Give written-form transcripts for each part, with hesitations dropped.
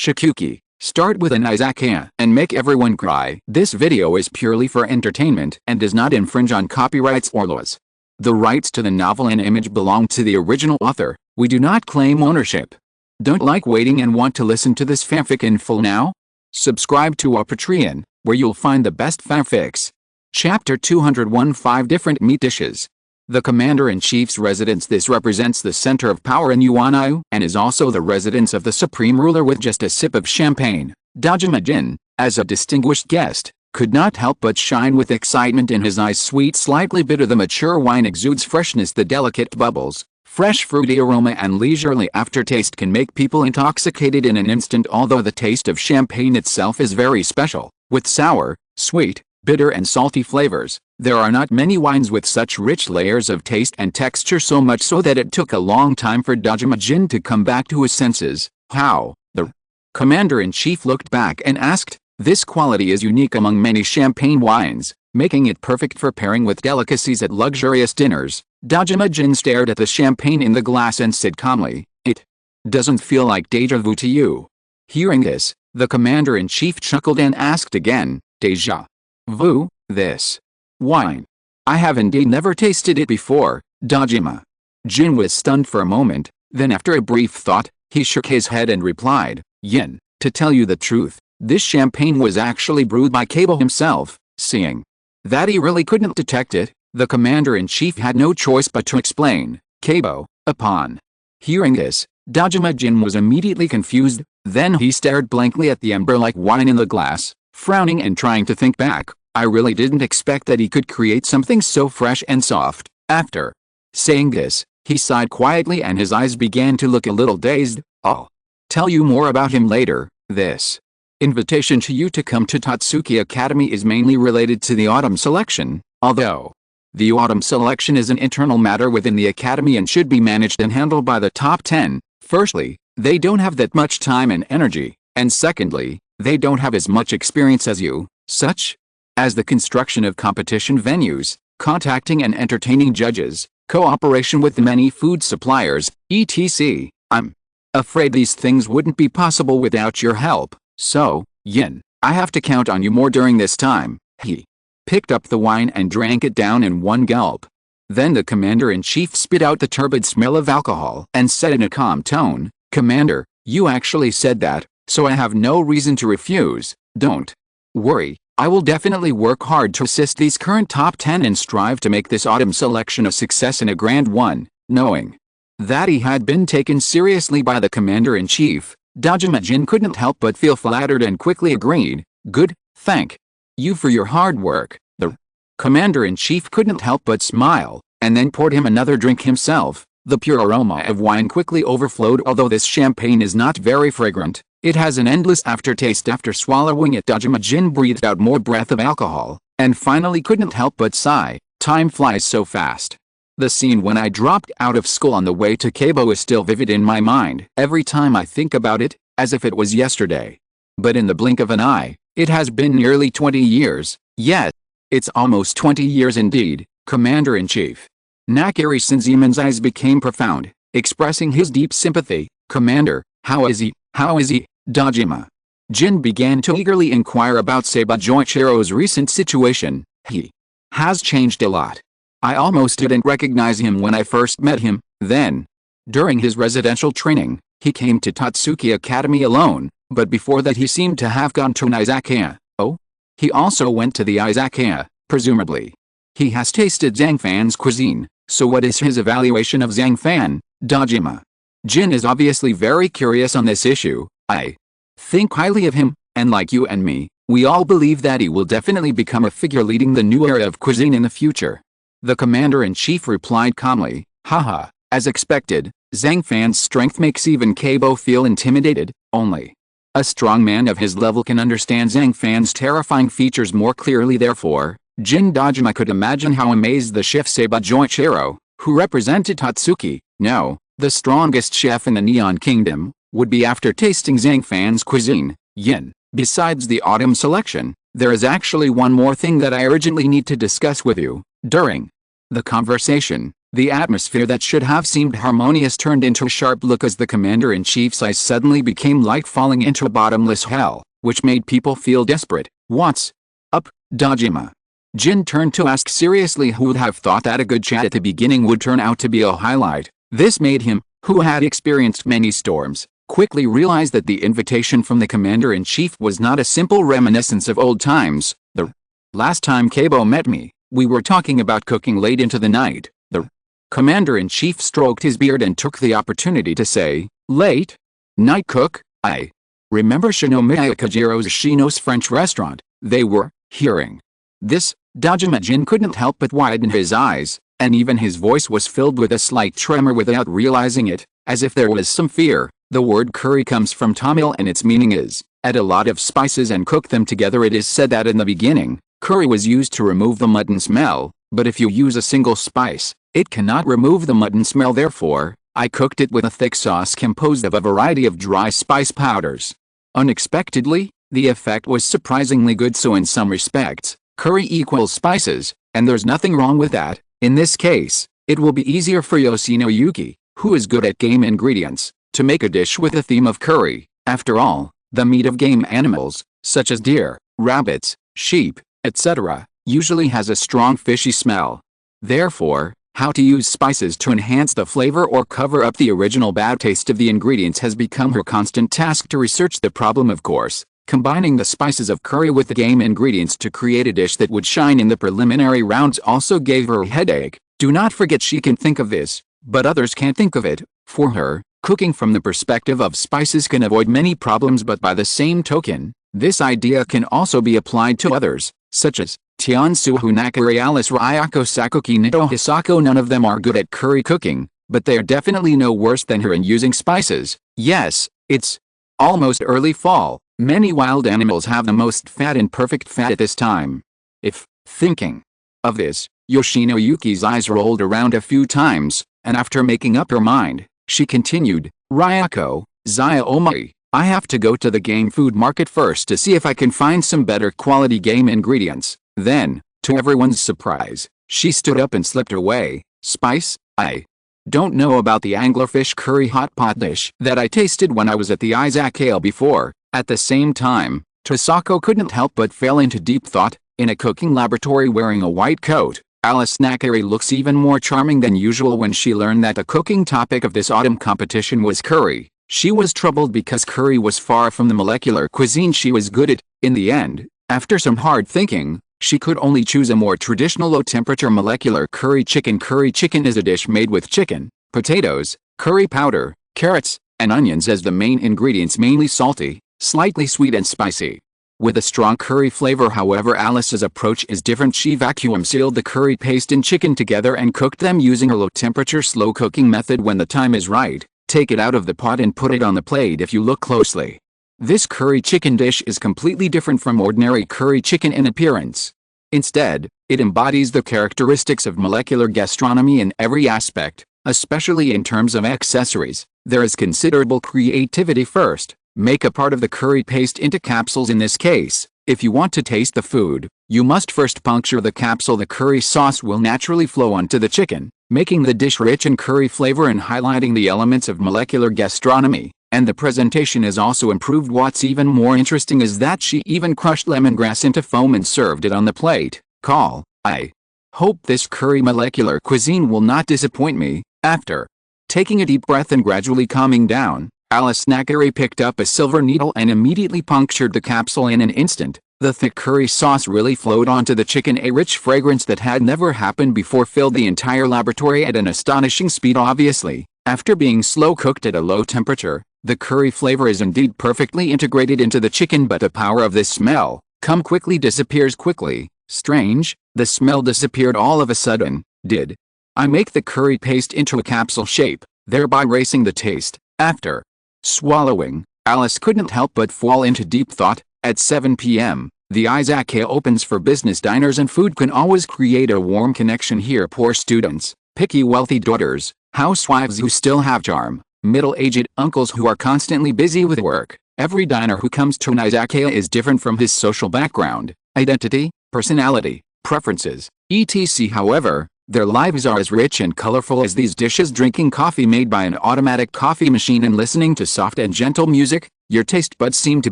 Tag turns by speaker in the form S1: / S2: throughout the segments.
S1: Shikuki, start with an Izakaya and make everyone cry. This video is purely for entertainment and does not infringe on copyrights or laws. The rights to the novel and image belong to the original author. We do not claim ownership. Don't like waiting and want to listen to this fanfic in full now? Subscribe to our Patreon, where you'll find the best fanfics. Chapter 201 5 Different Meat Dishes. The Commander-in-Chief's residence. This represents the center of power in Yuanyu and is also the residence of the supreme ruler. With just a sip of champagne, Dajima Jin, as a distinguished guest, could not help but shine with excitement in his eyes. Sweet, slightly bitter, the mature wine exudes freshness. The delicate bubbles, fresh fruity aroma and leisurely aftertaste can make people intoxicated in an instant. Although the taste of champagne itself is very special, with sour, sweet, bitter and salty flavors, there are not many wines with such rich layers of taste and texture, so much so that it took a long time for Dajima Jin to come back to his senses. How? The Commander-in-Chief looked back and asked. This quality is unique among many champagne wines, making it perfect for pairing with delicacies at luxurious dinners. Dajima Jin stared at the champagne in the glass and said calmly, "It doesn't feel like deja vu to you?" Hearing this, the Commander-in-Chief chuckled and asked again, "Deja vu? This wine? I have indeed never tasted it before." Dajima Jin was stunned for a moment, then after a brief thought, he shook his head and replied, "Yin, to tell you the truth, this champagne was actually brewed by Kabo himself." Seeing that he really couldn't detect it, the Commander-in-Chief had no choice but to explain, "Kabo." Upon hearing this, Dajima Jin was immediately confused, then he stared blankly at the amber-like wine in the glass, frowning and trying to think back. I really didn't expect that he could create something so fresh and soft. After saying this, he sighed quietly and his eyes began to look a little dazed. "I'll tell you more about him later." This invitation to you to come to Tatsuki Academy is mainly related to the autumn selection, although the autumn selection is an internal matter within the academy and should be managed and handled by the top 10. Firstly, they don't have that much time and energy, and secondly, they don't have as much experience as you, such as the construction of competition venues, contacting and entertaining judges, cooperation with many food suppliers, etc. I'm afraid these things wouldn't be possible without your help, so, Yin, I have to count on you more during this time." He picked up the wine and drank it down in one gulp. Then the Commander-in-Chief spit out the turbid smell of alcohol and said in a calm tone, "Commander, you actually said that, so I have no reason to refuse. Don't worry, I will definitely work hard to assist these current top 10 and strive to make this autumn selection a success and a grand one." Knowing that he had been taken seriously by the Commander-in-Chief, Dajima Jin couldn't help but feel flattered and quickly agreed, "Good, thank you for your hard work." The Commander-in-Chief couldn't help but smile, and then poured him another drink himself. The pure aroma of wine quickly overflowed. Although this champagne is not very fragrant, it has an endless aftertaste. After swallowing it, Dajima Jin breathed out more breath of alcohol, and finally couldn't help but sigh. Time flies so fast. The scene when I dropped out of school on the way to Kabo is still vivid in my mind. Every time I think about it, as if it was yesterday. But in the blink of an eye, it has been nearly 20 years. Yet, it's almost 20 years indeed. Commander-in-Chief Nakiri Senziman's eyes became profound, expressing his deep sympathy. "Commander, how is he? How is he?" Dajima Jin began to eagerly inquire about Seiba Joichiro's recent situation. "He has changed a lot. I almost didn't recognize him when I first met him. Then, during his residential training, he came to Tatsuki Academy alone, but before that he seemed to have gone to an Izakaya." "Oh? He also went to the Izakaya, presumably. He has tasted Zhang Fan's cuisine, so what is his evaluation of Zhang Fan?" Dajima Jin is obviously very curious on this issue. "I think highly of him, and like you and me, we all believe that he will definitely become a figure leading the new era of cuisine in the future." The Commander-in-Chief replied calmly, "Haha, as expected, Zhang Fan's strength makes even Kabo feel intimidated. Only a strong man of his level can understand Zhang Fan's terrifying features more clearly." Therefore, Jin Dajima could imagine how amazed the chef Seiba Joichiro, who represented Tatsuki, no, the strongest chef in the Neon Kingdom, would be after tasting Zhang Fan's cuisine. "Yin, besides the autumn selection, there is actually one more thing that I urgently need to discuss with you." During the conversation, The atmosphere that should have seemed harmonious turned into a sharp look as the commander-in-chief's eyes suddenly became like falling into a bottomless hell, which made people feel desperate. "What's up, Dojima?" Jin turned to ask seriously. Who would have thought that a good chat at the beginning would turn out to be a highlight? This made him, who had experienced many storms, quickly realize that the invitation from the commander-in-chief was not a simple reminiscence of old times. "The last time Kabo met me, we were talking about cooking late into the night." The commander-in-chief stroked his beard and took the opportunity to say, "Late night cook? I remember Shinomiya Kajiro's Shino's French restaurant." They were hearing this. Dojima Jin couldn't help but widen his eyes, and even his voice was filled with a slight tremor without realizing it, as if there was some fear. The word curry comes from Tamil and its meaning is, add a lot of spices and cook them together. It is said that in the beginning, curry was used to remove the mutton smell, but if you use a single spice, it cannot remove the mutton smell. Therefore, I cooked it with a thick sauce composed of a variety of dry spice powders. Unexpectedly, the effect was surprisingly good. So in some respects, curry equals spices, and there's nothing wrong with that. In this case, it will be easier for Yoshinoyuki, who is good at game ingredients, to make a dish with a theme of curry. After all, the meat of game animals, such as deer, rabbits, sheep, etc., usually has a strong fishy smell. Therefore, how to use spices to enhance the flavor or cover up the original bad taste of the ingredients has become her constant task. To research the problem, of course, combining the spices of curry with the game ingredients to create a dish that would shine in the preliminary rounds also gave her a headache. Do not forget, she can think of this, but others can't think of it. For her, cooking from the perspective of spices can avoid many problems, but by the same token, this idea can also be applied to others, such as Tiansu Hunakari Alice Ryako Sakuki Nito Hisako. None of them are good at curry cooking, but they are definitely no worse than her in using spices. Yes, it's almost early fall. Many wild animals have the most fat and perfect fat at this time. If thinking of this, Yoshinoyuki's eyes rolled around a few times, and after making up her mind, she continued, "Ryako, Zaya Omari, I have to go to the game food market first to see if I can find some better quality game ingredients." Then, to everyone's surprise, she stood up and slipped away. "Spice? I don't know about the anglerfish curry hot pot dish that I tasted when I was at the Izakaya before." At the same time, Tosako couldn't help but fell into deep thought. In a cooking laboratory wearing a white coat, Alice Nakari looks even more charming than usual. When she learned that the cooking topic of this autumn competition was curry, she was troubled because curry was far from the molecular cuisine she was good at. In the end, after some hard thinking, she could only choose a more traditional low-temperature molecular curry chicken. Curry chicken is a dish made with chicken, potatoes, curry powder, carrots, and onions as the main ingredients, mainly salty, slightly sweet and spicy. With a strong curry flavor. However, Alice's approach is different. She vacuum sealed the curry paste and chicken together and cooked them using a low-temperature slow cooking method. When the time is right, take it out of the pot and put it on the plate. If you look closely, this curry chicken dish is completely different from ordinary curry chicken in appearance. Instead, it embodies the characteristics of molecular gastronomy in every aspect, especially in terms of accessories. There is considerable creativity. First, make a part of the curry paste into capsules. In this case, if you want to taste the food, you must first puncture the capsule. The curry sauce will naturally flow onto the chicken, making the dish rich in curry flavor and highlighting the elements of molecular gastronomy. And the presentation is also improved. What's even more interesting is that she even crushed lemongrass into foam and served it on the plate. I hope this curry molecular cuisine will not disappoint me. After taking a deep breath and gradually calming down, Alice Nakari picked up a silver needle and immediately punctured the capsule. In an instant, the thick curry sauce really flowed onto the chicken. A rich fragrance that had never happened before filled the entire laboratory at an astonishing speed. Obviously, after being slow cooked at a low temperature, the curry flavor is indeed perfectly integrated into the chicken, but the power of this smell disappears quickly. Strange, the smell disappeared all of a sudden. Did I make the curry paste into a capsule shape, thereby erasing the taste? After swallowing, Alice couldn't help but fall into deep thought. At 7 p.m., the Izakaya opens for business diners, and food can always create a warm connection here. Poor students, picky wealthy daughters, housewives who still have charm, middle-aged uncles who are constantly busy with work. Every diner who comes to an Izakaya is different from his social background, identity, personality, preferences, etc. However, Their lives are as rich and colorful as these dishes. Drinking coffee made by an automatic coffee machine and listening to soft and gentle music, your taste buds seem to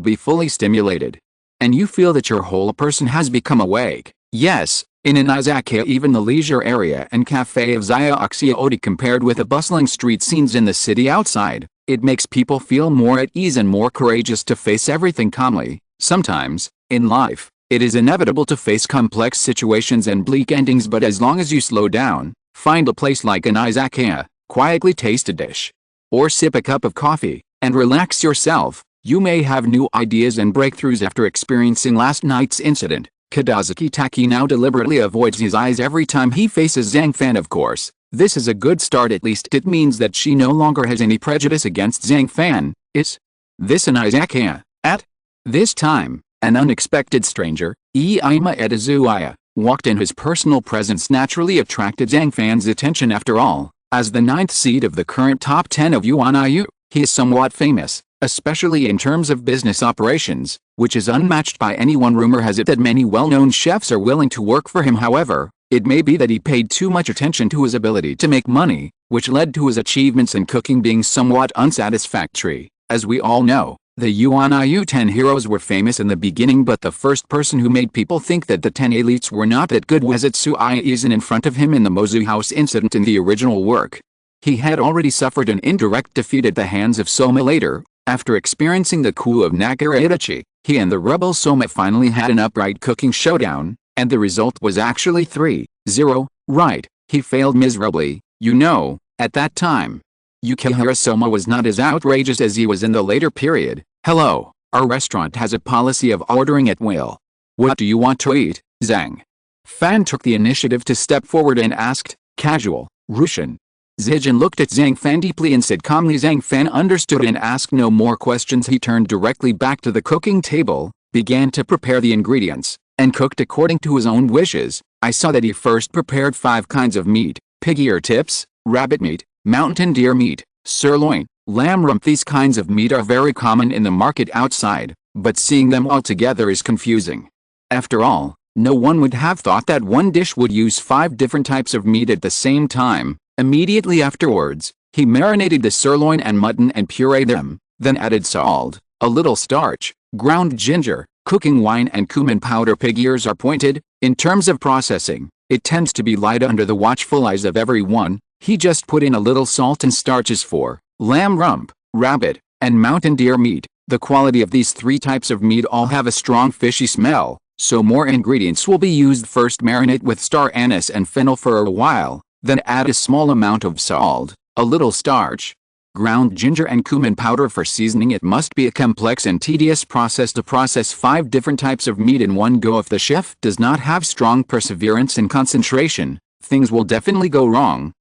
S1: be fully stimulated. And you feel that your whole person has become awake. Yes, in an izakaya, even the leisure area and cafe of Izakaya compared with the bustling street scenes in the city outside, it makes people feel more at ease and more courageous to face everything calmly. Sometimes, in life, it is inevitable to face complex situations and bleak endings, but as long as you slow down, find a place like an izakaya, quietly taste a dish, or sip a cup of coffee, and relax yourself, you may have new ideas and breakthroughs. After experiencing last night's incident, Kadazuki Taki now deliberately avoids his eyes every time he faces Zhang Fan. Of course, this is a good start. At least it means that she no longer has any prejudice against Zhang Fan. Is this an izakaya? At this time, an unexpected stranger, Izakaya, walked in. His personal presence naturally attracted Zhang Fan's attention. After all, as the 9th seed of the current top 10 of Yuan, he is somewhat famous, especially in terms of business operations, which is unmatched by anyone. Rumor has it that many well-known chefs are willing to work for him. However, it may be that he paid too much attention to his ability to make money, which led to his achievements in cooking being somewhat unsatisfactory. As we all know, the Yuan 10 heroes were famous in the beginning, but the first person who made people think that the 10 elites were not that good was Izan in front of him in the Mozu House incident in the original work. He had already suffered an indirect defeat at the hands of Soma. Later, after experiencing the coup of Nakara Itachi, he and the rebel Soma finally had an upright cooking showdown, and the result was actually 3-0, right? He failed miserably, at that time. Yukihira Soma was not as outrageous as he was in the later period. Hello, our restaurant has a policy of ordering at will. What do you want to eat? Zhang Fan took the initiative to step forward and asked, casual, Russian. Zijin looked at Zhang Fan deeply and said calmly. Zhang Fan understood and asked no more questions. He turned directly back to the cooking table, began to prepare the ingredients, and cooked according to his own wishes. I saw that he first prepared 5 kinds of meat: pig ear tips, rabbit meat, mountain deer meat, sirloin, lamb rump. These kinds of meat are very common in the market outside, but seeing them all together is confusing. After all, no one would have thought that one dish would use 5 different types of meat at the same time. Immediately afterwards, he marinated the sirloin and mutton and pureed them, then added salt, a little starch, ground ginger, cooking wine and cumin powder. Pig ears are pointed. In terms of processing, it tends to be light under the watchful eyes of everyone. He just put in a little salt and starches for lamb rump, rabbit, and mountain deer meat. The quality of these 3 types of meat all have a strong fishy smell, so more ingredients will be used. First, marinate with star anise and fennel for a while, then add a small amount of salt, a little starch, ground ginger and cumin powder for seasoning. It must be a complex and tedious process to process 5 different types of meat in one go. If the chef does not have strong perseverance and concentration, things will definitely go wrong.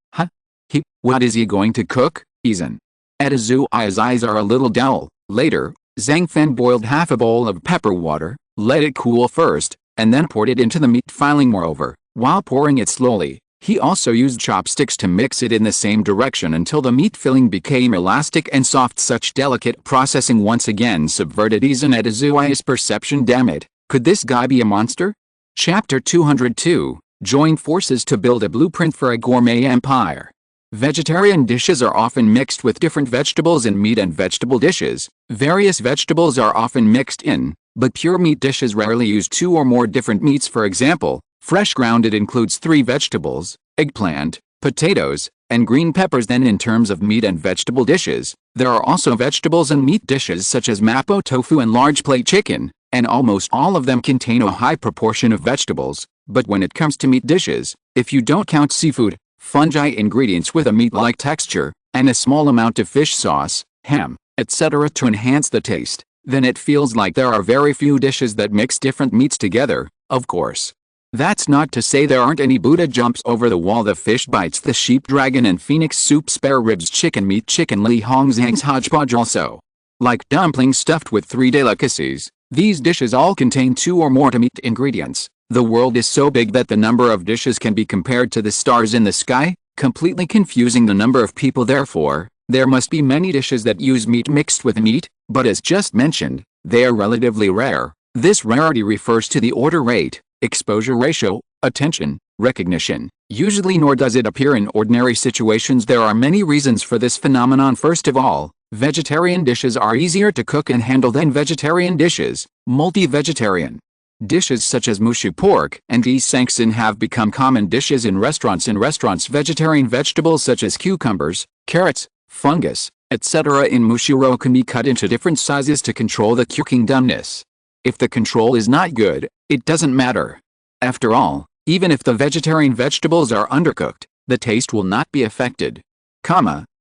S1: What is he going to cook? Izan. Izuaya's eyes are a little dull. Later, Zhang Fan boiled half a bowl of pepper water, let it cool first, and then poured it into the meat filling. Moreover, while pouring it slowly, he also used chopsticks to mix it in the same direction until the meat filling became elastic and soft. Such delicate processing once again subverted Izan Izuaya's perception. Damn it, could this guy be a monster? Chapter 202, Join forces to build a blueprint for a gourmet empire. Vegetarian dishes are often mixed with different vegetables in meat and vegetable dishes. Various vegetables are often mixed in, but pure meat dishes rarely use 2 or more different meats. For example, fresh grounded includes 3 vegetables, eggplant, potatoes, and green peppers. Then in terms of meat and vegetable dishes, there are also vegetables and meat dishes such as mapo tofu and large plate chicken, and almost all of them contain a high proportion of vegetables. But when it comes to meat dishes, if you don't count seafood, fungi ingredients with a meat-like texture, and a small amount of fish sauce, ham, etc. to enhance the taste, then it feels like there are very few dishes that mix different meats together. Of course, that's not to say there aren't any Buddha jumps over the wall. The fish bites, the sheep dragon and phoenix soup, spare ribs, chicken meat, chicken li hong zhang's hodgepodge. Also, like dumplings stuffed with 3 delicacies, these dishes all contain 2 or more meat ingredients. The world is so big that the number of dishes can be compared to the stars in the sky, completely confusing the number of people. Therefore, there must be many dishes that use meat mixed with meat, but as just mentioned, they are relatively rare. This rarity refers to the order rate. exposure ratio, attention, recognition, usually nor does it appear in ordinary situations. There are many reasons for this phenomenon. First of all, vegetarian dishes are easier to cook and handle than vegetarian dishes. Multi-vegetarian dishes such as mushu pork and isanksan have become common dishes in restaurants. Vegetarian vegetables such as cucumbers, carrots, fungus, etc. in mushuro can be cut into different sizes to control the cooking doneness. If the control is not good, it doesn't matter. After all, even if the vegetarian vegetables are undercooked, the taste will not be affected.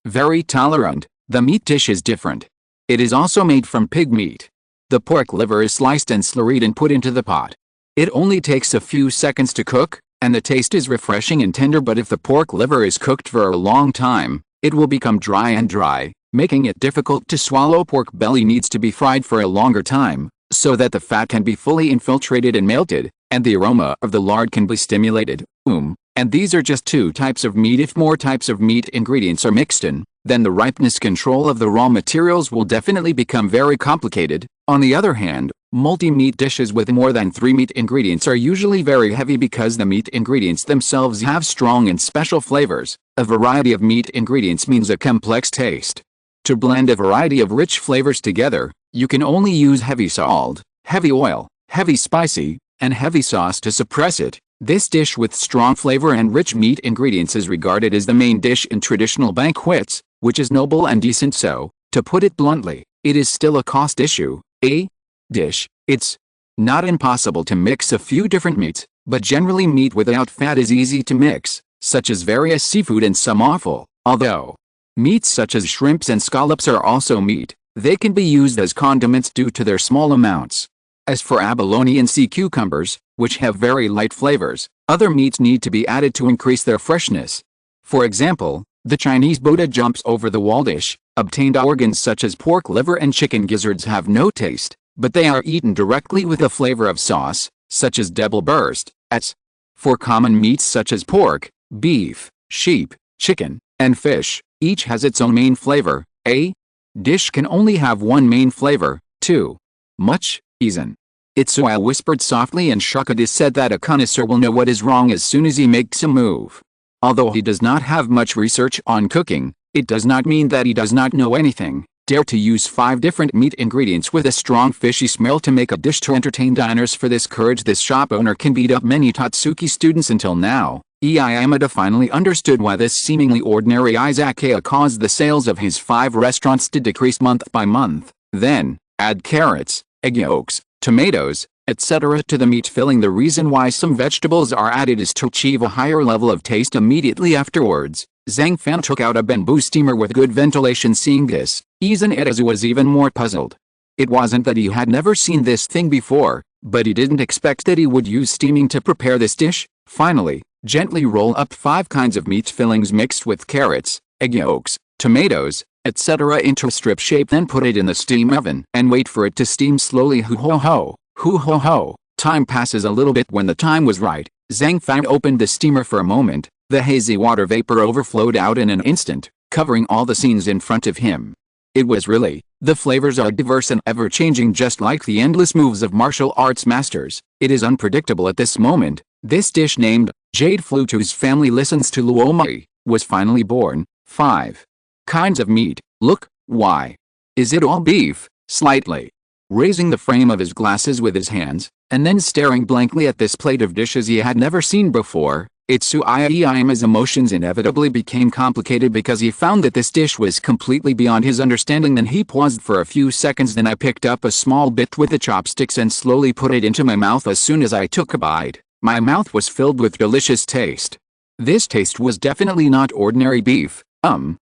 S1: Very tolerant, the meat dish is different. It is also made from pig meat. The pork liver is sliced and slurried and put into the pot. It only takes a few seconds to cook, and the taste is refreshing and tender. But if the pork liver is cooked for a long time, it will become dry, making it difficult to swallow. Pork belly needs to be fried for a longer time, so that the fat can be fully infiltrated and melted, and the aroma of the lard can be stimulated. And these are just 2 types of meat. If more types of meat ingredients are mixed in, then the ripeness control of the raw materials will definitely become very complicated. On the other hand, multi-meat dishes with more than 3 meat ingredients are usually very heavy because the meat ingredients themselves have strong and special flavors. A variety of meat ingredients means a complex taste. To blend a variety of rich flavors together, you can only use heavy salt, heavy oil, heavy spicy, and heavy sauce to suppress it. This dish with strong flavor and rich meat ingredients is regarded as the main dish in traditional banquets, which is noble and decent. So, to put it bluntly, it is still a cost issue. It's not impossible to mix a few different meats, but generally meat without fat is easy to mix, such as various seafood and some offal. Although meats such as shrimps and scallops are also meat, they can be used as condiments due to their small amounts. As for abalone and sea cucumbers, which have very light flavors, other meats need to be added to increase their freshness. For example, the Chinese Buddha jumps over the wall dish. Obtained organs such as pork liver and chicken gizzards have no taste, but they are eaten directly with a flavor of sauce, such as double burst. As for common meats such as pork, beef, sheep, chicken, and fish, each has its own main flavor. A dish can only have one main flavor. Too much isn't. Itsuya whispered softly, and Shakadis said that a connoisseur will know what is wrong as soon as he makes a move. Although he does not have much research on cooking, it does not mean that he does not know anything. Dare to use 5 different meat ingredients with a strong fishy smell to make a dish to entertain diners. For this courage, this shop owner can beat up many Tatsuki students. Until now, Yamada finally understood why this seemingly ordinary Izakaya caused the sales of his 5 restaurants to decrease month by month. Then, add carrots, egg yolks, tomatoes, etc. to the meat filling. The reason why some vegetables are added is to achieve a higher level of taste immediately afterwards. Zhang Fan took out a bamboo steamer with good ventilation. Seeing this, Izanetsu was even more puzzled. It wasn't that he had never seen this thing before, but he didn't expect that he would use steaming to prepare this dish. Finally, gently roll up 5 kinds of meat fillings mixed with carrots, egg yolks, tomatoes, etc. into a strip shape. Then put it in the steam oven and wait for it to steam slowly. Hoo-ho-ho. Time passes a little bit. When the time was right, Zhang Fan opened the steamer for a moment. The hazy water vapor overflowed out in an instant, covering all the scenes in front of him. It was really, the flavors are diverse and ever-changing, just like the endless moves of martial arts masters. It is unpredictable. At this moment, this dish named Jade Flute, whose family listens to Luomai, was finally born. 5 kinds of meat. Look, why? Is it all beef? Slightly. Raising the frame of his glasses with his hands, and then staring blankly at this plate of dishes he had never seen before, Itsuya-Yama's emotions inevitably became complicated because he found that this dish was completely beyond his understanding. Then he paused for a few seconds. Then I picked up a small bit with the chopsticks and slowly put it into my mouth. As soon as I took a bite, my mouth was filled with delicious taste. This taste was definitely not ordinary beef.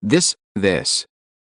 S1: This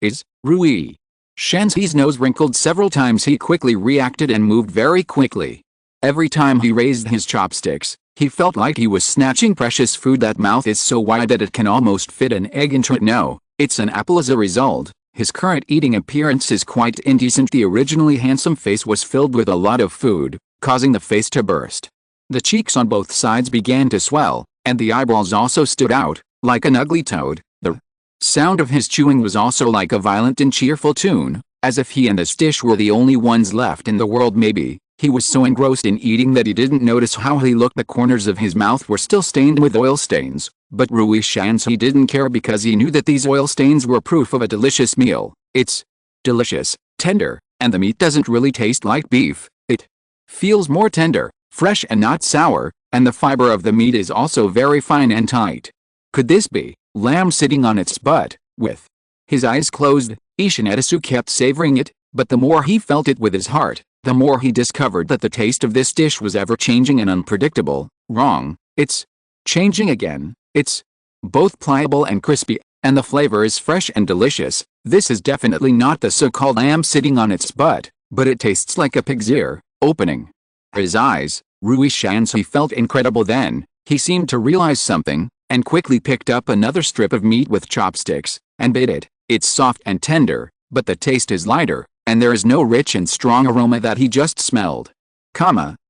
S1: is Rui. Shanxi's nose wrinkled several times. He quickly reacted and moved very quickly. Every time he raised his chopsticks, he felt like he was snatching precious food. That mouth is so wide that it can almost fit an egg into it. No, it's an apple. As a result, his current eating appearance is quite indecent. The originally handsome face was filled with a lot of food, causing the face to burst. The cheeks on both sides began to swell, and the eyeballs also stood out, like an ugly toad. The sound of his chewing was also like a violent and cheerful tune, as if he and this dish were the only ones left in the world. Maybe, He was so engrossed in eating that he didn't notice how he looked. The corners of his mouth were still stained with oil stains, but Rui Shansi didn't care because he knew that these oil stains were proof of a delicious meal. It's delicious, tender, and the meat doesn't really taste like beef. It feels more tender, fresh and not sour, and the fiber of the meat is also very fine and tight. Could this be lamb sitting on its butt? With his eyes closed, Ishin Edisu kept savoring it, but the more he felt it with his heart, the more he discovered that the taste of this dish was ever-changing and unpredictable. Wrong. It's changing again. It's both pliable and crispy, and the flavor is fresh and delicious. This is definitely not the so-called lamb sitting on its butt, but it tastes like a pig's ear. Opening his eyes, Rui Shansi felt incredible. Then he seemed to realize something, and quickly picked up another strip of meat with chopsticks, and bit it. It's soft and tender, but the taste is lighter, and there is no rich and strong aroma that he just smelled.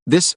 S1: This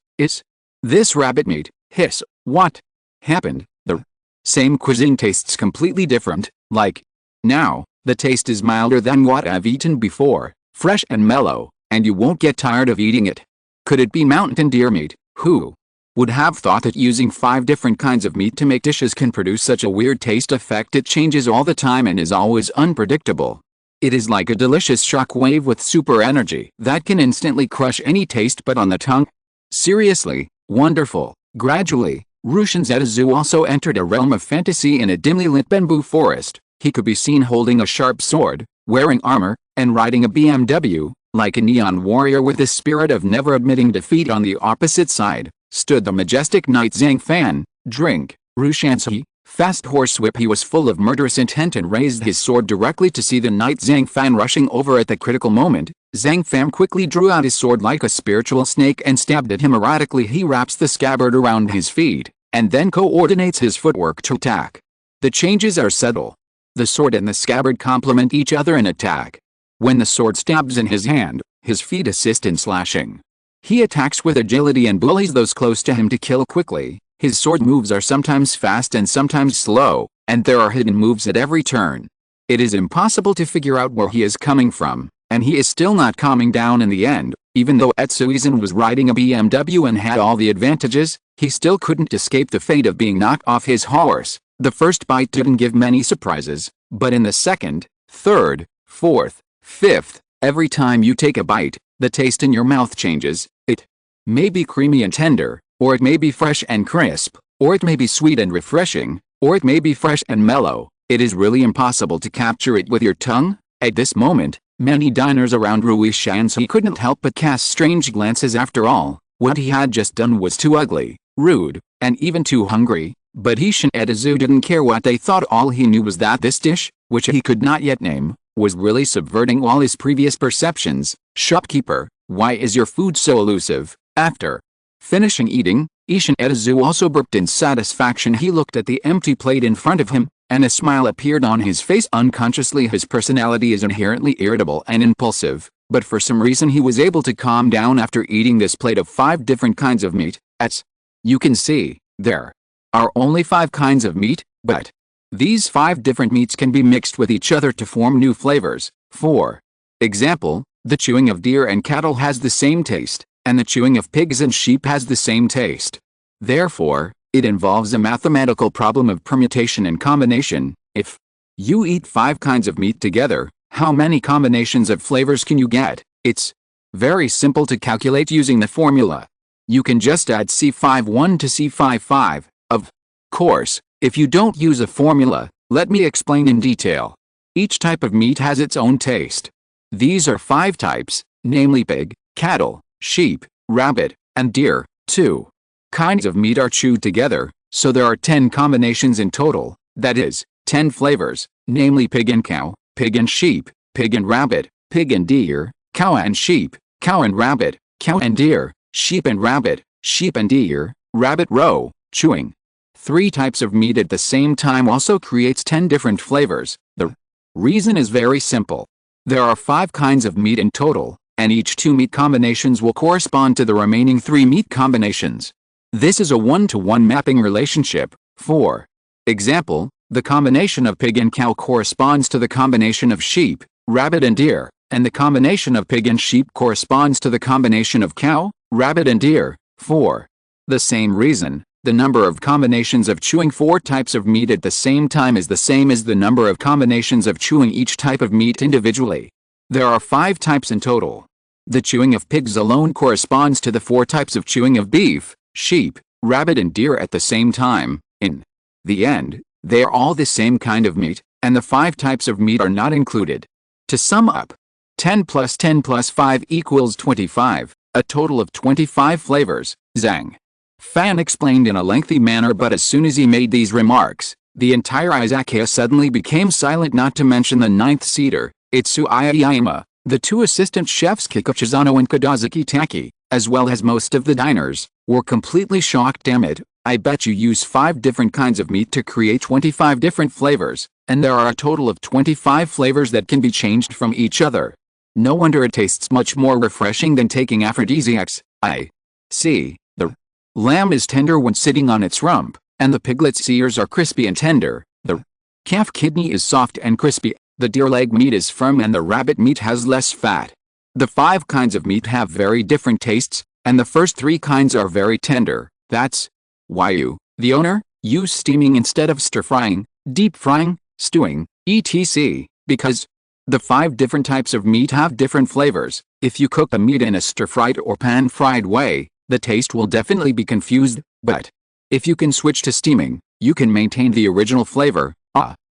S1: rabbit meat. Hiss. What happened? The same cuisine tastes completely different. Like, now, the taste is milder than what I've eaten before, fresh and mellow, and you won't get tired of eating it. Could it be mountain deer meat? Who would have thought that using 5 different kinds of meat to make dishes can produce such a weird taste effect? It changes all the time and is always unpredictable. It is like a delicious shock wave with super energy that can instantly crush any taste bud on the tongue. Seriously, wonderful. Gradually, Rushin Zetsu also entered a realm of fantasy in a dimly lit bamboo forest. He could be seen holding a sharp sword, wearing armor, and riding a BMW. Like a neon warrior with the spirit of never admitting defeat. On the opposite side stood the majestic knight Zhang Fan. Drink, Rushansi. Fast horsewhip. He was full of murderous intent and raised his sword directly to see the knight Zhang Fan rushing over at the critical moment. Zhang Fan quickly drew out his sword like a spiritual snake and stabbed at him erratically. He wraps the scabbard around his feet, and then coordinates his footwork to attack. The changes are subtle. The sword and the scabbard complement each other in attack. When the sword stabs in his hand, his feet assist in slashing. He attacks with agility and bullies those close to him to kill quickly. His sword moves are sometimes fast and sometimes slow, and there are hidden moves at every turn. It is impossible to figure out where he is coming from, and he is still not calming down in the end. Even though Etsuizan was riding a BMW and had all the advantages, he still couldn't escape the fate of being knocked off his horse. The first bite didn't give many surprises, but in the second, third, fourth, fifth, every time you take a bite, the taste in your mouth changes. It may be creamy and tender, or it may be fresh and crisp, or it may be sweet and refreshing, or it may be fresh and mellow. It is really impossible to capture it with your tongue. At this moment, many diners around Rui Shansi couldn't help but cast strange glances. After all, what he had just done was too ugly, rude, and even too hungry. But Ishin Edizu didn't care what they thought. All he knew was that this dish, which he could not yet name, was really subverting all his previous perceptions. Shopkeeper, why is your food so elusive? After finishing eating, Ishin Edizu also burped in satisfaction. He looked at the empty plate in front of him, and a smile appeared on his face. Unconsciously, his personality is inherently irritable and impulsive, but for some reason he was able to calm down after eating this plate of 5 different kinds of meat. As you can see, there are only 5 kinds of meat, but these 5 different meats can be mixed with each other to form new flavors. For example, the chewing of deer and cattle has the same taste, and the chewing of pigs and sheep has the same taste. Therefore, it involves a mathematical problem of permutation and combination. If you eat 5 kinds of meat together, how many combinations of flavors can you get? It's very simple to calculate using the formula. You can just add C51 to C55. Of course, if you don't use a formula, let me explain in detail. Each type of meat has its own taste. These are 5 types, namely pig, cattle, sheep, rabbit, and deer. 2 kinds of meat are chewed together, so there are 10 combinations in total, that is, 10 flavors, namely pig and cow, pig and sheep, pig and rabbit, pig and deer, cow and sheep, cow and rabbit, cow and deer, sheep and rabbit, sheep and deer, rabbit row. Chewing 3 types of meat at the same time also creates 10 different flavors. The reason is very simple. There are 5 kinds of meat in total, and each 2 meat combinations will correspond to the remaining 3 meat combinations. This is a 1-to-1 mapping relationship. For example, the combination of pig and cow corresponds to the combination of sheep, rabbit and deer, and the combination of pig and sheep corresponds to the combination of cow, rabbit and deer. 4. The same reason, the number of combinations of chewing 4 types of meat at the same time is the same as the number of combinations of chewing each type of meat individually. There are 5 types in total. The chewing of pigs alone corresponds to the 4 types of chewing of beef, sheep, rabbit and deer at the same time. In the end, they are all the same kind of meat, and the 5 types of meat are not included. To sum up, 10 plus 10 plus 5 equals 25, a total of 25 flavors, Zhang Fan explained in a lengthy manner, but as soon as he made these remarks, the entire izakaya suddenly became silent, not to mention the 9th seater, Izakaya, the 2 assistant chefs Kikuchizano and Kadazuki Taki, as well as most of the diners, were completely shocked. Damn it, I bet you use 5 different kinds of meat to create 25 different flavors, and there are a total of 25 flavors that can be changed from each other. No wonder it tastes much more refreshing than taking aphrodisiacs. I see. The lamb is tender when sitting on its rump, and the piglet's ears are crispy and tender. The calf kidney is soft and crispy. The deer leg meat is firm and the rabbit meat has less fat. The 5 kinds of meat have very different tastes, and the first 3 kinds are very tender. That's why you, the owner, use steaming instead of stir-frying, deep frying, stewing, etc. Because the 5 different types of meat have different flavors. If you cook the meat in a stir-fried or pan-fried way, the taste will definitely be confused, but if you can switch to steaming, you can maintain the original flavor.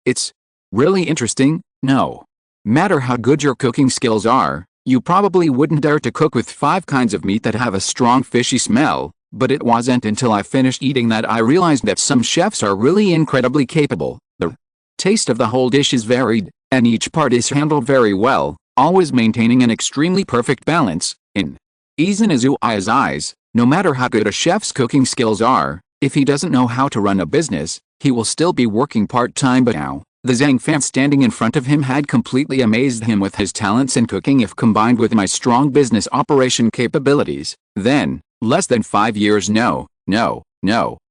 S1: It's really interesting. No matter how good your cooking skills are, you probably wouldn't dare to cook with 5 kinds of meat that have a strong fishy smell, but it wasn't until I finished eating that I realized that some chefs are really incredibly capable. The taste of the whole dish is varied, and each part is handled very well, always maintaining an extremely perfect balance. In Izunazui's eyes, no matter how good a chef's cooking skills are, if he doesn't know how to run a business, he will still be working part-time. But now, the Zhang Fan standing in front of him had completely amazed him with his talents in cooking. If combined with my strong business operation capabilities, then, less than 5 years, no,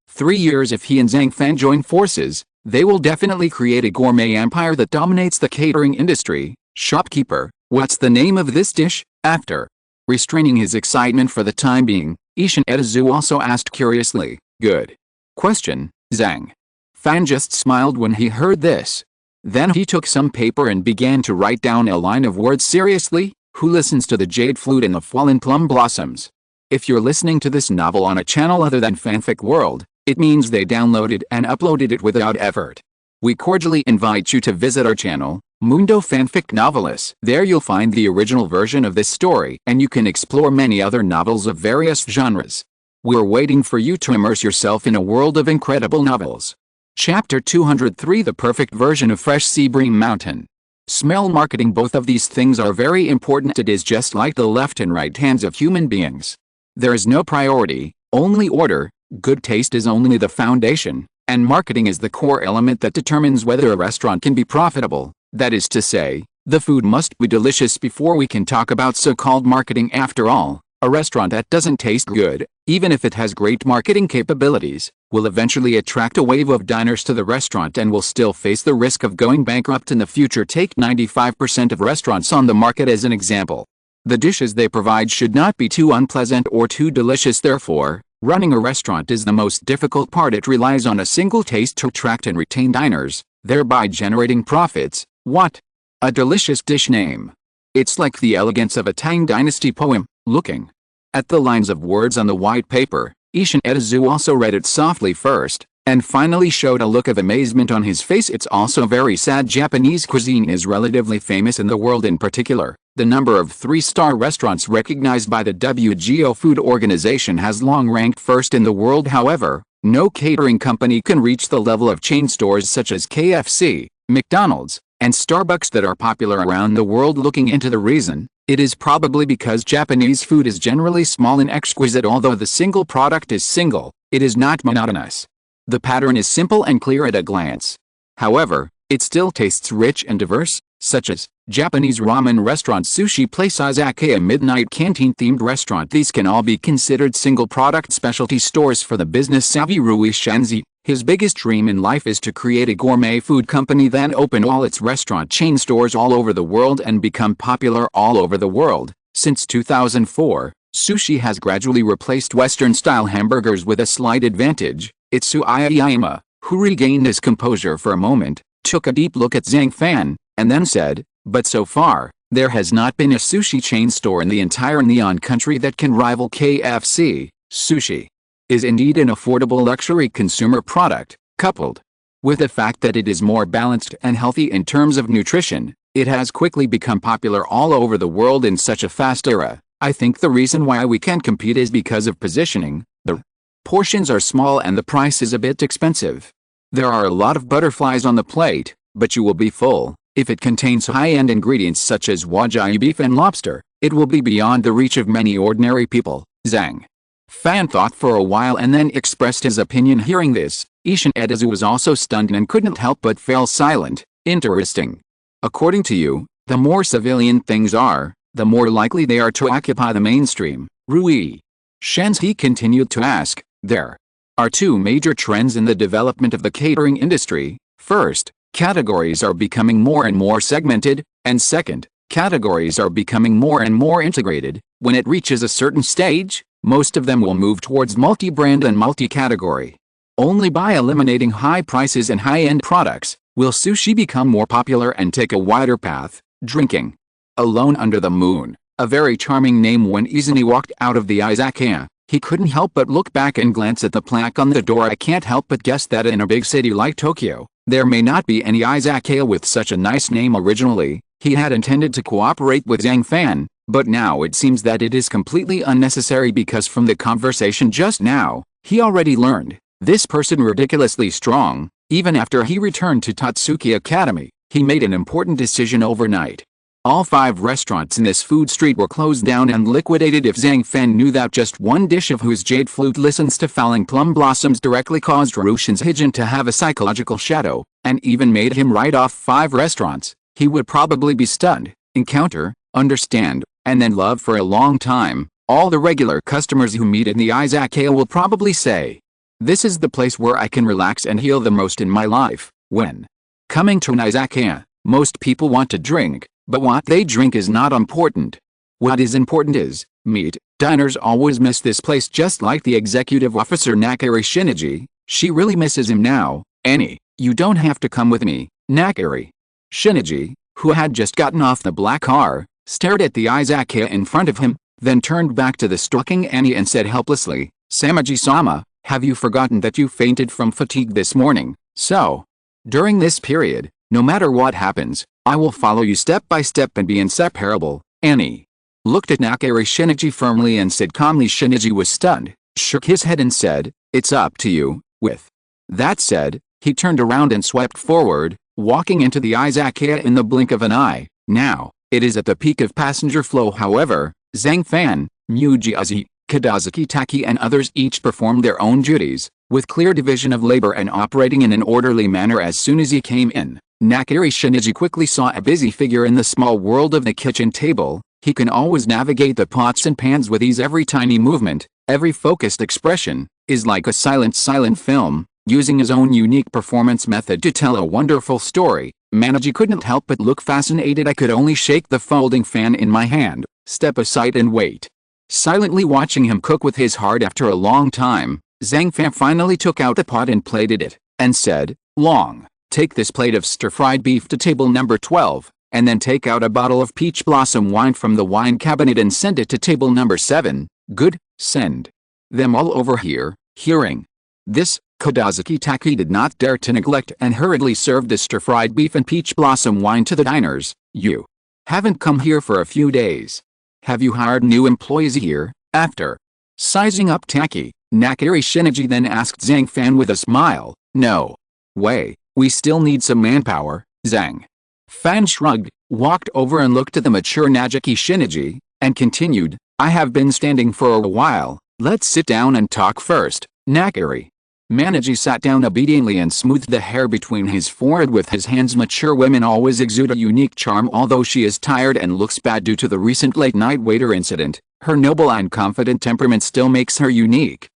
S1: 3 years, if he and Zhang Fan join forces, they will definitely create a gourmet empire that dominates the catering industry. Shopkeeper, what's the name of this dish? After restraining his excitement for the time being, Ishin Edizu also asked curiously. Good question, Zhang Fan just smiled when he heard this. Then he took some paper and began to write down a line of words. Seriously, who listens to the jade flute and the fallen plum blossoms? If you're listening to this novel on a channel other than Fanfic World, it means they downloaded and uploaded it without effort. We cordially invite you to visit our channel, Mundo Fanfic Novelists. There you'll find the original version of this story, and you can explore many other novels of various genres. We're waiting for you to immerse yourself in a world of incredible novels. Chapter 203, The Perfect Version of Fresh Sea Bream Mountain. Smell marketing. Both of these things are very important. It is just like the left and right hands of human beings. There is no priority, only order. Good taste is only the foundation, and marketing is the core element that determines whether a restaurant can be profitable. That is to say, the food must be delicious before we can talk about so-called marketing. After all, a restaurant that doesn't taste good, even if it has great marketing capabilities, will eventually attract a wave of diners to the restaurant and will still face the risk of going bankrupt in the future. Take 95% of restaurants on the market as an example. The dishes they provide should not be too unpleasant or too delicious. Therefore, running a restaurant is the most difficult part. It relies on a single taste to attract and retain diners, thereby generating profits. What a delicious dish name! It's like the elegance of a Tang Dynasty poem. Looking at the lines of words on the white paper, Ishin Edizu also read it softly first, and finally showed a look of amazement on his face. It's also very sad. Japanese cuisine is relatively famous in the world. In particular, the number of 3-star restaurants recognized by the WGO Food Organization has long ranked first in the world. However, no catering company can reach the level of chain stores such as KFC, McDonald's, and Starbucks that are popular around the world. Looking into the reason, it is probably because Japanese food is generally small and exquisite. Although the single product is single, it is not monotonous. The pattern is simple and clear at a glance. However, it still tastes rich and diverse, such as Japanese ramen restaurant, sushi place, izakaya, midnight canteen themed restaurant. These can all be considered single product specialty stores for the business savvy. Rui Shanzi, his biggest dream in life is to create a gourmet food company, then open all its restaurant chain stores all over the world and become popular all over the world. Since 2004, Sushi has gradually replaced Western-style hamburgers with a slight advantage. Izakaya, who regained his composure for a moment, took a deep look at Zhang Fan, and then said, "But so far, there has not been a sushi chain store in the entire Neon country that can rival KFC. Sushi is indeed an affordable luxury consumer product, coupled with the fact that it is more balanced and healthy in terms of nutrition. It has quickly become popular all over the world in such a fast era. I think the reason why we can't compete is because of positioning. The portions are small and the price is a bit expensive. There are a lot of butterflies on the plate, but you will be full. If it contains high-end ingredients such as wagyu beef and lobster, it will be beyond the reach of many ordinary people." Zhang Fan thought for a while and then expressed his opinion. Hearing this, Ishin Edazu was also stunned and couldn't help but fell silent. "Interesting. According to you, the more civilian things are, the more likely they are to occupy the mainstream." Rui Shenzi continued to ask, "There are two major trends in the development of the catering industry. First, categories are becoming more and more segmented, and second, categories are becoming more and more integrated. When it reaches a certain stage, most of them will move towards multi-brand and multi-category. Only by eliminating high prices and high-end products will sushi become more popular and take a wider path." Drinking alone under the moon, a very charming name. When Izumi walked out of the Izakaya, he couldn't help but look back and glance at the plaque on the door. I can't help but guess that in a big city like Tokyo, there may not be any Izakaya with such a nice name. Originally, he had intended to cooperate with Zhang Fan, but now it seems that it is completely unnecessary because from the conversation just now, he already learned this person ridiculously strong. Even after he returned to Tatsuki Academy, he made an important decision overnight. All 5 restaurants in this food street were closed down and liquidated. If Zhang Fan knew that just one dish of whose jade flute listens to falling plum blossoms directly caused Rushin's Hijin to have a psychological shadow, and even made him write off 5 restaurants, he would probably be stunned, encounter, understand, and then love for a long time. All the regular customers who meet in the Izakaya will probably say, "This is the place where I can relax and heal the most in my life." When coming to an Izakaya, most people want to drink, but what they drink is not important. What is important is meat. Diners always miss this place, just like the executive officer Nakari Shinichi. She really misses him now. "Annie, you don't have to come with me." Nakari Shinichi, who had just gotten off the black car, stared at the Izakaya in front of him, then turned back to the stalking Annie and said helplessly, "Samaji-sama, have you forgotten that you fainted from fatigue this morning? So, during this period, no matter what happens, I will follow you step by step and be inseparable." Annie looked at Nakari Shinichi firmly and said calmly. Shinichi was stunned, shook his head and said, "It's up to you." With that said, he turned around and swept forward, walking into the Izakaya in the blink of an eye. Now, it is at the peak of passenger flow. However, Zhang Fan, Mujiazi, Kadazuki Taki and others each performed their own duties, with clear division of labor and operating in an orderly manner. As soon as he came in, Nakari Shinichi quickly saw a busy figure in the small world of the kitchen table. He can always navigate the pots and pans with ease. Every tiny movement, every focused expression, is like a silent film, using his own unique performance method to tell a wonderful story. Manaji couldn't help but look fascinated. I could only shake the folding fan in my hand, step aside and wait, silently watching him cook with his heart. After a long time, Zhang Fan finally took out the pot and plated it, and said, "Long, take this plate of stir-fried beef to table number 12, and then take out a bottle of peach blossom wine from the wine cabinet and send it to table number 7. Good, send them all over here." Hearing this, Kadazuki Taki did not dare to neglect and hurriedly served the stir-fried beef and peach blossom wine to the diners. "You haven't come here for a few days. Have you hired new employees here?" After sizing up Taki, Nakari Shinichi then asked Zhang Fan with a smile. "No way, we still need some manpower." Zhang Fan shrugged, walked over and looked at the mature Nakari Shinichi, and continued, "I have been standing for a while, let's sit down and talk first." Nakari Manaji sat down obediently and smoothed the hair between his forehead with his hands. Mature women always exude a unique charm. Although she is tired and looks bad due to the recent late-night waiter incident, her noble and confident temperament still makes her unique.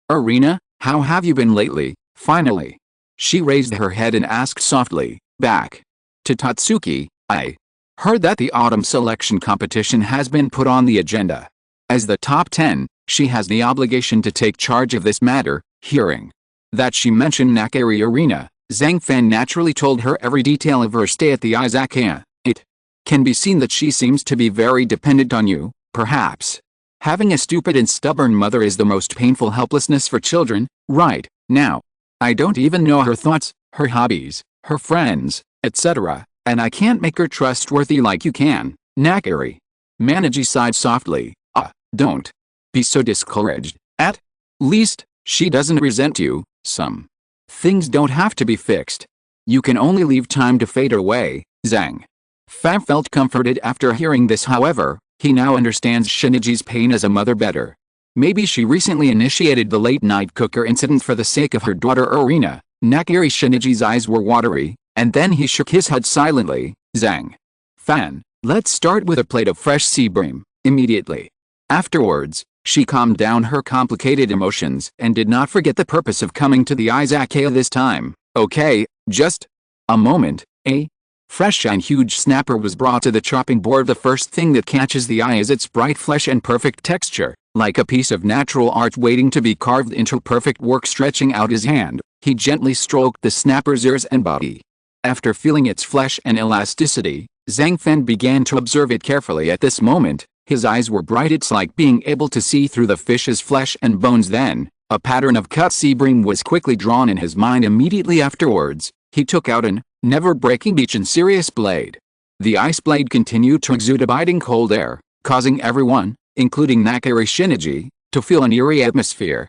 S1: "Arena, how have you been lately?" Finally, she raised her head and asked softly. "Back to Tatsuki, I heard that the autumn selection competition has been put on the agenda." As the top 10, she has the obligation to take charge of this matter. Hearing that she mentioned Nakari Arena, Zhang Fan naturally told her every detail of her stay at the Izakaya. It can be seen that she seems to be very dependent on you, perhaps. Having a stupid and stubborn mother is the most painful helplessness for children, right? Now, I don't even know her thoughts, her hobbies, her friends, etc., and I can't make her trustworthy like you can, Nakari. Manaji sighed softly. Don't be so discouraged. At least, she doesn't resent you. Some things don't have to be fixed. You can only leave time to fade away. Zhang Fan felt comforted after hearing this. However, he now understands Shiniji's pain as a mother better. Maybe she recently initiated the late-night cooker incident for the sake of her daughter Arena. Nakari Shiniji's eyes were watery, and then he shook his head silently. Zhang Fan, let's start with a plate of fresh sea bream, immediately. Afterwards, she calmed down her complicated emotions and did not forget the purpose of coming to the Izakaya this time. Okay, just a moment. A fresh and huge snapper was brought to the chopping board. The first thing that catches the eye is its bright flesh and perfect texture, like a piece of natural art waiting to be carved into perfect work. Stretching out his hand, he gently stroked the snapper's ears and body. After feeling its flesh and elasticity, Zhang Fan began to observe it carefully. At this moment, his eyes were bright. It's like being able to see through the fish's flesh and bones. Then, a pattern of cut sea bream was quickly drawn in his mind. Immediately afterwards, he took out an never-breaking beach and serious blade. The ice blade continued to exude a biting cold air, causing everyone, including Nakari Shiniji, to feel an eerie atmosphere.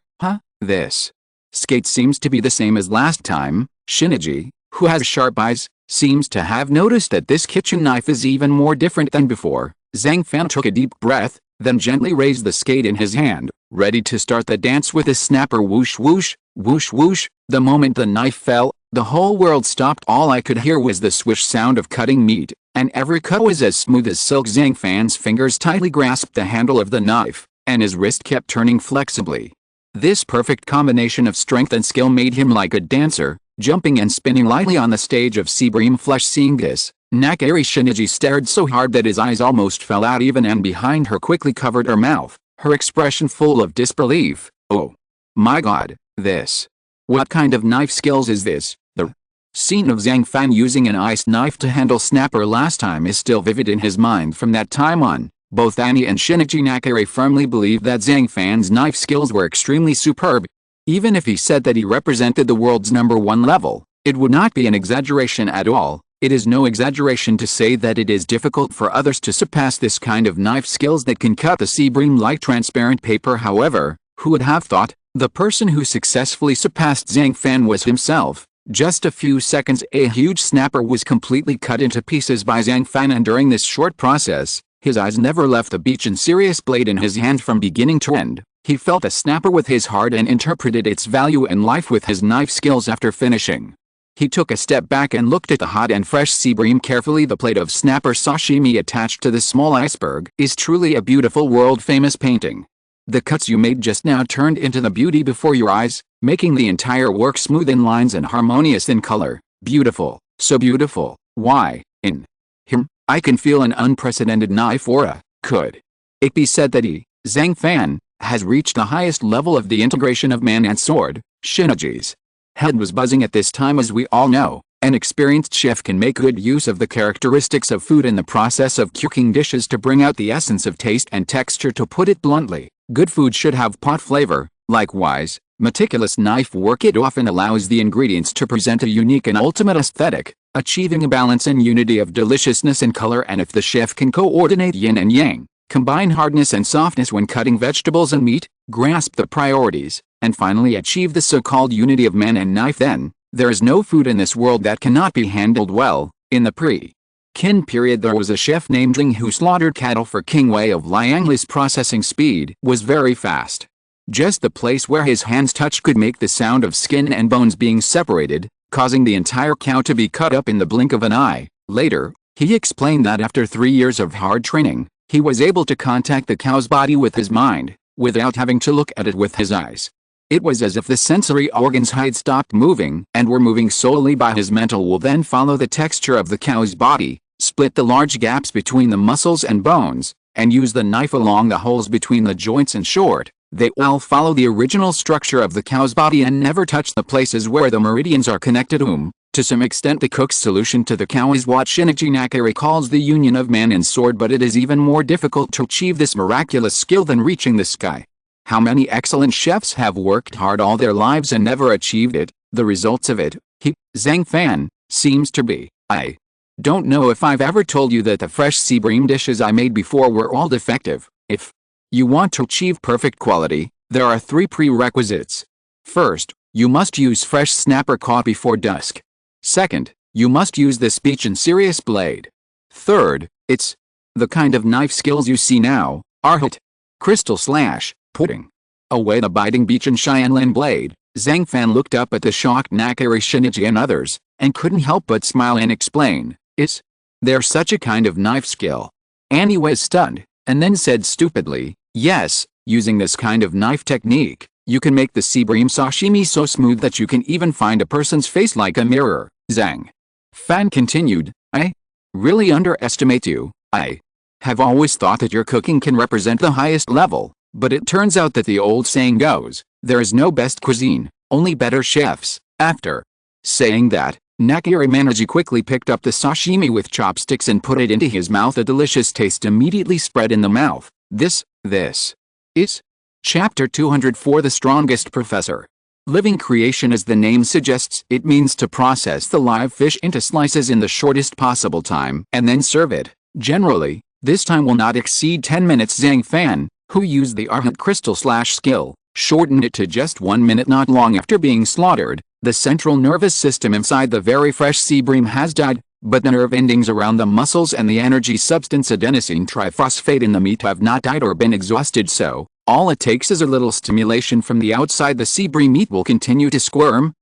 S1: This skate seems to be the same as last time. Shiniji, who has sharp eyes, seems to have noticed that this kitchen knife is even more different than before. Zhang Fan took a deep breath, then gently raised the skate in his hand, ready to start the dance with his snapper. Whoosh whoosh, whoosh whoosh. The moment the knife fell, the whole world stopped. All I could hear was the swish sound of cutting meat, and every cut was as smooth as silk. Zhang Fan's fingers tightly grasped the handle of the knife, and his wrist kept turning flexibly. This perfect combination of strength and skill made him like a dancer, jumping and spinning lightly on the stage of sea bream flesh. Seeing this, Nakari Shiniji stared so hard that his eyes almost fell out. Even and behind her quickly covered her mouth, her expression full of disbelief. Oh my god, this. What kind of knife skills is this? The scene of Zhang Fan using an ice knife to handle snapper last time is still vivid in his mind. From that time on, both Annie and Shinichi Nakari firmly believed that Zhang Fan's knife skills were extremely superb. Even if he said that he represented the world's #1 level, it would not be an exaggeration at all. It is no exaggeration to say that it is difficult for others to surpass this kind of knife skills that can cut the sea bream like transparent paper. However, who would have thought? The person who successfully surpassed Zhang Fan was himself. Just a few seconds, a huge snapper was completely cut into pieces by Zhang Fan, and during this short process, his eyes never left the beach and serious blade in his hand from beginning to end. He felt a snapper with his heart and interpreted its value in life with his knife skills. After finishing, he took a step back and looked at the hot and fresh sea bream carefully. The plate of snapper sashimi attached to the small iceberg is truly a beautiful world-famous painting. The cuts you made just now turned into the beauty before your eyes, making the entire work smooth in lines and harmonious in color. Beautiful, so beautiful. Why, in him, I can feel an unprecedented knife aura. Could it be said that he, Zhang Fan, has reached the highest level of the integration of man and sword? Shiniji's head was buzzing at this time. As we all know, an experienced chef can make good use of the characteristics of food in the process of cooking dishes to bring out the essence of taste and texture. To put it bluntly, good food should have pot flavor. Likewise, meticulous knife work, it often allows the ingredients to present a unique and ultimate aesthetic, achieving a balance and unity of deliciousness and color. And if the chef can coordinate yin and yang, combine hardness and softness when cutting vegetables and meat, grasp the priorities, and finally achieve the so-called unity of man and knife, then there is no food in this world that cannot be handled well. In the pre-Qin period, there was a chef named Ling who slaughtered cattle for King Wei of Liang. His processing speed was very fast. Just the place where his hands touched could make the sound of skin and bones being separated, causing the entire cow to be cut up in the blink of an eye. Later, he explained that after 3 years of hard training, he was able to contact the cow's body with his mind, without having to look at it with his eyes. It was as if the sensory organs had stopped moving and were moving solely by his mental will. Then follow the texture of the cow's body, split the large gaps between the muscles and bones, and use the knife along the holes between the joints. In short, they all follow the original structure of the cow's body and never touch the places where the meridians are connected. To some extent, the cook's solution to the cow is what Shinichi Nakari calls the union of man and sword, but it is even more difficult to achieve this miraculous skill than reaching the sky. How many excellent chefs have worked hard all their lives and never achieved it? The results of it, Zhang Fan, seems to be, I don't know if I've ever told you that the fresh sea bream dishes I made before were all defective. If you want to achieve perfect quality, there are 3 prerequisites. First, you must use fresh snapper caught before dusk. Second, you must use the speech and serious blade. Third, it's the kind of knife skills you see now, are hot. Crystal slash, pudding. Away the biting beach and Cheyenne blade, Zhang Fan looked up at the shocked Nakari, Shinichi and others, and couldn't help but smile and explain, is there such a kind of knife skill? Annie was stunned, and then said stupidly, yes, using this kind of knife technique, you can make the sea bream sashimi so smooth that you can even find a person's face like a mirror. Zhang Fan continued, I really underestimate you. I have always thought that your cooking can represent the highest level, but it turns out that the old saying goes, there is no best cuisine, only better chefs. After saying that, Nakari Manaji quickly picked up the sashimi with chopsticks and put it into his mouth. A delicious taste immediately spread in the mouth. This is Chapter 204, The Strongest Professor. Living creation, as the name suggests, it means to process the live fish into slices in the shortest possible time and then serve it. Generally, this time will not exceed 10 minutes. Zhang Fan, who used the Arhat crystal slash skill, shortened it to just 1 minute. Not long after being slaughtered, the central nervous system inside the very fresh sea bream has died, but the nerve endings around the muscles and the energy substance adenosine triphosphate in the meat have not died or been exhausted, so all it takes is a little stimulation from the outside. The sea bream meat will continue to squirm.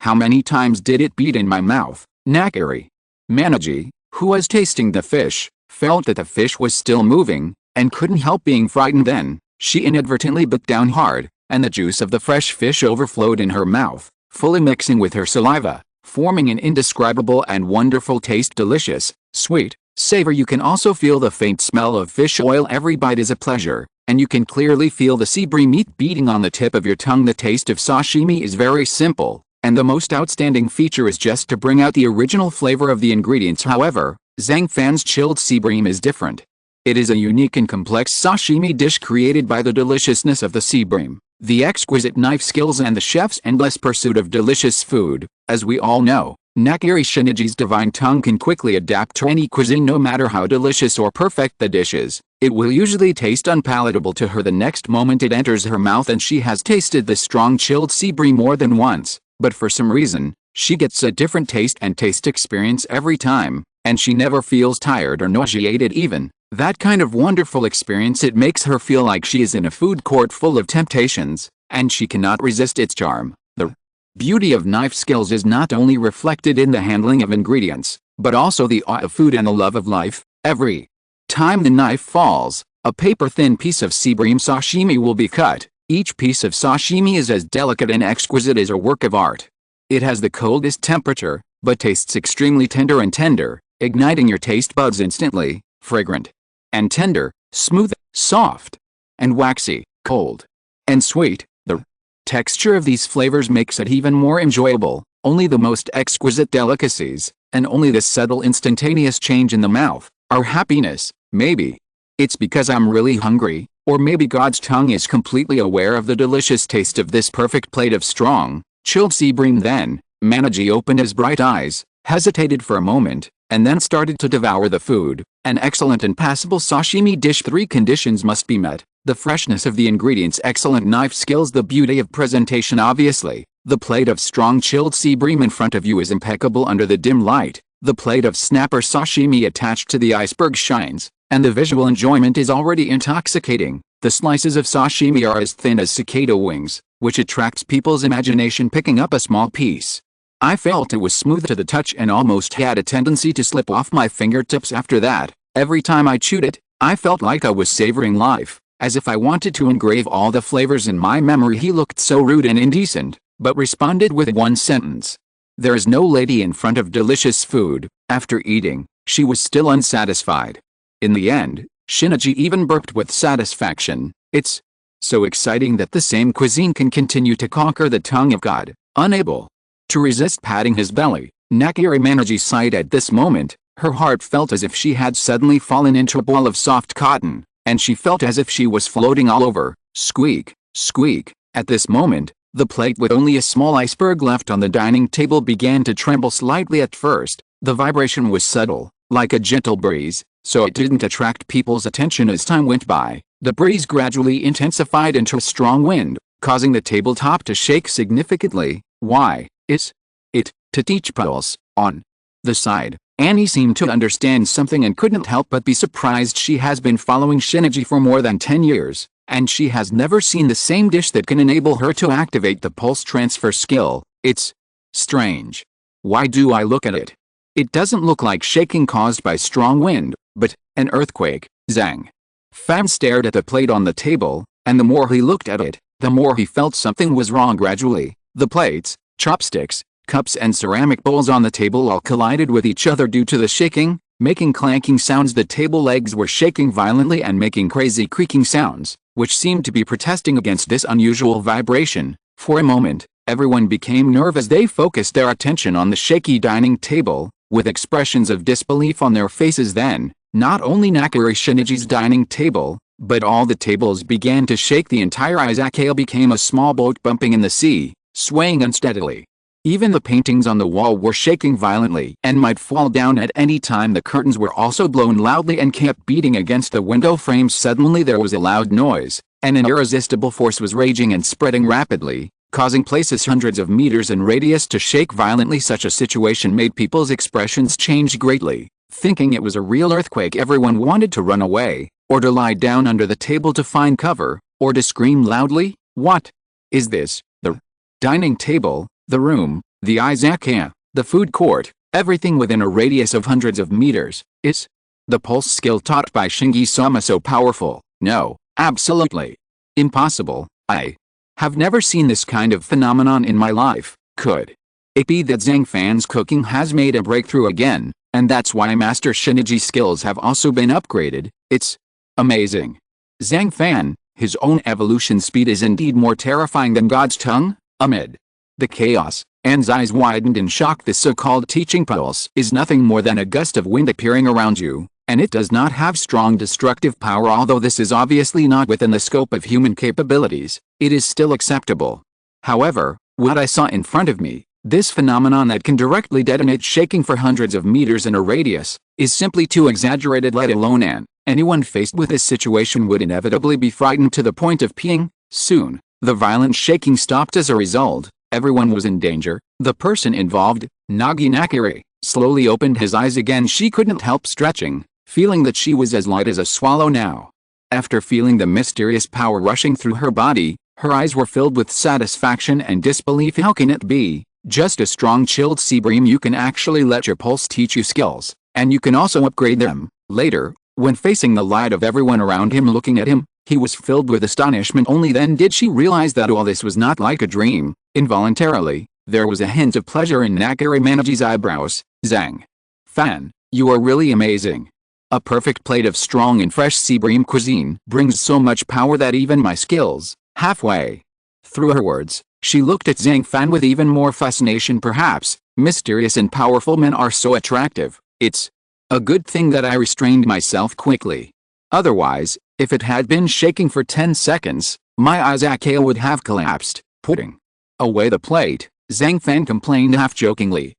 S1: How many times did it beat in my mouth? Nakari Manaji, who was tasting the fish, felt that the fish was still moving, and couldn't help being frightened. Then she inadvertently bit down hard, and the juice of the fresh fish overflowed in her mouth, fully mixing with her saliva, forming an indescribable and wonderful taste. Delicious, sweet, savor. You can also feel the faint smell of fish oil. Every bite is a pleasure, and you can clearly feel the sea bream meat beating on the tip of your tongue. The taste of sashimi is very simple, and the most outstanding feature is just to bring out the original flavor of the ingredients. However, Zhang Fan's chilled sea bream is different. It is a unique and complex sashimi dish created by the deliciousness of the sea bream, the exquisite knife skills, and the chef's endless pursuit of delicious food. As we all know, Nakari Shinichi's divine tongue can quickly adapt to any cuisine. No matter how delicious or perfect the dish is, it will usually taste unpalatable to her the next moment it enters her mouth. And she has tasted the strong chilled sea bream more than once, but for some reason, she gets a different taste and taste experience every time, and she never feels tired or nauseated. Even that kind of wonderful experience, it makes her feel like she is in a food court full of temptations, and she cannot resist its charm. The beauty of knife skills is not only reflected in the handling of ingredients, but also the awe of food and the love of life. Every time the knife falls, a paper-thin piece of sea bream sashimi will be cut. Each piece of sashimi is as delicate and exquisite as a work of art. It has the coldest temperature, but tastes extremely tender, igniting your taste buds instantly. Fragrant and tender, smooth, soft and waxy, cold and sweet. The texture of these flavors makes it even more enjoyable. Only the most exquisite delicacies, and only the subtle instantaneous change in the mouth, are happiness. Maybe it's because I'm really hungry, or maybe God's tongue is completely aware of the delicious taste of this perfect plate of strong, chilled sea bream. Then Manaji opened his bright eyes, hesitated for a moment, and then started to devour the food. An excellent and passable sashimi dish. 3 conditions must be met: the freshness of the ingredients, excellent knife skills, the beauty of presentation. Obviously, the plate of strong chilled sea bream in front of you is impeccable under the dim light. The plate of snapper sashimi attached to the iceberg shines, and the visual enjoyment is already intoxicating. The slices of sashimi are as thin as cicada wings, which attracts people's imagination. Picking up a small piece, I felt it was smooth to the touch and almost had a tendency to slip off my fingertips after that. Every time I chewed it, I felt like I was savoring life, as if I wanted to engrave all the flavors in my memory. He looked so rude and indecent, but responded with one sentence: "There is no lady in front of delicious food." After eating, she was still unsatisfied. In the end, Shinichi even burped with satisfaction. It's so exciting that the same cuisine can continue to conquer the tongue of God. Unable to resist patting his belly, Nakiri Manaji sighed at this moment. Her heart felt as if she had suddenly fallen into a ball of soft cotton, and she felt as if she was floating all over. Squeak, squeak. At this moment, the plate with only a small iceberg left on the dining table began to tremble slightly at first. The vibration was subtle, like a gentle breeze, so it didn't attract people's attention as time went by. The breeze gradually intensified into a strong wind, causing the tabletop to shake significantly. Why is it to teach Pulse? On the side, Annie seemed to understand something and couldn't help but be surprised. She has been following Shinichi for more than 10 years, and she has never seen the same dish that can enable her to activate the pulse transfer skill. It's strange. Why do I look at it? It doesn't look like shaking caused by strong wind, but an earthquake. Zhang Fan stared at the plate on the table, and the more he looked at it, the more he felt something was wrong. Gradually, the plates, chopsticks, cups and ceramic bowls on the table all collided with each other due to the shaking, making clanking sounds. The table legs were shaking violently and making crazy creaking sounds, which seemed to be protesting against this unusual vibration. For a moment, everyone became nervous. They focused their attention on the shaky dining table, with expressions of disbelief on their faces. Then, not only Nakiri Shinichi's dining table, but all the tables began to shake. The entire izakaya became a small boat bumping in the sea, swaying unsteadily. Even the paintings on the wall were shaking violently and might fall down at any time. The curtains were also blown loudly and kept beating against the window frames. Suddenly there was a loud noise, and an irresistible force was raging and spreading rapidly, causing places hundreds of meters in radius to shake violently. Such a situation made people's expressions change greatly. Thinking it was a real earthquake, everyone wanted to run away, or to lie down under the table to find cover, or to scream loudly. What is this? The dining table, the room, the izakaya, the food court, everything within a radius of hundreds of meters. Is the pulse skill taught by Shingi-sama so powerful? No, absolutely impossible. I have never seen this kind of phenomenon in my life. Could it be that Zhang Fan's cooking has made a breakthrough again, and that's why Master Shinichi's skills have also been upgraded? It's amazing. Zhang Fan, his own evolution speed is indeed more terrifying than God's tongue. Amid the chaos, Anne's eyes widened in shock. This so-called teaching pulse is nothing more than a gust of wind appearing around you, and it does not have strong destructive power. Although this is obviously not within the scope of human capabilities, it is still acceptable. However, what I saw in front of me, this phenomenon that can directly detonate shaking for hundreds of meters in a radius, is simply too exaggerated. Let alone anyone faced with this situation would inevitably be frightened to the point of peeing. Soon, the violent shaking stopped. As a result, everyone was in danger. The person involved, Nagi Nakiri, slowly opened his eyes again. She couldn't help stretching, feeling that she was as light as a swallow now. After feeling the mysterious power rushing through her body, her eyes were filled with satisfaction and disbelief. How can it be? Just a strong chilled sea bream. You can actually let your pulse teach you skills, and you can also upgrade them. Later, when facing the light of everyone around him looking at him, he was filled with astonishment. Only then did she realize that all this was not like a dream. Involuntarily, there was a hint of pleasure in Nakiri Manaji's eyebrows. Zhang Fan, you are really amazing. A perfect plate of strong and fresh sea bream cuisine brings so much power that even my skills, halfway through her words, she looked at Zhang Fan with even more fascination. Perhaps, mysterious and powerful men are so attractive. It's a good thing that I restrained myself quickly. Otherwise, if it had been shaking for 10 seconds, my izakaya would have collapsed. Putting away the plate, Zhang Fan complained half-jokingly.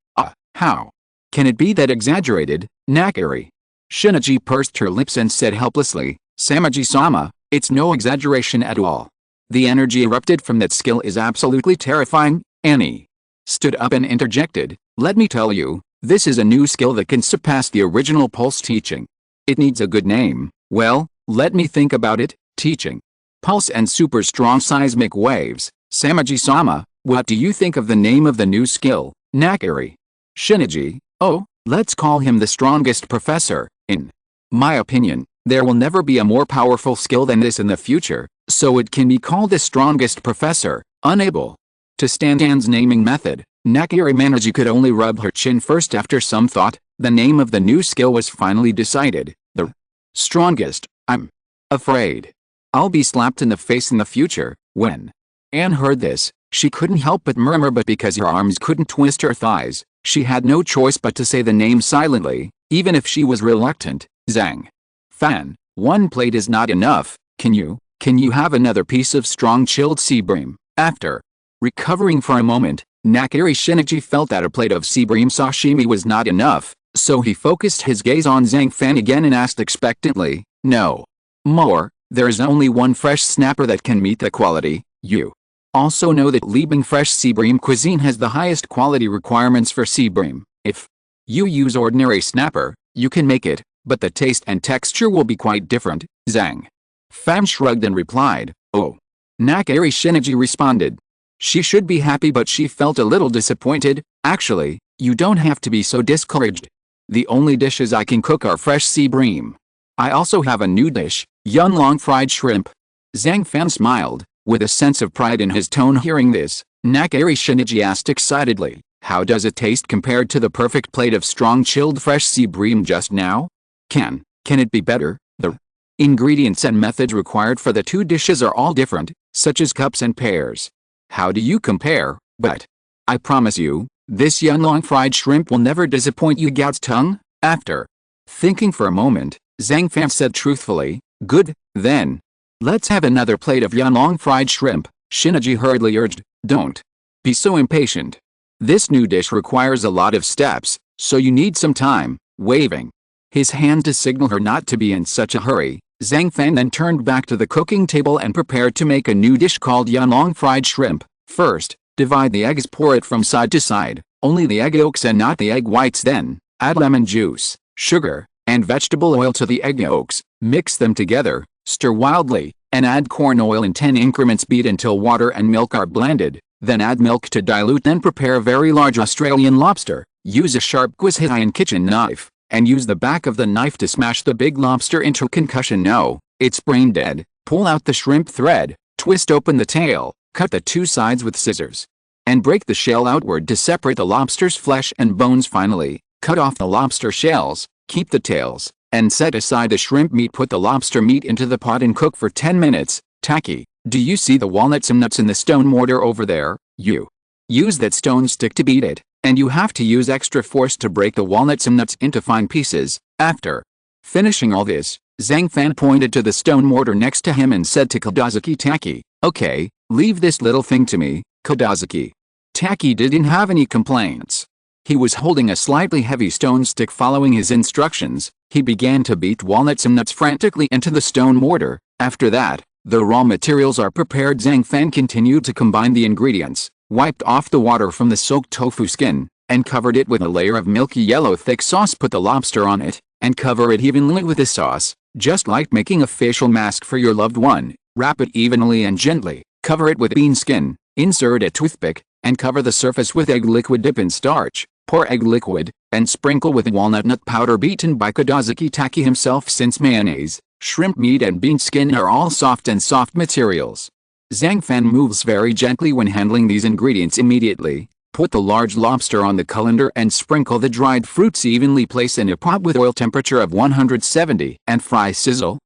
S1: How can it be that exaggerated, Nakiri? Shinichi pursed her lips and said helplessly, Samaji-sama, it's no exaggeration at all. The energy erupted from that skill is absolutely terrifying. Annie stood up and interjected, let me tell you, this is a new skill that can surpass the original pulse teaching. It needs a good name. Well, let me think about it. Teaching pulse and super strong seismic waves. Samaji-sama, what do you think of the name of the new skill? Nakiri. Shinichi, oh, let's call him the strongest professor. In my opinion, there will never be a more powerful skill than this in the future, so it can be called the strongest professor. Unable to stand Anne's naming method, Nakiri Manaji could only rub her chin first. After some thought, the name of the new skill was finally decided. The strongest. I'm afraid I'll be slapped in the face in the future." When Anne heard this, she couldn't help but murmur, but because her arms couldn't twist her thighs, she had no choice but to say the name silently, even if she was reluctant. "Zhang Fan, one plate is not enough. Can you have another piece of strong chilled sea bream?" After recovering for a moment, Nakiri Shinichi felt that a plate of sea bream sashimi was not enough, so he focused his gaze on Zhang Fan again and asked expectantly, "No more? There is only one fresh snapper that can meet the quality. You also know that Liebing fresh sea bream cuisine has the highest quality requirements for sea bream. If you use ordinary snapper, you can make it, but the taste and texture will be quite different." Zhang Fan shrugged and replied, "Oh." Nakiri Shinichi responded. She should be happy, but she felt a little disappointed. "Actually, you don't have to be so discouraged. The only dishes I can cook are fresh sea bream. I also have a new dish, yunlong fried shrimp." Zhang Fan smiled, with a sense of pride in his tone. Hearing this, Nakiri Shinichi asked excitedly, "How does it taste compared to the perfect plate of strong chilled fresh sea bream just now? Can it be better?" The ingredients and methods required for the two dishes are all different, such as cups and pairs. How do you compare? But I promise you, this yunlong fried shrimp will never disappoint you." Gao's tongue. After thinking for a moment, Zhang Fan said truthfully, "Good, then. Let's have another plate of yunlong fried shrimp." Shinichi hurriedly urged, "Don't be so impatient. This new dish requires a lot of steps, so you need some time." Waving his hand to signal her not to be in such a hurry, Zhang Fan then turned back to the cooking table and prepared to make a new dish called yunlong fried shrimp. First, divide the eggs, pour it from side to side, only the egg yolks and not the egg whites. Then, add lemon juice, sugar, and vegetable oil to the egg yolks. Mix them together, stir wildly, and add corn oil in 10 increments. Beat until water and milk are blended, then add milk to dilute. Then prepare a very large Australian lobster. Use a sharp Guizhian kitchen knife, and use the back of the knife to smash the big lobster into concussion. No, it's brain dead. Pull out the shrimp thread, twist open the tail, cut the two sides with scissors, and break the shell outward to separate the lobster's flesh and bones. Finally, cut off the lobster shells, keep the tails, and set aside the shrimp meat. Put the lobster meat into the pot and cook for 10 minutes. Taki, do you see the walnuts and nuts in the stone mortar over there? You use that stone stick to beat it, and you have to use extra force to break the walnuts and nuts into fine pieces. After finishing all this, Zhang Fan pointed to the stone mortar next to him and said to Kodazuki, "Taki, okay, leave this little thing to me." Kodazuki Taki didn't have any complaints. He was holding a slightly heavy stone stick. Following his instructions, he began to beat walnuts and nuts frantically into the stone mortar. After that, the raw materials are prepared. Zhang Fan continued to combine the ingredients, wiped off the water from the soaked tofu skin, and covered it with a layer of milky yellow thick sauce. Put the lobster on it, and cover it evenly with the sauce, just like making a facial mask for your loved one. Wrap it evenly and gently, cover it with bean skin, insert a toothpick, and cover the surface with egg liquid. Dip in starch, pour egg liquid, and sprinkle with walnut nut powder beaten by Kodazuki Taki himself. Since mayonnaise, shrimp meat and bean skin are all soft materials, Zhang Fan moves very gently when handling these ingredients. Immediately, put the large lobster on the colander and sprinkle the dried fruits evenly. Place in a pot with oil temperature of 170 and fry sizzle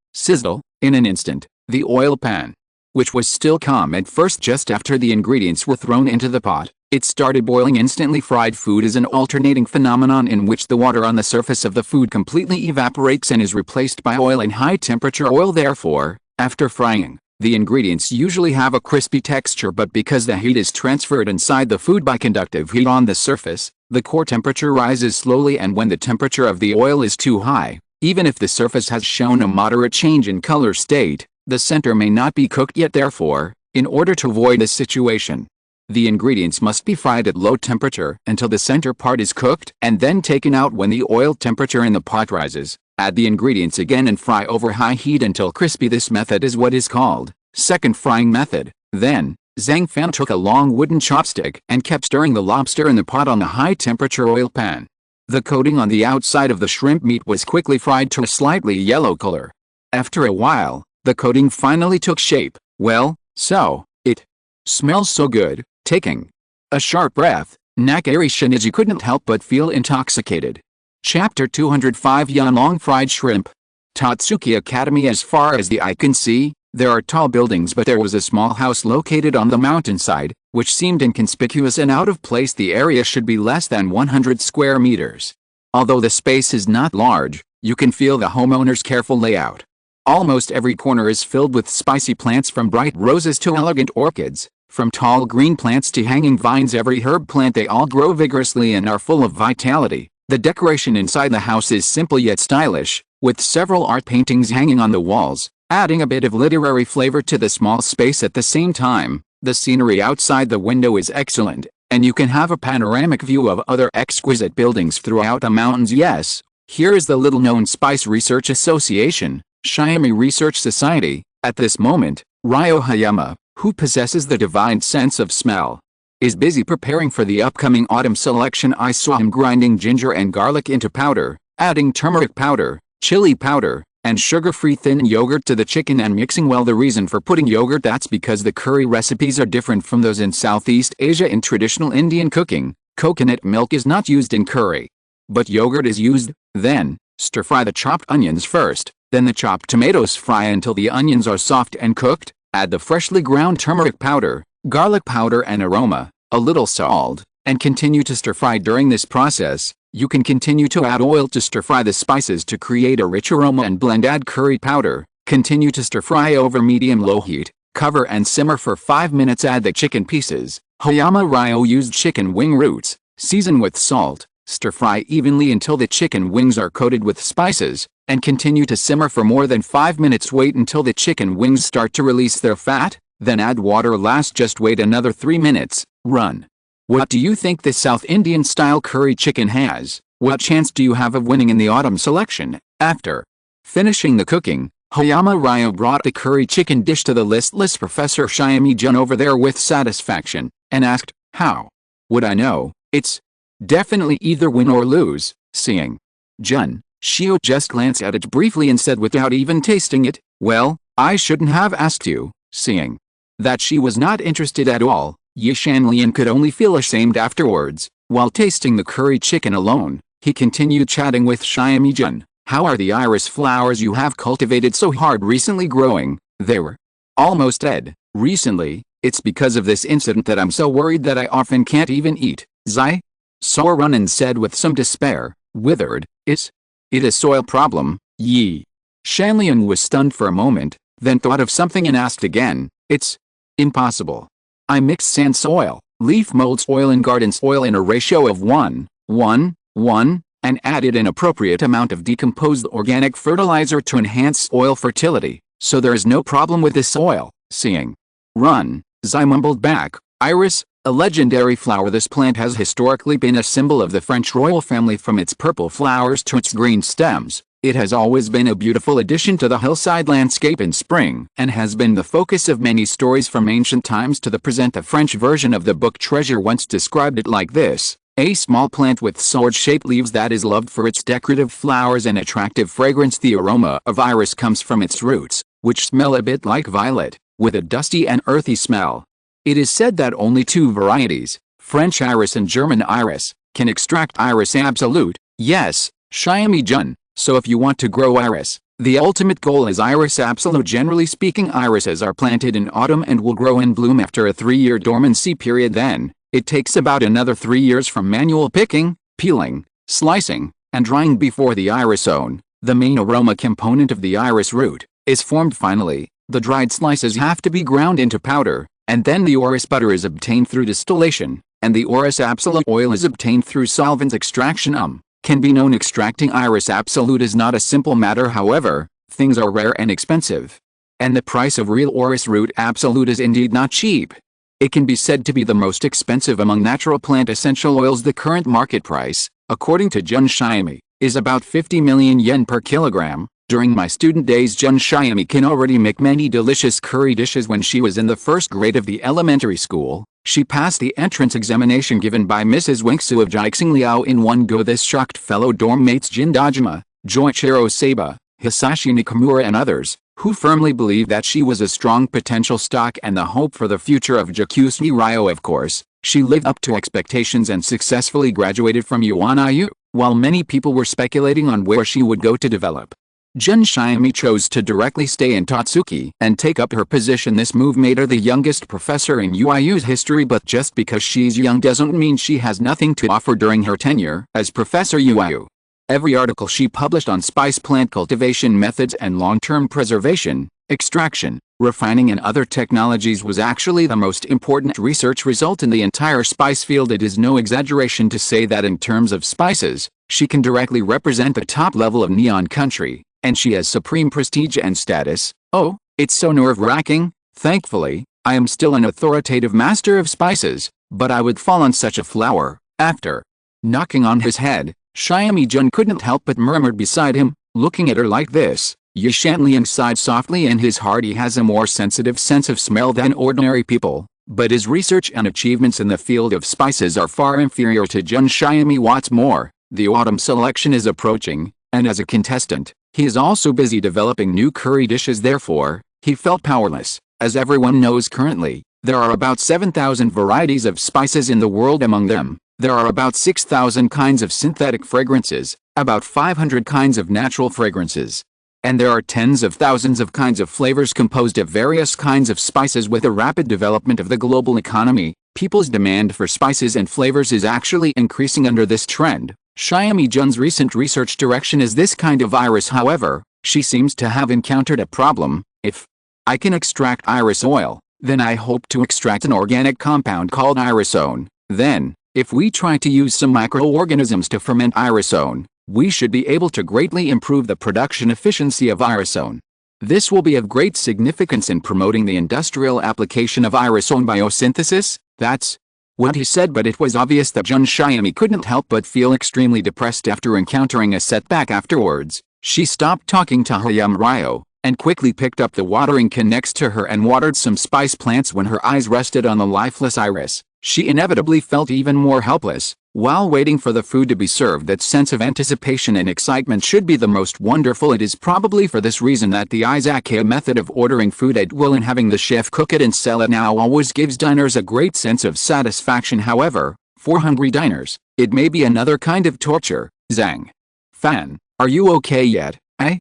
S1: in an instant. The oil pan, which was still calm at first just after the ingredients were thrown into the pot, it started boiling instantly. Fried food is an alternating phenomenon in which the water on the surface of the food completely evaporates and is replaced by oil and high-temperature oil. Therefore, after frying, the ingredients usually have a crispy texture, but because the heat is transferred inside the food by conductive heat on the surface, the core temperature rises slowly, and when the temperature of the oil is too high, even if the surface has shown a moderate change in color state, the center may not be cooked yet. Therefore, in order to avoid this situation, the ingredients must be fried at low temperature until the center part is cooked and then taken out. When the oil temperature in the pot rises, add the ingredients again and fry over high heat until crispy. This method is what is called second frying method. Then, Zhang Fan took a long wooden chopstick and kept stirring the lobster in the pot on the high-temperature oil pan. The coating on the outside of the shrimp meat was quickly fried to a slightly yellow color. After a while, the coating finally took shape. Well, so, it smells so good. Taking a sharp breath, Nakiri Shinichi couldn't help but feel intoxicated. Chapter 205 Yunlong Fried Shrimp. Tatsuki Academy. As far as the eye can see, there are tall buildings, but there was a small house located on the mountainside, which seemed inconspicuous and out of place. The area should be less than 100 square meters. Although the space is not large, you can feel the homeowner's careful layout. Almost every corner is filled with spicy plants, from bright roses to elegant orchids, from tall green plants to hanging vines. Every herb plant, they all grow vigorously and are full of vitality. The decoration inside the house is simple yet stylish, with several art paintings hanging on the walls, adding a bit of literary flavor to the small space. At the same time, the scenery outside the window is excellent, and you can have a panoramic view of other exquisite buildings throughout the mountains. Yes, here is the little-known Spice Research Association, Shiami Research Society. At this moment, Ryo Hayama, who possesses the divine sense of smell, is busy preparing for the upcoming autumn selection. I saw him grinding ginger and garlic into powder, adding turmeric powder, chili powder, and sugar-free thin yogurt to the chicken and mixing well. The reason for putting yogurt, that's because the curry recipes are different from those in Southeast Asia. In traditional Indian cooking, coconut milk is not used in curry, but yogurt is used. Then, stir-fry the chopped onions first, then the chopped tomatoes. Fry until the onions are soft and cooked. Add the freshly ground turmeric powder, garlic powder and aroma, a little salt, and continue to stir-fry. During this process, you can continue to add oil to stir-fry the spices to create a rich aroma and blend. Add curry powder, continue to stir-fry over medium-low heat, cover and simmer for 5 minutes. Add the chicken pieces. Hayama Ryo used chicken wing roots, season with salt, stir-fry evenly until the chicken wings are coated with spices, and continue to simmer for more than 5 minutes. Wait until the chicken wings start to release their fat, then add water. Last, just wait another 3 minutes. Run. What do you think this South Indian style curry chicken has? What chance do you have of winning in the autumn selection? After finishing the cooking, Hayama Ryo brought the curry chicken dish to the listless Professor Shiami-jun over there with satisfaction, and asked, "How would I know? It's definitely either win or lose." Seeing Jun, Shio just glanced at it briefly and said without even tasting it, "Well, I shouldn't have asked you." Seeing that she was not interested at all, Yi Shanlian could only feel ashamed afterwards. While tasting the curry chicken alone, he continued chatting with Shiami-jun. "How are the iris flowers you have cultivated so hard recently growing? They were almost dead recently. It's because of this incident that I'm so worried that I often can't even eat." Zai Sorunen said with some despair. "Withered? Is it a soil problem?" Yi Shanlian was stunned for a moment, then thought of something and asked again. "It's impossible. I mixed sand soil, leaf molds oil and garden soil in a ratio of 1:1:1, and added an appropriate amount of decomposed organic fertilizer to enhance soil fertility, so there is no problem with the soil." Seeing Run, Zai mumbled back, "Iris, a legendary flower. This plant has historically been a symbol of the French royal family. From its purple flowers to its green stems, it has always been a beautiful addition to the hillside landscape in spring, and has been the focus of many stories from ancient times to the present." The French version of the book Treasure once described it like this: "A small plant with sword-shaped leaves that is loved for its decorative flowers and attractive fragrance. The aroma of iris comes from its roots, which smell a bit like violet, with a dusty and earthy smell. It is said that only 2 varieties, French iris and German iris, can extract iris absolute." Yes, Shiami-jun. So if you want to grow iris, the ultimate goal is iris absolute. Generally speaking, irises are planted in autumn and will grow and bloom after a 3-year dormancy period. Then, it takes about another 3 years from manual picking, peeling, slicing, and drying before the irisone, the main aroma component of the iris root, is formed. Finally, the dried slices have to be ground into powder, and then the orris butter is obtained through distillation, and the orris absolute oil is obtained through solvent extraction. Can be known extracting iris absolute is not a simple matter. However, things are rare and expensive, and the price of real orris root absolute is indeed not cheap. It can be said to be the most expensive among natural plant essential oils. The current market price, according to Jun Shiami, is about 50 million yen per kilogram. During my student days, Jun Shiami can already make many delicious curry dishes. When she was in the 1st grade of the elementary school, she passed the entrance examination given by Mrs. Winksu of Jixing Liao in one go. This shocked fellow dorm mates Jin Dojima, Joichiro Saba, Hisashi Nakamura and others, who firmly believed that she was a strong potential stock and the hope for the future of Jakusui Ryo. Of course, she lived up to expectations and successfully graduated from Yuan IU, while many people were speculating on where she would go to develop Jun Shiami chose to directly stay in Totsuki and take up her position. This move made her the youngest professor in UIU's history, but just because she's young doesn't mean she has nothing to offer during her tenure as Professor UIU. Every article she published on spice plant cultivation methods and long-term preservation, extraction, refining and other technologies was actually the most important research result in the entire spice field. It is no exaggeration to say that in terms of spices, she can directly represent the top level of Neon Country, and she has supreme prestige and status. Oh, it's so nerve-wracking. Thankfully, I am still an authoritative master of spices, but I would fall on such a flower. After knocking on his head, Shiami-jun couldn't help but murmur beside him, looking at her like this. Yishanliang sighed softly. In his heart he has a more sensitive sense of smell than ordinary people, but his research and achievements in the field of spices are far inferior to Jun Shiami. What's more, the autumn selection is approaching, and as a contestant, he is also busy developing new curry dishes. Therefore, he felt powerless. As everyone knows currently, there are about 7,000 varieties of spices in the world. Among them, there are about 6,000 kinds of synthetic fragrances, about 500 kinds of natural fragrances, and there are tens of thousands of kinds of flavors composed of various kinds of spices. With the rapid development of the global economy, people's demand for spices and flavors is actually increasing. Under this trend, Shiami-jun's recent research direction is this kind of iris. However, she seems to have encountered a problem. If I can extract iris oil, then I hope to extract an organic compound called irisone. Then, if we try to use some microorganisms to ferment irisone, we should be able to greatly improve the production efficiency of irisone. This will be of great significance in promoting the industrial application of irisone biosynthesis. That's what he said, but it was obvious that Jun Shiami couldn't help but feel extremely depressed after encountering a setback. Afterwards, she stopped talking to Hayam and quickly picked up the watering can next to her and watered some spice plants. When her eyes rested on the lifeless iris, she inevitably felt even more helpless. While waiting for the food to be served, that sense of anticipation and excitement should be the most wonderful. It is probably for this reason that the Izakaya method of ordering food at will and having the chef cook it and sell it now always gives diners a great sense of satisfaction. However, for hungry diners, it may be another kind of torture. Zhang Fan, are you okay yet? I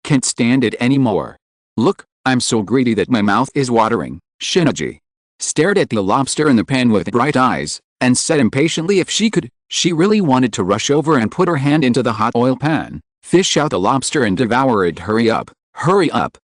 S1: can't stand it anymore. Look, I'm so greedy that my mouth is watering. Shinichi stared at the lobster in the pan with bright eyes, and said impatiently if she could, she really wanted to rush over and put her hand into the hot oil pan, fish out the lobster and devour it. Hurry up,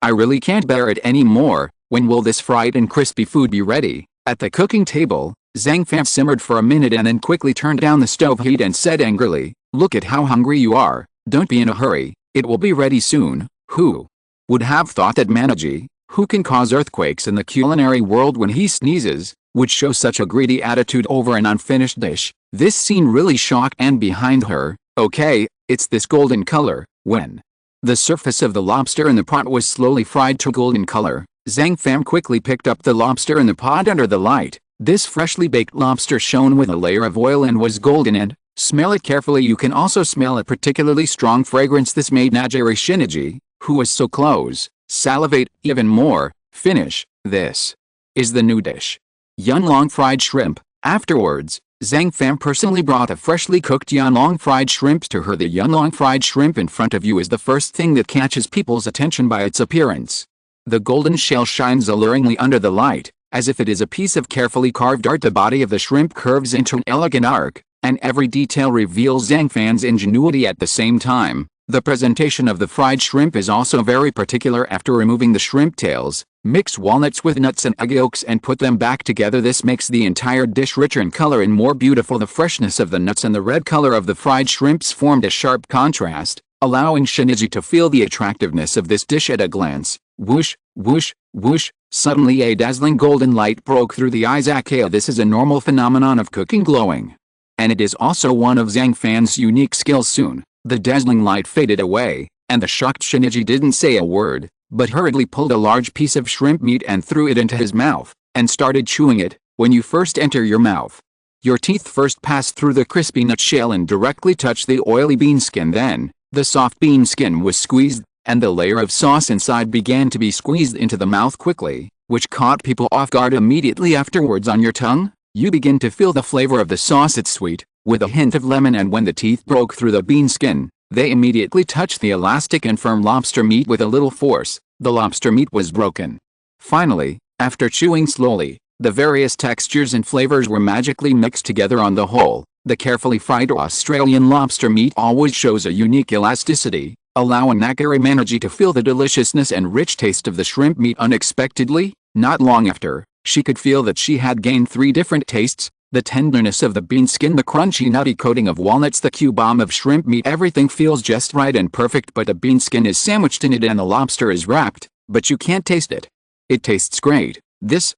S1: I really can't bear it anymore. When will this fried and crispy food be ready? At the cooking table, Zhang Fan simmered for a minute and then quickly turned down the stove heat and said angrily, look at how hungry you are, don't be in a hurry, it will be ready soon. Who would have thought that Manaji, who can cause earthquakes in the culinary world when he sneezes, would show such a greedy attitude over an unfinished dish? This scene really shocked and behind her. Okay, it's this golden color. When the surface of the lobster in the pot was slowly fried to golden color, Zhang Fan quickly picked up the lobster in the pot under the light. This freshly baked lobster shone with a layer of oil and was golden, and smell it carefully. You can also smell a particularly strong fragrance. This made Najiri Shinichi, who was so close, salivate even more. Finish. This is the new dish. Yunlong fried shrimp. Afterwards, Zhang Fan personally brought a freshly cooked Yunlong fried shrimp to her. The Yunlong fried shrimp in front of you is the first thing that catches people's attention by its appearance. The golden shell shines alluringly under the light, as if it is a piece of carefully carved art. The body of the shrimp curves into an elegant arc, and every detail reveals Zhang Fan's ingenuity at the same time. The presentation of the fried shrimp is also very particular. After removing the shrimp tails, mix walnuts with nuts and egg yolks and put them back together. This makes the entire dish richer in color and more beautiful. The freshness of the nuts and the red color of the fried shrimps formed a sharp contrast, allowing Shinichi to feel the attractiveness of this dish at a glance. Whoosh, whoosh, whoosh. Suddenly a dazzling golden light broke through the Izakaya. This is a normal phenomenon of cooking glowing, and it is also one of Zhang Fan's unique skills. Soon, the dazzling light faded away, and the shocked Shinichi didn't say a word, but hurriedly pulled a large piece of shrimp meat and threw it into his mouth, and started chewing it. When you first enter your mouth, your teeth first pass through the crispy nut shell and directly touch the oily bean skin. Then, the soft bean skin was squeezed, and the layer of sauce inside began to be squeezed into the mouth quickly, which caught people off guard. Immediately afterwards, on your tongue, you begin to feel the flavor of the sauce. It's sweet, with a hint of lemon, and when the teeth broke through the bean skin, They immediately touched the elastic and firm lobster meat with a little force. The lobster meat was broken. Finally, after chewing slowly, the various textures and flavors were magically mixed together on the whole. The carefully fried Australian lobster meat always shows a unique elasticity, allowing Nakari Manaji to feel the deliciousness and rich taste of the shrimp meat unexpectedly. Not long after, she could feel that she had gained 3 different tastes: the tenderness of the bean skin, the crunchy nutty coating of walnuts, the cube-bomb of shrimp meat. Everything feels just right and perfect, but the bean skin is sandwiched in it and the lobster is wrapped, but you can't taste it. It tastes great. This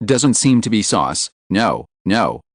S1: doesn't seem to be sauce. No,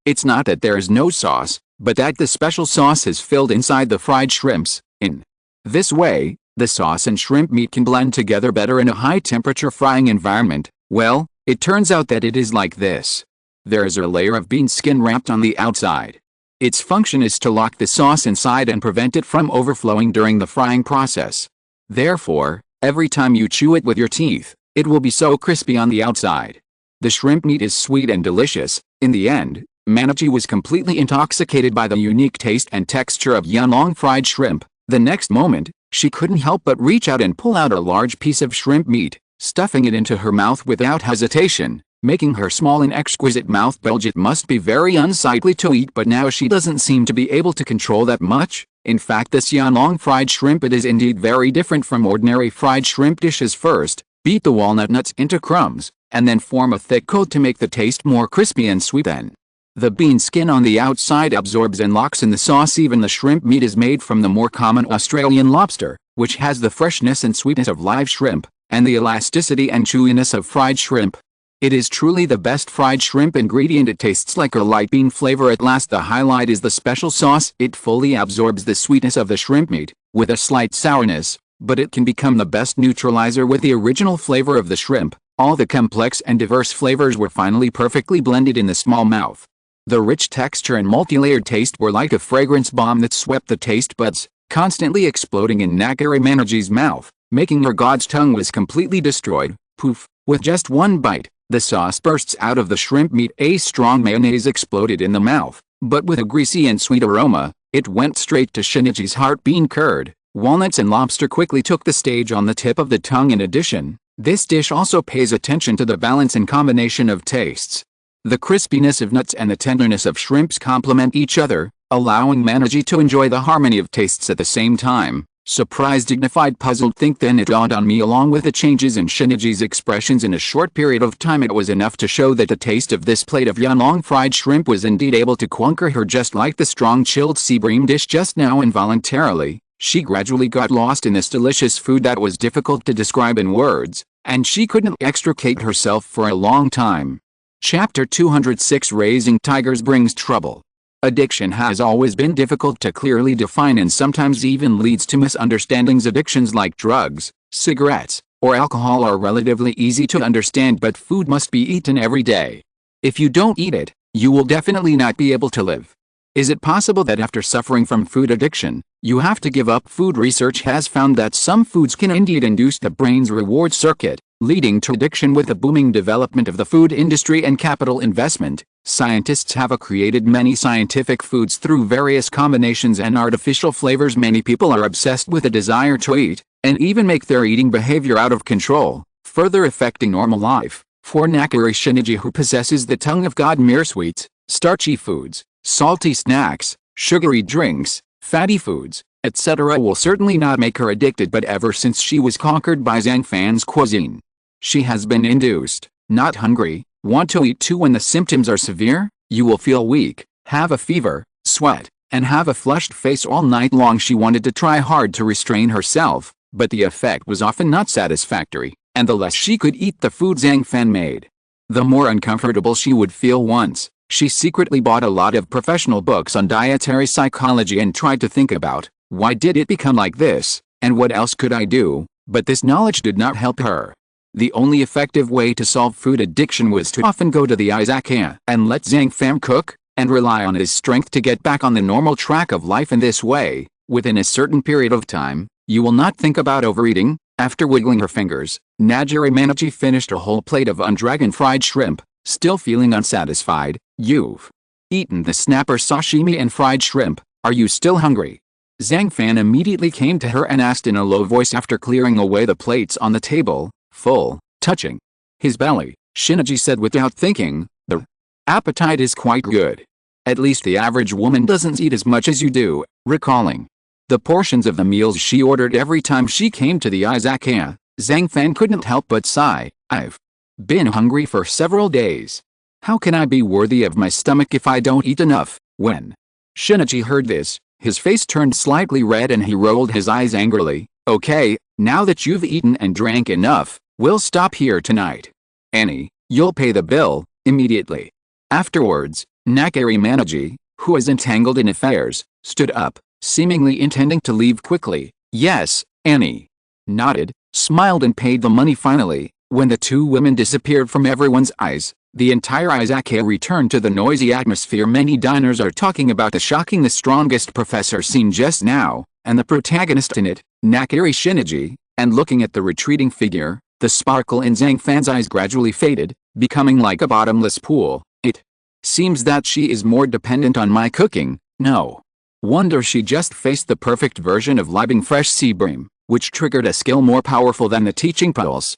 S1: it's not that there is no sauce, but that the special sauce is filled inside the fried shrimps. In this way, the sauce and shrimp meat can blend together better in a high-temperature frying environment. Well, it turns out that it is like this. There is a layer of bean skin wrapped on the outside. Its function is to lock the sauce inside and prevent it from overflowing during the frying process. Therefore, every time you chew it with your teeth, it will be so crispy on the outside. The shrimp meat is sweet and delicious. In the end, Manaji was completely intoxicated by the unique taste and texture of Yanlong fried shrimp. The next moment, she couldn't help but reach out and pull out a large piece of shrimp meat, stuffing it into her mouth without hesitation, making her small and exquisite mouth bulge. It must be very unsightly to eat, but now she doesn't seem to be able to control that much. In fact, this Yanlong fried shrimp, it is indeed very different from ordinary fried shrimp dishes. First, beat the walnut nuts into crumbs, and then form a thick coat to make the taste more crispy and sweet. Then, the bean skin on the outside absorbs and locks in the sauce. Even the shrimp meat is made from the more common Australian lobster, which has the freshness and sweetness of live shrimp, and the elasticity and chewiness of fried shrimp. It is truly the best fried shrimp ingredient. It tastes like a light bean flavor. At last, the highlight is the special sauce. It fully absorbs the sweetness of the shrimp meat, with a slight sourness, but it can become the best neutralizer with the original flavor of the shrimp. All the complex and diverse flavors were finally perfectly blended in the small mouth. The rich texture and multi-layered taste were like a fragrance bomb that swept the taste buds, constantly exploding in Nakari Manaji's mouth, making her god's tongue was completely destroyed. Poof! With just one bite, the sauce bursts out of the shrimp meat. A strong mayonnaise exploded in the mouth, but with a greasy and sweet aroma, it went straight to Shinichi's heart. Bean curd, walnuts and lobster quickly took the stage on the tip of the tongue. In addition, this dish also pays attention to the balance and combination of tastes. The crispiness of nuts and the tenderness of shrimps complement each other, allowing Manaji to enjoy the harmony of tastes at the same time. Surprised, dignified, puzzled, think. Then it dawned on me, along with the changes in Shinichi's expressions in a short period of time, it was enough to show that the taste of this plate of Yanlong fried shrimp was indeed able to conquer her, just like the strong chilled sea bream dish just now. Involuntarily, she gradually got lost in this delicious food that was difficult to describe in words, and she couldn't extricate herself for a long time. Chapter 206 Raising Tigers Brings Trouble. Addiction has always been difficult to clearly define and sometimes even leads to misunderstandings. Addictions like drugs, cigarettes, or alcohol are relatively easy to understand, but food must be eaten every day. If you don't eat it, you will definitely not be able to live. Is it possible that after suffering from food addiction, you have to give up food? Research has found that some foods can indeed induce the brain's reward circuit, leading to addiction. With the booming development of the food industry and capital investment, scientists have created many scientific foods through various combinations and artificial flavors. Many people are obsessed with a desire to eat, and even make their eating behavior out of control, further affecting normal life. For Nakari Shinichi, who possesses the tongue of God, mere sweets, starchy foods, salty snacks, sugary drinks, fatty foods, etc. will certainly not make her addicted, but ever since she was conquered by Zhang Fan's cuisine, she has been induced, not hungry, want to eat too. When the symptoms are severe, you will feel weak, have a fever, sweat, and have a flushed face all night long. She wanted to try hard to restrain herself, but the effect was often not satisfactory, and the less she could eat the food Zhang Fan made, the more uncomfortable she would feel. Once, she secretly bought a lot of professional books on dietary psychology and tried to think about, why did it become like this, and what else could I do? But this knowledge did not help her. The only effective way to solve food addiction was to often go to the Izakaya and let Zhang Fan cook, and rely on his strength to get back on the normal track of life. In this way, within a certain period of time, you will not think about overeating. After wiggling her fingers, Nakari Manaji finished a whole plate of undragon fried shrimp. Still feeling unsatisfied, you've eaten the snapper, sashimi and fried shrimp. Are you still hungry? Zhang Fan immediately came to her and asked in a low voice after clearing away the plates on the table, full, touching his belly. Shinichi said without thinking, "The appetite is quite good. At least the average woman doesn't eat as much as you do," recalling the portions of the meals she ordered every time she came to the Izakaya. Zhang Fan couldn't help but sigh. "I've been hungry for several days. How can I be worthy of my stomach if I don't eat enough?" When Shinichi heard this, his face turned slightly red and he rolled his eyes angrily. "Okay, now that you've eaten and drank enough, we'll stop here tonight. Annie, you'll pay the bill immediately." Afterwards, Nakari Manaji, who was entangled in affairs, stood up, seemingly intending to leave quickly. "Yes," Annie nodded, smiled and paid the money finally. When the two women disappeared from everyone's eyes, the entire Izakaya returned to the noisy atmosphere. Many diners are talking about the shocking The Strongest Professor scene just now, and the protagonist in it, Nakari Shinichi, and looking at the retreating figure, the sparkle in Zhang Fan's eyes gradually faded, becoming like a bottomless pool. "It seems that she is more dependent on my cooking. No wonder she just faced the perfect version of libbing fresh sea bream, which triggered a skill more powerful than the teaching pulse.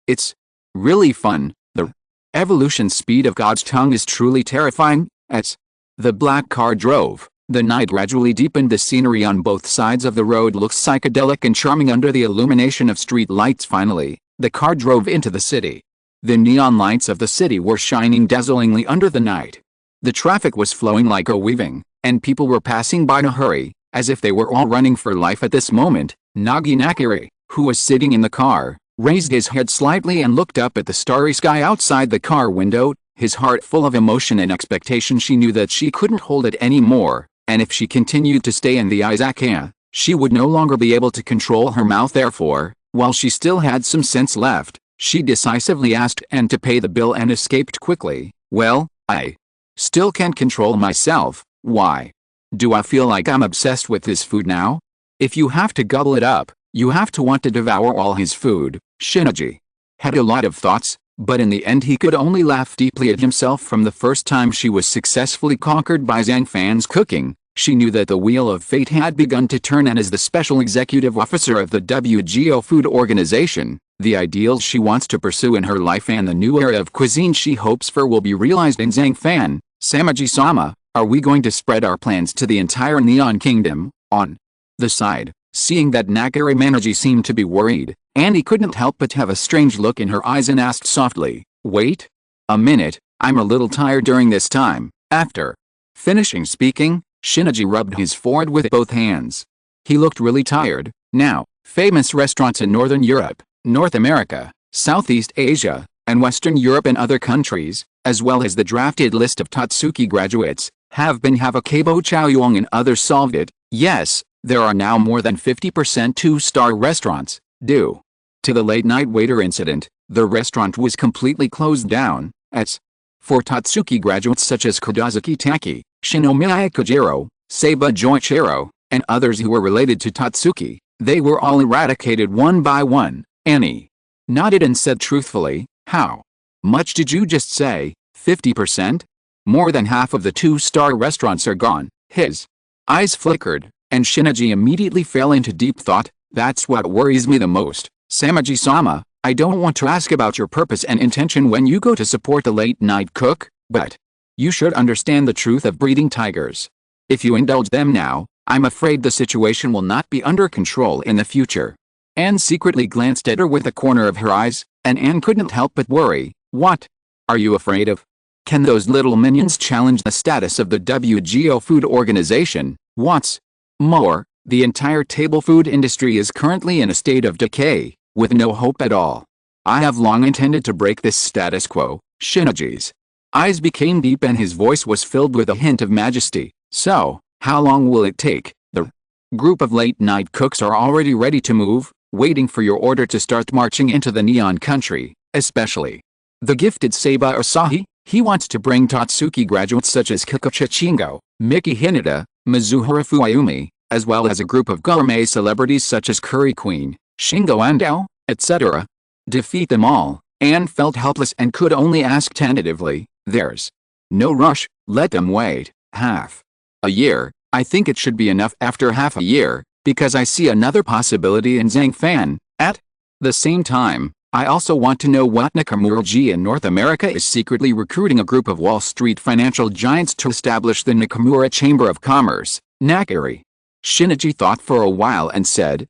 S1: It's really fun. The evolution speed of God's tongue is truly terrifying." As the black car drove, the night gradually deepened. The scenery on both sides of the road looked psychedelic and charming under the illumination of street lights. Finally, the car drove into the city. The neon lights of the city were shining dazzlingly under the night. The traffic was flowing like a weaving, and people were passing by in a hurry, as if they were all running for life at this moment. Nagi Nakari, who was sitting in the car, raised his head slightly and looked up at the starry sky outside the car window, his heart full of emotion and expectation. She knew that she couldn't hold it anymore, and if she continued to stay in the Izakaya, she would no longer be able to control her mouth. Therefore, while she still had some sense left, she decisively asked and to pay the bill and escaped quickly. "Well, I still can't control myself. Why do I feel like I'm obsessed with this food now? If you have to gobble it up, you have to want to devour all his food." Shinichi had a lot of thoughts, but in the end he could only laugh deeply at himself. From the first time she was successfully conquered by Zhang Fan's cooking, she knew that the wheel of fate had begun to turn, and as the special executive officer of the WGO Food Organization, the ideals she wants to pursue in her life and the new era of cuisine she hopes for will be realized in Zhang Fan. "Samaji-sama, are we going to spread our plans to the entire Neon Kingdom?" On the side, seeing that Nakari Manaji seemed to be worried, Annie couldn't help but have a strange look in her eyes and asked softly, "Wait a minute, I'm a little tired during this time." After finishing speaking, Shinichi rubbed his forehead with both hands. He looked really tired. Now, famous restaurants in Northern Europe, North America, Southeast Asia, and Western Europe and other countries, as well as the drafted list of Tatsuki graduates, have Kabo Chaoyong and others solved it. Yes, there are now more than 50% two-star restaurants. Due to the late-night waiter incident, the restaurant was completely closed down. As for Tatsuki graduates such as Kodazuki Taki, Shinomiya Kojiro, Seiba Joichiro, and others who were related to Tatsuki, they were all eradicated one by one. Annie nodded and said truthfully, "How much did you just say? 50%? More than half of the two-star restaurants are gone." His eyes flickered, and Shinichi immediately fell into deep thought. "That's what worries me the most. Samaji-sama, I don't want to ask about your purpose and intention when you go to support the late-night cook, but you should understand the truth of breeding tigers. If you indulge them now, I'm afraid the situation will not be under control in the future." Anne secretly glanced at her with a corner of her eyes, and Anne couldn't help but worry. "What are you afraid of? Can those little minions challenge the status of the WGO Food Organization? What's more, the entire table food industry is currently in a state of decay, with no hope at all. I have long intended to break this status quo." Shinichi's eyes became deep and his voice was filled with a hint of majesty. "So, how long will it take? The group of late-night cooks are already ready to move, waiting for your order to start marching into the Neon Country, especially the gifted Seiba Asahi. He wants to bring Tatsuki graduates such as Kikuchi Chingo, Miki Hinata, Mizuhara Fuyumi, as well as a group of gourmet celebrities such as Curry Queen, Shingo Andao, etc. Defeat them all." Anne felt helpless and could only ask tentatively, "There's no rush, let them wait. Half a year, I think it should be enough after half a year, because I see another possibility in Zhang Fan. At the same time, I also want to know what Nakamura-ji in North America is secretly recruiting a group of Wall Street financial giants to establish the Nakamura Chamber of Commerce, Nakari. Shinichi thought for a while and said,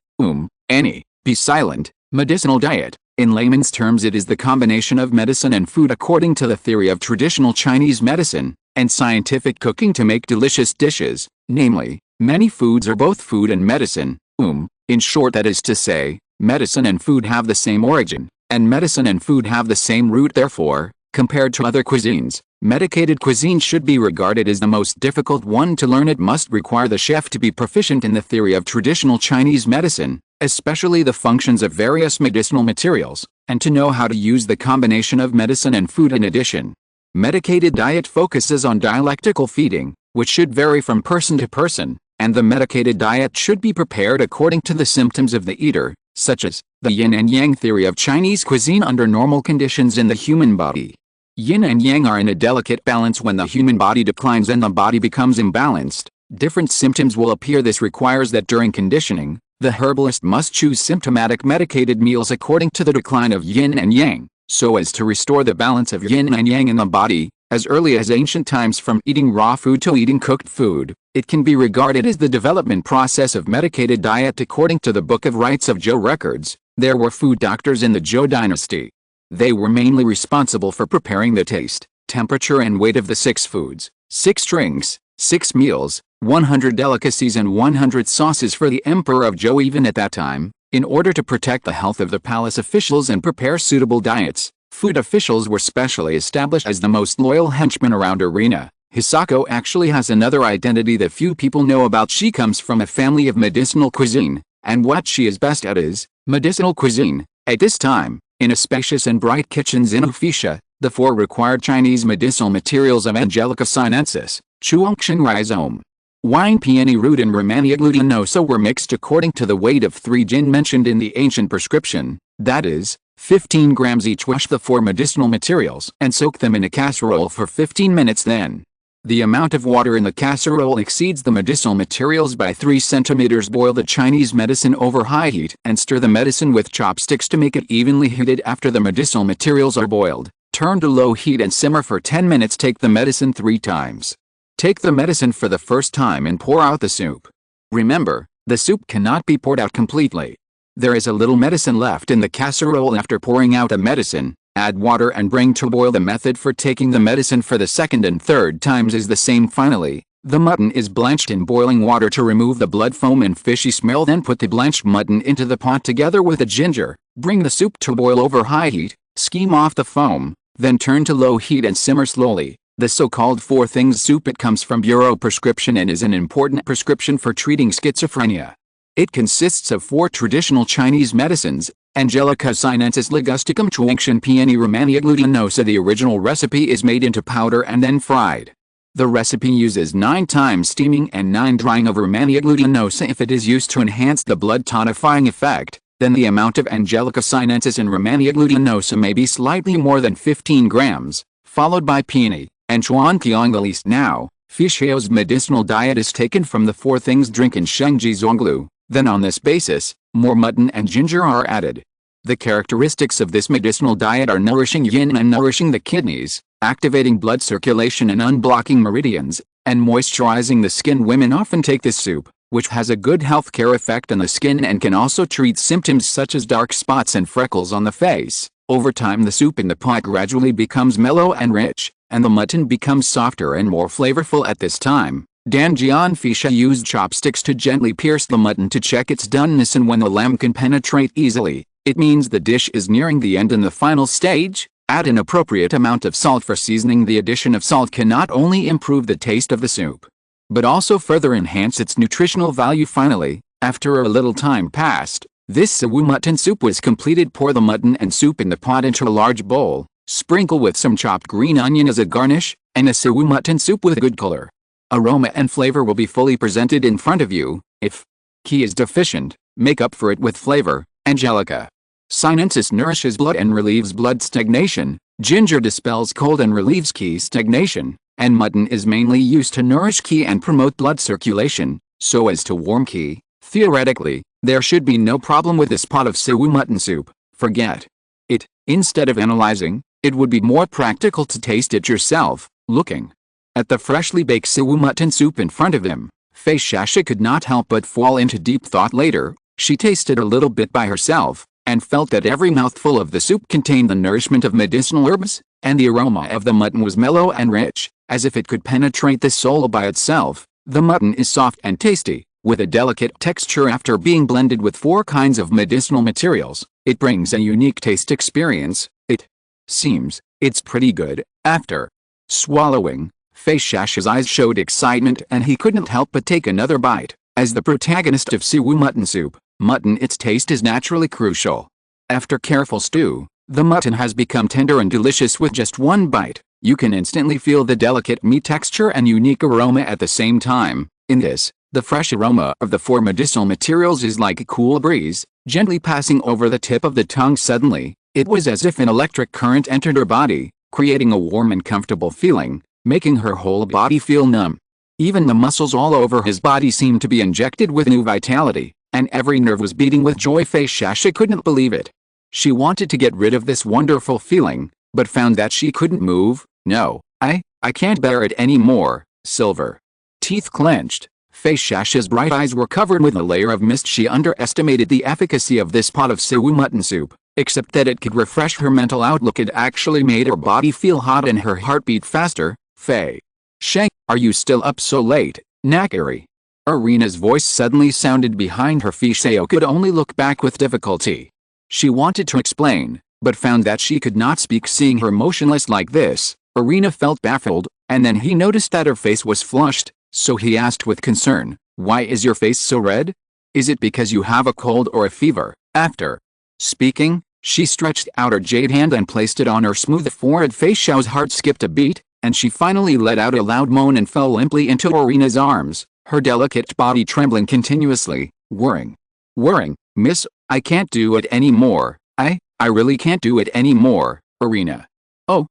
S1: be silent. Medicinal diet. In layman's terms, it is the combination of medicine and food according to the theory of traditional Chinese medicine and scientific cooking to make delicious dishes, namely, many foods are both food and medicine. In short, that is to say, medicine and food have the same origin, and medicine and food have the same root. Therefore, compared to other cuisines, medicated cuisine should be regarded as the most difficult one to learn. It must require the chef to be proficient in the theory of traditional Chinese medicine, especially the functions of various medicinal materials, and to know how to use the combination of medicine and food. In addition, medicated diet focuses on dialectical feeding, which should vary from person to person, and the medicated diet should be prepared according to the symptoms of the eater, such as the yin and yang theory of Chinese cuisine under normal conditions in the human body. Yin and yang are in a delicate balance. When the human body declines and the body becomes imbalanced, different symptoms will appear. This requires that during conditioning, the herbalist must choose symptomatic medicated meals according to the decline of yin and yang, so as to restore the balance of yin and yang in the body. As early as ancient times, from eating raw food to eating cooked food, it can be regarded as the development process of medicated diet. According to the Book of Rites of Zhou records, there were food doctors in the Zhou dynasty. They were mainly responsible for preparing the taste, temperature and weight of the 6 foods, 6 drinks, 6 meals, 100 delicacies and 100 sauces for the Emperor of Zhou. Even at that time, in order to protect the health of the palace officials and prepare suitable diets, food officials were specially established as the most loyal henchmen around arena. Hisako actually has another identity that few people know about. She comes from a family of medicinal cuisine, and what she is best at is medicinal cuisine. At this time, in a spacious and bright kitchen in Ufisha, the 4 required Chinese medicinal materials of Angelica sinensis, Chuongshan rhizome, wine peony root and Romania glutinosa were mixed according to the weight of 3 jin mentioned in the ancient prescription, that is, 15 grams each. Wash the 4 medicinal materials and soak them in a casserole for 15 minutes. Then, the amount of water in the casserole exceeds the medicinal materials by 3 centimeters. Boil the Chinese medicine over high heat and stir the medicine with chopsticks to make it evenly heated. After the medicinal materials are boiled, turn to low heat and simmer for 10 minutes. Take the medicine 3 times. Take the medicine for the first time and pour out the soup. Remember, the soup cannot be poured out completely. There is a little medicine left in the casserole. After pouring out the medicine, add water and bring to boil. The method for taking the medicine for the second and third times is the same. Finally, the mutton is blanched in boiling water to remove the blood foam and fishy smell. Then put the blanched mutton into the pot together with the ginger. Bring the soup to boil over high heat, skim off the foam, then turn to low heat and simmer slowly. The so-called 4 things soup. It comes from Bureau prescription and is an important prescription for treating schizophrenia. It consists of 4 traditional Chinese medicines: Angelica sinensis, Ligusticum, Chuongshan, Peony, Romania glutinosa. The original recipe is made into powder and then fried. The recipe uses 9 times steaming and 9 drying of Romania glutinosa. If it is used to enhance the blood tonifying effect, then the amount of Angelica sinensis and Romania glutinosa may be slightly more than 15 grams, followed by Peony and Chuanqiang. The least now, Fixiao's medicinal diet is taken from the 4 things drink in Shengji Zonglu. Then on this basis, more mutton and ginger are added. The characteristics of this medicinal diet are nourishing yin and nourishing the kidneys, activating blood circulation and unblocking meridians, and moisturizing the skin. Women often take this soup, which has a good healthcare effect on the skin and can also treat symptoms such as dark spots and freckles on the face. Over time, the soup in the pot gradually becomes mellow and rich, and the mutton becomes softer and more flavorful. At this time, Danjian Fisha used chopsticks to gently pierce the mutton to check its doneness, and when the lamb can penetrate easily, it means the dish is nearing the end. In the final stage, add an appropriate amount of salt for seasoning. The addition of salt can not only improve the taste of the soup, but also further enhance its nutritional value. Finally, after a little time passed, this Sawu mutton soup was completed. Pour the mutton and soup in the pot into a large bowl, sprinkle with some chopped green onion as a garnish, and a Sawu mutton soup with good color, aroma and flavor will be fully presented in front of you. If qi is deficient, make up for it with flavor. Angelica sinensis nourishes blood and relieves blood stagnation. Ginger dispels cold and relieves qi stagnation. and mutton is mainly used to nourish qi and promote blood circulation, so as to warm qi. Theoretically, there should be no problem with this pot of siwu mutton soup. Forget it. Instead of analyzing, it would be more practical to taste it yourself. Looking at the freshly baked siwu mutton soup in front of him, Fei Shasha could not help but fall into deep thought. Later, she tasted a little bit by herself, and felt that every mouthful of the soup contained the nourishment of medicinal herbs, and the aroma of the mutton was mellow and rich, as if it could penetrate the soul by itself. The mutton is soft and tasty, with a delicate texture. After being blended with 4 kinds of medicinal materials, it brings a unique taste experience. It seems it's pretty good. After swallowing, Fei Shasha's eyes showed excitement, and he couldn't help but take another bite. As the protagonist of siwu mutton soup, mutton, its taste is naturally crucial. After careful stew, the mutton has become tender and delicious. With just one bite, you can instantly feel the delicate meat texture and unique aroma at the same time. In this, the fresh aroma of the 4 medicinal materials is like a cool breeze, gently passing over the tip of the tongue. Suddenly, it was as if an electric current entered her body, creating a warm and comfortable feeling, making her whole body feel numb. Even the muscles all over his body seemed to be injected with new vitality, and every nerve was beating with joy. Fei Shasha couldn't believe it. She wanted to get rid of this wonderful feeling, but found that she couldn't move. No, I can't bear it anymore. Silver teeth clenched, Fei Shasha's bright eyes were covered with a layer of mist. She underestimated the efficacy of this pot of siwu mutton soup. Except that it could refresh her mental outlook, it actually made her body feel hot and her heart beat faster. Fei Shang, are you still up so late, Nakari? Arena's voice suddenly sounded behind her. Fei Shao could only look back with difficulty. She wanted to explain, but found that she could not speak. Seeing her motionless like this, Arena felt baffled, and then he noticed that her face was flushed, so he asked with concern, "Why is your face so red? Is it because you have a cold or a fever?" After speaking, she stretched out her jade hand and placed it on her smooth forehead. Fei Shao's heart skipped a beat, and she finally let out a loud moan and fell limply into Arena's arms, her delicate body trembling continuously. Worrying, miss, I can't do it anymore. I really can't do it anymore, Arena. Oh,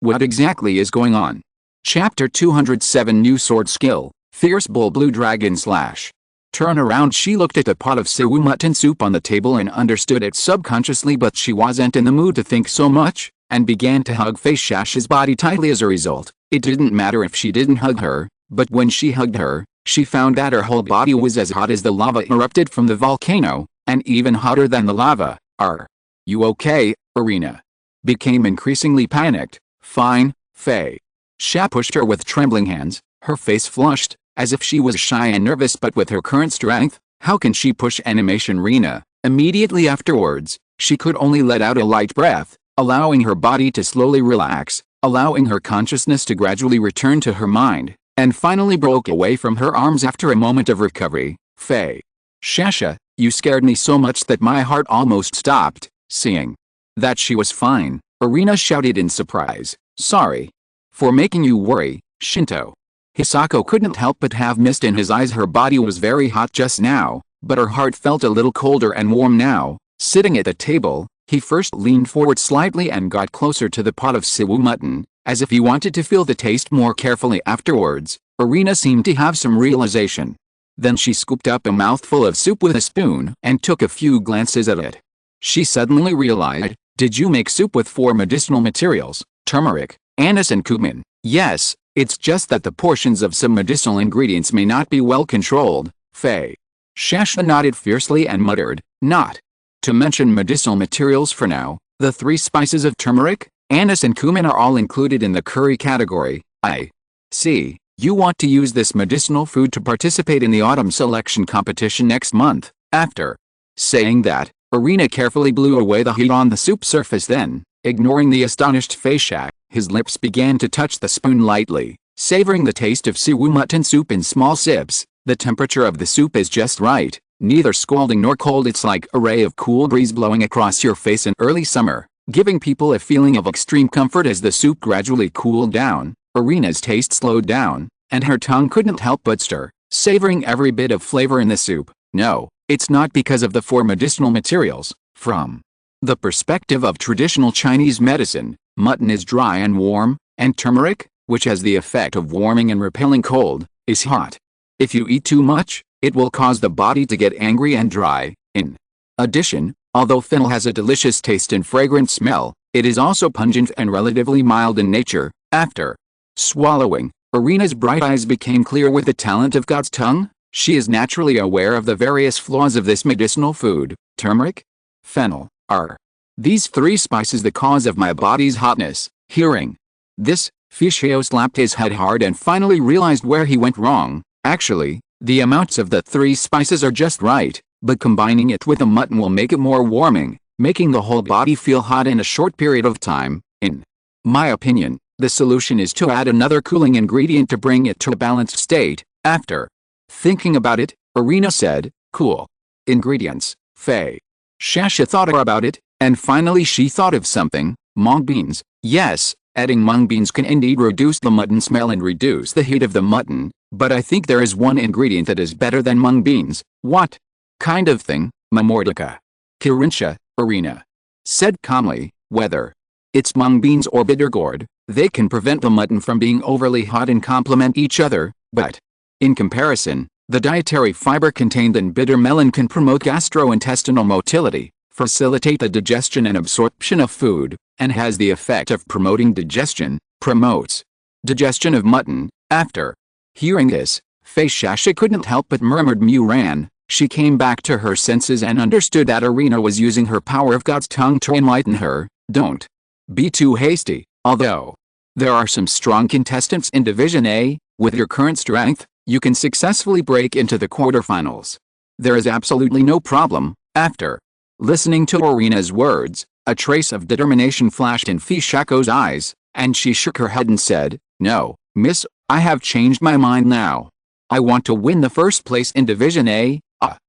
S1: what exactly is going on? Chapter 207 New Sword Skill, Fierce Bull Blue Dragon Slash. Turn around. She looked at the pot of siwu mutton soup on the table and understood it subconsciously, but she wasn't in the mood to think so much, and began to hug Fei Shasha's body tightly. As a result, it didn't matter if she didn't hug her, but when she hugged her, she found that her whole body was as hot as the lava erupted from the volcano, and even hotter than the lava. Are you okay, Arena? Became increasingly panicked. Fine, Fei Sha pushed her with trembling hands, her face flushed, as if she was shy and nervous. But with her current strength, how can she push animation Rena? Immediately afterwards, she could only let out a light breath, allowing her body to slowly relax, allowing her consciousness to gradually return to her mind, and finally broke away from her arms after a moment of recovery. Fei Shasha, you scared me so much that my heart almost stopped. Seeing that she was fine, Arena shouted in surprise, "Sorry for making you worry, Shinto." Hisako couldn't help but have mist in his eyes. Her body was very hot just now, but her heart felt a little colder and warm now. Sitting at the table, he first leaned forward slightly and got closer to the pot of siwu mutton, as if he wanted to feel the taste more carefully. Afterwards, Arena seemed to have some realization. Then she scooped up a mouthful of soup with a spoon and took a few glances at it. She suddenly realized, "Did you make soup with 4 medicinal materials, turmeric, anise and cumin?" "Yes, it's just that the portions of some medicinal ingredients may not be well controlled." Fei Shasha nodded fiercely and muttered, "Not to mention medicinal materials for now. The 3 spices of turmeric, anise and cumin are all included in the curry category. I see. You want to use this medicinal food to participate in the autumn selection competition next month." After saying that, Arena carefully blew away the heat on the soup surface. Then, ignoring the astonished Fei Shasha, his lips began to touch the spoon lightly, savoring the taste of siwu mutton soup in small sips. The temperature of the soup is just right, neither scalding nor cold. It's like a ray of cool breeze blowing across your face in early summer, giving people a feeling of extreme comfort. As the soup gradually cooled down, Arena's taste slowed down, and her tongue couldn't help but stir, savoring every bit of flavor in the soup. No, it's not because of the 4 medicinal materials. From the perspective of traditional Chinese medicine, mutton is dry and warm, and turmeric, which has the effect of warming and repelling cold, is hot. If you eat too much, it will cause the body to get angry and dry. In addition, although fennel has a delicious taste and fragrant smell, it is also pungent and relatively mild in nature. After swallowing, Irina's bright eyes became clear with the talent of God's tongue. She is naturally aware of the various flaws of this medicinal food. Turmeric, fennel, are these three spices the cause of my body's hotness? Hearing this, Fischio slapped his head hard and finally realized where he went wrong. Actually, the amounts of the three spices are just right, but combining it with the mutton will make it more warming, making the whole body feel hot in a short period of time. In my opinion, the solution is to add another cooling ingredient to bring it to a balanced state. After thinking about it, Irina said, cool ingredients. Faye Shasha thought about it, and finally she thought of something. Mung beans. Yes, adding mung beans can indeed reduce the mutton smell and reduce the heat of the mutton, but I think there is one ingredient that is better than mung beans. What kind of thing? Mamordica. Kirincha, Irina said calmly. Whether it's mung beans or bitter gourd, they can prevent the mutton from being overly hot and complement each other, but in comparison, the dietary fiber contained in bitter melon can promote gastrointestinal motility, facilitate the digestion and absorption of food, and has the effect of promoting digestion, promotes digestion of mutton. After hearing this, Faye Shasha couldn't help but murmured Muran. She came back to her senses and understood that Irina was using her power of God's tongue to enlighten her. Don't be too hasty. Although there are some strong contestants in Division A, with your current strength, you can successfully break into the quarterfinals. There is absolutely no problem. After listening to Irina's words, a trace of determination flashed in Fishako's eyes, and she shook her head and said, no, miss, I have changed my mind now. I want to win the first place in Division A.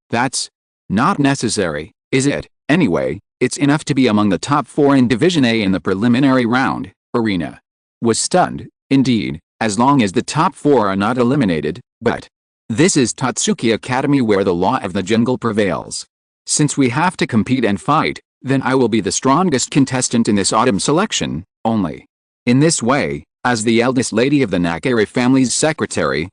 S1: That's not necessary, is it? Anyway, it's enough to be among the top 4 in Division A in the preliminary round. Irina was stunned, indeed, as long as the top 4 are not eliminated, but this is Tatsuki Academy where the law of the jungle prevails. Since we have to compete and fight, then I will be the strongest contestant in this autumn selection, only. In this way, as the eldest lady of the Nakare family's secretary,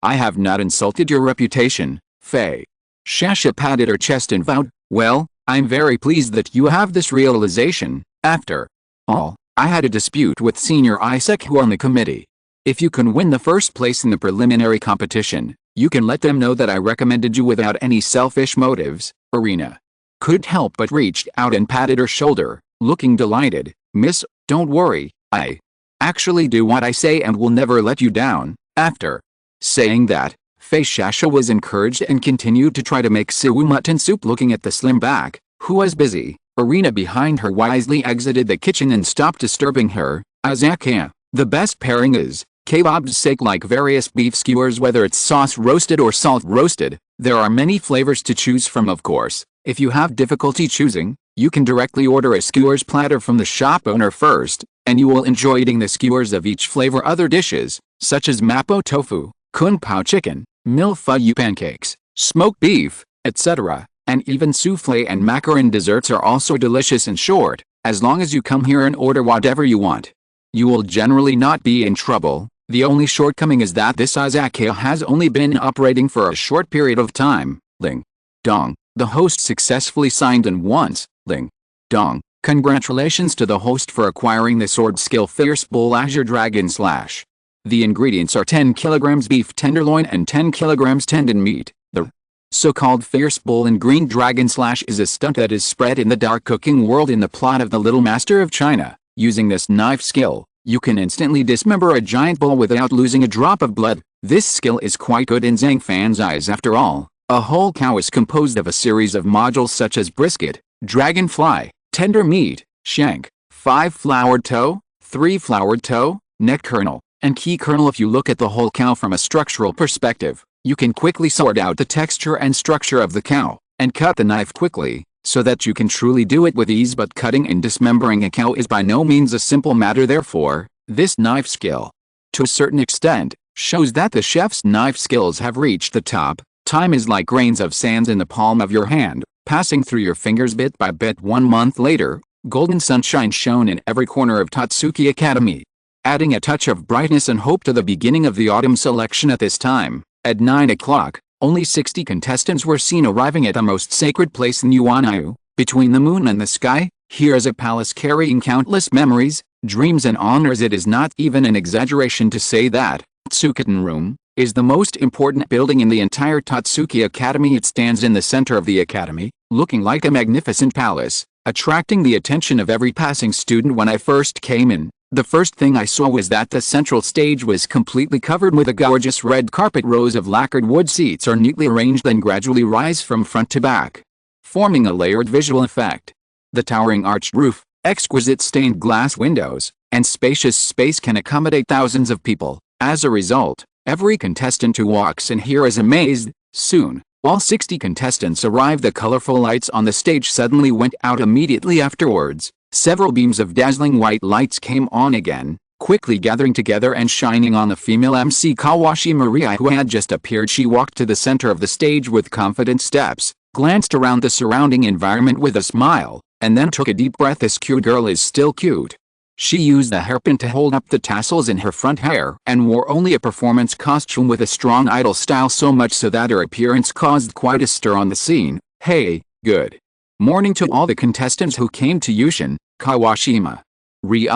S1: I have not insulted your reputation. Faye Shasha patted her chest and vowed, well, I'm very pleased that you have this realization. After all, I had a dispute with Senior Isaac who on the committee. If you can win the first place in the preliminary competition, you can let them know that I recommended you without any selfish motives. Irina couldn't help but reached out and patted her shoulder, looking delighted. Miss, don't worry, I actually do what I say and will never let you down. After saying that, Faye Shasha was encouraged and continued to try to make suwu mutton soup. Looking at the slim back, who was busy, Irina behind her wisely exited the kitchen and stopped disturbing her. Izakaya, the best pairing is kebab's sake, like various beef skewers, whether it's sauce roasted or salt roasted. There are many flavors to choose from, of course. If you have difficulty choosing, you can directly order a skewers platter from the shop owner first, and you will enjoy eating the skewers of each flavor. Other dishes, such as mapo tofu, kung pao chicken, milfeu pancakes, smoked beef, etc., and even souffle and macaron desserts are also delicious. In short, as long as you come here and order whatever you want, you will generally not be in trouble. The only shortcoming is that this Izakaya has only been operating for a short period of time. Ling Dong, the host successfully signed in once. Ling Dong, congratulations to the host for acquiring the sword skill Fierce Bull Azure Dragon Slash. The ingredients are 10 kilograms beef tenderloin and 10 kilograms tendon meat. The so-called Fierce Bull and Green Dragon Slash is a stunt that is spread in the dark cooking world in the plot of The Little Master of China. Using this knife skill, you can instantly dismember a giant bull without losing a drop of blood. This skill is quite good in Zhang Fan's eyes. After all, a whole cow is composed of a series of modules such as brisket, dragonfly, tender meat, shank, 5 floured toe, 3 floured toe, neck kernel, and key kernel. If you look at the whole cow from a structural perspective, you can quickly sort out the texture and structure of the cow, and cut the knife quickly, so that you can truly do it with ease. But cutting and dismembering a cow is by no means a simple matter. Therefore, this knife skill, to a certain extent, shows that the chef's knife skills have reached the top. Time is like grains of sand in the palm of your hand, passing through your fingers bit by bit. 1 month later, golden sunshine shone in every corner of Tatsuki Academy. adding a touch of brightness and hope to the beginning of the autumn selection at this time. At 9 o'clock, only 60 contestants were seen arriving at the most sacred place in Yuanayu, between the moon and the sky. Here is a palace carrying countless memories, dreams and honors. It is not even an exaggeration to say that Tsukaten Room is the most important building in the entire Tatsuki Academy. It stands in the center of the academy, looking like a magnificent palace, attracting the attention of every passing student. When I first came in, the first thing I saw was that the central stage was completely covered with a gorgeous red carpet. Rows of lacquered wood seats are neatly arranged and gradually rise from front to back, forming a layered visual effect. The towering arched roof, exquisite stained glass windows, and spacious space can accommodate thousands of people. As a result, every contestant who walks in here is amazed. Soon, all 60 contestants arrive. The colorful lights on the stage suddenly went out immediately afterwards. Several beams of dazzling white lights came on again, quickly gathering together and shining on the female MC Kawashi Maria, who had just appeared. She walked to the center of the stage with confident steps, glanced around the surrounding environment with a smile, and then took a deep breath. This cute girl is still cute. She used the hairpin to hold up the tassels in her front hair and wore only a performance costume with a strong idol style, so much so that her appearance caused quite a stir on the scene. Hey, good morning to all the contestants who came to Yushin. Kawashima Ri,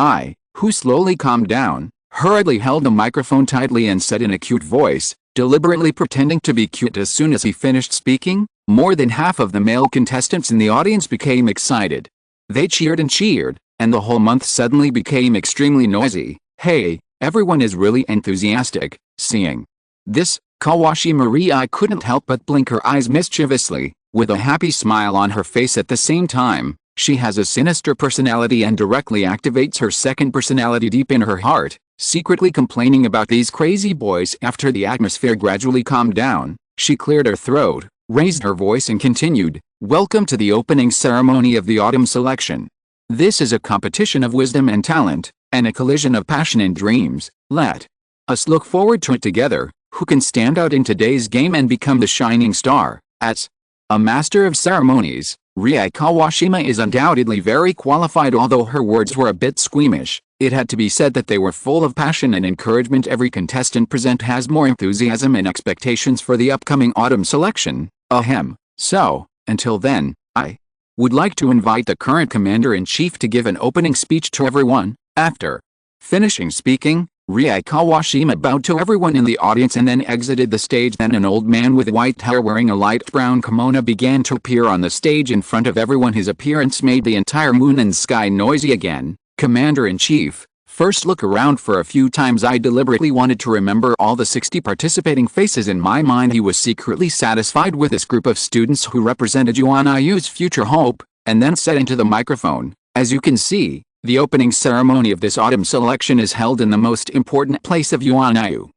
S1: who slowly calmed down, hurriedly held the microphone tightly and said in a cute voice, deliberately pretending to be cute. As soon as he finished speaking, more than half of the male contestants in the audience became excited. They cheered and cheered, and the whole month suddenly became extremely noisy. Hey, everyone is really enthusiastic. Seeing this, Kawashi Maria couldn't help but blink her eyes mischievously, with a happy smile on her face at the same time. She has a sinister personality and directly activates her second personality deep in her heart, secretly complaining about these crazy boys. After the atmosphere gradually calmed down, she cleared her throat, raised her voice and continued, "Welcome to the opening ceremony of the autumn selection. This is a competition of wisdom and talent, and a collision of passion and dreams. Let us look forward to it together. Who can stand out in today's game and become the shining star?" As a master of ceremonies, Rie Kawashima is undoubtedly very qualified. Although her words were a bit squeamish, it had to be said that they were full of passion and encouragement. Every contestant present has more enthusiasm and expectations for the upcoming autumn selection. Ahem. So, until then, I would like to invite the current commander-in-chief to give an opening speech to everyone. After finishing speaking, Rie Kawashima bowed to everyone in the audience and then exited the stage. Then an old man with white hair wearing a light brown kimono began to appear on the stage in front of everyone. His appearance made the entire moon and sky noisy again. Commander-in-chief, first look around for a few times. I deliberately wanted to remember all the 60 participating faces in my mind. He was secretly satisfied with this group of students who represented Yuanayu's future hope, and then said into the microphone, "As you can see, the opening ceremony of this autumn selection is held in the most important place of Yuanayu,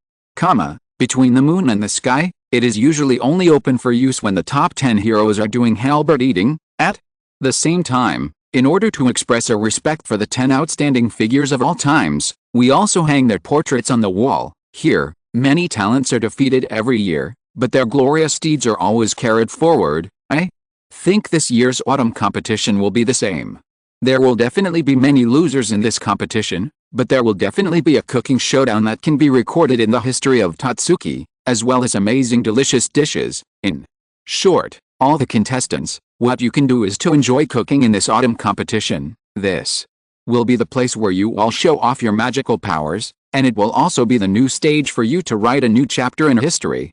S1: between the moon and the sky. It is usually only open for use when the top 10 heroes are doing halberd eating. At the same time, in order to express our respect for the 10 outstanding figures of all times, we also hang their portraits on the wall. Here, many talents are defeated every year, but their glorious deeds are always carried forward. I think this year's autumn competition will be the same. There will definitely be many losers in this competition, but there will definitely be a cooking showdown that can be recorded in the history of Tatsuki, as well as amazing delicious dishes. In short, all the contestants, what you can do is to enjoy cooking in this autumn competition. This will be the place where you all show off your magical powers, and it will also be the new stage for you to write a new chapter in history.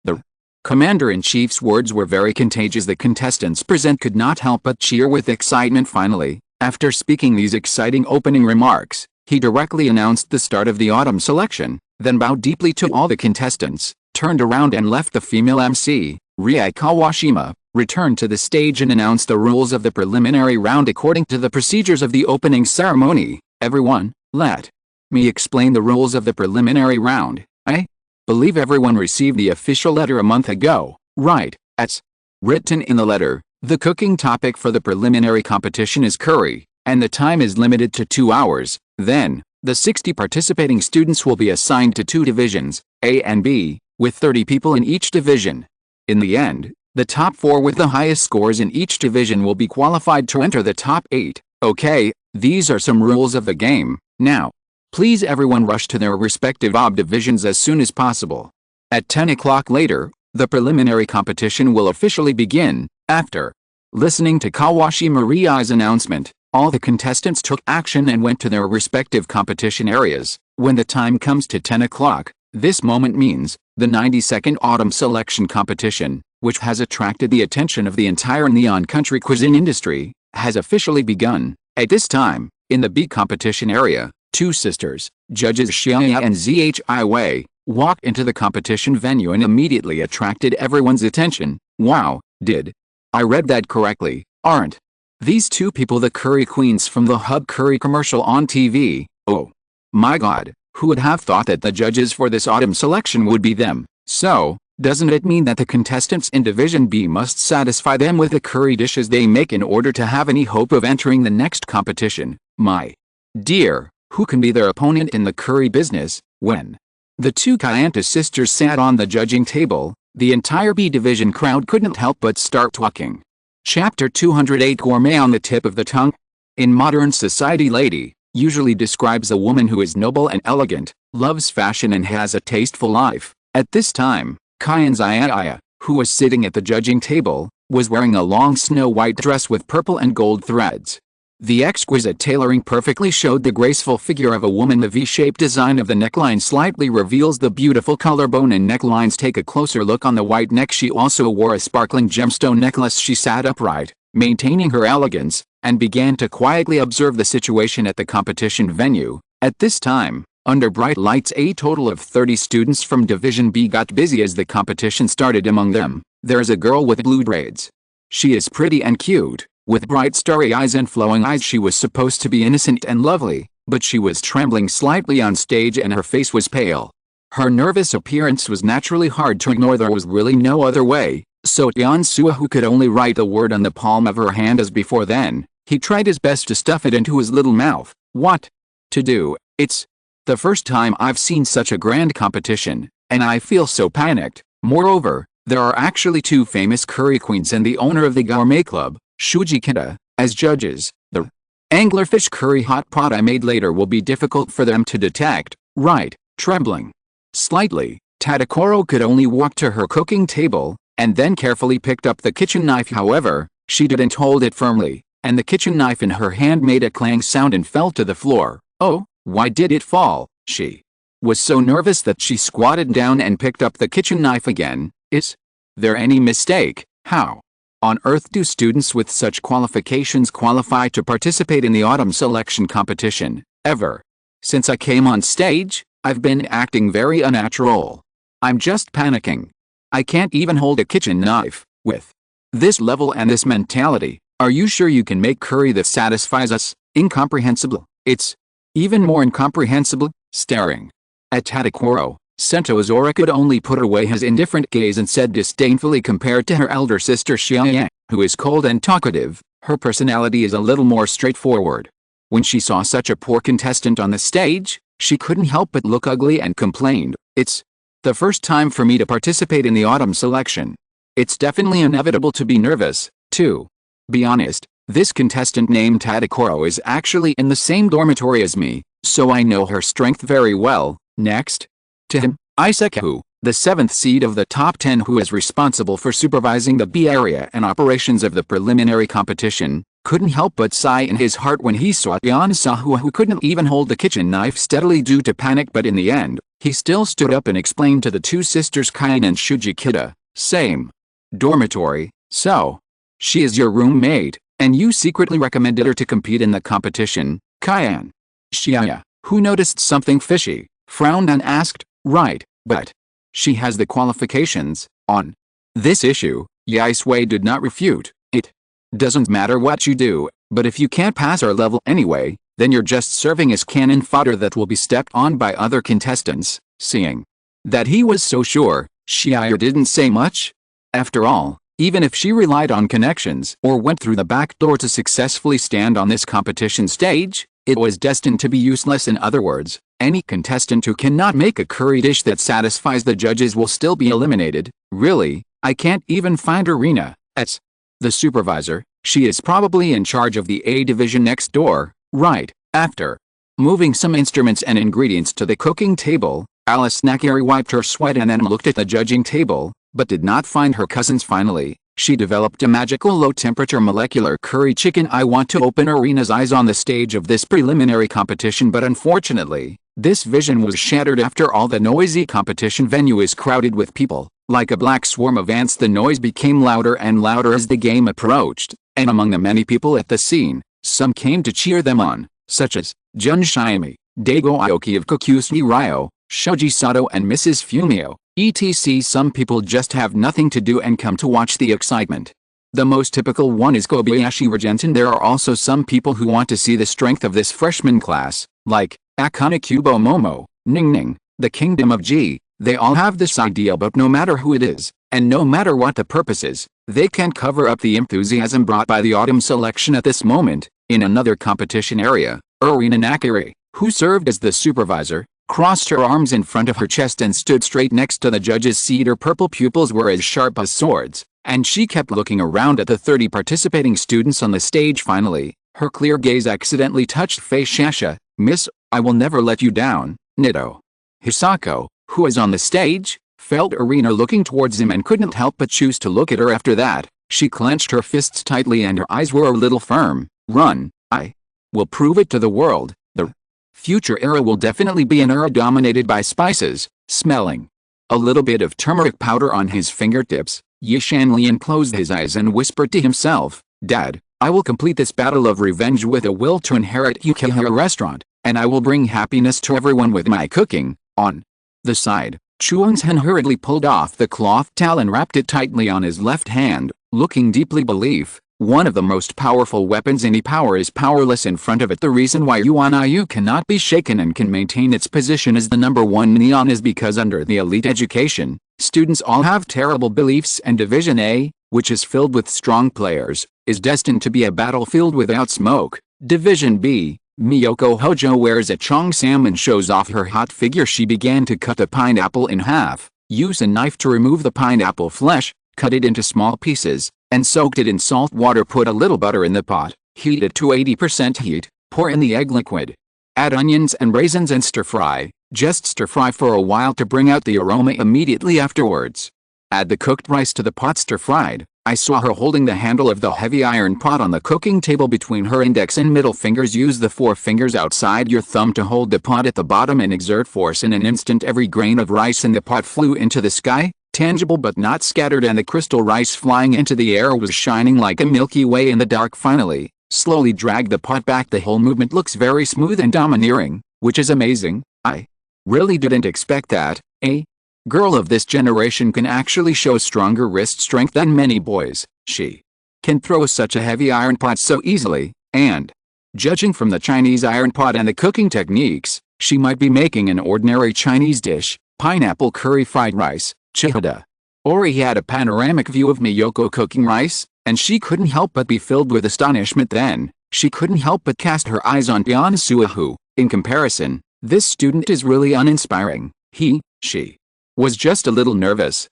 S1: The Commander-in-Chief's words were very contagious. The contestants present could not help but cheer with excitement. Finally, after speaking these exciting opening remarks, he directly announced the start of the autumn selection, then bowed deeply to all the contestants, turned around and left. The female MC, Rie Kawashima, returned to the stage and announced the rules of the preliminary round according to the procedures of the opening ceremony. Everyone, let me explain the rules of the preliminary round. I believe everyone received the official letter a month ago, right? As written in the letter, the cooking topic for the preliminary competition is curry, and the time is limited to 2 hours. Then, the 60 participating students will be assigned to 2 divisions, A and B, with 30 people in each division. In the end, the top 4 with the highest scores in each division will be qualified to enter the top 8. Okay, these are some rules of the game. Now, please everyone rush to their respective OB divisions as soon as possible. At 10 o'clock later, the preliminary competition will officially begin. After listening to Kawashi Maria's announcement, all the contestants took action and went to their respective competition areas. When the time comes to 10 o'clock, this moment means the 92nd Autumn Selection Competition, which has attracted the attention of the entire Neon Country cuisine industry, has officially begun. At this time, in the B competition area, two sisters, judges Xiaya and Zhi Wei, walked into the competition venue and immediately attracted everyone's attention. Wow, did I read that correctly? Aren't these two people the curry queens from the Hub Curry commercial on TV? Oh my god, who would have thought that the judges for this autumn selection would be them? So, doesn't it mean that the contestants in Division B must satisfy them with the curry dishes they make in order to have any hope of entering the next competition? My dear, who can be their opponent in the curry business? When the two Kayanta sisters sat on the judging table, the entire B division crowd couldn't help but start talking. Chapter 208 Gourmet on the tip of the tongue. In modern society, lady usually describes a woman who is noble and elegant, loves fashion and has a tasteful life. At this time, Kayan Zayaya, who was sitting at the judging table, was wearing a long snow-white dress with purple and gold threads. The exquisite tailoring perfectly showed the graceful figure of a woman. The V-shaped design of the neckline slightly reveals the beautiful collarbone and necklines. Take a closer look on the white neck. She also wore a sparkling gemstone necklace. She sat upright, maintaining her elegance, and began to quietly observe the situation at the competition venue. At this time, under bright lights, a total of 30 students from Division B got busy as the competition started. Among them, there is a girl with blue braids. She is pretty and cute, with bright starry eyes and flowing eyes. She was supposed to be innocent and lovely, but she was trembling slightly on stage and her face was pale. Her nervous appearance was naturally hard to ignore. There was really no other way, so Tian Sua, who could only write the word on the palm of her hand as before then, he tried his best to stuff it into his little mouth. What to do? It's the first time I've seen such a grand competition, and I feel so panicked. Moreover, there are actually two famous curry queens and the owner of the gourmet club, Shuji Kita, as judges. The anglerfish curry hot pot I made later will be difficult for them to detect. Right. Trembling slightly, Tadakoro could only walk to her cooking table, and then carefully picked up the kitchen knife. However, she didn't hold it firmly, and the kitchen knife in her hand made a clang sound and fell to the floor. Oh, why did it fall? She was so nervous that she squatted down and picked up the kitchen knife again. Is there any mistake? How on earth do students with such qualifications qualify to participate in the autumn selection competition? Ever since I came on stage, I've been acting very unnatural. I'm just panicking. I can't even hold a kitchen knife. With this level and this mentality, are you sure you can make curry that satisfies us? Incomprehensible. It's even more incomprehensible. Staring at Tadakoro, Sento Azora could only put away his indifferent gaze and said disdainfully, compared to her elder sister Xiaoyan, who is cold and talkative, her personality is a little more straightforward. When she saw such a poor contestant on the stage, she couldn't help but look ugly and complained, "It's the first time for me to participate in the autumn selection. It's definitely inevitable to be nervous, too. Be honest, this contestant named Tadakoro is actually in the same dormitory as me, so I know her strength very well." Next to him, Izakaya, the 7th seed of the top 10 who is responsible for supervising the B area and operations of the preliminary competition, couldn't help but sigh in his heart when he saw Yan Sahua, who couldn't even hold the kitchen knife steadily due to panic, but in the end, he still stood up and explained to the two sisters Kayan and Shuji Kita, "Same dormitory, so she is your roommate, and you secretly recommended her to compete in the competition." Kayan Xiaya, who noticed something fishy, frowned and asked, "Right, but she has the qualifications." On this issue, Yaisui did not refute. "It doesn't matter what you do, but if you can't pass our level anyway, then you're just serving as cannon fodder that will be stepped on by other contestants." Seeing that he was so sure, Xiaya didn't say much. After all, even if she relied on connections or went through the back door to successfully stand on this competition stage, it was destined to be useless. In other words, any contestant who cannot make a curry dish that satisfies the judges will still be eliminated. Really, I can't even find Arena as the supervisor. She is probably in charge of the A division next door, right? After Moving some instruments and ingredients to the cooking table, Alice Nakari wiped her sweat and then looked at the judging table, but did not find her cousins. Finally, she developed a magical low-temperature molecular curry chicken. I want to open Arena's eyes on the stage of this preliminary competition, but unfortunately, this vision was shattered. After all, the noisy competition venue is crowded with people. Like a black swarm of ants, the noise became louder and louder as the game approached, and among the many people at the scene, some came to cheer them on, such as Jun Shiami, Daigo Aoki of Kokusui Ryo, Shoji Sato and Mrs. Fumio, etc. Some people just have nothing to do and come to watch the excitement. The most typical one is Kobayashi Gentian. There are also some people who want to see the strength of this freshman class, like Akane Kubo Momo, Ning Ning, the Kingdom of G. They all have this idea, but no matter who it is, and no matter what the purpose is, they can't cover up the enthusiasm brought by the autumn selection at this moment. In another competition area, Arena Nakari, who served as the supervisor, crossed her arms in front of her chest and stood straight next to the judge's seat. Her purple pupils were as sharp as swords, and she kept looking around at the 30 participating students on the stage. Finally, her clear gaze accidentally touched face Shasha, Miss, I will never let you down, Nito. Hisako, who was on the stage, felt Arena looking towards him and couldn't help but choose to look at her. After that, she clenched her fists tightly and her eyes were a little firm. Run, I will prove it to the world. The future era will definitely be an era dominated by spices, smelling. A little bit of turmeric powder on his fingertips, Yishanlian closed his eyes and whispered to himself, Dad, I will complete this battle of revenge with a will to inherit Yukihira restaurant, and I will bring happiness to everyone with my cooking. On the side, Chuang-sen hurriedly pulled off the cloth towel and wrapped it tightly on his left hand, looking deeply belief. One of the most powerful weapons any power is powerless in front of it. The reason why Yuan Iu cannot be shaken and can maintain its position as the #1 neon is because under the elite education, students all have terrible beliefs, and Division A, which is filled with strong players, is destined to be a battlefield without smoke. Division B, Miyoko Hojo wears a cheongsam and shows off her hot figure. She began to cut the pineapple in half, use a knife to remove the pineapple flesh, cut it into small pieces, and soaked it in salt water. Put a little butter in the pot, heat it to 80% heat, pour in the egg liquid. Add onions and raisins and stir fry. Just stir fry for a while to bring out the aroma. Immediately afterwards, add the cooked rice to the pot. Stir fried. I saw her holding the handle of the heavy iron pot on the cooking table between her index and middle fingers. Use the 4 fingers outside your thumb to hold the pot at the bottom and exert force. In an instant every grain of rice in the pot flew into the sky, tangible but not scattered, and the crystal rice flying into the air was shining like a Milky Way in the dark. Finally, slowly drag the pot back. The whole movement looks very smooth and domineering, which is amazing. I really didn't expect that. A girl of this generation can actually show stronger wrist strength than many boys. She can throw such a heavy iron pot so easily, and judging from the Chinese iron pot and the cooking techniques, she might be making an ordinary Chinese dish, pineapple curry fried rice, chihada. Ori had a panoramic view of Miyoko cooking rice, and she couldn't help but be filled with astonishment. Then, she couldn't help but cast her eyes on Byansua, who, in comparison, this student is really uninspiring. She was just a little nervous.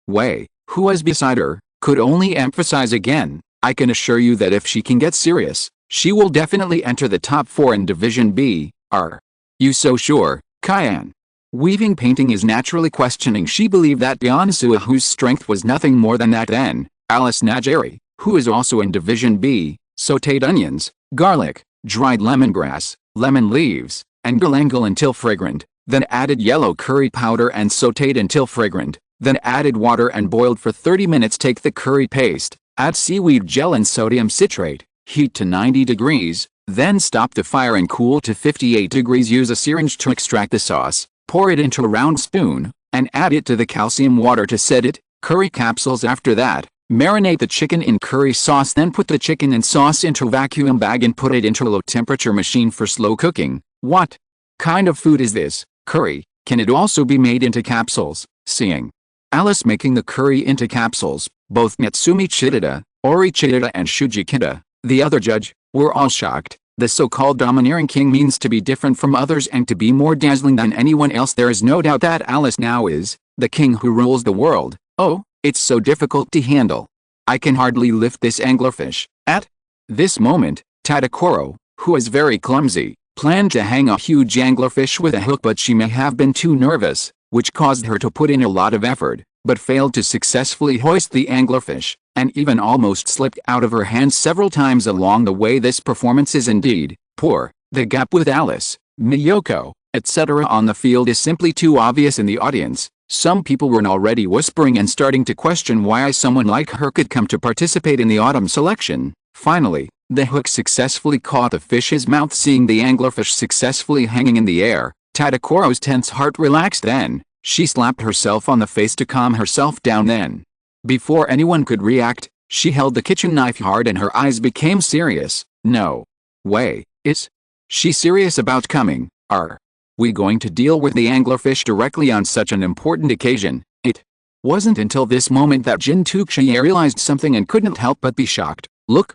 S1: Wei, who was beside her, could only emphasize again, I can assure you that if she can get serious, she will definitely enter the top 4 in Division B. Are you so sure, Kyan? Weaving painting is naturally questioning. She believed that Byansua, whose strength was nothing more than that. Then, Alice Najeri, who is also in Division B, sautéed onions, garlic, dried lemongrass, lemon leaves, and galangal until fragrant, then added yellow curry powder and sautéed until fragrant, then added water and boiled for 30 minutes. Take the curry paste, add seaweed gel and sodium citrate, heat to 90 degrees, then stop the fire and cool to 58 degrees. Use a syringe to extract the sauce, pour it into a round spoon, and add it to the calcium water to set it. Curry capsules. After that, marinate the chicken in curry sauce, then put the chicken and sauce into a vacuum bag and put it into a low temperature machine for slow cooking. What kind of food is this? Curry. Can it also be made into capsules? Seeing Alice making the curry into capsules, both Natsumi Chidada, Ori Chidada and Shuji Kida, the other judge, were all shocked. The so-called domineering king means to be different from others and to be more dazzling than anyone else. There is no doubt that Alice now is the king who rules the world. Oh, it's so difficult to handle. I can hardly lift this anglerfish. At this moment, Tadakoro, who is very clumsy, planned to hang a huge anglerfish with a hook, but she may have been too nervous, which caused her to put in a lot of effort, but failed to successfully hoist the anglerfish, and even almost slipped out of her hands several times along the way. This performance is indeed poor. The gap with Alice, Miyoko, etc. on the field is simply too obvious in the audience. Some people were already whispering and starting to question why someone like her could come to participate in the autumn selection. Finally, the hook successfully caught the fish's mouth. Seeing the anglerfish successfully hanging in the air, Tadakoro's tense heart relaxed. Then, she slapped herself on the face to calm herself down. Then, before anyone could react, she held the kitchen knife hard and her eyes became serious. No way, is she serious about coming? Are we going to deal with the anglerfish directly on such an important occasion? It wasn't until this moment that Jin Tuxia realized something and couldn't help but be shocked. Look,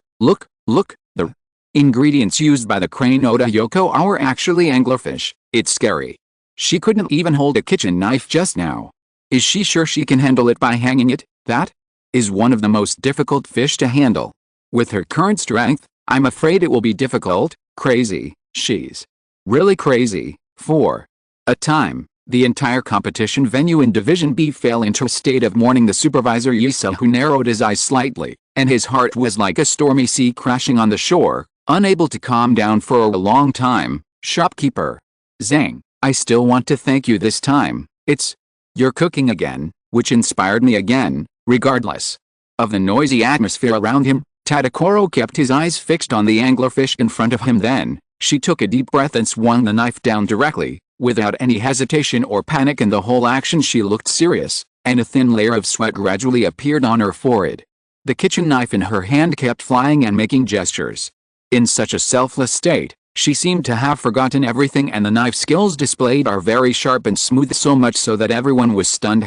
S1: the ingredients used by the crane Oda Yoko are actually anglerfish. It's scary. She couldn't even hold a kitchen knife just now. Is she sure she can handle it by hanging it? That is one of the most difficult fish to handle. With her current strength, I'm afraid it will be difficult. Crazy. She's really crazy. For a time, the entire competition venue in Division B fell into a state of mourning. The supervisor Yisa, who narrowed his eyes slightly, and his heart was like a stormy sea crashing on the shore, unable to calm down for a long time. Shopkeeper Zhang, I still want to thank you this time. It's your cooking again, which inspired me again. Regardless of the noisy atmosphere around him, Tadakoro kept his eyes fixed on the anglerfish in front of him. Then, she took a deep breath and swung the knife down directly, without any hesitation or panic in the whole action. She looked serious, and a thin layer of sweat gradually appeared on her forehead. The kitchen knife in her hand kept flying and making gestures. In such a selfless state, she seemed to have forgotten everything, and the knife skills displayed are very sharp and smooth, so much so that everyone was stunned.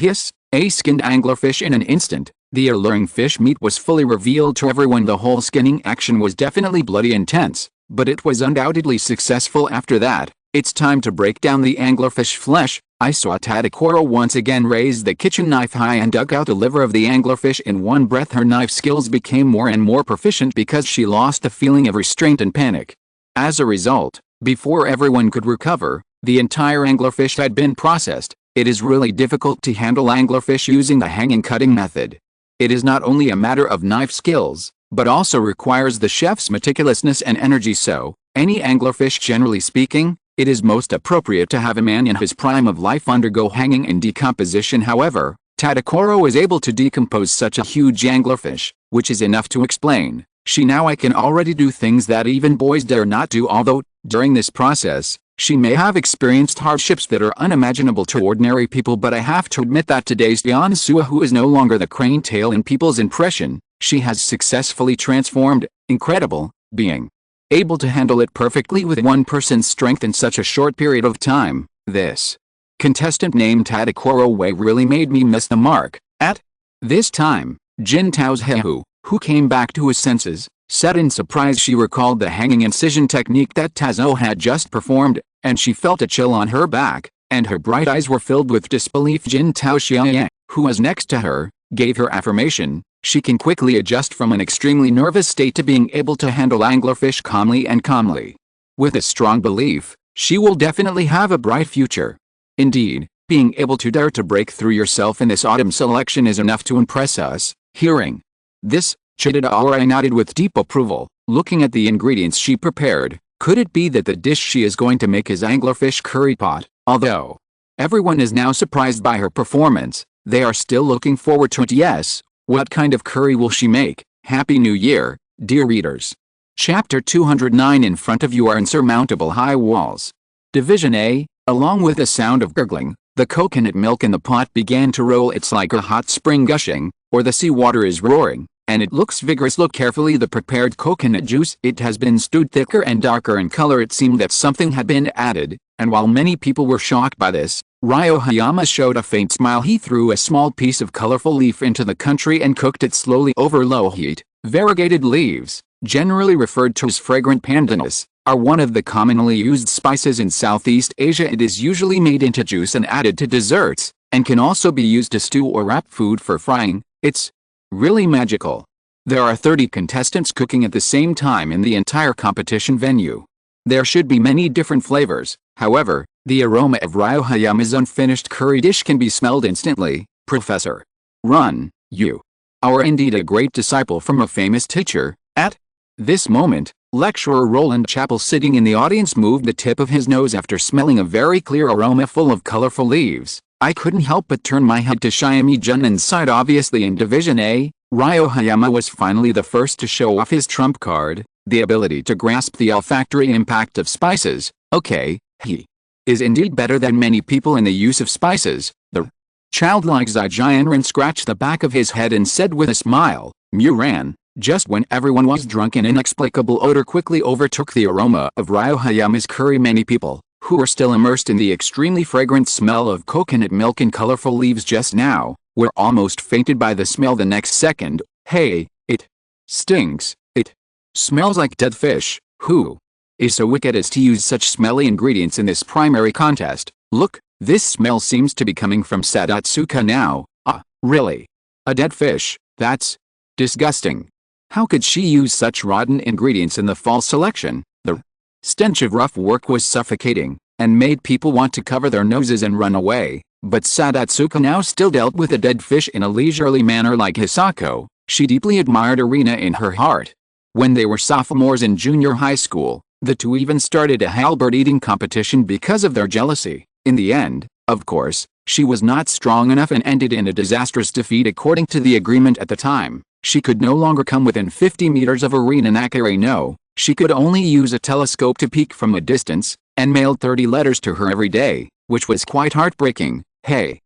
S1: A skinned anglerfish in an instant. The alluring fish meat was fully revealed to everyone. The whole skinning action was definitely bloody intense, but it was undoubtedly successful. After that, it's time to break down the anglerfish flesh. I saw Tadakoro once again raise the kitchen knife high and dug out the liver of the anglerfish in one breath. Her knife skills became more and more proficient because she lost the feeling of restraint and panic. As a result, before everyone could recover, the entire anglerfish had been processed. It is really difficult to handle anglerfish using the hanging cutting method. It is not only a matter of knife skills, but also requires the chef's meticulousness and energy. So, any anglerfish, generally speaking, it is most appropriate to have a man in his prime of life undergo hanging and decomposition. However, Tadakoro is able to decompose such a huge anglerfish, which is enough to explain. I can already do things that even boys dare not do. Although, during this process, she may have experienced hardships that are unimaginable to ordinary people, but I have to admit that today's Yansua, who is no longer the crane tail in people's impression, she has successfully transformed. Incredible, being able to handle it perfectly with one person's strength in such a short period of time. This contestant named Tadakoro Wei really made me miss the mark. At this time, Jin Tao's Hehu, who came back to his senses, said in surprise she recalled the hanging incision technique that Tazo had just performed, and she felt a chill on her back, and her bright eyes were filled with disbelief. Jin Tao Xiaoyan, who was next to her, gave her affirmation. She can quickly adjust from an extremely nervous state to being able to handle anglerfish calmly. With a strong belief, she will definitely have a bright future. Indeed, being able to dare to break through yourself in this autumn selection is enough to impress us. Hearing this, Chidada nodded with deep approval, looking at the ingredients she prepared. Could it be that the dish she is going to make is anglerfish curry pot? Although everyone is now surprised by her performance, they are still looking forward to it. Yes, what kind of curry will she make? Happy New Year, dear readers. Chapter 209. In front of you are insurmountable high walls. Division A. Along with a sound of gurgling, the coconut milk in the pot began to roll. It's like a hot spring gushing, or the seawater is roaring, and it looks vigorous. Look carefully the prepared coconut juice. It has been stewed thicker and darker in color. It seemed that something had been added, and while many people were shocked by this, Ryo Hayama showed a faint smile. He threw a small piece of colorful leaf into the country and cooked it slowly over low heat. Variegated leaves, generally referred to as fragrant pandanus, are one of the commonly used spices in Southeast Asia. It is usually made into juice and added to desserts, and can also be used to stew or wrap food for frying. It's really magical. There are 30 contestants cooking at the same time in the entire competition venue. There should be many different flavors. However, the aroma of Ryo Hayama's unfinished curry dish can be smelled instantly. Professor Run, you are indeed a great disciple from a famous teacher. At this moment, lecturer Roland Chappell, sitting in the audience, moved the tip of his nose after smelling a very clear aroma full of colorful leaves. I couldn't help but turn my head to Shiami Junnan's side. Obviously in Division A, Ryo Hayama was finally the first to show off his trump card, the ability to grasp the olfactory impact of spices. Okay, he is indeed better than many people in the use of spices. The childlike Zhang scratched the back of his head and said with a smile, Muran. Just when everyone was drunk, an inexplicable odor quickly overtook the aroma of Ryo Hayama's curry. Many people, who were still immersed in the extremely fragrant smell of coconut milk and colorful leaves just now, were almost fainted by the smell the next second. Hey, it stinks. It smells like dead fish. Who is so wicked as to use such smelly ingredients in this primary contest? Look, this smell seems to be coming from Sadatsuka now. Ah, really? A dead fish? That's disgusting. How could she use such rotten ingredients in the fall selection? The stench of rough work was suffocating, and made people want to cover their noses and run away. But Sadatsuka now still dealt with a dead fish in a leisurely manner like Hisako. She deeply admired Arina in her heart. When they were sophomores in junior high school, the two even started a halberd eating competition because of their jealousy. In the end, of course, she was not strong enough and ended in a disastrous defeat. According to the agreement at the time, she could no longer come within 50 meters of Arina Nakare. No, she could only use a telescope to peek from a distance, and mailed 30 letters to her every day, which was quite heartbreaking. Hey,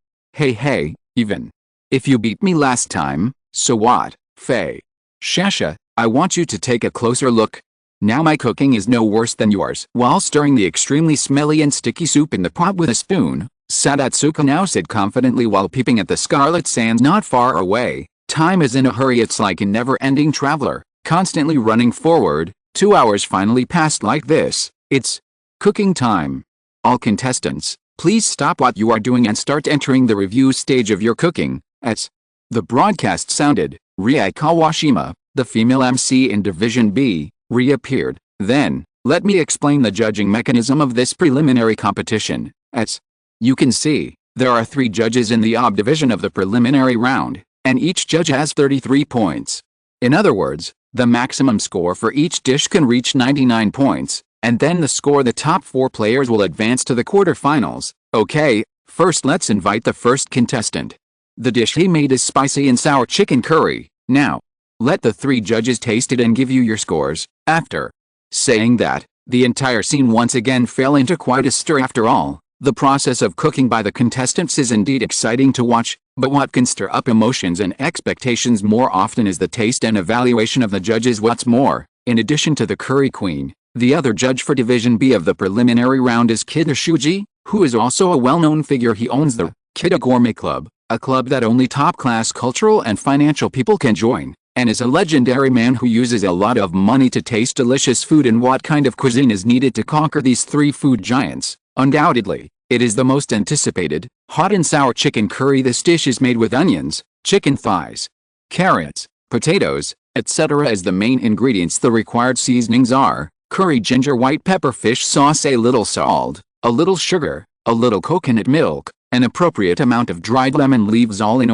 S1: even if you beat me last time, so what, Faye? Shasha, I want you to take a closer look. Now my cooking is no worse than yours. While stirring the extremely smelly and sticky soup in the pot with a spoon, Sadatsuka now said confidently while peeping at the scarlet sands not far away. Time is in a hurry. It's like a never-ending traveler, constantly running forward. 2 hours finally passed like this. It's cooking time. All contestants, please stop what you are doing and start entering the review stage of your cooking. As the broadcast sounded, Rie Kawashima, the female MC in Division B, reappeared. Then, let me explain the judging mechanism of this preliminary competition. As you can see, there are 3 judges in the OB division of the preliminary round, and each judge has 33 points. In other words, the maximum score for each dish can reach 99 points, and then the score the top 4 players will advance to the quarterfinals. Okay, first let's invite the first contestant. The dish he made is spicy and sour chicken curry. Now, let the 3 judges taste it and give you your scores. After saying that, the entire scene once again fell into quite a stir. After all, the process of cooking by the contestants is indeed exciting to watch, but what can stir up emotions and expectations more often is the taste and evaluation of the judges. What's more, in addition to the curry queen, the other judge for Division B of the preliminary round is Kida Shuji, who is also a well-known figure. He owns the Kida Gourmet Club, a club that only top-class cultural and financial people can join, and is a legendary man who uses a lot of money to taste delicious food. And what kind of cuisine is needed to conquer these 3 food giants? Undoubtedly, it is the most anticipated, hot and sour chicken curry. This dish is made with onions, chicken thighs, carrots, potatoes, etc. as the main ingredients. The required seasonings are curry ginger, white pepper, fish sauce, a little salt, a little sugar, a little coconut milk, an appropriate amount of dried lemon leaves. All in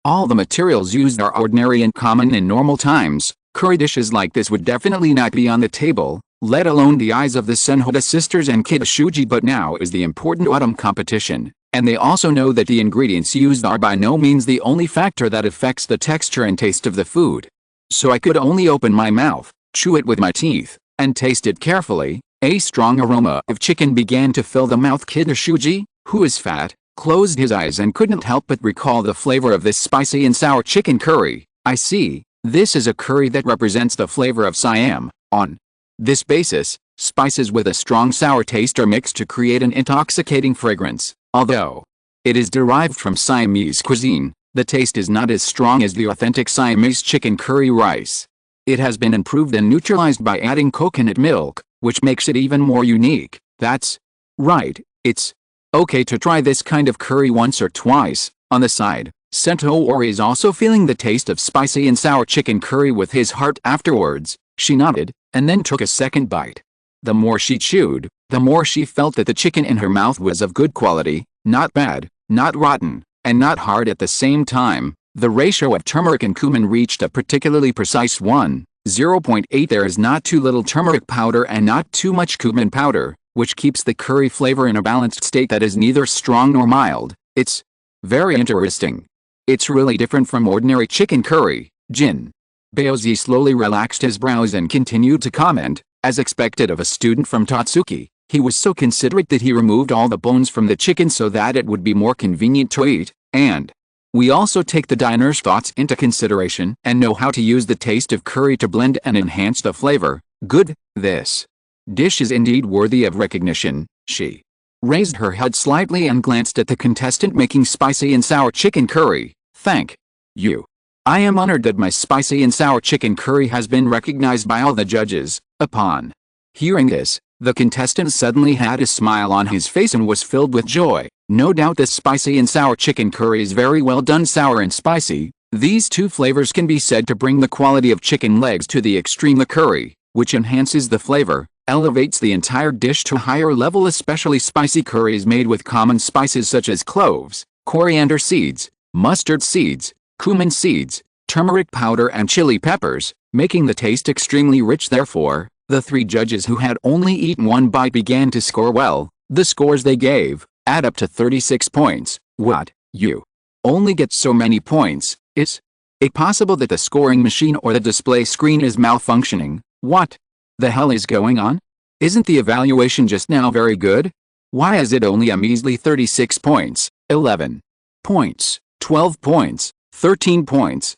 S1: all the materials used are ordinary and common in normal times. Curry dishes like this would definitely not be on the table, let alone the eyes of the Senhoda sisters and Kida Shuji. But now is the important autumn competition, and they also know that the ingredients used are by no means the only factor that affects the texture and taste of the food. So I could only open my mouth, chew it with my teeth, and taste it carefully. A strong aroma of chicken began to fill the mouth. Kida Shuji, who is fat, closed his eyes and couldn't help but recall the flavor of this spicy and sour chicken curry. I see, this is a curry that represents the flavor of Siam. On this basis, spices with a strong sour taste are mixed to create an intoxicating fragrance. Although it is derived from Siamese cuisine, the taste is not as strong as the authentic Siamese chicken curry rice. It has been improved and neutralized by adding coconut milk, which makes it even more unique. That's right, it's okay to try this kind of curry once or twice. On the side, Sento Ori is also feeling the taste of spicy and sour chicken curry with his heart. Afterwards, she nodded, and then took a second bite. The more she chewed, the more she felt that the chicken in her mouth was of good quality, not bad, not rotten, and not hard at the same time. The ratio of turmeric and cumin reached a particularly precise 1:0.8. There is not too little turmeric powder and not too much cumin powder, which keeps the curry flavor in a balanced state that is neither strong nor mild. It's very interesting. It's really different from ordinary chicken curry. Jin Baozi slowly relaxed his brows and continued to comment, as expected of a student from Tatsuki. He was so considerate that he removed all the bones from the chicken so that it would be more convenient to eat, and we also take the diner's thoughts into consideration and know how to use the taste of curry to blend and enhance the flavor. Good, this dish is indeed worthy of recognition. She raised her head slightly and glanced at the contestant making spicy and sour chicken curry. Thank you. I am honored that my spicy and sour chicken curry has been recognized by all the judges. Upon hearing this, the contestant suddenly had a smile on his face and was filled with joy. No doubt this spicy and sour chicken curry is very well done. Sour and spicy, these two flavors can be said to bring the quality of chicken legs to the extreme. The curry, which enhances the flavor, elevates the entire dish to a higher level. Especially spicy curries made with common spices such as cloves, coriander seeds, mustard seeds, cumin seeds, turmeric powder and chili peppers, making the taste extremely rich. Therefore, the three judges who had only eaten one bite began to score well. The scores they gave add up to 36 points. What? You only get so many points? Is it possible that the scoring machine or the display screen is malfunctioning? What the hell is going on? Isn't the evaluation just now very good? Why is it only a measly 36 points, 11 points, 12 points, 13 points?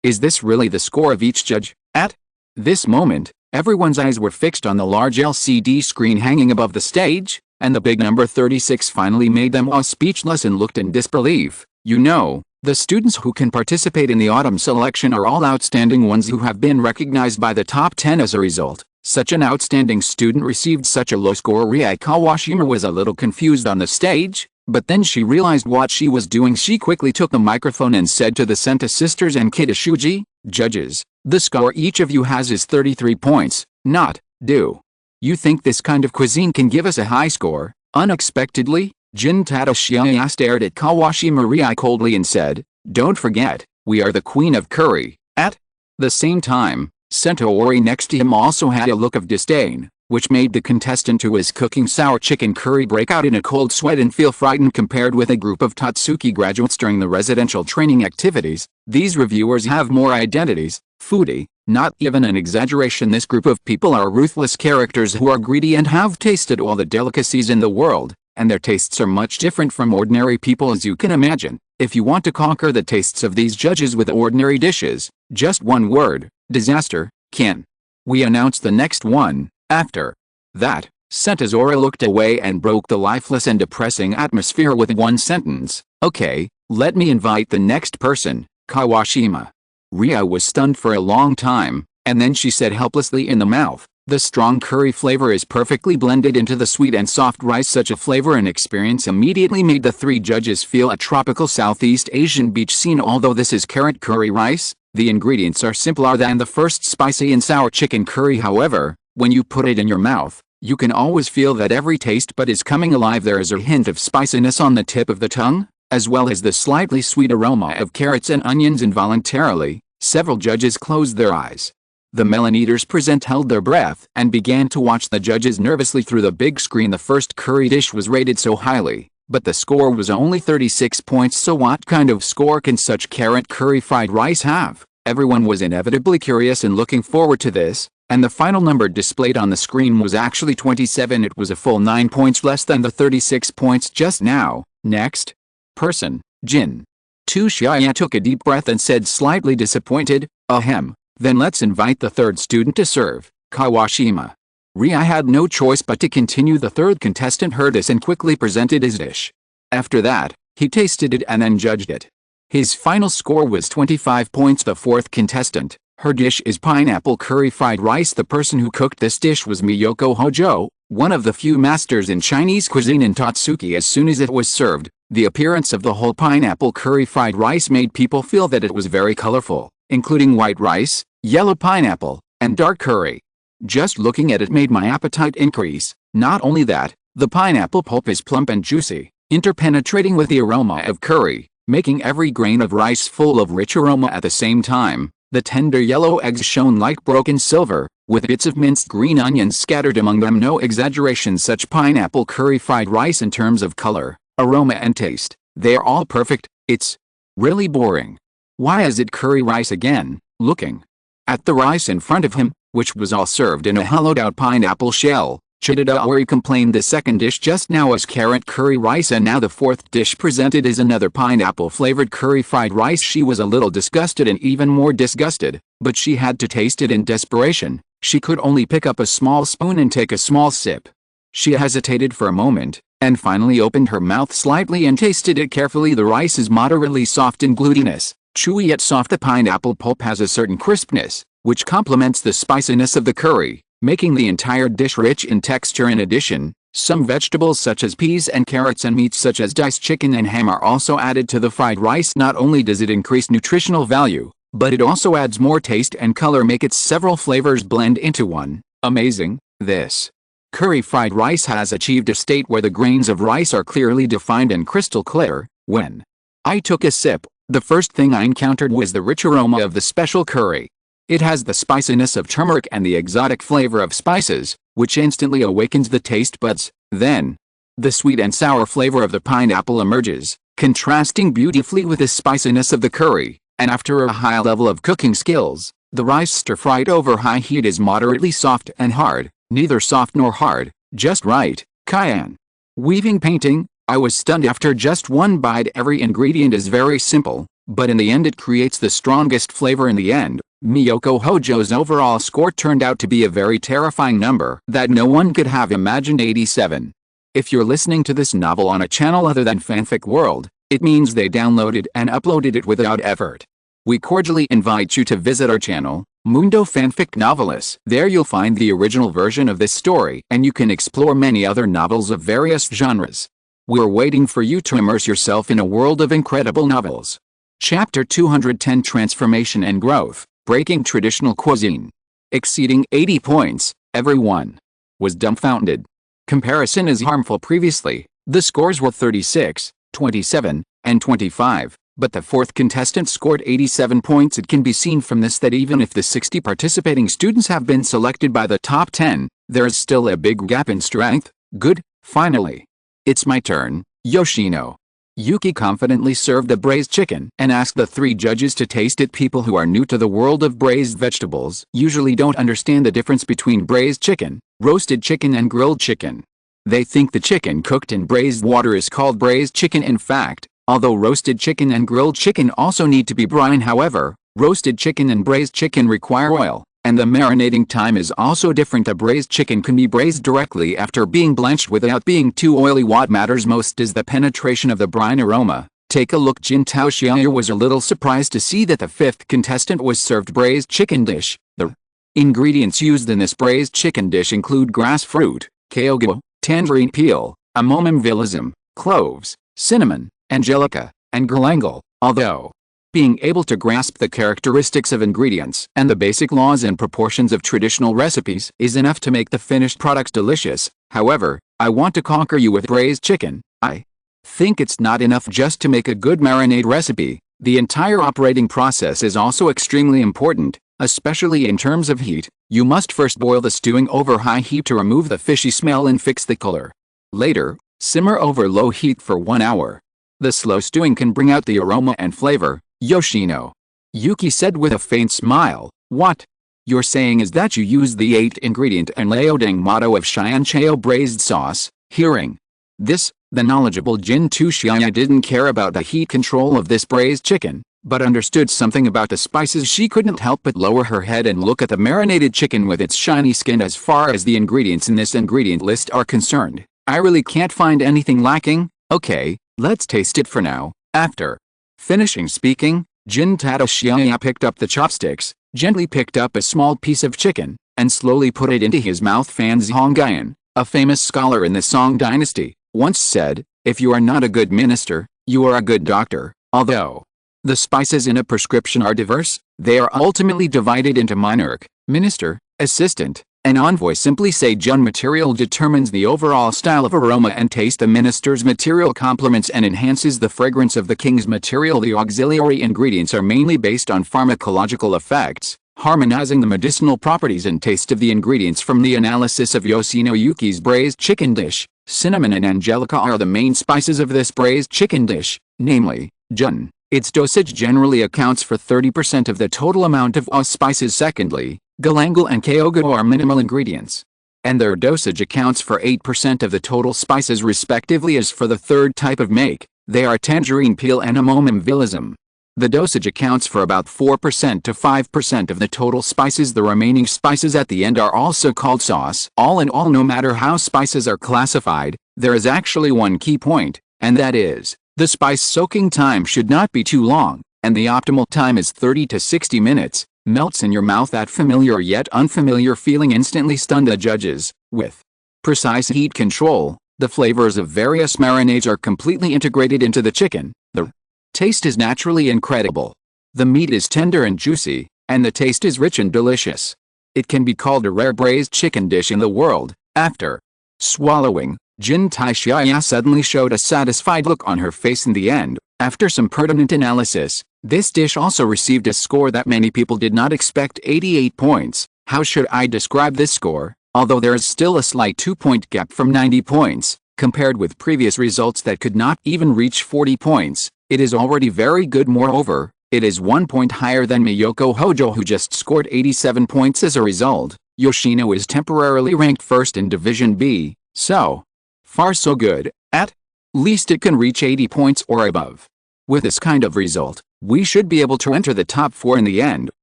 S1: Is this really the score of each judge? At this moment, everyone's eyes were fixed on the large LCD screen hanging above the stage, and the big number 36 finally made them all speechless and looked in disbelief. You know, the students who can participate in the autumn selection are all outstanding ones who have been recognized by the top 10 as a result. Such an outstanding student received such a low score. Rie Kawashima was a little confused on the stage, but then she realized what she was doing. She quickly took the microphone and said to the Senta sisters and Kitashuji, "Judges, the score each of you has is 33 points, not, do you think this kind of cuisine can give us a high score?" Unexpectedly, Jin Tadashiyaya stared at Kawashima Rie coldly and said, "Don't forget, we are the queen of curry." At the same time, Senta Ori next to him also had a look of disdain, which made the contestant who was cooking sour chicken curry break out in a cold sweat and feel frightened. Compared with a group of Tatsuki graduates during the residential training activities, these reviewers have more identities. Foodie, not even an exaggeration. This group of people are ruthless characters who are greedy and have tasted all the delicacies in the world, and their tastes are much different from ordinary people, as you can imagine. If you want to conquer the tastes of these judges with ordinary dishes, just one word: disaster. Can we announce the next one? After that, Sentazora looked away and broke the lifeless and depressing atmosphere with one sentence: "Okay, let me invite the next person, Kawashima." Ria was stunned for a long time, and then she said helplessly in the mouth, "The strong curry flavor is perfectly blended into the sweet and soft rice." Such a flavor and experience immediately made the three judges feel a tropical Southeast Asian beach scene. Although this is carrot curry rice, the ingredients are simpler than the first spicy and sour chicken curry. However, when you put it in your mouth, you can always feel that every taste bud is coming alive. There is a hint of spiciness on the tip of the tongue, as well as the slightly sweet aroma of carrots and onions. Involuntarily, several judges closed their eyes. The melon eaters present held their breath and began to watch the judges nervously through the big screen. The first curry dish was rated so highly, but the score was only 36 points. So what kind of score can such carrot curry fried rice have? Everyone was inevitably curious and looking forward to this, and the final number displayed on the screen was actually 27. It was a full 9 points less than the 36 points just now. Next person, Jin Tushiyaya took a deep breath and said, slightly disappointed, "Ahem. Then let's invite the third student to serve, Kawashima." Ria had no choice but to continue. The third contestant heard this and quickly presented his dish. After that, he tasted it and then judged it. His final score was 25 points. The fourth contestant, her dish is pineapple curry fried rice. The person who cooked this dish was Miyoko Hojo, one of the few masters in Chinese cuisine in Tatsuki. As soon as it was served, the appearance of the whole pineapple curry fried rice made people feel that it was very colorful, including white rice, yellow pineapple, and dark curry. Just looking at it made my appetite increase. Not only that, the pineapple pulp is plump and juicy, interpenetrating with the aroma of curry, making every grain of rice full of rich aroma at the same time. The tender yellow eggs shone like broken silver, with bits of minced green onions scattered among them. No exaggeration, such pineapple curry fried rice in terms of color, aroma and taste, they are all perfect. It's really boring. Why is it curry rice again? Looking at the rice in front of him, which was all served in a hollowed-out pineapple shell, Chidori complained the second dish just now was carrot curry rice and now the fourth dish presented is another pineapple-flavored curry fried rice. She was a little disgusted and even more disgusted, but she had to taste it in desperation. She could only pick up a small spoon and take a small sip. She hesitated for a moment, and finally opened her mouth slightly and tasted it carefully. The rice is moderately soft in glutiness, chewy yet soft. The pineapple pulp has a certain crispness, which complements the spiciness of the curry, making the entire dish rich in texture. In addition, some vegetables such as peas and carrots and meats such as diced chicken and ham are also added to the fried rice. Not only does it increase nutritional value, but it also adds more taste and color, make its several flavors blend into one. Amazing. This curry fried rice has achieved a state where the grains of rice are clearly defined and crystal clear. When I took a sip, the first thing I encountered was the rich aroma of the special curry. It has the spiciness of turmeric and the exotic flavor of spices, which instantly awakens the taste buds. Then, the sweet and sour flavor of the pineapple emerges, contrasting beautifully with the spiciness of the curry, and after a high level of cooking skills, the rice stir-fried over high heat is moderately soft and hard, neither soft nor hard, just right. Cayenne weaving painting. I was stunned after just one bite. Every ingredient is very simple, but in the end it creates the strongest flavor in the end. Miyoko Hojo's overall score turned out to be a very terrifying number that no one could have imagined. 87. If you're listening to this novel on a channel other than Fanfic World, it means they downloaded and uploaded it without effort. We cordially invite you to visit our channel, Mundo Fanfic Novelis. There you'll find the original version of this story and you can explore many other novels of various genres. We're waiting for you to immerse yourself in a world of incredible novels. Chapter 210, Transformation and Growth. Breaking traditional cuisine. Exceeding 80 points, everyone was dumbfounded. Comparison is harmful. Previously, the scores were 36, 27, and 25, but the fourth contestant scored 87 points. It can be seen from this that even if the 60 participating students have been selected by the top 10, there is still a big gap in strength. Good, finally. It's my turn, Yoshino. Yuki confidently served the braised chicken and asked the three judges to taste it. People who are new to the world of braised vegetables usually don't understand the difference between braised chicken, roasted chicken and grilled chicken. They think the chicken cooked in braised water is called braised chicken. In fact, although roasted chicken and grilled chicken also need to be brine, however, roasted chicken and braised chicken require oil, and the marinating time is also different. A braised chicken can be braised directly after being blanched without being too oily. What matters most is the penetration of the brine aroma. Take a look. Jin Taoxiao was a little surprised to see that the fifth contestant was served braised chicken dish. The ingredients used in this braised chicken dish include grass fruit, kyogo, tangerine peel, amomimvilism, cloves, cinnamon, angelica, and galangal. Although being able to grasp the characteristics of ingredients and the basic laws and proportions of traditional recipes is enough to make the finished products delicious, however, I want to conquer you with braised chicken. I think it's not enough just to make a good marinade recipe. The entire operating process is also extremely important, especially in terms of heat. You must first boil the stewing over high heat to remove the fishy smell and fix the color. Later, simmer over low heat for 1 hour. The slow stewing can bring out the aroma and flavor. Yoshino. Yuki said with a faint smile. What you're saying is that you use the 8-ingredient and Laoding motto of Shiancheo braised sauce. Hearing this, the knowledgeable Jin Taoxiao didn't care about the heat control of this braised chicken, but understood something about the spices. She couldn't help but lower her head and look at the marinated chicken with its shiny skin. As far as the ingredients in this ingredient list are concerned, I really can't find anything lacking. Okay, let's taste it for now. After finishing speaking, Jin Taoxiao picked up the chopsticks, gently picked up a small piece of chicken, and slowly put it into his mouth. Fan Zhongyan, a famous scholar in the Song dynasty, once said, if you are not a good minister, you are a good doctor. Although the spices in a prescription are diverse, they are ultimately divided into monarch, minister, assistant, An envoy simply say Jun material determines the overall style of aroma and taste. The minister's material complements and enhances the fragrance of the king's material. The auxiliary ingredients are mainly based on pharmacological effects, harmonizing the medicinal properties and taste of the ingredients. From the analysis of Yoshino Yuki's braised chicken dish, cinnamon and angelica are the main spices of this braised chicken dish, namely, Jun. Its dosage generally accounts for 30% of the total amount of spices. Secondly, galangal and kyogo are minimal ingredients, and their dosage accounts for 8% of the total spices respectively. As for the third type of make, they are tangerine peel and amomimvilism. The dosage accounts for about 4% to 5% of the total spices. The remaining spices at the end are also called sauce. All in all, no matter how spices are classified, there is actually one key point, and that is, the spice soaking time should not be too long, and the optimal time is 30 to 60 minutes. Melts in your mouth. That familiar yet unfamiliar feeling instantly stunned the judges. With precise heat control, the flavors of various marinades are completely integrated into the chicken. The taste is naturally incredible. The meat is tender and juicy, and the taste is rich and delicious. It can be called a rare braised chicken dish in the world. After swallowing, Jin Taishaya suddenly showed a satisfied look on her face. In the end, after some pertinent analysis, this dish also received a score that many people did not expect: 88 points. How should I describe this score? Although there is still a slight 2-point gap from 90 points, compared with previous results that could not even reach 40 points, it is already very good. Moreover, it is 1 point higher than Miyoko Hojo, who just scored 87 points. As a result, Yoshino is temporarily ranked first in Division B, so far so good. At least it can reach 80 points or above. With this kind of result, we should be able to enter the top 4 in the end,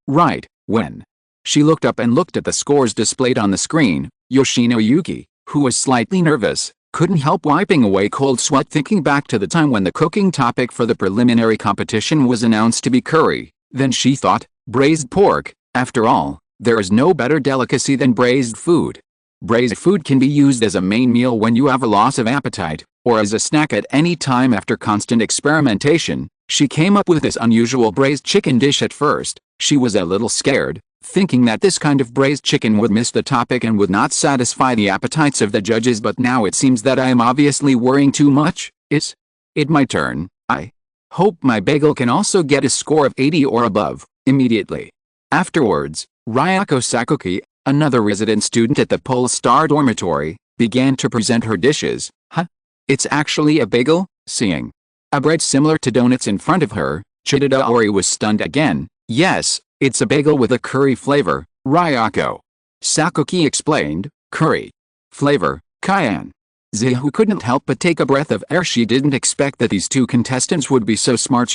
S1: right? When she looked up and looked at the scores displayed on the screen, Yoshino Yuki, who was slightly nervous, couldn't help wiping away cold sweat, thinking back to the time when the cooking topic for the preliminary competition was announced to be curry. Then she thought, braised pork. After all, there is no better delicacy than braised food. Braised food can be used as a main meal when you have a loss of appetite, or as a snack at any time. After constant experimentation, she came up with this unusual braised chicken dish. At first, she was a little scared, thinking that this kind of braised chicken would miss the topic and would not satisfy the appetites of the judges. But now it seems that I am obviously worrying too much. Is it my turn? I hope my bagel can also get a score of 80 or above. Immediately afterwards, Ryako Sakuki, another resident student at the Polestar dormitory, began to present her dishes. Huh? It's actually a bagel? Seeing a bread similar to donuts in front of her, Chidada Ori was stunned again. Yes, it's a bagel with a curry flavor, Ryako Sakuki explained. Curry flavor, cayenne. Zihu couldn't help but take a breath of air. She didn't expect that these two contestants would be so smart.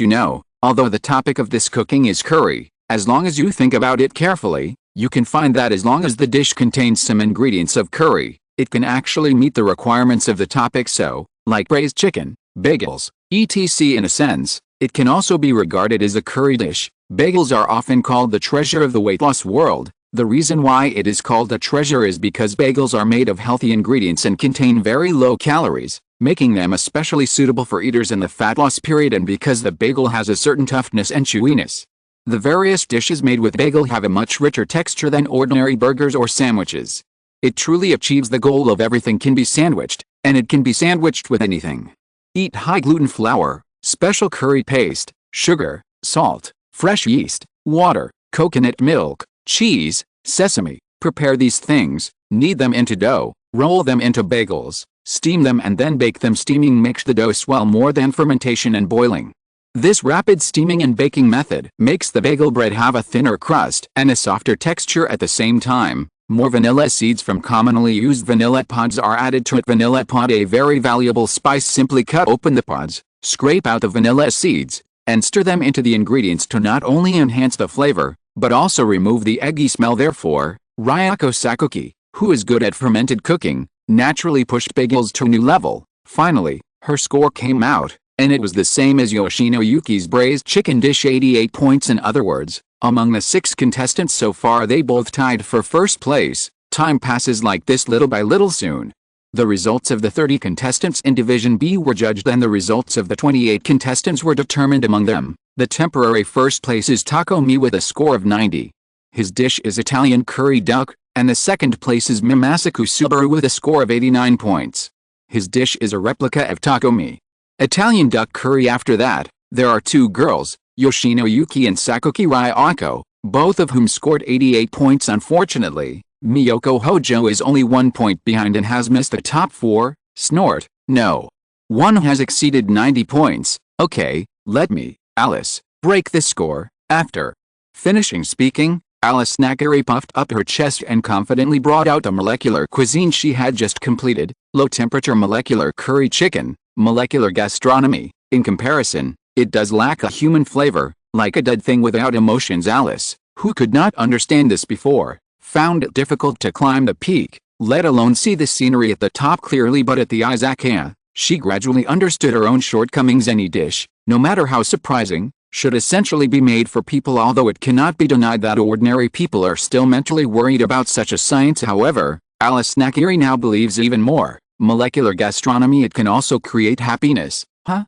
S1: Although the topic of this cooking is curry, as long as you think about it carefully, you can find that as long as the dish contains some ingredients of curry, it can actually meet the requirements of the topic. So, like braised chicken, bagels, etc. in a sense, it can also be regarded as a curry dish. Bagels are often called the treasure of the weight loss world. The reason why it is called a treasure is because bagels are made of healthy ingredients and contain very low calories, making them especially suitable for eaters in the fat loss period, and because the bagel has a certain toughness and chewiness. The various dishes made with bagel have a much richer texture than ordinary burgers or sandwiches. It truly achieves the goal of everything can be sandwiched, and it can be sandwiched with anything. Eat high gluten flour, special curry paste, sugar, salt, fresh yeast, water, coconut milk, cheese, sesame. Prepare these things, knead them into dough, roll them into bagels, steam them and then bake them. Steaming makes the dough swell more than fermentation and boiling. This rapid steaming and baking method makes the bagel bread have a thinner crust and a softer texture at the same time. More vanilla seeds from commonly used vanilla pods are added to it. Vanilla pod, a very valuable spice. Simply cut open the pods, scrape out the vanilla seeds, and stir them into the ingredients to not only enhance the flavor, but also remove the eggy smell. Therefore, Ryako Sakuki, who is good at fermented cooking, naturally pushed bagels to a new level. Finally, her score came out, and it was the same as Yoshino Yuki's braised chicken dish, 88 points. In other words, among the 6 contestants so far, they both tied for first place. Time passes like this little by little. Soon, the results of the 30 contestants in Division B were judged, and the results of the 28 contestants were determined. Among them, the temporary first place is Takomi with a score of 90. His dish is Italian curry duck, And the second place is Mimasiku Subaru with a score of 89 points. His dish is a replica of takomi, Italian duck curry. After that, there are two girls, Yoshino Yuki and Sakuki Ryoko, both of whom scored 88 points. Unfortunately, Miyoko Hojo is only 1 point behind and has missed the top 4. Snort, no. One has exceeded 90 points. Okay, let me, Alice, break this score. After finishing speaking, Alice Nakari puffed up her chest and confidently brought out the molecular cuisine she had just completed, low-temperature molecular curry chicken, molecular gastronomy. In comparison, it does lack a human flavor, like a dead thing without emotions. Alice, who could not understand this before, found it difficult to climb the peak, let alone see the scenery at the top clearly. But at the Izakaya, she gradually understood her own shortcomings. Any dish, no matter how surprising, should essentially be made for people, although it cannot be denied that ordinary people are still mentally worried about such a science. However, Alice Nakiri now believes even more. Molecular gastronomy, it can also create happiness. Huh?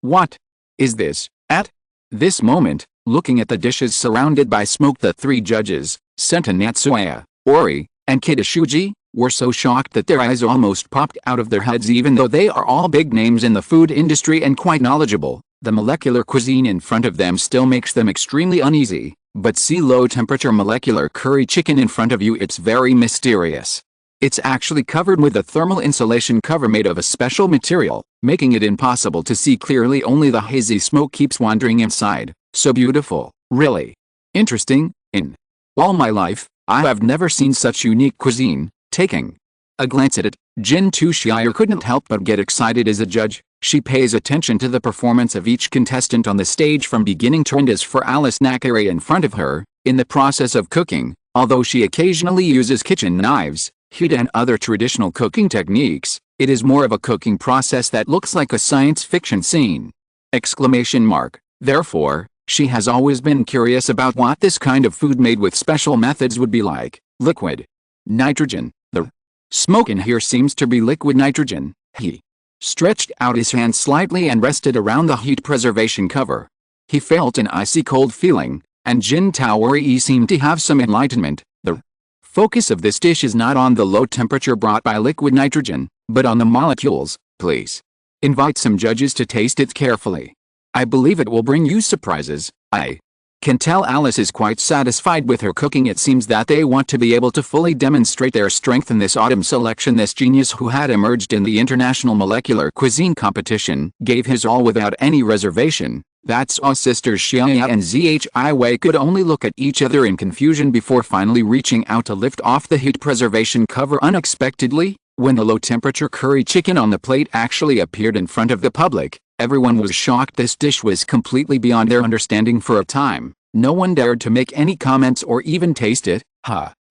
S1: What is this? At this moment, looking at the dishes surrounded by smoke, the three judges, Senta Natsuya, Ori, and Kidashuji, were so shocked that their eyes almost popped out of their heads. Even though they are all big names in the food industry and quite knowledgeable, the molecular cuisine in front of them still makes them extremely uneasy. But see low-temperature molecular curry chicken in front of you, it's very mysterious. It's actually covered with a thermal insulation cover made of a special material, making it impossible to see clearly. Only the hazy smoke keeps wandering inside. So beautiful, really interesting. In all my life, I have never seen such unique cuisine. Taking a glance at it, Jin Tushire couldn't help but get excited. As a judge, she pays attention to the performance of each contestant on the stage from beginning to end. As for Alice Nakari in front of her, in the process of cooking, although she occasionally uses kitchen knives, heat and other traditional cooking techniques, it is more of a cooking process that looks like a science fiction scene. Exclamation mark. Therefore, she has always been curious about what this kind of food made with special methods would be like. Liquid nitrogen. The smoke in here seems to be liquid nitrogen. He stretched out his hand slightly and rested around the heat preservation cover. He felt an icy cold feeling, and Jin Taori seemed to have some enlightenment. The focus of this dish is not on the low temperature brought by liquid nitrogen, but on the molecules. Please invite some judges to taste it carefully. I believe it will bring you surprises. I can tell Alice is quite satisfied with her cooking. It seems that they want to be able to fully demonstrate their strength in this autumn selection. This genius, who had emerged in the International Molecular Cuisine Competition, gave his all without any reservation. That's all. Sisters Xiaya and Zhiwei could only look at each other in confusion before finally reaching out to lift off the heat preservation cover. Unexpectedly, when the low-temperature curry chicken on the plate actually appeared in front of the public, everyone was shocked. This dish was completely beyond their understanding. For a time, no one dared to make any comments or even taste it.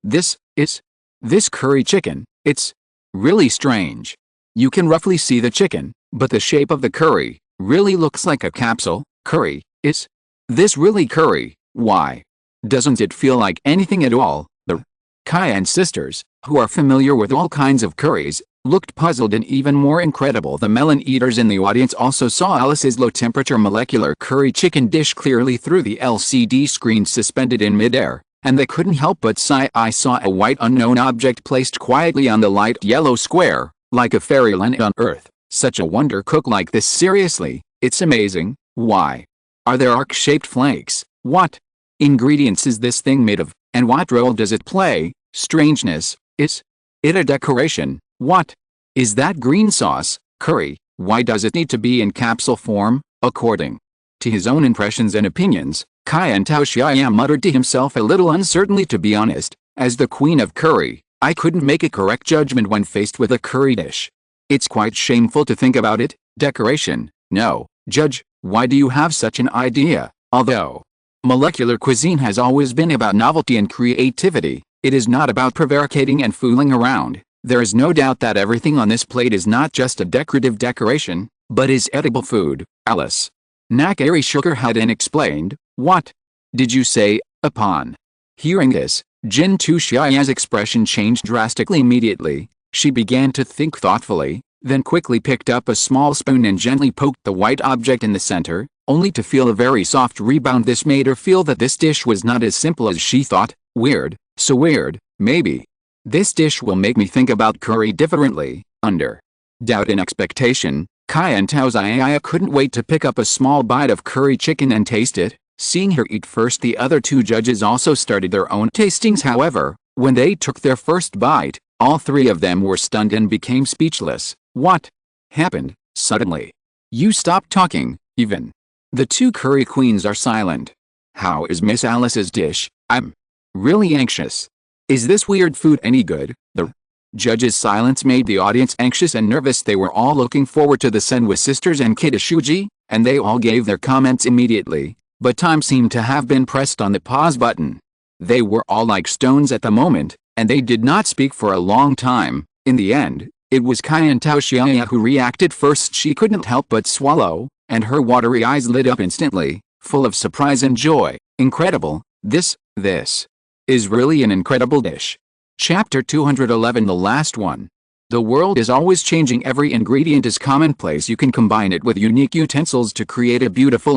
S1: This curry chicken, it's really strange. You can roughly see the chicken, but the shape of the curry really looks like a capsule. Curry, is this really curry? Why doesn't it feel like anything at all? The Cayenne sisters, who are familiar with all kinds of curries, looked puzzled. And even more incredible, the melon eaters in the audience also saw Alice's low-temperature molecular curry chicken dish clearly through the LCD screen suspended in midair, and they couldn't help but sigh. I saw a white unknown object placed quietly on the light yellow square, like a fairyland on Earth. Such a wonder cook like this, seriously, it's amazing. Why are there arc-shaped flakes? What ingredients is this thing made of, and what role does it play? Strangeness, is it a decoration? What is that green sauce? Curry, why does it need to be in capsule form? According to his own impressions and opinions, Cayenne Taoxiaya muttered to himself a little uncertainly. To be honest, as the queen of curry, I couldn't make a correct judgment when faced with a curry dish. It's quite shameful to think about it. Decoration? No. Judge, why do you have such an idea? Although molecular cuisine has always been about novelty and creativity, it is not about prevaricating and fooling around. There is no doubt that everything on this plate is not just a decorative decoration, but is edible food. Alice Nakari shook her head and explained, "What did you say?" Upon hearing this, Jin Tushiaya's expression changed drastically. Immediately, she began to think thoughtfully, then quickly picked up a small spoon and gently poked the white object in the center, only to feel a very soft rebound. This made her feel that this dish was not as simple as she thought. Weird, so weird. Maybe. This dish will make me think about curry differently. Under doubt and expectation, Kaya and Izakaya couldn't wait to pick up a small bite of curry chicken and taste it. Seeing her eat first, the other two judges also started their own tastings. However, when they took their first bite, all three of them were stunned and became speechless. What happened? Suddenly, you stopped talking, even. The two curry queens are silent. How is Miss Alice's dish? I'm really anxious. Is this weird food any good? The judges' silence made the audience anxious and nervous. They were all looking forward to the Senwa sisters and Kidashuji, and they all gave their comments immediately, but time seemed to have been pressed on the pause button. They were all like stones at the moment, and they did not speak for a long time. In the end, it was Kaya and Izakaya who reacted first. She couldn't help but swallow, and her watery eyes lit up instantly, full of surprise and joy. Incredible. This is really an incredible dish. Chapter 211, the last one. The world is always changing. Every ingredient is commonplace. You can combine it with unique utensils to create a beautiful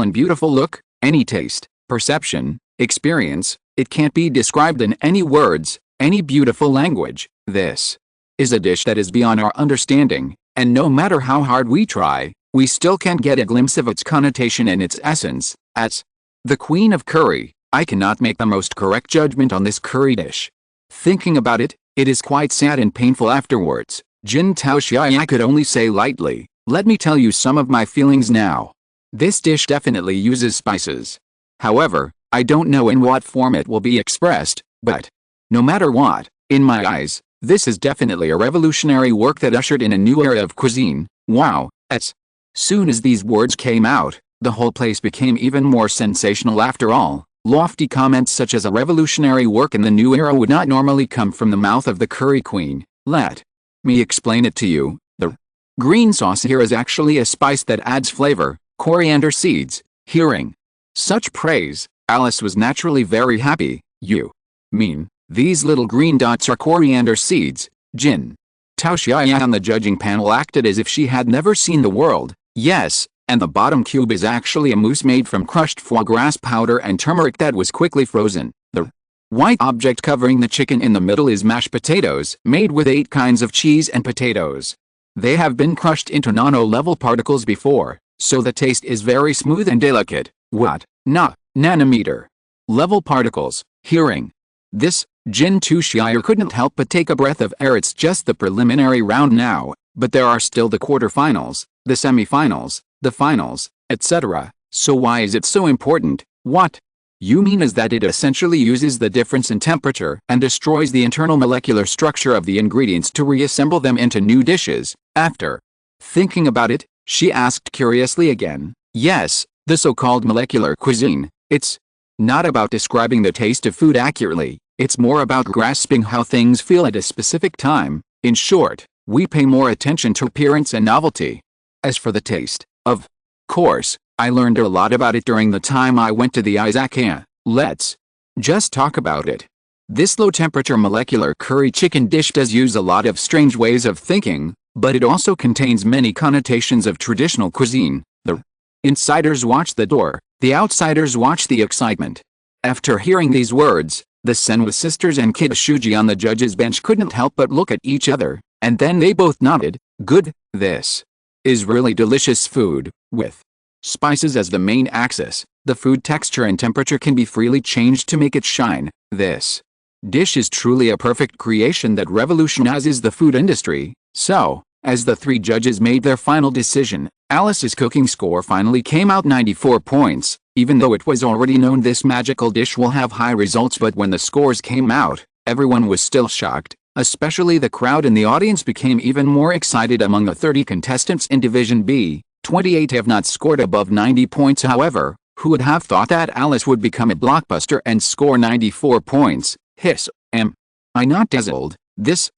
S1: look. Any taste, perception, experience, it can't be described in any words, any beautiful language. This is a dish that is beyond our understanding, and no matter how hard we try, we still can't get a glimpse of its connotation and its essence. As the queen of curry, I cannot make the most correct judgment on this curry dish. Thinking about it, it is quite sad and painful afterwards. Jin Taoxiai, I could only say lightly, let me tell you some of my feelings now. This dish definitely uses spices. However, I don't know in what form it will be expressed, but no matter what, in my eyes, this is definitely a revolutionary work that ushered in a new era of cuisine. Wow. As soon as these words came out, the whole place became even more sensational. After all, lofty comments such as a revolutionary work in the new era would not normally come from the mouth of the curry queen. Let me explain it to you. The green sauce here is actually a spice that adds flavor, coriander seeds. Hearing such praise, Alice was naturally very happy. You mean, these little green dots are coriander seeds? Jin Taoxiai on the judging panel acted as if she had never seen the world. Yes, and the bottom cube is actually a mousse made from crushed foie gras powder and turmeric that was quickly frozen. The white object covering the chicken in the middle is mashed potatoes, made with 8 kinds of cheese and potatoes. They have been crushed into nano-level particles before, so the taste is very smooth and delicate. What? Nanometer level particles. Hearing this, Jin Taoxiai couldn't help but take a breath of air. It's just the preliminary round now, but there are still the quarterfinals, the semifinals, the finals, etc. So why is it so important? What you mean is that it essentially uses the difference in temperature and destroys the internal molecular structure of the ingredients to reassemble them into new dishes. After thinking about it, she asked curiously again. Yes, the so-called molecular cuisine. It's not about describing the taste of food accurately, it's more about grasping how things feel at a specific time. In short, we pay more attention to appearance and novelty. As for the taste, of course, I learned a lot about it during the time I went to the Izakaya. Let's just talk about it. This low-temperature molecular curry chicken dish does use a lot of strange ways of thinking, but it also contains many connotations of traditional cuisine. The insiders watch the door, the outsiders watch the excitement. After hearing these words, the Senwa sisters and Kidashuji on the judges' bench couldn't help but look at each other, and then they both nodded. Good. This is really delicious food. With spices as the main axis, the food texture and temperature can be freely changed to make it shine. This dish is truly a perfect creation that revolutionizes the food industry. So, as the 3 judges made their final decision, Alice's cooking score finally came out 94 points. Even though it was already known this magical dish will have high results, but when the scores came out, everyone was still shocked. Especially the crowd in the audience became even more excited. Among the 30 contestants in Division B, 28 have not scored above 90 points. However, who would have thought that Alice would become a blockbuster and score 94 points? Hiss, am I not dazzled? This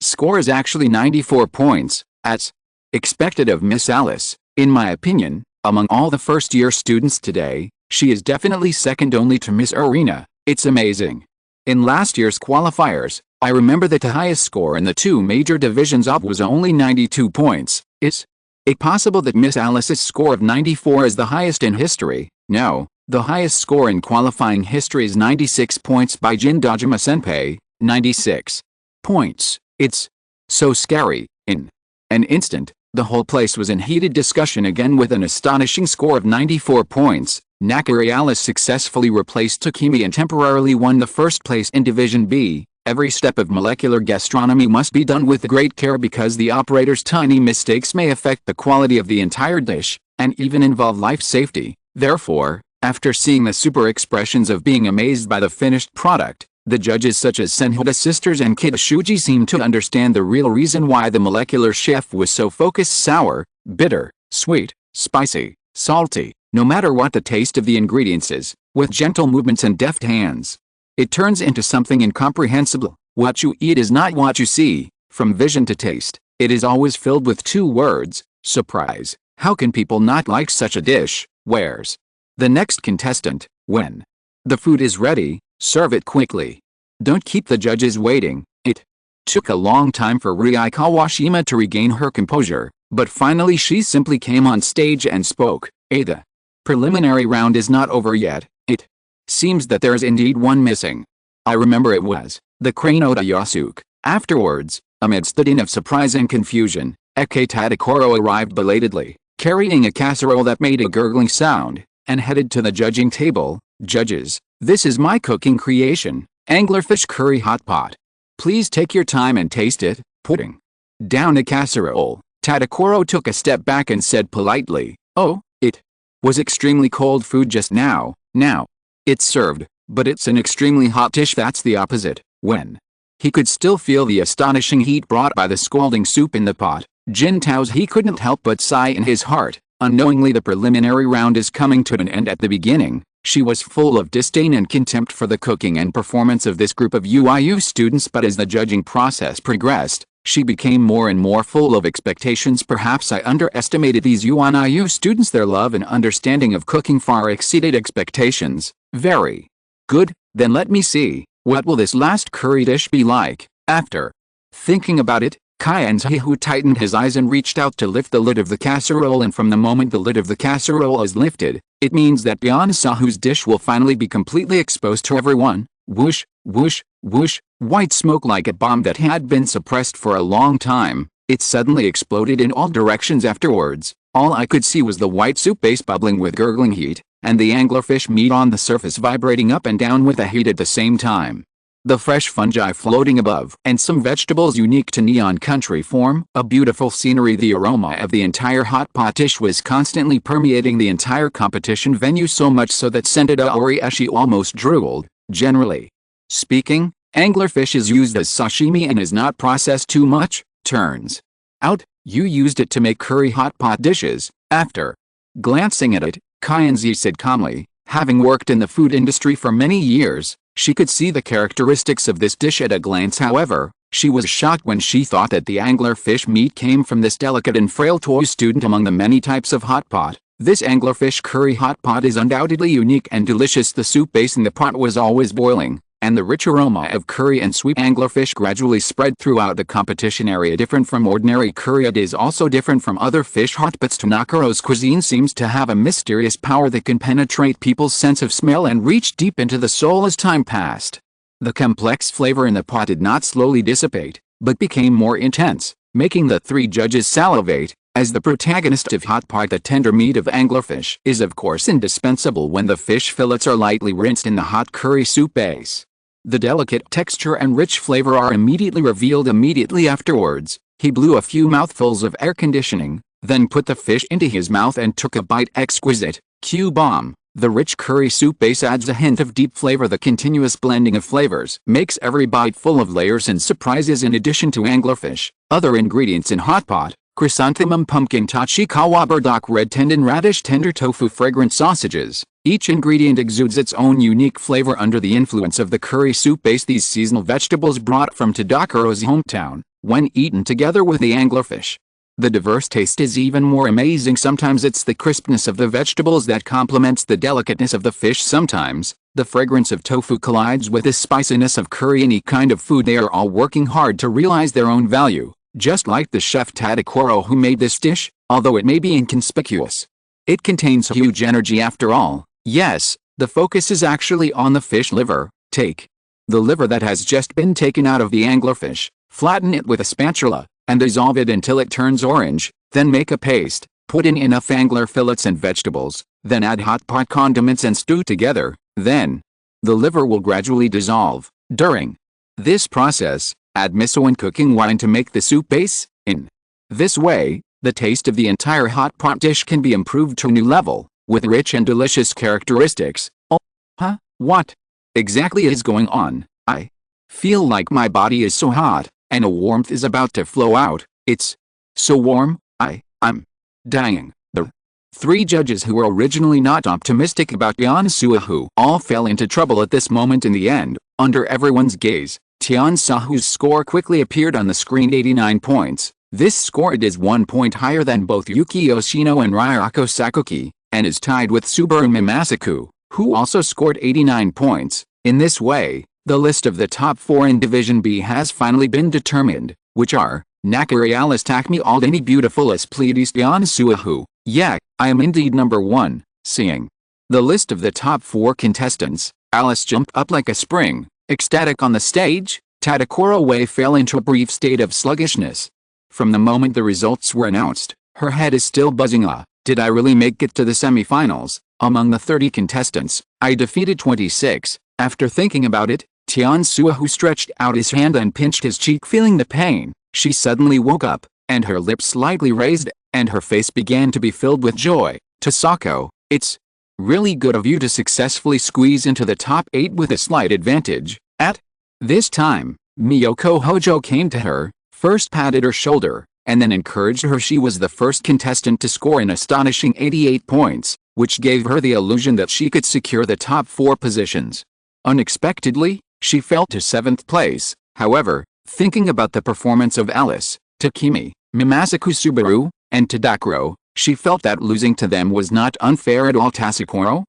S1: score is actually 94 points, as expected of Miss Alice. In my opinion, among all the first-year students today, she is definitely second only to Miss Arena. It's amazing. In last year's qualifiers, I remember that the highest score in the 2 major divisions up was only 92 points. Is it possible that Miss Alice's score of 94 is the highest in history? No, the highest score in qualifying history is 96 points by Jin Dojima Senpai. 96 points. It's so scary. In an instant, the whole place was in heated discussion again. With an astonishing score of 94 points, Nakarialis successfully replaced Takemi and temporarily won the first place in Division B. Every step of molecular gastronomy must be done with great care because the operator's tiny mistakes may affect the quality of the entire dish, and even involve life safety. Therefore, after seeing the super expressions of being amazed by the finished product, the judges such as Senhoda sisters and Kitashuji seemed to understand the real reason why the molecular chef was so focused: sour, bitter, sweet, spicy, salty. No matter what the taste of the ingredients is, with gentle movements and deft hands, it turns into something incomprehensible. What you eat is not what you see. From vision to taste, it is always filled with two words: surprise. How can people not like such a dish? Where's the next contestant? When the food is ready, serve it quickly. Don't keep the judges waiting. It took a long time for Rie Kawashima to regain her composure, but finally she simply came on stage and spoke. The preliminary round is not over yet. It seems that there is indeed one missing. I remember it was the Cranoda Yasuke. Afterwards, amidst the din of surprise and confusion, Eke Tadakoro arrived belatedly, carrying a casserole that made a gurgling sound, and headed to the judging table. Judges, this is my cooking creation, anglerfish curry hot pot. Please take your time and taste it. Putting down the casserole, Tadakoro took a step back and said politely, "Oh, it was extremely cold food just now. Now it's served, but it's an extremely hot dish." That's the opposite. When he could still feel the astonishing heat brought by the scalding soup in the pot, Jintao's, he couldn't help but sigh in his heart. Unknowingly, the preliminary round is coming to an end. At the beginning, she was full of disdain and contempt for the cooking and performance of this group of UIU students, but as the judging process progressed, she became more and more full of expectations. Perhaps I underestimated these UNIU students. Their love and understanding of cooking far exceeded expectations. Very good. Then let me see, what will this last curry dish be like? After thinking about it, Kyanzihu tightened his eyes and reached out to lift the lid of the casserole, and from the moment the lid of the casserole is lifted, it means that Byanesahu's dish will finally be completely exposed to everyone. Whoosh, whoosh, whoosh, white smoke like a bomb that had been suppressed for a long time. It suddenly exploded in all directions. Afterwards, all I could see was the white soup base bubbling with gurgling heat, and the anglerfish meat on the surface vibrating up and down with the heat at the same time. The fresh fungi floating above, and some vegetables unique to Neon Country form a beautiful scenery. The aroma of the entire hot pot dish was constantly permeating the entire competition venue, so much so that Sentada Orieshi almost drooled. Generally speaking, anglerfish is used as sashimi and is not processed too much. Turns out, you used it to make curry hot pot dishes. After glancing at it, Kyanzi said calmly, having worked in the food industry for many years, she could see the characteristics of this dish at a glance. However, she was shocked when she thought that the anglerfish meat came from this delicate and frail toy student among the many types of hot pot. This anglerfish curry hot pot is undoubtedly unique and delicious. The soup base in the pot was always boiling, and the rich aroma of curry and sweet anglerfish gradually spread throughout the competition area. Different from ordinary curry, it is also different from other fish hot pots. Tanakaro's cuisine seems to have a mysterious power that can penetrate people's sense of smell and reach deep into the soul. As time passed, the complex flavor in the pot did not slowly dissipate, but became more intense, making the three judges salivate. As the protagonist of hot pot, the tender meat of anglerfish is of course indispensable when the fish fillets are lightly rinsed in the hot curry soup base. The delicate texture and rich flavor are immediately revealed. Immediately afterwards, he blew a few mouthfuls of air conditioning, then put the fish into his mouth and took a bite. Exquisite, Q-bomb. The rich curry soup base adds a hint of deep flavor. The continuous blending of flavors makes every bite full of layers and surprises. In addition to anglerfish, other ingredients in hot pot: chrysanthemum, pumpkin, tachikawa, burdock, red tendon radish, tender tofu, fragrant sausages. Each ingredient exudes its own unique flavor under the influence of the curry soup base. These seasonal vegetables brought from Tadakaro's hometown, when eaten together with the anglerfish, the diverse taste is even more amazing. Sometimes it's the crispness of the vegetables that complements the delicateness of the fish. Sometimes, the fragrance of tofu collides with the spiciness of curry. Any kind of food, they are all working hard to realize their own value. Just like the chef Tadakoro who made this dish, although it may be inconspicuous, it contains huge energy after all. Yes, the focus is actually on the fish liver. Take The liver that has just been taken out of the anglerfish, flatten it with a spatula, and dissolve it until it turns orange, then make a paste, put in enough angler fillets and vegetables, then add hot pot condiments and stew together, then the liver will gradually dissolve. During this process, add miso and cooking wine to make the soup base. In this way, the taste of the entire hot pot dish can be improved to a new level, with rich and delicious characteristics. Oh, huh? What exactly is going on? I feel like my body is so hot, and a warmth is about to flow out. It's so warm, I'm dying. The three judges who were originally not optimistic about Tian Suahu all fell into trouble at this moment in the end. Under everyone's gaze, Tian Suahu's score quickly appeared on the screen: 89 points. This score is 1 point higher than both Yuki Yoshino and Ryako Sakuki, and is tied with Subaru Mimasaku, who also scored 89 points. In this way, the list of the top 4 in Division B has finally been determined, which are Nakari Alice Takmi Aldini Beautifulis Pleiades Tian Suahu. Yeah, I am indeed number 1. Seeing the list of the top 4 contestants, Alice jumped up like a spring, ecstatic on the stage. Tadakoro Wei fell into a brief state of sluggishness. From the moment the results were announced, her head is still buzzing. Did I really make it to the semi-finals? Among the 30 contestants, I defeated 26. After thinking about it, Tian Suahu stretched out his hand and pinched his cheek, feeling the pain. She suddenly woke up, and her lips slightly raised, and her face began to be filled with joy. Tasako, it's really good of you to successfully squeeze into the top 8 with a slight advantage. At this time, Miyoko Hojo came to her, first patted her shoulder, and then encouraged her. She was the first contestant to score an astonishing 88 points, which gave her the illusion that she could secure the top 4 positions. Unexpectedly, she fell to 7th place. However, thinking about the performance of Alice, Takemi, Mimasaku Subaru, and Tadakoro, she felt that losing to them was not unfair at all. Tasakoro?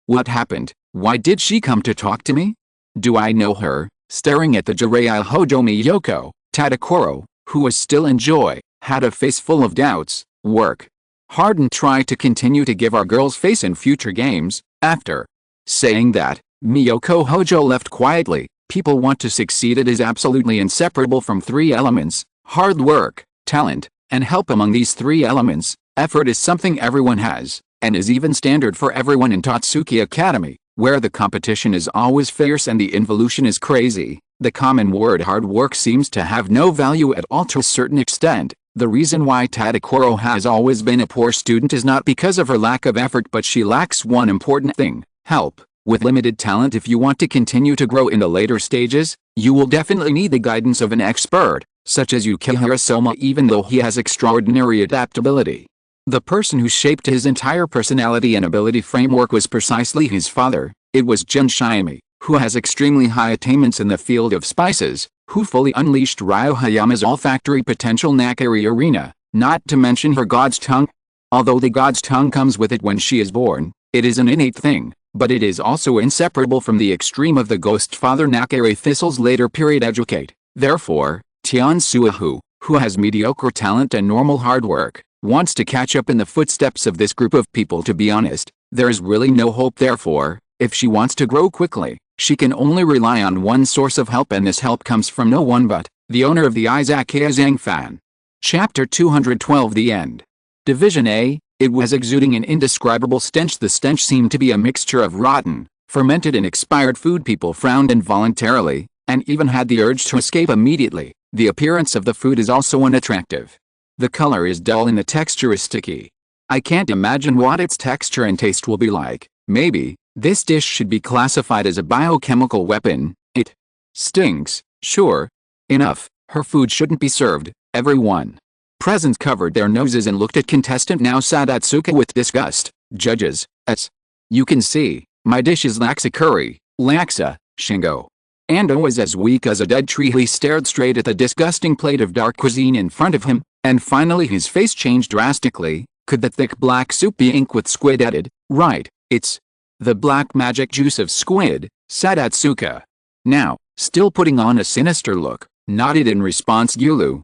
S1: What happened? Why did she come to talk to me? Do I know her? Staring at the Jiraiya Hojo, Miyoko, Tadakoro, who was still in joy, had a face full of doubts. Work hard and try to continue to give our girls face in future games. After saying that, Miyoko Hojo left quietly. People want to succeed. It is absolutely inseparable from 3 elements: hard work, talent, and help. Among these 3 elements, effort is something everyone has, and is even standard for everyone in Tatsuki Academy, where the competition is always fierce and the involution is crazy. The common word hard work seems to have no value at all to a certain extent. The reason why Tadakoro has always been a poor student is not because of her lack of effort, but she lacks one important thing: help. With limited talent, if you want to continue to grow in the later stages, you will definitely need the guidance of an expert, such as Yukihira Soma, even though he has extraordinary adaptability. The person who shaped his entire personality and ability framework was precisely his father. It was Jun Shiami, who has extremely high attainments in the field of spices, who fully unleashed Ryo Hayama's olfactory potential Nakari Arena, not to mention her God's tongue. Although the God's tongue comes with it when she is born, it is an innate thing, but it is also inseparable from the extreme of the ghost father Nakari Thistle's later period educate. Therefore, Tian Suahu, who has mediocre talent and normal hard work, wants to catch up in the footsteps of this group of people. To be honest, there is really no hope. Therefore, if she wants to grow quickly, she can only rely on one source of help, and this help comes from no one but the owner of the Izakaya, Zhang Fan. Chapter 212. The End. Division A. It was exuding an indescribable stench. The stench seemed to be a mixture of rotten, fermented and expired food. People frowned involuntarily, and even had the urge to escape immediately. The appearance of the food is also unattractive. The color is dull and the texture is sticky. I can't imagine what its texture and taste will be like. Maybe this dish should be classified as a biochemical weapon. It stinks. Sure enough, her food shouldn't be served. Everyone present covered their noses and looked at contestant now Sadatsuka with disgust. Judges, as you can see, my dish is laksa curry. Laksa, Shingo. Ando was as weak as a dead tree. He stared straight at the disgusting plate of dark cuisine in front of him, and finally his face changed drastically. Could the thick black soup be ink with squid added? Right, it's the black magic juice of squid. Sadatsuka, now, still putting on a sinister look, nodded in response. Gulu.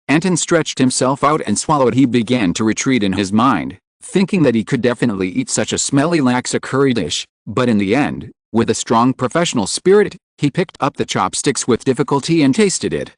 S1: Anton stretched himself out and swallowed. He began to retreat in his mind, thinking that he could definitely eat such a smelly laksa curry dish, but in the end, With a strong professional spirit, he picked up the chopsticks with difficulty and tasted it.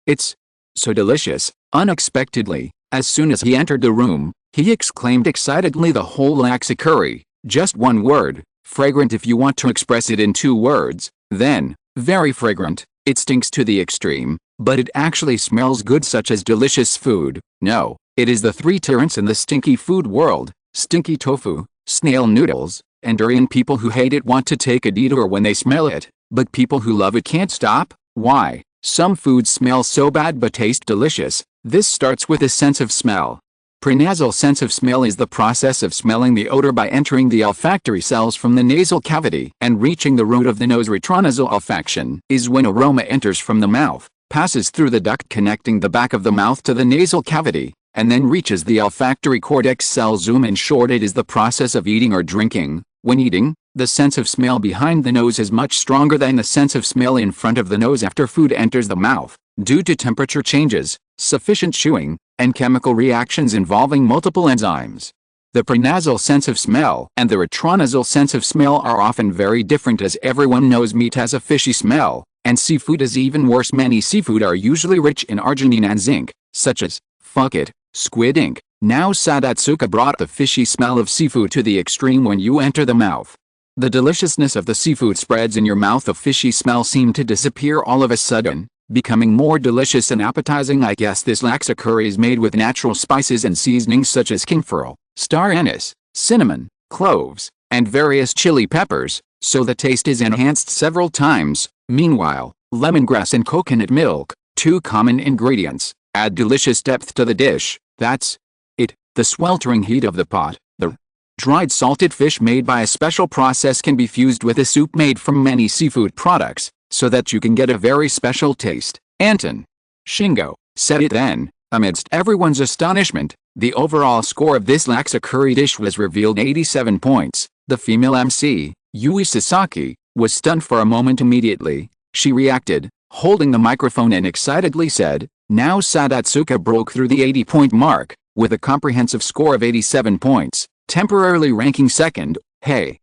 S1: It's so delicious. Unexpectedly, as soon as he entered the room, he exclaimed excitedly, the whole laksa curry, just one word, fragrant if you want to express it in 2 words, then, very fragrant. It stinks to the extreme, but it actually smells good, such as delicious food. No, it is the 3 tyrants in the stinky food world: stinky tofu, snail noodles, and durian. People who hate it want to take a detour when they smell it, but people who love it can't stop. Why? Some foods smell so bad but taste delicious. This starts with a sense of smell. Prenasal sense of smell is the process of smelling the odor by entering the olfactory cells from the nasal cavity and reaching the root of the nose. Retronasal olfaction is when aroma enters from the mouth, passes through the duct connecting the back of the mouth to the nasal cavity, and then reaches the olfactory cortex cells. In short, it is the process of eating or drinking. When eating, the sense of smell behind the nose is much stronger than the sense of smell in front of the nose after food enters the mouth, due to temperature changes, sufficient chewing, and chemical reactions involving multiple enzymes. The prenasal sense of smell and the retronasal sense of smell are often very different, as everyone knows meat has a fishy smell, and seafood is even worse. Many seafood are usually rich in arginine and zinc, such as, fuck it, squid ink. Now Sadatsuka brought the fishy smell of seafood to the extreme when you enter the mouth. The deliciousness of the seafood spreads in your mouth. The fishy smell seemed to disappear all of a sudden, becoming more delicious and appetizing. I guess this laksa curry is made with natural spices and seasonings such as kimfurl, star anise, cinnamon, cloves, and various chili peppers, so the taste is enhanced several times. Meanwhile, lemongrass and coconut milk, 2 common ingredients, add delicious depth to the dish. That's it. The sweltering heat of the pot. The dried salted fish made by a special process can be fused with a soup made from many seafood products, so that you can get a very special taste. Anton Shingo said it then. Amidst everyone's astonishment, the overall score of this laksa curry dish was revealed: 87 points. The female MC, Yui Sasaki, was stunned for a moment. Immediately, she reacted, holding the microphone, and excitedly said, now Sadatsuka broke through the 80-point mark, with a comprehensive score of 87 points, temporarily ranking second. Hey,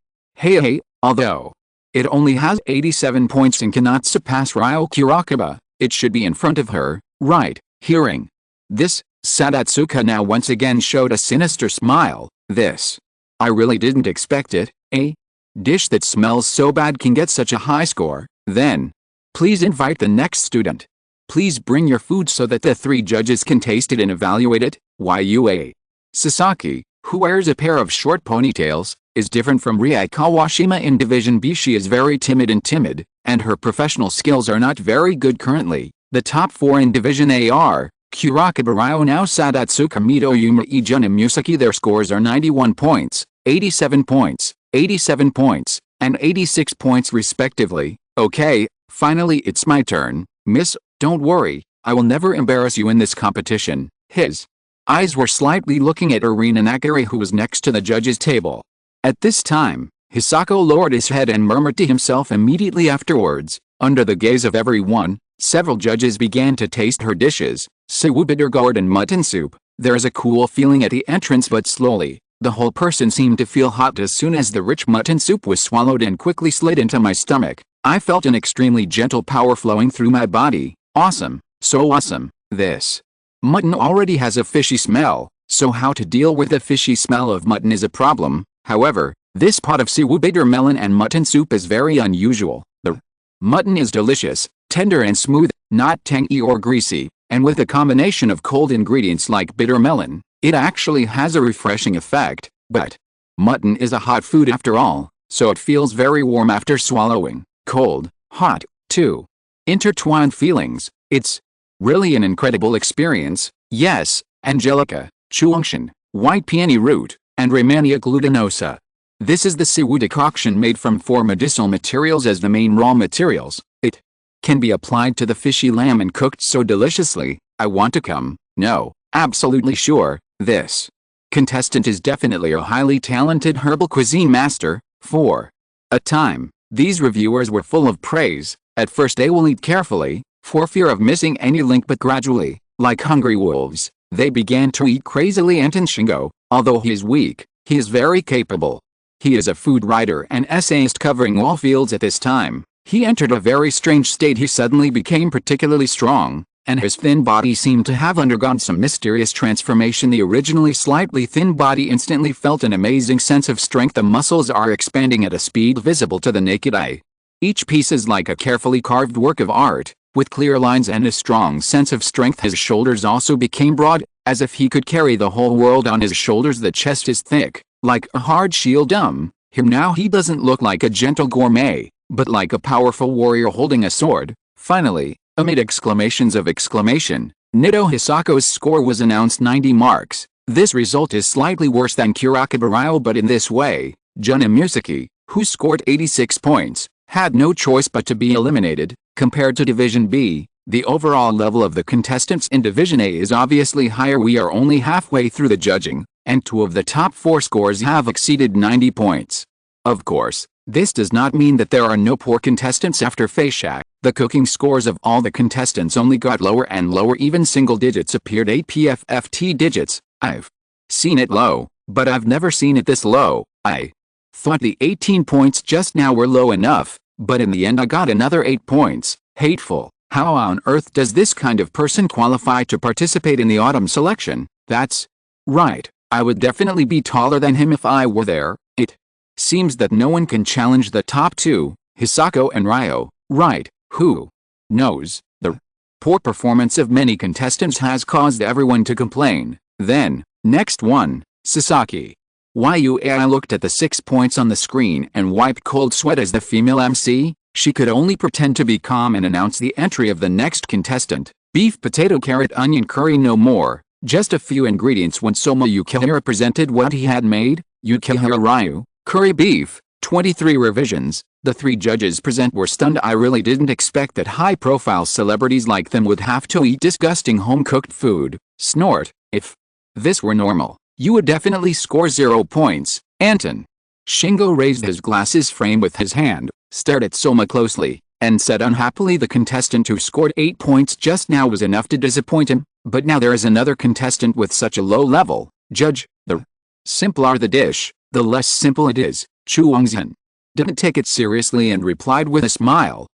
S1: although it only has 87 points and cannot surpass Ryo Kurokawa, it should be in front of her, right? Hearing this, Sadatsuka now once again showed a sinister smile. I really didn't expect it. A dish that smells so bad can get such a high score. Then, please invite the next student. Please bring your food so that the 3 judges can taste it and evaluate it. Yua Sasaki, who wears a pair of short ponytails, is different from Rie Kawashima in Division B. She is very timid, and her professional skills are not very good currently. The top 4 in Division A are Kurokawa, Ryo, now Sadatsuka, Mito, Yuma, Ijun, and Musaki. Their scores are 91 points, 87 points, 87 points, and 86 points respectively. Okay, finally it's my turn, miss. Don't worry, I will never embarrass you in this competition. His eyes were slightly looking at Irina Nagari, who was next to the judges' table. At this time, Hisako lowered his head and murmured to himself. Immediately afterwards, under the gaze of everyone, several judges began to taste her dishes. Seaweed bitter gourd and mutton soup. There is a cool feeling at the entrance, but slowly, the whole person seemed to feel hot as soon as the rich mutton soup was swallowed and quickly slid into my stomach. I felt an extremely gentle power flowing through my body. Awesome, so awesome. This mutton already has a fishy smell, so how to deal with the fishy smell of mutton is a problem. However, this pot of seaweed bitter melon and mutton soup is very unusual. The mutton is delicious, tender and smooth, not tangy or greasy, and with a combination of cold ingredients like bitter melon, it actually has a refreshing effect. But mutton is a hot food after all, so it feels very warm after swallowing. Cold, hot, too. Intertwined feelings. It's really an incredible experience. Yes, Angelica, Chuangshan, white peony root, and Rehmannia glutinosa. This is the seaweed decoction made from 4 medicinal materials as the main raw materials. It can be applied to the fishy lamb and cooked so deliciously. I want to come. No, absolutely sure. This contestant is definitely a highly talented herbal cuisine master. For a time, these reviewers were full of praise. At first they will eat carefully, for fear of missing any link, but gradually, like hungry wolves, they began to eat crazily. Anton Shingo, although he is weak, he is very capable. He is a food writer and essayist covering all fields at this time. He entered a very strange state. He suddenly became particularly strong, and his thin body seemed to have undergone some mysterious transformation. The originally slightly thin body instantly felt an amazing sense of strength. The muscles are expanding at a speed visible to the naked eye. Each piece is like a carefully carved work of art, with clear lines and a strong sense of strength. His shoulders also became broad, as if he could carry the whole world on his shoulders. The chest is thick, like a hard shield. Him now he doesn't look like a gentle gourmet, but like a powerful warrior holding a sword. Finally, amid exclamations of exclamation, Nito Hisako's score was announced 90 marks. This result is slightly worse than Kurakabe Ryo, but in this way, Jun Musaki, who scored 86 points, had no choice but to be eliminated. Compared to Division B, the overall level of the contestants in Division A is obviously higher. We are only halfway through the judging, and 2 of the top 4 scores have exceeded 90 points. Of course, this does not mean that there are no poor contestants after Faishak. The cooking scores of all the contestants only got lower and lower. Even single digits appeared. 8 PFFT digits. I've seen it low, but I've never seen it this low. I thought the 18 points just now were low enough, but in the end I got another 8 points. Hateful. How on earth does this kind of person qualify to participate in the autumn selection? That's right. I would definitely be taller than him if I were there. It seems that no one can challenge the top 2, Hisako and Ryo, right? Who knows? The poor performance of many contestants has caused everyone to complain. Then, next one, Sasaki. I looked at the 6 points on the screen and wiped cold sweat. As the female MC, she could only pretend to be calm and announce the entry of the next contestant. Beef, potato, carrot, onion curry, no more. Just a few ingredients. When Soma Yukihira presented what he had made, Yukihira Ryu, curry beef, 23 revisions, the 3 judges present were stunned. I really didn't expect that high-profile celebrities like them would have to eat disgusting home-cooked food. Snort. If this were normal, you would definitely score 0 points. Anton. Shingo raised his glasses frame with his hand, stared at Soma closely, and said unhappily the contestant who scored 8 points just now was enough to disappoint him, but now there is another contestant with such a low level. Judge, the simpler the dish, the less simple it is. Chuangzhen didn't take it seriously and replied with a smile.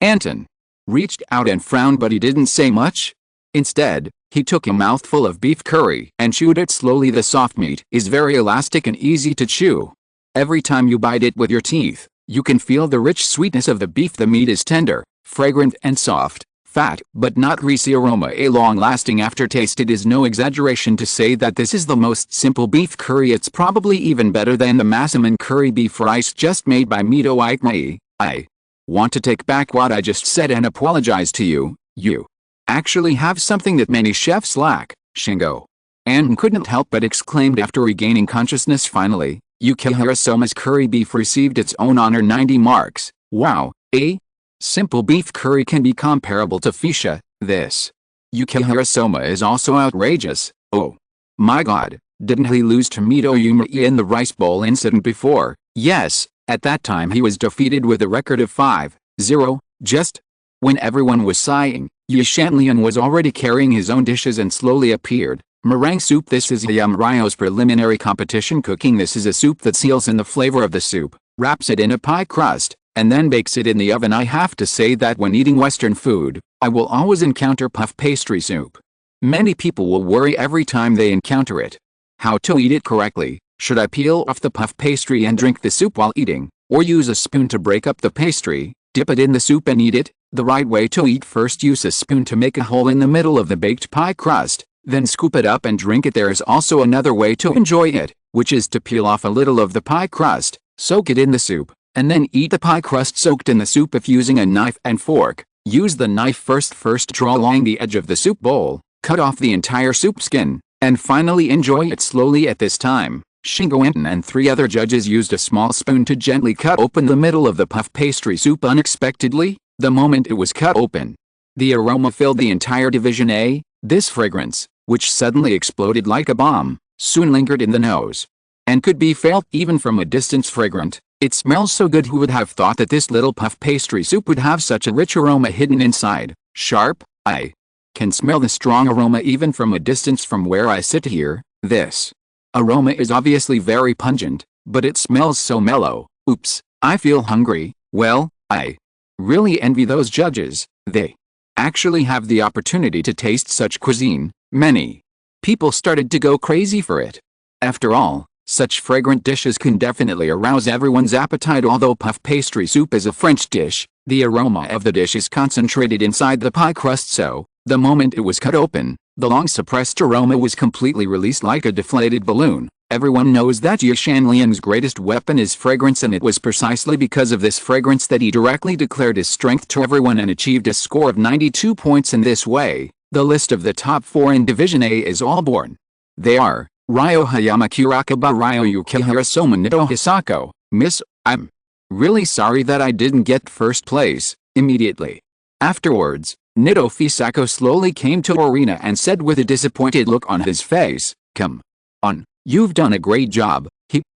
S1: Anton reached out and frowned, but he didn't say much. Instead, he took a mouthful of beef curry and chewed it slowly. The soft meat is very elastic and easy to chew. Every time you bite it with your teeth, you can feel the rich sweetness of the beef. The meat is tender, fragrant and soft, fat but not greasy. Aroma, a long-lasting aftertaste. It is no exaggeration to say that this is the most simple beef curry. It's probably even better than the Massaman curry beef rice just made by Mito Ikmai. I want to take back what I just said and apologize to you. You actually have something that many chefs lack, Shingo. Anton couldn't help but exclaimed after regaining consciousness. Finally, Yukihira Soma's curry beef received its own honor. 90 marks. Wow, a simple beef curry can be comparable to Fisha. This Yukihira Soma is also outrageous. Oh my god, didn't he lose to Mito Yumri in the rice bowl incident before? Yes, at that time he was defeated with a record of 5-0. Just when everyone was sighing, Yu Shanlian was already carrying his own dishes and slowly appeared. Meringue soup. This is Hayam Ryo's preliminary competition cooking. This is a soup that seals in the flavor of the soup, wraps it in a pie crust, and then bakes it in the oven. I have to say that when eating Western food, I will always encounter puff pastry soup. Many people will worry every time they encounter it. How to eat it correctly? Should I peel off the puff pastry and drink the soup while eating, or use a spoon to break up the pastry, dip it in the soup and eat it? The right way to eat: first use a spoon to make a hole in the middle of the baked pie crust, then scoop it up and drink it. There is also another way to enjoy it, which is to peel off a little of the pie crust, soak it in the soup, and then eat the pie crust soaked in the soup. If using a knife and fork, use the knife first. Draw along the edge of the soup bowl, cut off the entire soup skin, and finally enjoy it slowly. At this time, Shingo Anton and 3 other judges used a small spoon to gently cut open the middle of the puff pastry soup. Unexpectedly, the moment it was cut open, the aroma filled the entire Division A. This fragrance, which suddenly exploded like a bomb, soon lingered in the nose, and could be felt even from a distance. Fragrant, it smells so good. Who would have thought that this little puff pastry soup would have such a rich aroma hidden inside? Sharp, I can smell the strong aroma even from a distance from where I sit here. This aroma is obviously very pungent, but it smells so mellow. Oops, I feel hungry. Well, I really envy those judges. They actually have the opportunity to taste such cuisine. Many people started to go crazy for it. After all, such fragrant dishes can definitely arouse everyone's appetite. Although puff pastry soup is a French dish, the aroma of the dish is concentrated inside the pie crust, so the moment it was cut open, the long-suppressed aroma was completely released like a deflated balloon. Everyone knows that Ye Shanlian's greatest weapon is fragrance, and it was precisely because of this fragrance that he directly declared his strength to everyone and achieved a score of 92 points. In this way, the list of the top 4 in Division A is all born. They are Ryo Hayama Kurakaba, Ryo Yukihira Soma Nito Hisako. Miss, I'm really sorry that I didn't get first place. Immediately afterwards, Nito Fisako slowly came to Arena and said with a disappointed look on his face, "Come on, you've done a great job."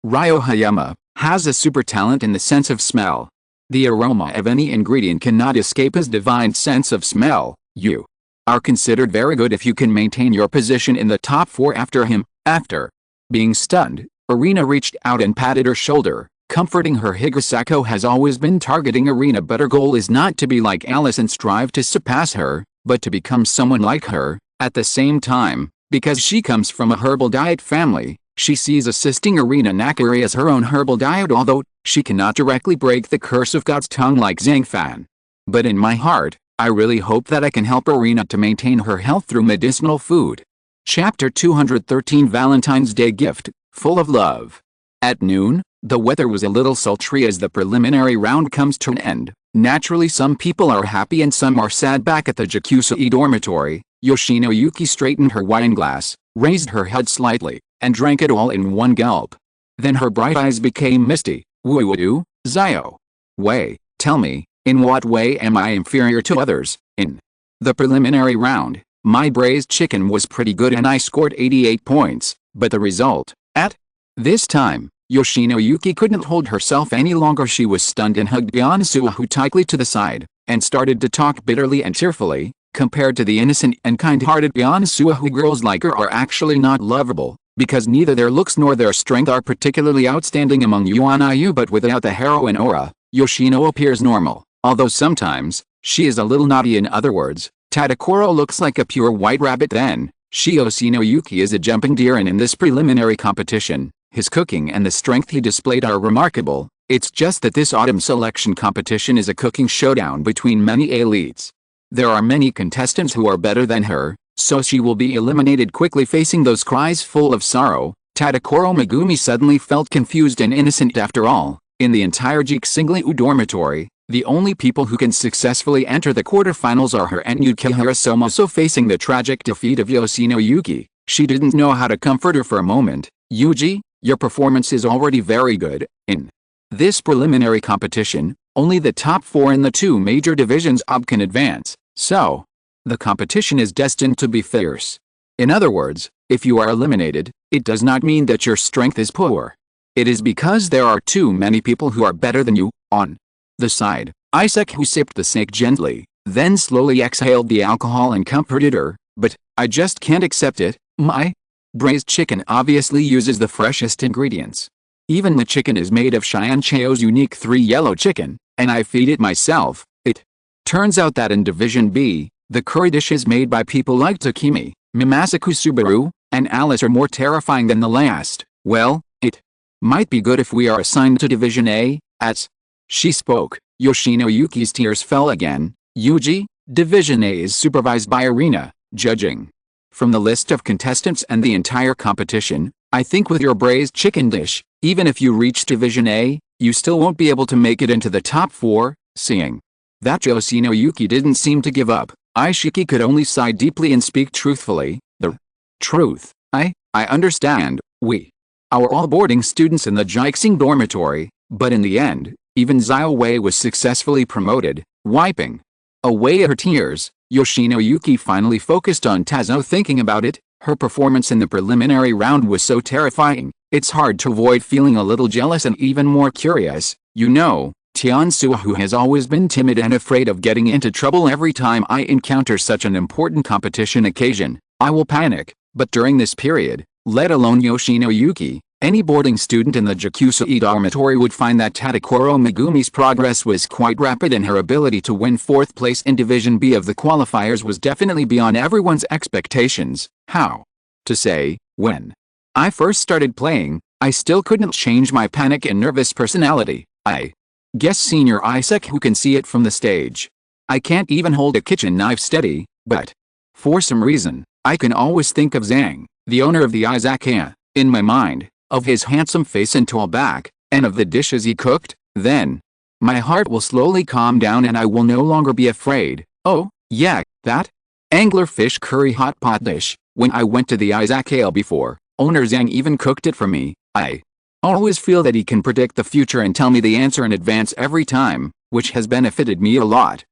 S1: Ryo Hayama has a super talent in the sense of smell. The aroma of any ingredient cannot escape his divine sense of smell. You are considered very good if you can maintain your position in the top 4 after him. After being stunned, Arena reached out and patted her shoulder, comforting her. Higasako has always been targeting Arena, but her goal is not to be like Alice and strive to surpass her, but to become someone like her. At the same time, because she comes from a herbal diet family, she sees assisting Arena Nakari as her own herbal diet, although she cannot directly break the curse of God's tongue like Zhang Fan. But in my heart, I really hope that I can help Arena to maintain her health through medicinal food. Chapter 213, Valentine's Day Gift, Full of Love. At noon, the weather was a little sultry as the preliminary round comes to an end. Naturally, some people are happy and some are sad. Back at the Jakusai dormitory, Yoshino Yuki straightened her wine glass, raised her head slightly, and drank it all in one gulp. Then her bright eyes became misty. Woo-woo, Zio. Wei, tell me, in what way am I inferior to others? In the preliminary round, my braised chicken was pretty good and I scored 88 points, but the result, at this time, Yoshino Yuki couldn't hold herself any longer. She was stunned and hugged Byanusuahu tightly to the side, and started to talk bitterly and tearfully. Compared to the innocent and kind-hearted Byanusuahu, girls like her are actually not lovable, because neither their looks nor their strength are particularly outstanding among Yuanayu. But without the heroine aura, Yoshino appears normal, although sometimes she is a little naughty. In other words, Tadakoro looks like a pure white rabbit. Then, Yoshino Yuki is a jumping deer, and in this preliminary competition, his cooking and the strength he displayed are remarkable. It's just that this autumn selection competition is a cooking showdown between many elites. There are many contestants who are better than her, so she will be eliminated quickly. Facing those cries full of sorrow, Tadakoro Megumi suddenly felt confused and innocent. After all, in the entire Jikisingli dormitory, the only people who can successfully enter the quarterfinals are her and Yukihira Soma. So facing the tragic defeat of Yoshino Yuki, she didn't know how to comfort her for a moment. Yuji, your performance is already very good. In this preliminary competition, only the top 4 in the 2 major divisions can advance, so the competition is destined to be fierce. In other words, if you are eliminated, it does not mean that your strength is poor. It is because there are too many people who are better than you. On the side, Isaku sipped the sake gently, then slowly exhaled the alcohol and comforted her. But I just can't accept it. My braised chicken obviously uses the freshest ingredients. Even the chicken is made of Shiancheo's unique 3 yellow chicken, and I feed it myself. It turns out that in Division B, the curry dishes made by people like Takemi, Mimasaku Subaru, and Alice are more terrifying than the last. Well, it might be good if we are assigned to Division A. As she spoke, Yoshino Yuki's tears fell again. Yuji, Division A is supervised by Arena, judging. From the list of contestants and the entire competition, I think with your braised chicken dish, even if you reach Division A, you still won't be able to make it into the top 4. Seeing that Yoshino Yuki didn't seem to give up, Aishiki could only sigh deeply and speak truthfully. The truth. I understand. We are all boarding students in the Jikising dormitory, but in the end, even Zio Wei was successfully promoted. Wiping away her tears, Yoshino Yuki finally focused on Tazo. Thinking about it, her performance in the preliminary round was so terrifying, it's hard to avoid feeling a little jealous and even more curious. You know, Tiansuahu has always been timid and afraid of getting into trouble. Every time I encounter such an important competition occasion, I will panic, but during this period, let alone Yoshino Yuki, Any boarding student in the Jakusui dormitory would find that Tadakoro Megumi's progress was quite rapid, and her ability to win 4th place in Division B of the qualifiers was definitely beyond everyone's expectations. How to say, when I first started playing, I still couldn't change my panic and nervous personality. I guess Senior Isaac who can see it from the stage. I can't even hold a kitchen knife steady, but for some reason, I can always think of Zhang, the owner of the Izakaya, in my mind, of his handsome face and tall back, and of the dishes he cooked. Then my heart will slowly calm down and I will no longer be afraid. Oh, yeah, that anglerfish curry hot pot dish. When I went to the Izakaya before, owner Zhang even cooked it for me. I always feel that he can predict the future and tell me the answer in advance every time, which has benefited me a lot.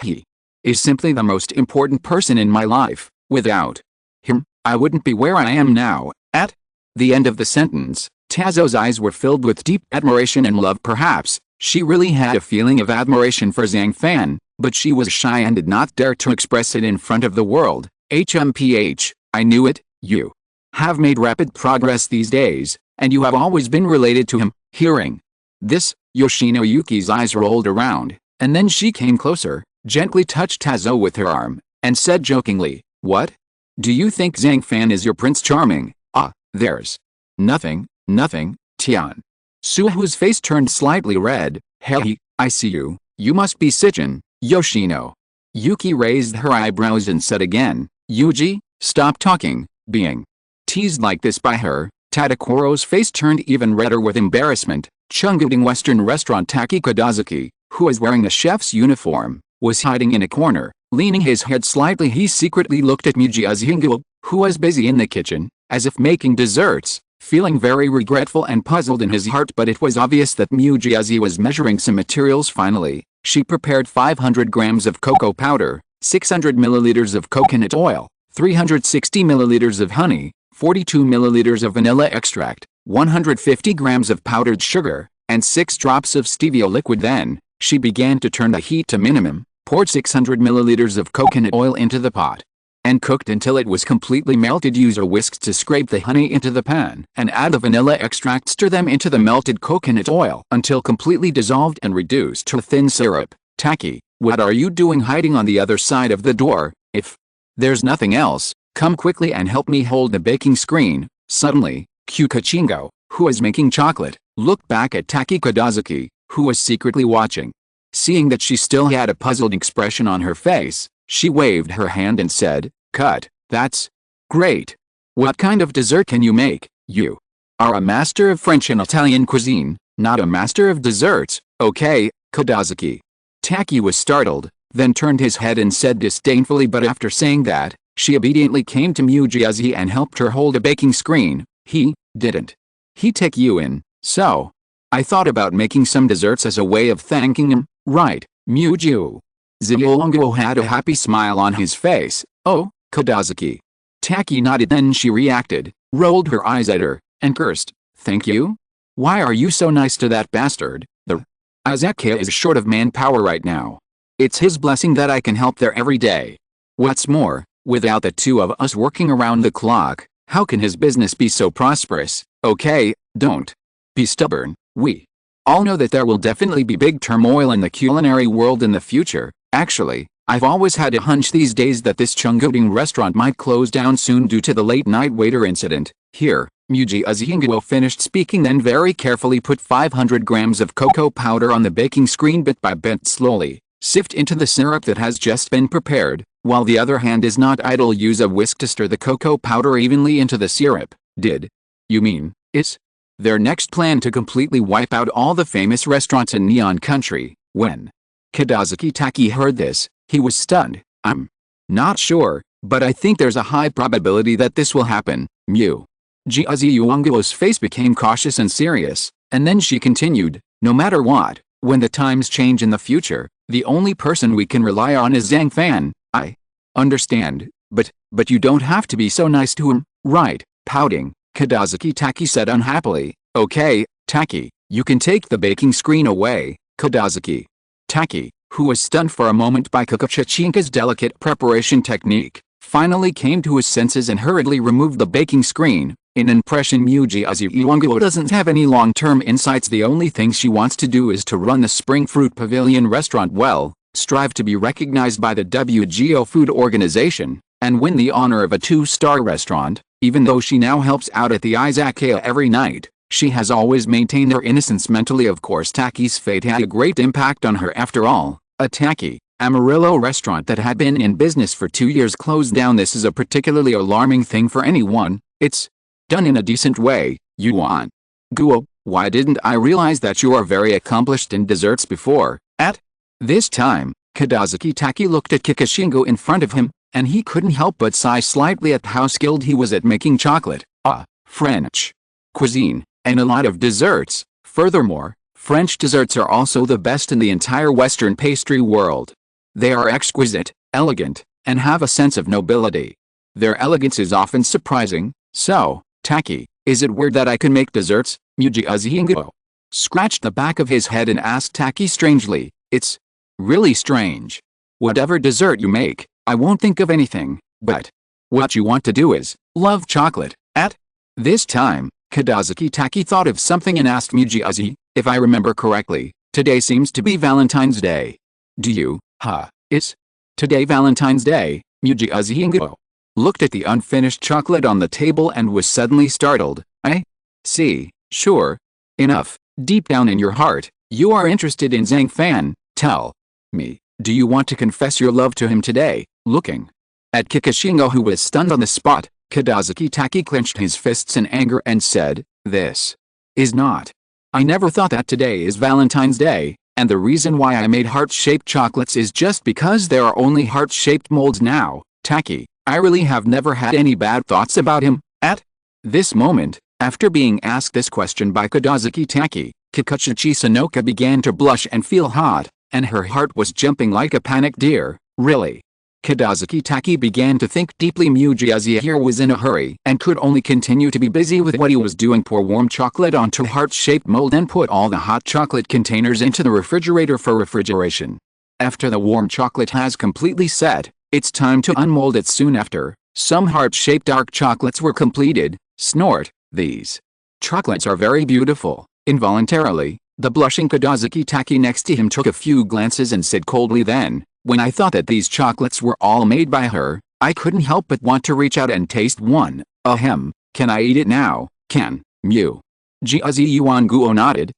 S1: He is simply the most important person in my life. Without him, I wouldn't be where I am now. At the end of the sentence, Tazo's eyes were filled with deep admiration and love. Perhaps she really had a feeling of admiration for Zhang Fan, but she was shy and did not dare to express it in front of the world. HMPH, I knew it. You have made rapid progress these days, and you have always been related to him. Hearing this, Yoshino Yuki's eyes rolled around, and then she came closer, gently touched Tazo with her arm, and said jokingly, "What? Do you think Zhang Fan is your Prince Charming?" "Ah, there's nothing, Tian." Suhu's face turned slightly red. "Hey, I see you. You must be Sichin, Yoshino." Yuki raised her eyebrows and said again, "Yuji, stop talking." Being teased like this by her, Tadakoro's face turned even redder with embarrassment. Chungooding Western restaurant Taki Kodazuki, who was wearing a chef's uniform, was hiding in a corner, leaning his head slightly. He secretly looked at Mujiazingu, who was busy in the kitchen, as if making desserts, feeling very regretful and puzzled in his heart. But it was obvious that Mujiazi was measuring some materials. Finally, she prepared 500 grams of cocoa powder, 600 milliliters of coconut oil, 360 milliliters of honey, 42 milliliters of vanilla extract, 150 grams of powdered sugar, and 6 drops of stevia liquid. Then, she began to turn the heat to minimum, poured 600 milliliters of coconut oil into the pot, and cooked until it was completely melted. Use a whisk to scrape the honey into the pan, and add the vanilla extract. Stir them into the melted coconut oil until completely dissolved and reduced to thin syrup. Taki, what are you doing hiding on the other side of the door? If there's nothing else, come quickly and help me hold the baking screen. Suddenly, Kyukachingo, who was making chocolate, looked back at Taki Kodazuki, who was secretly watching. Seeing that she still had a puzzled expression on her face, she waved her hand and said, "Cut, that's great. What kind of dessert can you make? You are a master of French and Italian cuisine, not a master of desserts, okay, Kodazuki." Taki was startled, then turned his head and said disdainfully, but after saying that, she obediently came to Mujiazi and helped her hold a baking screen. Didn't he take you in? So I thought about making some desserts as a way of thanking him, right? Mujiu Zilongo had a happy smile on his face. "Oh, Kodazuki." Taki nodded. Then she reacted, rolled her eyes at her, and cursed, "Thank you? Why are you so nice to that bastard? The Izakaya is short of manpower right now. It's his blessing that I can help there every day. What's more, without the two of us working around the clock, how can his business be so prosperous?" "Okay, don't be stubborn. We all know that there will definitely be big turmoil in the culinary world in the future. Actually, I've always had a hunch these days that this Chungooding restaurant might close down soon due to the late-night waiter incident." Here, Mujiazinguo finished speaking, then very carefully put 500 grams of cocoa powder on the baking screen. Bit by bit, slowly sift into the syrup that has just been prepared, while the other hand is not idle. Use a whisk to stir the cocoa powder evenly into the syrup. Did you mean, is their next plan to completely wipe out all the famous restaurants in Neon Country? When Kodazuki Taki heard this, he was stunned. "I'm not sure, but I think there's a high probability that this will happen." Mujiazi face became cautious and serious, and then she continued, "No matter what, when the times change in the future, the only person we can rely on is Zhang Fan." "I understand, but you don't have to be so nice to him, right?" Pouting, Kodazuki Taki said unhappily. "Okay, Taki, you can take the baking screen away." Kodazuki Taki, who was stunned for a moment by Kukachinka's delicate preparation technique, finally came to his senses and hurriedly removed the baking screen. In impression, Mujiazi Yuanguo doesn't have any long-term insights. The only thing she wants to do is to run the Spring Fruit Pavilion restaurant well, strive to be recognized by the WGO Food Organization, and win the honor of a 2-star restaurant. Even though she now helps out at the Izakaya every night, she has always maintained her innocence mentally. Of course, Taki's fate had a great impact on her. After all, a Taki Amarillo restaurant that had been in business for 2 years closed down. This is a particularly alarming thing for anyone. It's done in a decent way. Yuan Guo, why didn't I realize that you are very accomplished in desserts before? At this time, Kadazuki Taki looked at Kikishingo in front of him, and he couldn't help but sigh slightly at how skilled he was at making chocolate, French cuisine, and a lot of desserts. Furthermore, French desserts are also the best in the entire Western pastry world. They are exquisite, elegant, and have a sense of nobility. Their elegance is often surprising. So, Taki, is it weird that I can make desserts? Mujiazi scratched the back of his head and asked Taki strangely. It's really strange. Whatever dessert you make, I won't think of anything, but what you want to do is love chocolate. At this time, Kadazuki Taki thought of something and asked Mujiazi, if I remember correctly, today seems to be Valentine's Day. Do you, is today Valentine's Day? Mujiazi looked at the unfinished chocolate on the table and was suddenly startled. I see, sure enough, deep down in your heart, you are interested in Zhang Fan. Tell me, do you want to confess your love to him today? Looking at Kikishingo, who was stunned on the spot, Kadazuki Taki clenched his fists in anger and said, this is not. I never thought that today is Valentine's Day, and the reason why I made heart-shaped chocolates is just because there are only heart-shaped molds now. Taki, I really have never had any bad thoughts about him. At this moment, after being asked this question by Kadazuki Taki, Kikuchi Sonoka began to blush and feel hot, and her heart was jumping like a panicked deer. Really? Kadazuki Taki began to think deeply. Mujiazi here was in a hurry and could only continue to be busy with what he was doing. Pour warm chocolate onto heart-shaped mold and put all the hot chocolate containers into the refrigerator for refrigeration. After the warm chocolate has completely set, it's time to unmold it. Soon after, some heart-shaped dark chocolates were completed. Snort, these chocolates are very beautiful. Involuntarily, the blushing Kadazuki Taki next to him took a few glances and said coldly, then, when I thought that these chocolates were all made by her, I couldn't help but want to reach out and taste one. Ahem, can I eat it now? Can, Mujiazi Yuanguo nodded,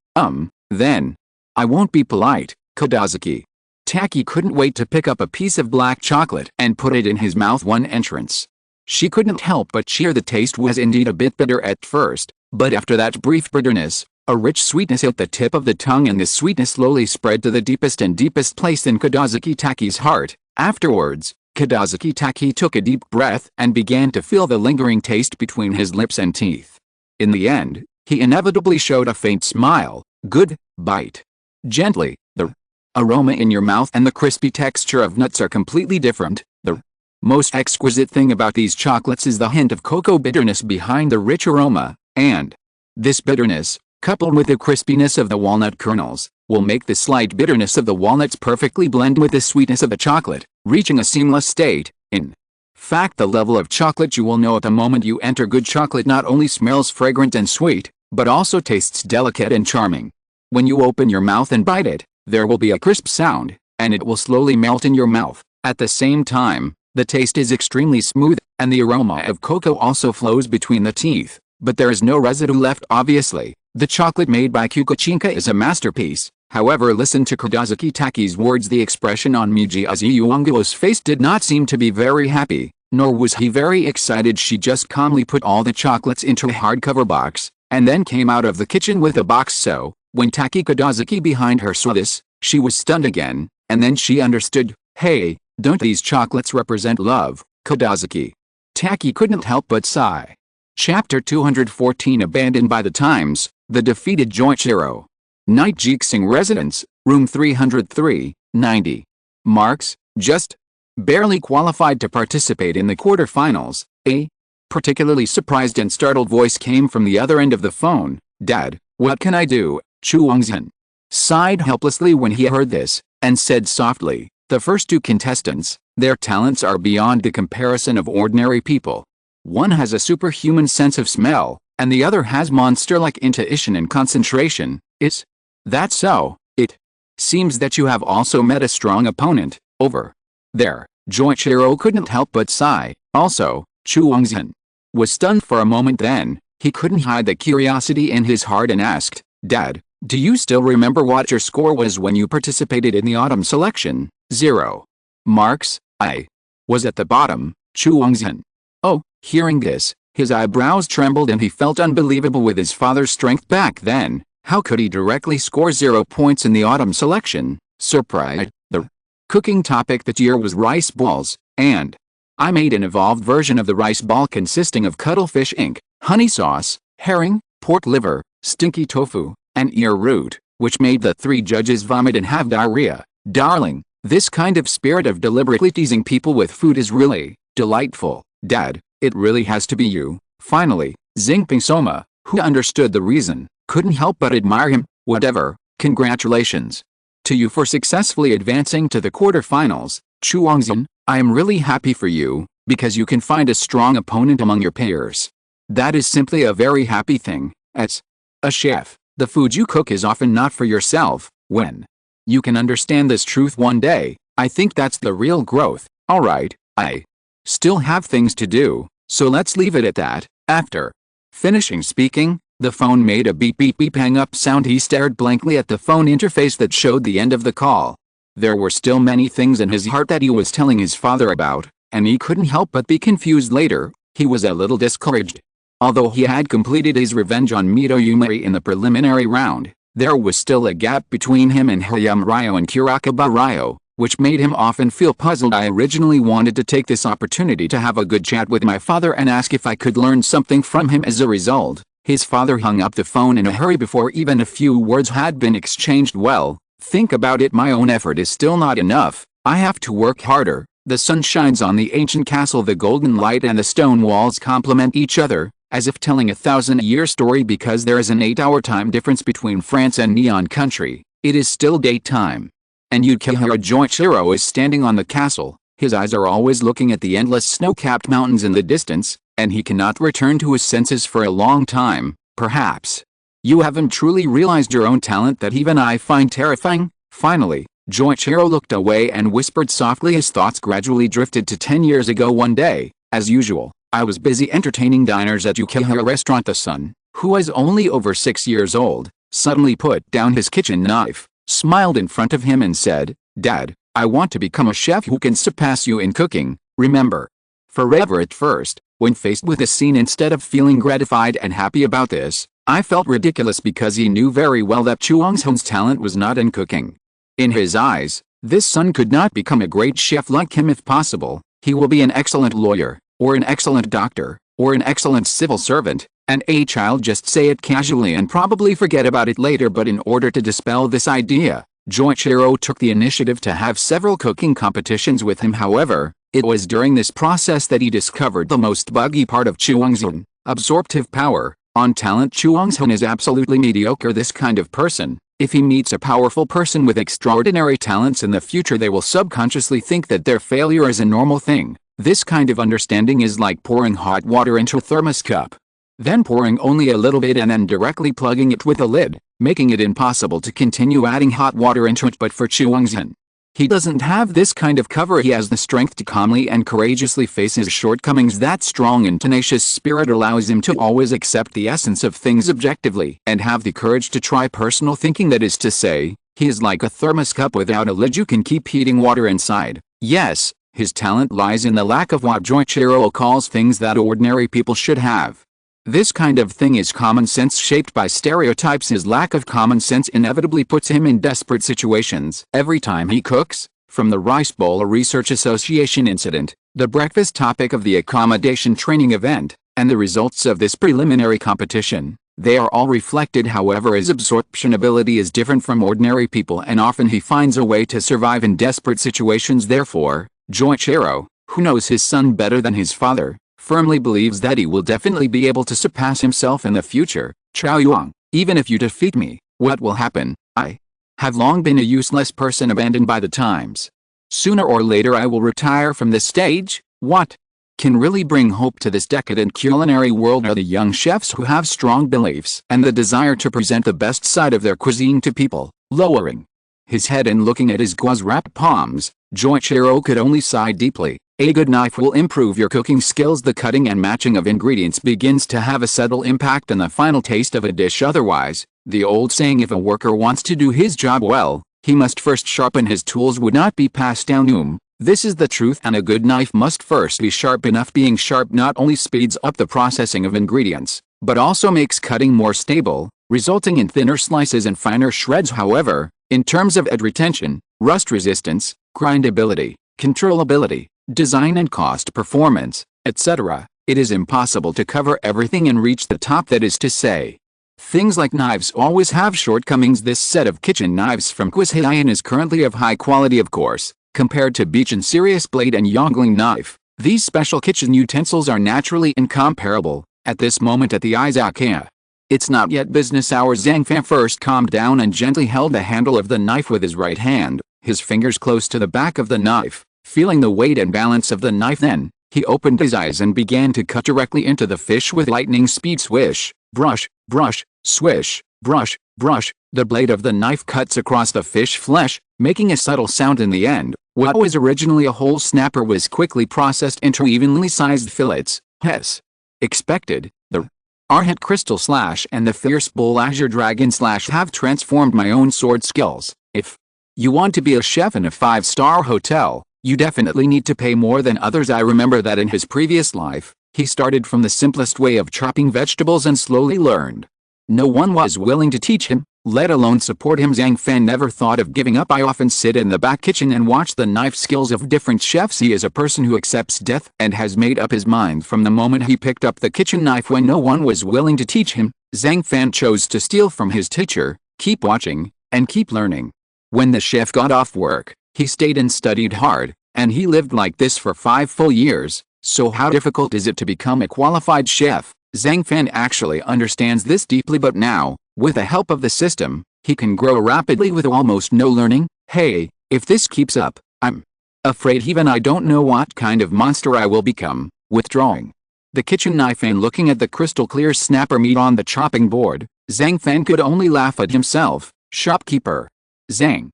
S1: then. I won't be polite. Kadazuki Taki couldn't wait to pick up a piece of black chocolate and put it in his mouth. One entrance. She couldn't help but cheer. The taste was indeed a bit bitter at first, but after that brief bitterness, a rich sweetness hit the tip of the tongue, and this sweetness slowly spread to the deepest and deepest place in Kadazuki Taki's heart. Afterwards, Kadazuki Taki took a deep breath and began to feel the lingering taste between his lips and teeth. In the end, he inevitably showed a faint smile. Good, bite. Gently, the aroma in your mouth and the crispy texture of nuts are completely different. The most exquisite thing about these chocolates is the hint of cocoa bitterness behind the rich aroma, and this bitterness, coupled with the crispiness of the walnut kernels, will make the slight bitterness of the walnuts perfectly blend with the sweetness of the chocolate, reaching a seamless state. In fact, the level of chocolate you will know at the moment you enter. Good chocolate not only smells fragrant and sweet, but also tastes delicate and charming. When you open your mouth and bite it, there will be a crisp sound, and it will slowly melt in your mouth. At the same time, the taste is extremely smooth, and the aroma of cocoa also flows between the teeth, but there is no residue left. Obviously, the chocolate made by Kikuchinka is a masterpiece. However, listen to Kadazuki Taki's words. The expression on Mujiazi Yuanguo's face did not seem to be very happy, nor was he very excited. She just calmly put all the chocolates into a hardcover box, and then came out of the kitchen with the box. So, when Taki Kadazuki behind her saw this, she was stunned again, and then she understood. Hey, don't these chocolates represent love? Kadazuki Taki couldn't help but sigh. Chapter 214. Abandoned by the Times, The Defeated Joichiro. Night. Jixing Residence, Room 303, 90. Marks, just barely qualified to participate in the quarterfinals. A particularly surprised and startled voice came from the other end of the phone. Dad, what can I do? Chuangzhen sighed helplessly when he heard this, and said softly, the first two contestants, their talents are beyond the comparison of ordinary people. One has a superhuman sense of smell, and the other has monster-like intuition and concentration. Is that so? It seems that you have also met a strong opponent over there. Joichiro couldn't help but sigh. Also, Chuangzhen was stunned for a moment, then he couldn't hide the curiosity in his heart and asked, Dad, do you still remember what your score was when you participated in the autumn selection? 0 marks. I was at the bottom. Chuangzhen. Oh, hearing this, his eyebrows trembled and he felt unbelievable with his father's strength back then. How could he directly score 0 points in the autumn selection? Surprised. The cooking topic that year was rice balls, and I made an evolved version of the rice ball consisting of cuttlefish ink, honey sauce, herring, pork liver, stinky tofu, and ear root, which made the 3 judges vomit and have diarrhea. Darling, this kind of spirit of deliberately teasing people with food is really delightful. Dad, it really has to be you. Finally, Xingping Soma, who understood the reason, couldn't help but admire him. Whatever, congratulations to you for successfully advancing to the quarterfinals. Chuangzhen, I am really happy for you, because you can find a strong opponent among your peers. That is simply a very happy thing. As a chef, the food you cook is often not for yourself. When you can understand this truth one day, I think that's the real growth. Alright, I still have things to do, so let's leave it at that. After finishing speaking, the phone made a beep beep beep hang up sound. He stared blankly at the phone interface that showed the end of the call. There were still many things in his heart that he was telling his father about, and he couldn't help but be confused later. He was a little discouraged. Although he had completed his revenge on Mito Yumari in the preliminary round, there was still a gap between him and Hayama Ryo and Kurakaba Ryo, which made him often feel puzzled. I originally wanted to take this opportunity to have a good chat with my father and ask if I could learn something from him. As a result, his father hung up the phone in a hurry before even a few words had been exchanged. Well, think about it, my own effort is still not enough. I have to work harder. The sun shines on the ancient castle, the golden light and the stone walls complement each other, as if telling a 1,000-year story. Because there is an 8-hour time difference between France and Neon Country, it is still daytime. And Yukihira Joichiro is standing on the castle. His eyes are always looking at the endless snow-capped mountains in the distance, and he cannot return to his senses for a long time. Perhaps you haven't truly realized your own talent that even I find terrifying. Finally, Joichiro looked away and whispered softly. His thoughts gradually drifted to 10 years ago. One day, as usual, I was busy entertaining diners at Yukihira restaurant. The son, who was only over 6 years old, suddenly put down his kitchen knife, smiled in front of him and said, Dad, I want to become a chef who can surpass you in cooking. Remember? Forever. At first, when faced with this scene, instead of feeling gratified and happy about this, I felt ridiculous because he knew very well that Chuangzhen's talent was not in cooking. In his eyes, this son could not become a great chef like him. If possible, he will be an excellent lawyer, or an excellent doctor, or an excellent civil servant, and a child just say it casually and probably forget about it later. But in order to dispel this idea, Joichiro took the initiative to have several cooking competitions with him. However, it was during this process that he discovered the most buggy part of Chuangzhen: absorptive power. On talent, Chuangzhen is absolutely mediocre. This kind of person, if he meets a powerful person with extraordinary talents in the future, they will subconsciously think that their failure is a normal thing. This kind of understanding is like pouring hot water into a thermos cup, then pouring only a little bit and then directly plugging it with a lid, making it impossible to continue adding hot water into it. But for Chuangzhen, he doesn't have this kind of cover. He has the strength to calmly and courageously face his shortcomings. That strong and tenacious spirit allows him to always accept the essence of things objectively and have the courage to try personal thinking. That is to say, he is like a thermos cup without a lid. You can keep heating water inside. Yes, his talent lies in the lack of what Joichiro calls things that ordinary people should have. This kind of thing is common sense shaped by stereotypes. His lack of common sense inevitably puts him in desperate situations. Every time he cooks, from the Rice Bowl Research Association incident, the breakfast topic of the accommodation training event, and the results of this preliminary competition, they are all reflected. However, his absorption ability is different from ordinary people, and often he finds a way to survive in desperate situations. Therefore, Joichiro, who knows his son better than his father, firmly believes that he will definitely be able to surpass himself in the future. Chaoyuan, even if you defeat me, what will happen? I have long been a useless person abandoned by the times. Sooner or later I will retire from this stage. What? can really bring hope to this decadent culinary world are the young chefs who have strong beliefs and the desire to present the best side of their cuisine to people. Lowering his head and looking at his gauze-wrapped palms, Joichiro could only sigh deeply. A good knife will improve your cooking skills. The cutting and matching of ingredients begins to have a subtle impact on the final taste of a dish. Otherwise, the old saying, if a worker wants to do his job well, he must first sharpen his tools, would not be passed down. This is the truth, and a good knife must first be sharp enough. Being sharp not only speeds up the processing of ingredients, but also makes cutting more stable, resulting in thinner slices and finer shreds. However, in terms of edge retention, rust resistance, grindability, controllability, design and cost performance, etc., it is impossible to cover everything and reach the top. That is to say, things like knives always have shortcomings. This set of kitchen knives from Quizhayan is currently of high quality, of course, compared to Beechin Serious Blade and Yongling knife. These special kitchen utensils are naturally incomparable. At this moment at the Izakaya, it's not yet business hours. Zhang Fan first calmed down and gently held the handle of the knife with his right hand, his fingers close to the back of the knife, feeling the weight and balance of the knife. Then, he opened his eyes and began to cut directly into the fish with lightning speed. Swish, brush, brush, swish, brush, brush. The blade of the knife cuts across the fish flesh, making a subtle sound. In the end, what was originally a whole snapper was quickly processed into evenly sized fillets. As expected, the Arhat Crystal Slash and the Fierce Bull Azure Dragon Slash have transformed my own sword skills. If you want to be a chef in a 5-star hotel, you definitely need to pay more than others. I remember that in his previous life, he started from the simplest way of chopping vegetables and slowly learned. No one was willing to teach him, let alone support him. Zhang Fan never thought of giving up. I often sit in the back kitchen and watch the knife skills of different chefs. He is a person who accepts death and has made up his mind from the moment he picked up the kitchen knife. When no one was willing to teach him, Zhang Fan chose to steal from his teacher, keep watching, and keep learning. When the chef got off work, he stayed and studied hard, and he lived like this for 5 full years. So how difficult is it to become a qualified chef? Zhang Fan actually understands this deeply, but now, with the help of the system, he can grow rapidly with almost no learning. Hey, if this keeps up, I'm afraid even I don't know what kind of monster I will become. Withdrawing the kitchen knife and looking at the crystal clear snapper meat on the chopping board, Zhang Fan could only laugh at himself. Shopkeeper. Zhang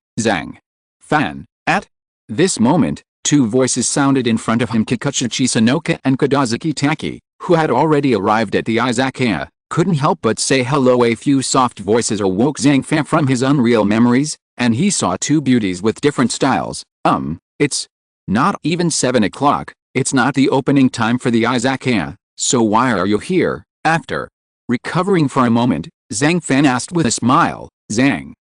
S1: Fan. At this moment, 2 voices sounded in front of him. Kikuchi Sonoka and Kodazaki Taki, who had already arrived at the Izakaya, couldn't help but say hello. A few soft voices awoke Zhang Fan from his unreal memories, and he saw 2 beauties with different styles. It's not even 7 o'clock, it's not the opening time for the Izakaya, so why are you here? After recovering for a moment, Zhang Fan asked with a smile. Zhang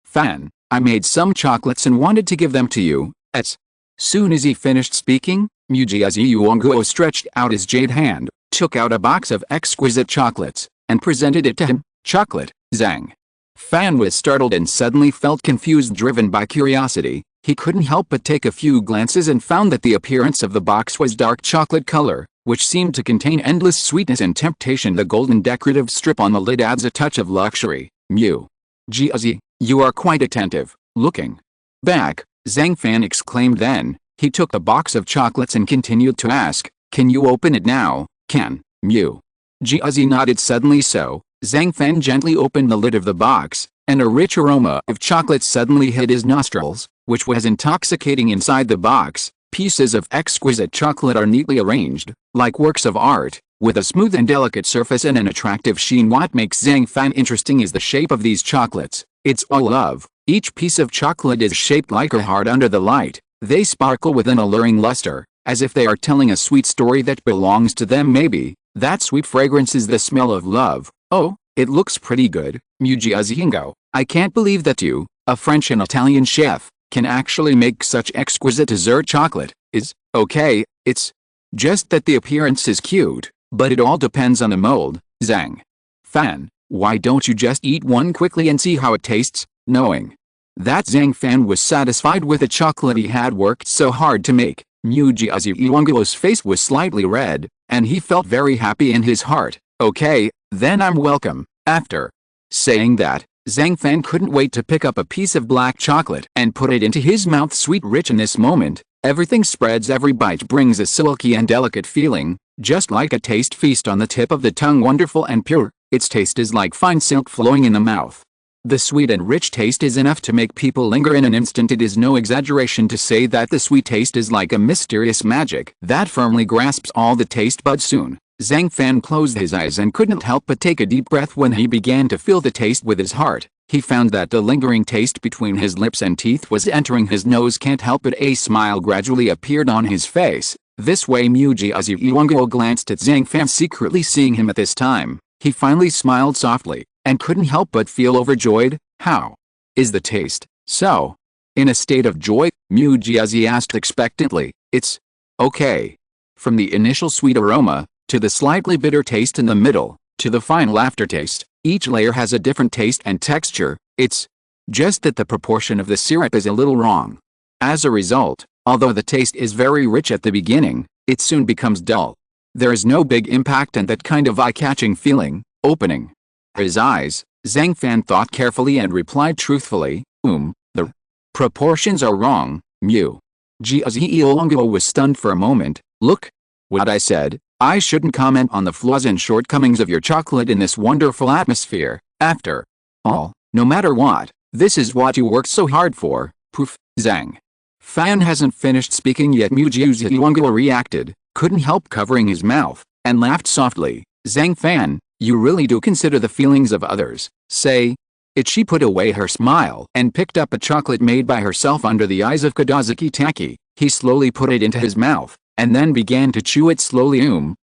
S1: Fan, I made some chocolates and wanted to give them to you. As soon as he finished speaking, Mujiazi Yuonguo stretched out his jade hand, took out a box of exquisite chocolates, and presented it to him. Chocolate? Zhang Fan was startled and suddenly felt confused. Driven by curiosity, he couldn't help but take a few glances and found that the appearance of the box was dark chocolate color, which seemed to contain endless sweetness and temptation. The golden decorative strip on the lid adds a touch of luxury. Mujiazi, you are quite attentive. Looking back, Zhang Fan exclaimed. Then, he took the box of chocolates and continued to ask, can you open it now? Can Mujiazi nodded. Suddenly so, Zhang Fan gently opened the lid of the box, and a rich aroma of chocolate suddenly hit his nostrils, which was intoxicating. Inside the box, pieces of exquisite chocolate are neatly arranged, like works of art, with a smooth and delicate surface and an attractive sheen. What makes Zhang Fan interesting is the shape of these chocolates. It's all love. Each piece of chocolate is shaped like a heart under the light. They sparkle with an alluring luster, as if they are telling a sweet story that belongs to them. Maybe that sweet fragrance is the smell of love. Oh, it looks pretty good. Mujiazingo, I can't believe that you, a French and Italian chef, can actually make such exquisite dessert chocolate. Is okay, it's just that the appearance is cute, but it all depends on the mold. Zhang Fan, why don't you just eat one quickly and see how it tastes? Knowing that Zhang Fan was satisfied with the chocolate he had worked so hard to make, Mujiazi Yuonguo's face was slightly red, and he felt very happy in his heart. Okay, then I'm welcome. After saying that, Zhang Fan couldn't wait to pick up a piece of black chocolate and put it into his mouth. Sweet rich in this moment, Everything spreads, every bite brings a silky and delicate feeling, just like a taste feast on the tip of the tongue, wonderful and pure. Its taste is like fine silk flowing in the mouth. The sweet and rich taste is enough to make people linger in an instant. It is no exaggeration to say that the sweet taste is like a mysterious magic that firmly grasps all the taste buds. Soon, Zhang Fan closed his eyes and couldn't help but take a deep breath when he began to feel the taste with his heart. He found that the lingering taste between his lips and teeth was entering his nose. Can't help it, a smile gradually appeared on his face. This way Mujiazi Yuanguo glanced at Zhang Fan, secretly seeing him at this time. He finally smiled softly, and couldn't help but feel overjoyed. How is the taste? So, in a state of joy, Mujiazi asked expectantly. It's okay. From the initial sweet aroma, to the slightly bitter taste in the middle, to the final aftertaste, each layer has a different taste and texture. It's just that the proportion of the syrup is a little wrong. As a result, although the taste is very rich at the beginning, it soon becomes dull. There is no big impact and that kind of eye-catching feeling. Opening his eyes, Zhang Fan thought carefully and replied truthfully, the proportions are wrong. Jiazi was stunned for a moment. Look what I said. I shouldn't comment on the flaws and shortcomings of your chocolate in this wonderful atmosphere. After all, no matter what, this is what you worked so hard for. Poof. Zhang Fan hasn't finished speaking yet. Mujiazi reacted, couldn't help covering his mouth, and laughed softly. Zhang Fan, you really do consider the feelings of others, say it. She put away her smile and picked up a chocolate made by herself under the eyes of Kodazaki Taki. He slowly put it into his mouth, and then began to chew it slowly.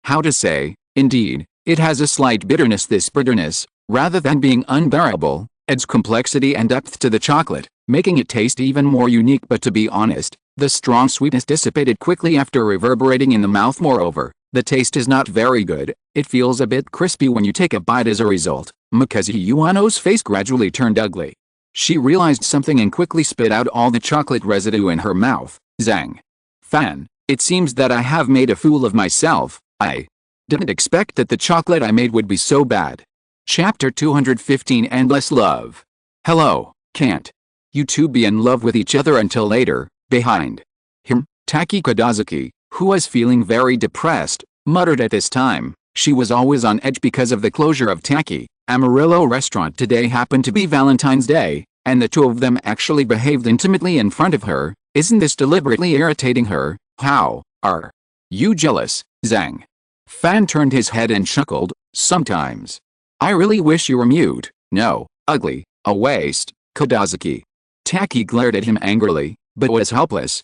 S1: How to say, indeed, it has a slight bitterness. This bitterness, rather than being unbearable, adds complexity and depth to the chocolate, making it taste even more unique. But to be honest, the strong sweetness dissipated quickly after reverberating in the mouth. Moreover, the taste is not very good. It feels a bit crispy when you take a bite. As a result, Mikazi Yuano's face gradually turned ugly. She realized something and quickly spit out all the chocolate residue in her mouth. Zhang Fan, it seems that I have made a fool of myself. I didn't expect that the chocolate I made would be so bad. Chapter 215, Endless Love. Hello, can't you two be in love with each other until later? Behind him, Taki Kodazaki, who was feeling very depressed, muttered at this time. She was always on edge because of the closure of Taki Amarillo restaurant. Today happened to be Valentine's Day, and the two of them actually behaved intimately in front of her. Isn't this deliberately irritating her? How are you jealous? Zhang Fan turned his head and chuckled. Sometimes I really wish you were mute. No, ugly, a waste. Kodazaki Taki glared at him angrily, but was helpless.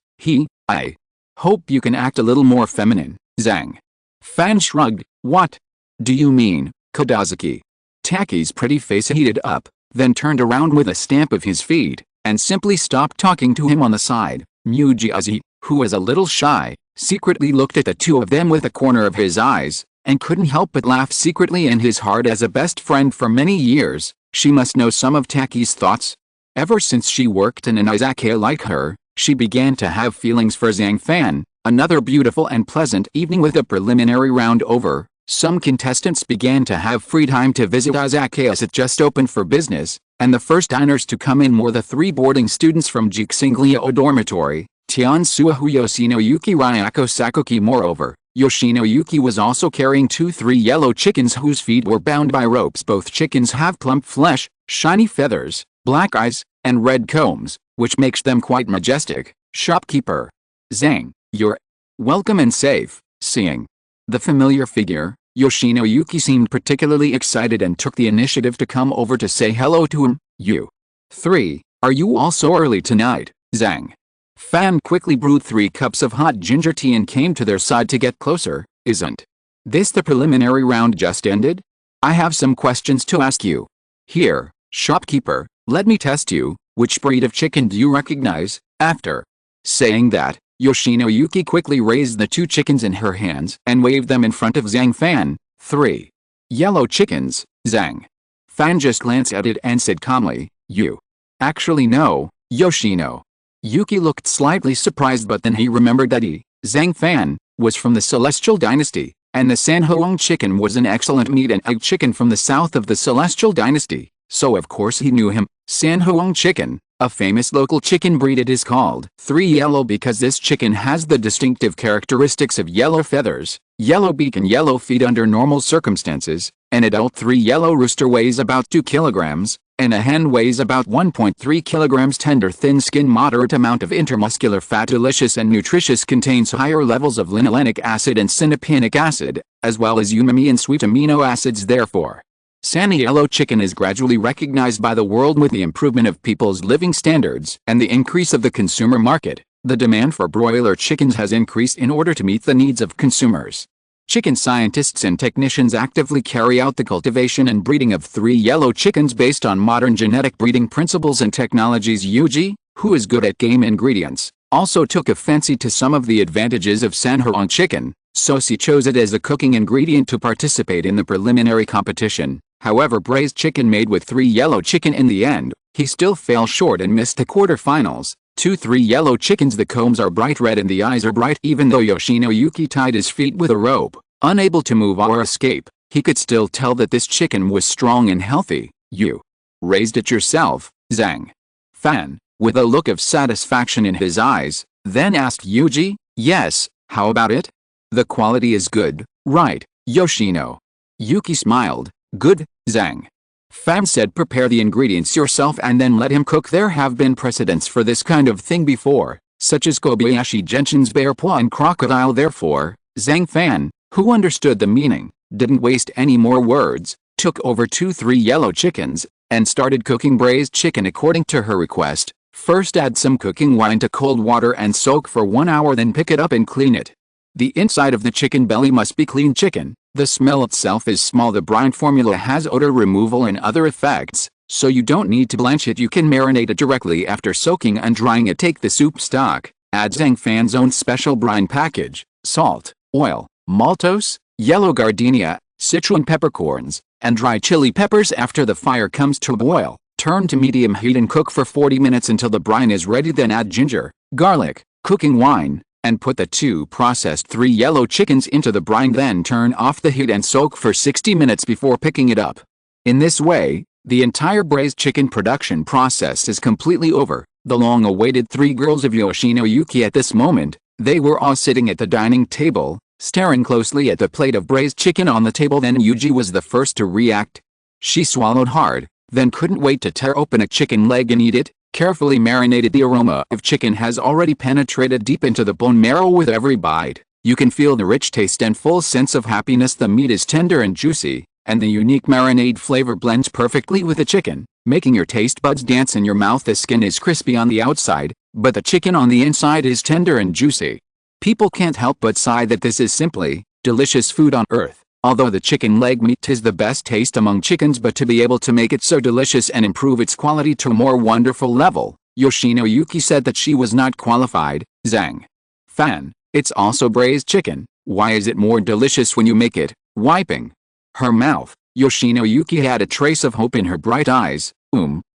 S1: I hope you can act a little more feminine. Zhang Fan shrugged. What do you mean? Kodazaki Taki's pretty face heated up, then turned around with a stamp of his feet, and simply stopped talking to him on the side. Mujiazi, who was a little shy, secretly looked at the two of them with a corner of his eyes, and couldn't help but laugh secretly in his heart. As a best friend for many years, she must know some of Taki's thoughts. Ever since she worked in an izakaya like her, she began to have feelings for Zhang Fan. Another beautiful and pleasant evening. With the preliminary round over, some contestants began to have free time to visit izakayas that just opened for business, and the first diners to come in were the three boarding students from Jixinglio Dormitory, Tiansuahu Yoshinoyuki Ryako Sakoki. Moreover, Yoshinoyuki was also carrying 2-3 yellow chickens whose feet were bound by ropes. Both chickens have plump flesh, shiny feathers, black eyes, and red combs, which makes them quite majestic. Shopkeeper Zhang, you're welcome and safe. Seeing the familiar figure, Yoshinoyuki seemed particularly excited and took the initiative to come over to say hello to him. You three, are you all so early tonight? Zhang Fan quickly brewed 3 cups of hot ginger tea and came to their side to get closer. Isn't this the preliminary round just ended? I have some questions to ask you. Here, shopkeeper, let me test you. Which breed of chicken do you recognize? After saying that, Yoshinoyuki quickly raised the 2 chickens in her hands and waved them in front of Zhang Fan. 3 yellow chickens. Zhang Fan just glanced at it and said calmly, you actually know. Yoshinoyuki looked slightly surprised, but then he remembered that Zhang Fan, was from the Celestial Dynasty, and the Sanhoang chicken was an excellent meat and egg chicken from the south of the Celestial Dynasty, so of course he knew him. Sanhoang chicken, A famous local chicken breed, it is called 3 Yellow because this chicken has the distinctive characteristics of yellow feathers, yellow beak and yellow feet under normal circumstances. An adult 3 Yellow rooster weighs about 2 kilograms, and a hen weighs about 1.3 kilograms. Tender thin skin, moderate amount of intermuscular fat, delicious and nutritious, contains higher levels of linolenic acid and synapinic acid, as well as umami and sweet amino acids. Therefore, Sunny Yellow chicken is gradually recognized by the world. With the improvement of people's living standards and the increase of the consumer market, the demand for broiler chickens has increased in order to meet the needs of consumers. Chicken scientists and technicians actively carry out the cultivation and breeding of 3 Yellow chickens based on modern genetic breeding principles and technologies. Yuji, who is good at game ingredients, also took a fancy to some of the advantages of Sanherong chicken, so she chose it as a cooking ingredient to participate in the preliminary competition. However, braised chicken made with 3 Yellow chicken in the end, he still fell short and missed the quarterfinals. 3 Yellow chickens. The combs are bright red and the eyes are bright. Even though Yoshino Yuki tied his feet with a rope, unable to move or escape, he could still tell that this chicken was strong and healthy. You raised it yourself, Zhang Fan, with a look of satisfaction in his eyes, then asked Yuji. Yes, how about it? The quality is good, right, Yoshino? Yuki smiled. Good, Zhang Fan said. Prepare the ingredients yourself and then let him cook. There have been precedents for this kind of thing before, such as Kobayashi Gentian's bear paw and crocodile. Therefore, Zhang Fan, who understood the meaning, didn't waste any more words, took over 3 Yellow chickens, and started cooking braised chicken according to her request. First, add some cooking wine to cold water and soak for 1 hour, then pick it up and clean it. The inside of the chicken belly must be clean chicken. The smell itself is small. The brine formula has odor removal and other effects, so you don't need to blanch it. You can marinate it directly after soaking and drying it. Take the soup stock, add Zhang Fan's own special brine package, salt, oil, maltose, yellow gardenia, citron peppercorns, and dry chili peppers. After the fire comes to a boil, turn to medium heat and cook for 40 minutes until the brine is ready. Then add ginger, garlic, cooking wine, and put the 2 processed 3 Yellow chickens into the brine. Then turn off the heat and soak for 60 minutes before picking it up. In this way, the entire braised chicken production process is completely over. The long-awaited 3 girls of Yoshino Yuki. At this moment, they were all sitting at the dining table, staring closely at the plate of braised chicken on the table. Then Yuji was the first to react. She swallowed hard, then couldn't wait to tear open a chicken leg and eat it. Carefully marinated. The aroma of chicken has already penetrated deep into the bone marrow. With every bite, you can feel the rich taste and full sense of happiness. The meat is tender and juicy, and the unique marinade flavor blends perfectly with the chicken, making your taste buds dance in your mouth. The skin is crispy on the outside, but the chicken on the inside is tender and juicy. People can't help but sigh that this is simply delicious food on earth. Although the chicken leg meat is the best taste among chickens, but to be able to make it so delicious and improve its quality to a more wonderful level, Yoshino Yuki said that she was not qualified. Zhang Fan, it's also braised chicken. Why is it more delicious when you make it? Wiping her mouth, Yoshino Yuki had a trace of hope in her bright eyes.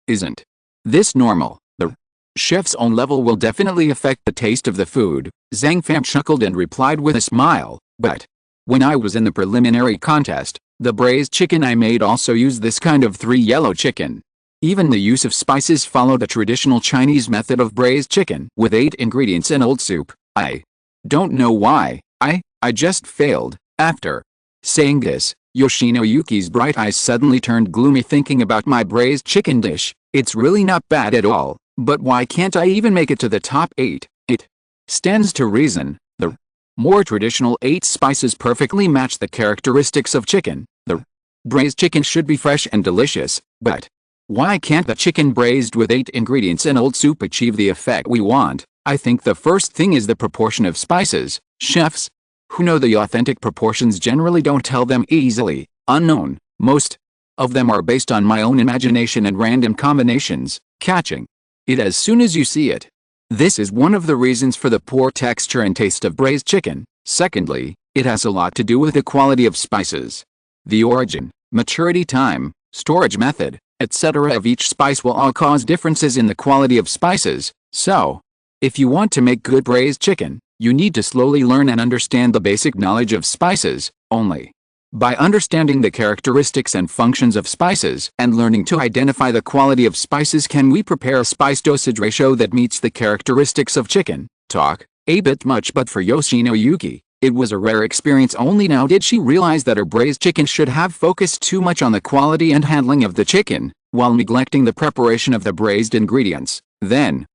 S1: Isn't this normal? The chef's own level will definitely affect the taste of the food. Zhang Fan chuckled and replied with a smile, but when I was in the preliminary contest, the braised chicken I made also used this kind of 3 Yellow chicken. Even the use of spices followed the traditional Chinese method of braised chicken with 8 ingredients and old soup. I don't know why, I just failed. After saying this, Yoshino Yuki's bright eyes suddenly turned gloomy. Thinking about my braised chicken dish, it's really not bad at all, but why can't I even make it to the top 8? It stands to reason. The more traditional 8 spices perfectly match the characteristics of chicken. The braised chicken should be fresh and delicious, but why can't the chicken braised with 8 ingredients and old soup achieve the effect we want? I think the first thing is the proportion of spices. Chefs who know the authentic proportions generally don't tell them easily. Unknown, most of them are based on my own imagination and random combinations, catching it as soon as you see it. This is one of the reasons for the poor texture and taste of braised chicken. Secondly, it has a lot to do with the quality of spices. The origin, maturity time, storage method, etc. of each spice will all cause differences in the quality of spices. So, if you want to make good braised chicken, you need to slowly learn and understand the basic knowledge of spices. Only By understanding the characteristics and functions of spices and learning to identify the quality of spices, can we prepare a spice dosage ratio that meets the characteristics of chicken. Talk, a bit much, but for Yoshinoyuki, it was a rare experience. Only now did she realize that her braised chicken should have focused too much on the quality and handling of the chicken, while neglecting the preparation of the braised ingredients. Then,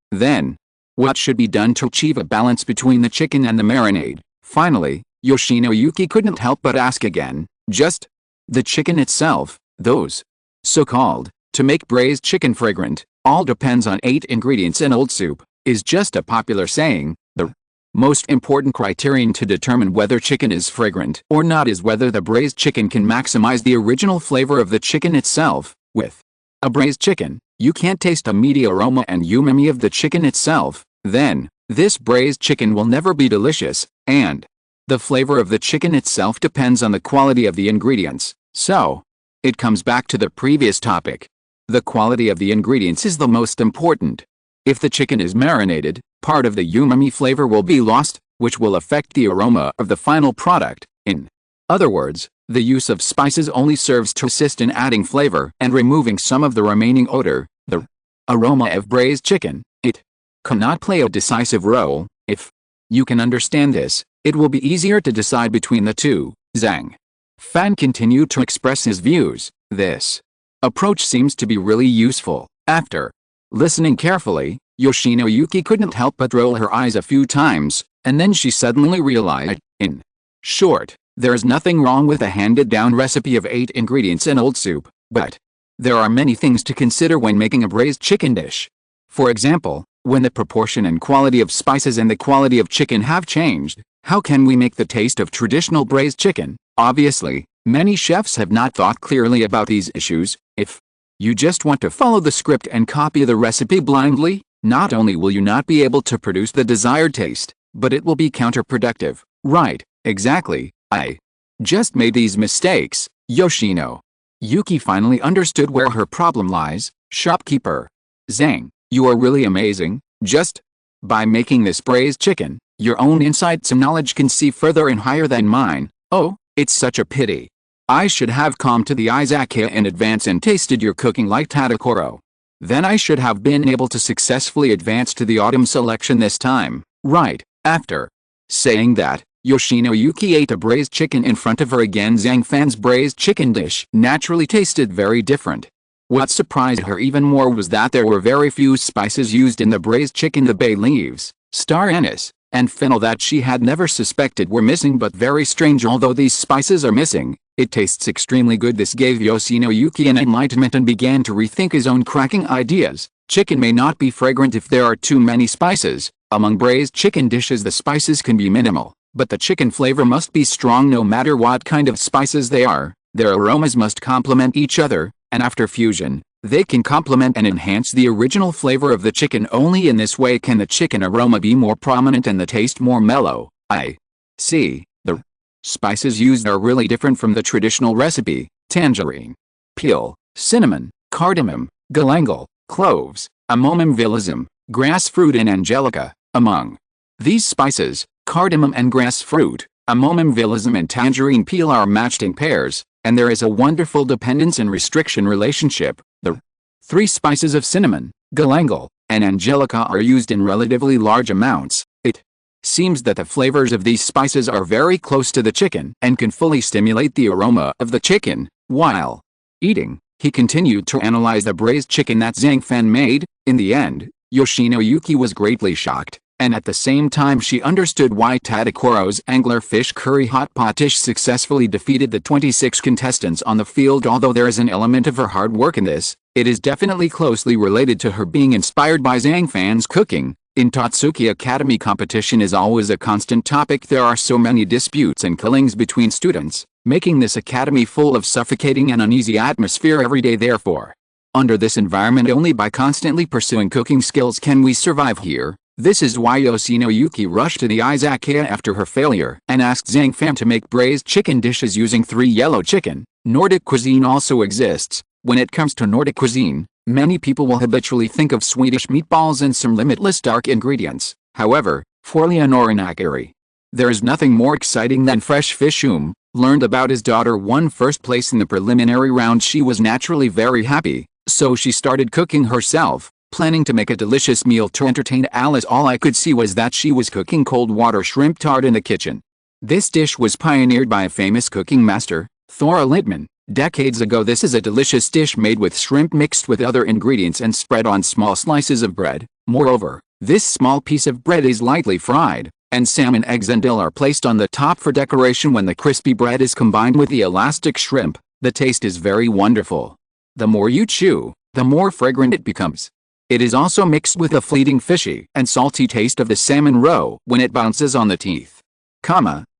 S1: what should be done to achieve a balance between the chicken and the marinade? Finally, Yoshinoyuki couldn't help but ask again, just the chicken itself, those so-called, to make braised chicken fragrant, all depends on 8 ingredients in old soup, is just a popular saying. The most important criterion to determine whether chicken is fragrant or not is whether the braised chicken can maximize the original flavor of the chicken itself. With a braised chicken, you can't taste the meaty aroma and umami of the chicken itself. Then, this braised chicken will never be delicious, and the flavor of the chicken itself depends on the quality of the ingredients. So, it comes back to the previous topic. The quality of the ingredients is the most important. If the chicken is marinated, part of the umami flavor will be lost, which will affect the aroma of the final product. In other words, the use of spices only serves to assist in adding flavor and removing some of the remaining odor, the aroma of braised chicken. It cannot play a decisive role. If you can understand this, it will be easier to decide between the two. Zhang Fan continued to express his views. This approach seems to be really useful. After listening carefully, Yoshinoyuki couldn't help but roll her eyes a few times, and then she suddenly realized, in short, there is nothing wrong with a handed-down recipe of 8 ingredients in old soup, but there are many things to consider when making a braised chicken dish. For example, when the proportion and quality of spices and the quality of chicken have changed, how can we make the taste of traditional braised chicken? Obviously, many chefs have not thought clearly about these issues. If you just want to follow the script and copy the recipe blindly, not only will you not be able to produce the desired taste, but it will be counterproductive. Right, exactly. I just made these mistakes. Yuki finally understood where her problem lies. Shopkeeper Zhang, you are really amazing. Just by making this braised chicken, your own insights and knowledge can see further and higher than mine. Oh, it's such a pity. I should have come to the Izakaya in advance and tasted your cooking like Tadakoro. Then I should have been able to successfully advance to the autumn selection this time. Right. After saying that, Yoshinoyuki ate a braised chicken in front of her again. Zhang Fan's braised chicken dish naturally tasted very different. What surprised her even more was that there were very few spices used in the braised chicken. The bay leaves, star anise, and fennel that she had never suspected were missing, but very strange. Although these spices are missing, it tastes extremely good. This gave Yoshinoyuki an enlightenment and began to rethink his own cracking ideas. Chicken may not be fragrant if there are too many spices. Among braised chicken dishes, the spices can be minimal, but the chicken flavor must be strong no matter what kind of spices they are. Their aromas must complement each other, and after fusion, they can complement and enhance the original flavor of the chicken. Only in this way can the chicken aroma be more prominent and the taste more mellow. I see. The spices used are really different from the traditional recipe. Tangerine, peel, cinnamon, cardamom, galangal, cloves, amomum, grass fruit and angelica. Among these spices, cardamom and grass fruit, amomum and tangerine peel are matched in pairs, and there is a wonderful dependence and restriction relationship. The 3 spices of cinnamon, galangal, and angelica are used in relatively large amounts. It seems that the flavors of these spices are very close to the chicken and can fully stimulate the aroma of the chicken. While eating, he continued to analyze the braised chicken that Zhang Fan made. In the end, Yoshinoyuki was greatly shocked, and at the same time she understood why Tadakoro's anglerfish curry hot pot dish successfully defeated the 26 contestants on the field. Although there is an element of her hard work in this, it is definitely closely related to her being inspired by Zhang Fan's cooking. In Totsuki Academy, competition is always a constant topic. There are so many disputes and killings between students, making this academy full of suffocating and uneasy atmosphere every day. Therefore, under this environment, only by constantly pursuing cooking skills can we survive here. This is why Yoshinoyuki rushed to the Izakaya after her failure and asked Zhang Fan to make braised chicken dishes using 3 yellow chicken. Nordic cuisine also exists. When it comes to Nordic cuisine, many people will habitually think of Swedish meatballs and some limitless dark ingredients. However, for Leonora Nakari, There is nothing more exciting than fresh fish. Learned about his daughter won first place in the preliminary round. She was naturally very happy, so she started cooking herself, planning to make a delicious meal to entertain Alice. All I could see was that she was cooking cold water shrimp tart in the kitchen. This dish was pioneered by a famous cooking master, Thora Littman, decades ago. This is a delicious dish made with shrimp mixed with other ingredients and spread on small slices of bread. Moreover, this small piece of bread is lightly fried, and salmon, eggs and dill are placed on the top for decoration. When the crispy bread is combined with the elastic shrimp, the taste is very wonderful. The more you chew, the more fragrant it becomes. It is also mixed with a fleeting fishy and salty taste of the salmon roe when it bounces on the teeth.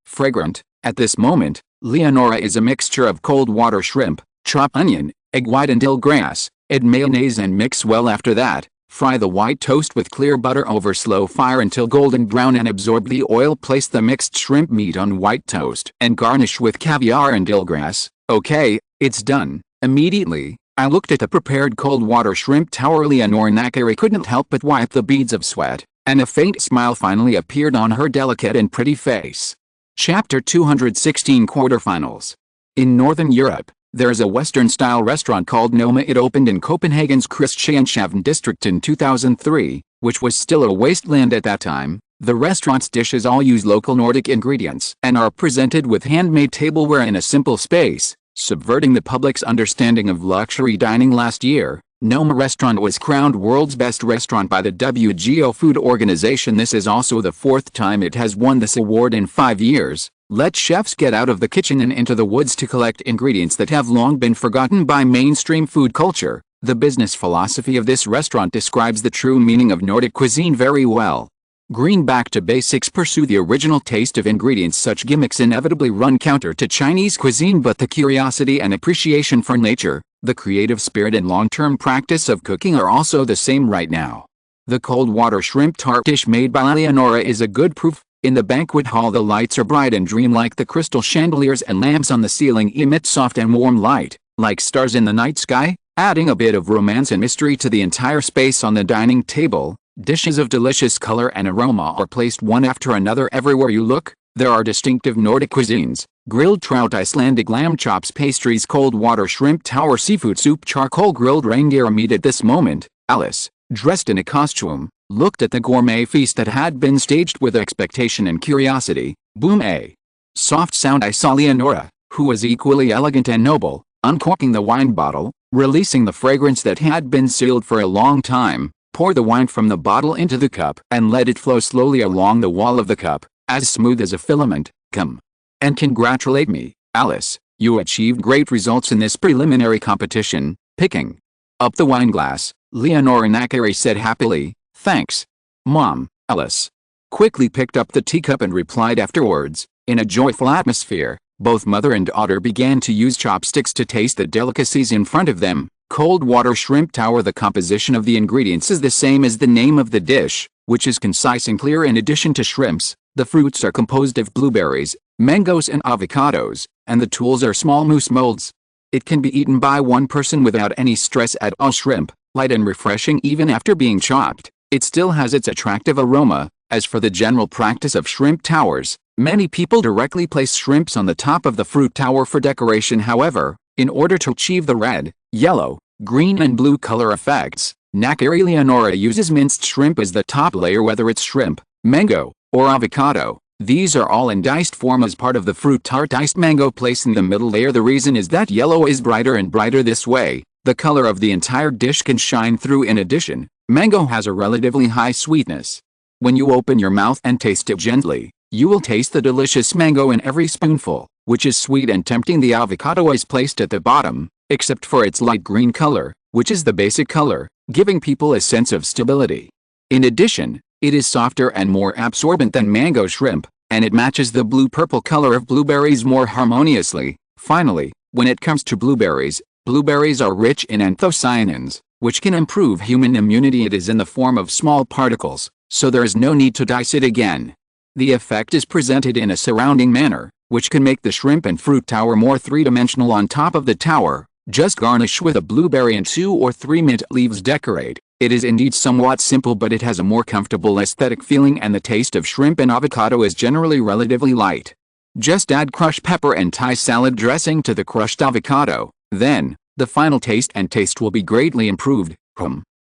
S1: Fragrant. At this moment, Leonora is a mixture of cold water shrimp, chopped onion, egg white and dill grass, add mayonnaise and mix well. After that, fry the white toast with clear butter over slow fire until golden brown and absorb the oil. Place the mixed shrimp meat on white toast and garnish with caviar and dill grass. Okay, it's done. Immediately, I looked at the prepared cold water shrimp tower. Leonora Nakari couldn't help but wipe the beads of sweat, and a faint smile finally appeared on her delicate and pretty face. Chapter 216 Quarterfinals. In Northern Europe, there is a Western-style restaurant called Noma. It opened in Copenhagen's Christianshavn district in 2003, which was still a wasteland at that time. The restaurant's dishes all use local Nordic ingredients and are presented with handmade tableware in a simple space, subverting the public's understanding of luxury dining. Last year, Noma Restaurant was crowned world's best restaurant by the WGO Food Organization. This is also the fourth time it has won this award in 5 years. Let chefs get out of the kitchen and into the woods to collect ingredients that have long been forgotten by mainstream food culture. The business philosophy of this restaurant describes the true meaning of Nordic cuisine very well. Green back to basics. Pursue the original taste of ingredients. Such gimmicks inevitably run counter to Chinese cuisine, but the curiosity and appreciation for nature, the creative spirit and long-term practice of cooking are also the same right now. The cold water shrimp tart dish made by Leonora is a good proof. In the banquet hall, the lights are bright and dreamlike. The crystal chandeliers and lamps on the ceiling emit soft and warm light, like stars in the night sky, adding a bit of romance and mystery to the entire space. On the dining table, dishes of delicious color and aroma are placed one after another. Everywhere you look, there are distinctive Nordic cuisines: grilled trout, Icelandic lamb chops, pastries, cold water shrimp tower, seafood soup, charcoal grilled reindeer meat. At this moment, Alice, dressed in a costume, looked at the gourmet feast that had been staged with expectation and curiosity. Boom! A soft sound. I saw Leonora, who was equally elegant and noble, uncorking the wine bottle, releasing the fragrance that had been sealed for a long time, pour the wine from the bottle into the cup and let it flow slowly along the wall of the cup, as smooth as a filament. Come and congratulate me, Alice. You achieved great results in this preliminary competition. Picking up the wine glass, Leonora Nakari said happily, "Thanks, Mom." Alice quickly picked up the teacup and replied afterwards. In a joyful atmosphere, both mother and daughter began to use chopsticks to taste the delicacies in front of them. Cold water shrimp tower. The composition of the ingredients is the same as the name of the dish, which is concise and clear. In addition to shrimps, the fruits are composed of blueberries, mangoes and avocados, and the tools are small mousse molds. It can be eaten by one person without any stress at all. Shrimp, light and refreshing even after being chopped, it still has its attractive aroma. As for the general practice of shrimp towers, many people directly place shrimps on the top of the fruit tower for decoration. However, in order to achieve the red, yellow, green and blue color effects, Nakari Leonora uses minced shrimp as the top layer. Whether it's shrimp, mango, or avocado, these are all in diced form as part of the fruit tart. Diced mango placed in the middle layer. The reason is that yellow is brighter and brighter this way. The color of the entire dish can shine through. In addition, mango has a relatively high sweetness. When you open your mouth and taste it gently, you will taste the delicious mango in every spoonful, which is sweet and tempting. The avocado is placed at the bottom, except for its light green color, which is the basic color, giving people a sense of stability. In addition, it is softer and more absorbent than mango shrimp, and it matches the blue-purple color of blueberries more harmoniously. Finally, when it comes to blueberries, blueberries are rich in anthocyanins, which can improve human immunity. It is in the form of small particles, so there is no need to dice it again. The effect is presented in a surrounding manner, which can make the shrimp and fruit tower more three-dimensional. On top of the tower, Just garnish with a blueberry and 2 or 3 mint leaves. Decorate. It is indeed somewhat simple, but it has a more comfortable aesthetic feeling, and the taste of shrimp and avocado is generally relatively light. Just add crushed pepper and Thai salad dressing to the crushed avocado. Then, the final taste will be greatly improved.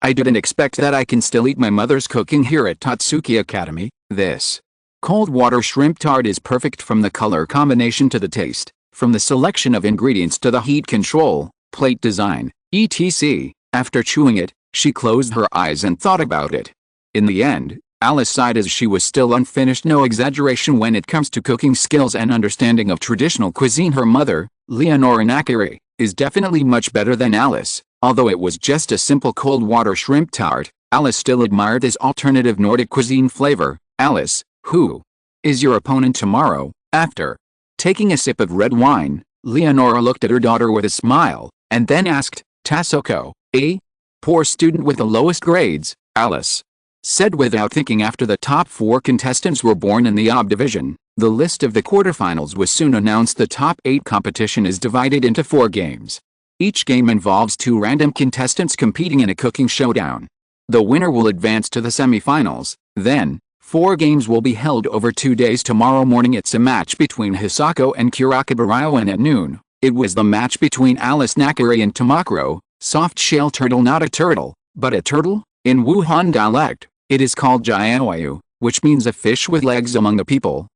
S1: I didn't expect that I can still eat my mother's cooking here at Tatsuki Academy. This cold water shrimp tart is perfect, from the color combination to the taste, from the selection of ingredients to the heat control, plate design, etc. After chewing it, she closed her eyes and thought about it. In the end, Alice sighed as she was still unfinished. No exaggeration when it comes to cooking skills and understanding of traditional cuisine. Her mother, Leonora Nakiri, is definitely much better than Alice. Although it was just a simple cold water shrimp tart, Alice still admired this alternative Nordic cuisine flavor. Alice, who is your opponent tomorrow? After taking a sip of red wine, Leonora looked at her daughter with a smile, and then asked, Tasoko, eh? Poor student with the lowest grades, Alice said without thinking. After the top 4 contestants were born in the OB division, the list of the quarterfinals was soon announced. The top 8 competition is divided into 4 games. Each game involves 2 random contestants competing in a cooking showdown. The winner will advance to the semifinals. Then, 4 games will be held over 2 days. Tomorrow morning it's a match between Hisako and Kurakabarao, and at noon, it was the match between Alice Nakiri and Tamakro, soft-shell turtle. Not a turtle, but a turtle. In Wuhan dialect, it is called Jiaoyu, which means a fish with legs. Among the people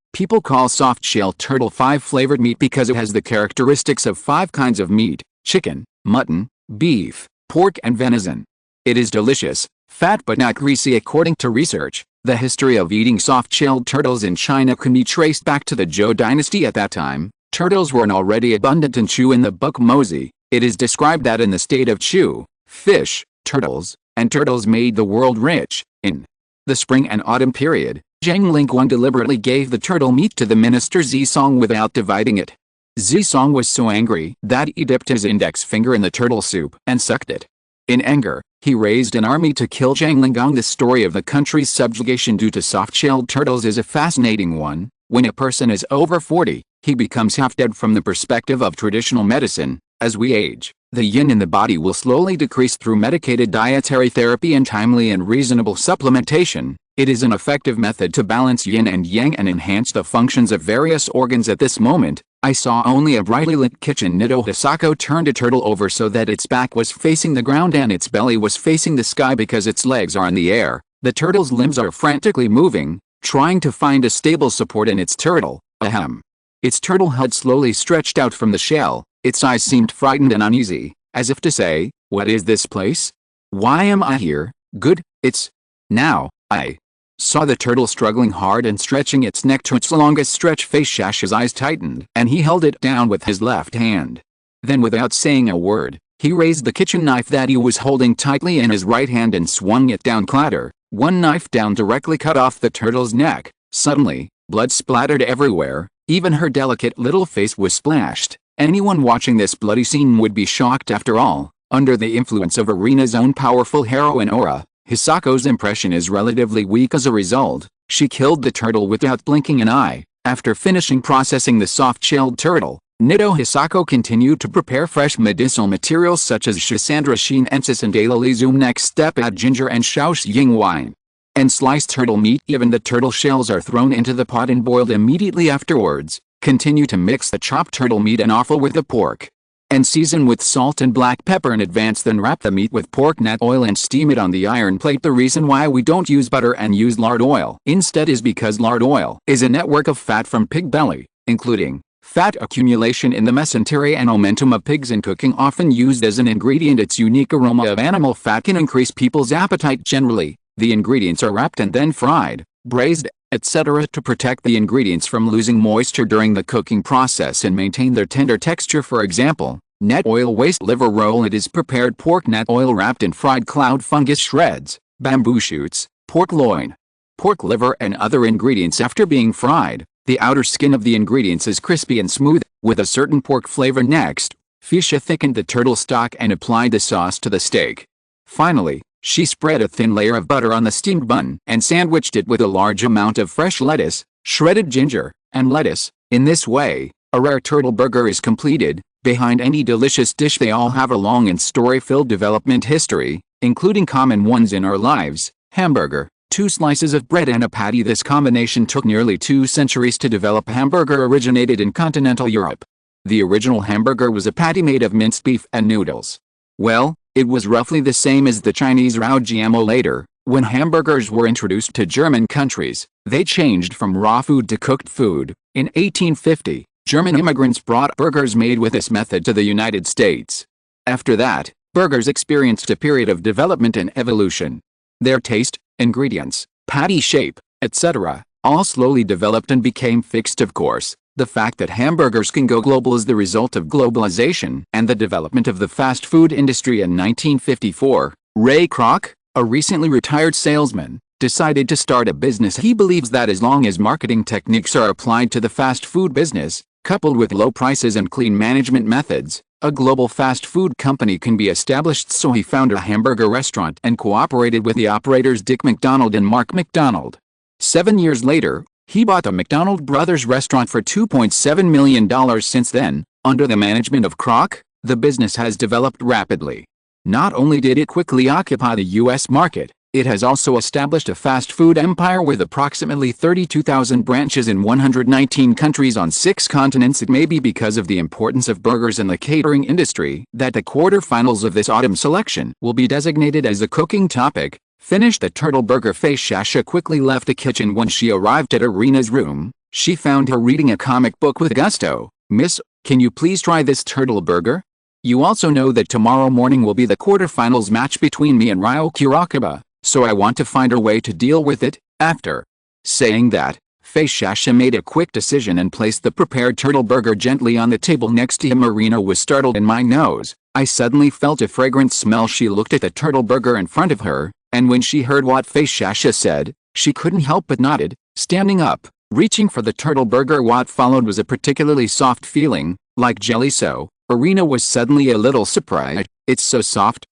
S1: call soft-shell turtle 5-flavored meat because it has the characteristics of 5 kinds of meat: chicken, mutton, beef, pork and venison. It is delicious, fat but not greasy. According to research, the history of eating soft-shelled turtles in China can be traced back to the Zhou dynasty. At that time, turtles were already abundant in Chu in the book Mozi. It is described that in the state of Chu, fish, turtles, and turtles made the world rich. In the spring and autumn period, Zhang Lingguang deliberately gave the turtle meat to the minister Zisong without dividing it. Zisong was so angry that he dipped his index finger in the turtle soup and sucked it. In anger, he raised an army to kill Zhang Lingguang. The story of the country's subjugation due to soft-shelled turtles is a fascinating one. When a person is over 40, he becomes half dead. From the perspective of traditional medicine, as we age, the yin in the body will slowly decrease through medicated dietary therapy and timely and reasonable supplementation. It is an effective method to balance yin and yang and enhance the functions of various organs. At this moment, I saw only a brightly lit kitchen. Nido Hisako turned a turtle over so that its back was facing the ground and its belly was facing the sky. Because its legs are in the air, the turtle's limbs are frantically moving, trying to find a stable support in its turtle. Ahem. Its turtle head slowly stretched out from the shell. Its eyes seemed frightened and uneasy, as if to say, "What is this place? Why am I here? Good, it's now." I saw the turtle struggling hard and stretching its neck to its longest stretch face. Shash's eyes tightened, and he held it down with his left hand. Then, without saying a word, he raised the kitchen knife that he was holding tightly in his right hand and swung it down. Clatter. One knife down directly cut off the turtle's neck. Suddenly, blood splattered everywhere. Even her delicate little face was splashed. Anyone watching this bloody scene would be shocked. After all, under the influence of Arena's own powerful heroine aura, Hisako's impression is relatively weak. As a result, she killed the turtle without blinking an eye. After finishing processing the soft-shelled turtle, Nido Hisako continued to prepare fresh medicinal materials such as Shisandra-shinensis and Dalalizum. Next step, add ginger and Shaoxing wine and sliced turtle meat. Even the turtle shells are thrown into the pot and boiled immediately afterwards. Continue to mix the chopped turtle meat and offal with the pork, and season with salt and black pepper in advance. Then wrap the meat with pork nut oil and steam it on the iron plate. The reason why we don't use butter and use lard oil instead is because lard oil is a network of fat from pig belly, including fat accumulation in the mesentery and omentum of pigs. In cooking, often used as an ingredient, its unique aroma of animal fat can increase people's appetite. Generally, the ingredients are wrapped and then fried, braised, etc. to protect the ingredients from losing moisture during the cooking process and maintain their tender texture. For example, net oil waste liver roll. It is prepared pork net oil wrapped in fried cloud fungus shreds, bamboo shoots, pork loin, pork liver and other ingredients. After being fried, the outer skin of the ingredients is crispy and smooth, with a certain pork flavor. Next, Fisha thickened the turtle stock and applied the sauce to the steak. Finally, she spread a thin layer of butter on the steamed bun and sandwiched it with a large amount of fresh lettuce, shredded ginger, and lettuce. In this way, a rare turtle burger is completed. Behind any delicious dish they all have a long and story-filled development history, including common ones in our lives: hamburger, 2 slices of bread and a patty. This combination took nearly 2 centuries to develop. Hamburger originated in continental Europe. The original hamburger was a patty made of minced beef and noodles. Well, it was roughly the same as the Chinese Rao Jiamo. Later, when hamburgers were introduced to German countries, they changed from raw food to cooked food. In 1850, German immigrants brought burgers made with this method to the United States. After that, burgers experienced a period of development and evolution. Their taste, ingredients, patty shape, etc., all slowly developed and became fixed. Of course, the fact that hamburgers can go global is the result of globalization and the development of the fast food industry. In 1954, Ray Kroc, a recently retired salesman, decided to start a business. He believes that as long as marketing techniques are applied to the fast food business, coupled with low prices and clean management methods, a global fast food company can be established. So he founded a hamburger restaurant and cooperated with the operators Dick McDonald and Mark McDonald. 7 years later, he bought the McDonald Brothers restaurant for $2.7 million. Since then, under the management of Kroc, the business has developed rapidly. Not only did it quickly occupy the U.S. market, it has also established a fast food empire with approximately 32,000 branches in 119 countries on 6 continents. It may be because of the importance of burgers in the catering industry that the quarterfinals of this autumn selection will be designated as a cooking topic. Finish the turtle burger. Fei Shasha quickly left the kitchen. When she arrived at Irina's room, she found her reading a comic book with gusto. "Miss, can you please try this turtle burger? You also know that tomorrow morning will be the quarterfinals match between me and Ryo Kurokawa, so I want to find a way to deal with it." After saying that, Fei Shasha made a quick decision and placed the prepared turtle burger gently on the table next to him. Irina was startled. "In my nose, I suddenly felt a fragrant smell." She looked at the turtle burger in front of her, and when she heard what Fei Shasha said, she couldn't help but nodded. Standing up, reaching for the turtle burger, what followed was a particularly soft feeling, like jelly. So, Irina was suddenly a little surprised. "It's so soft.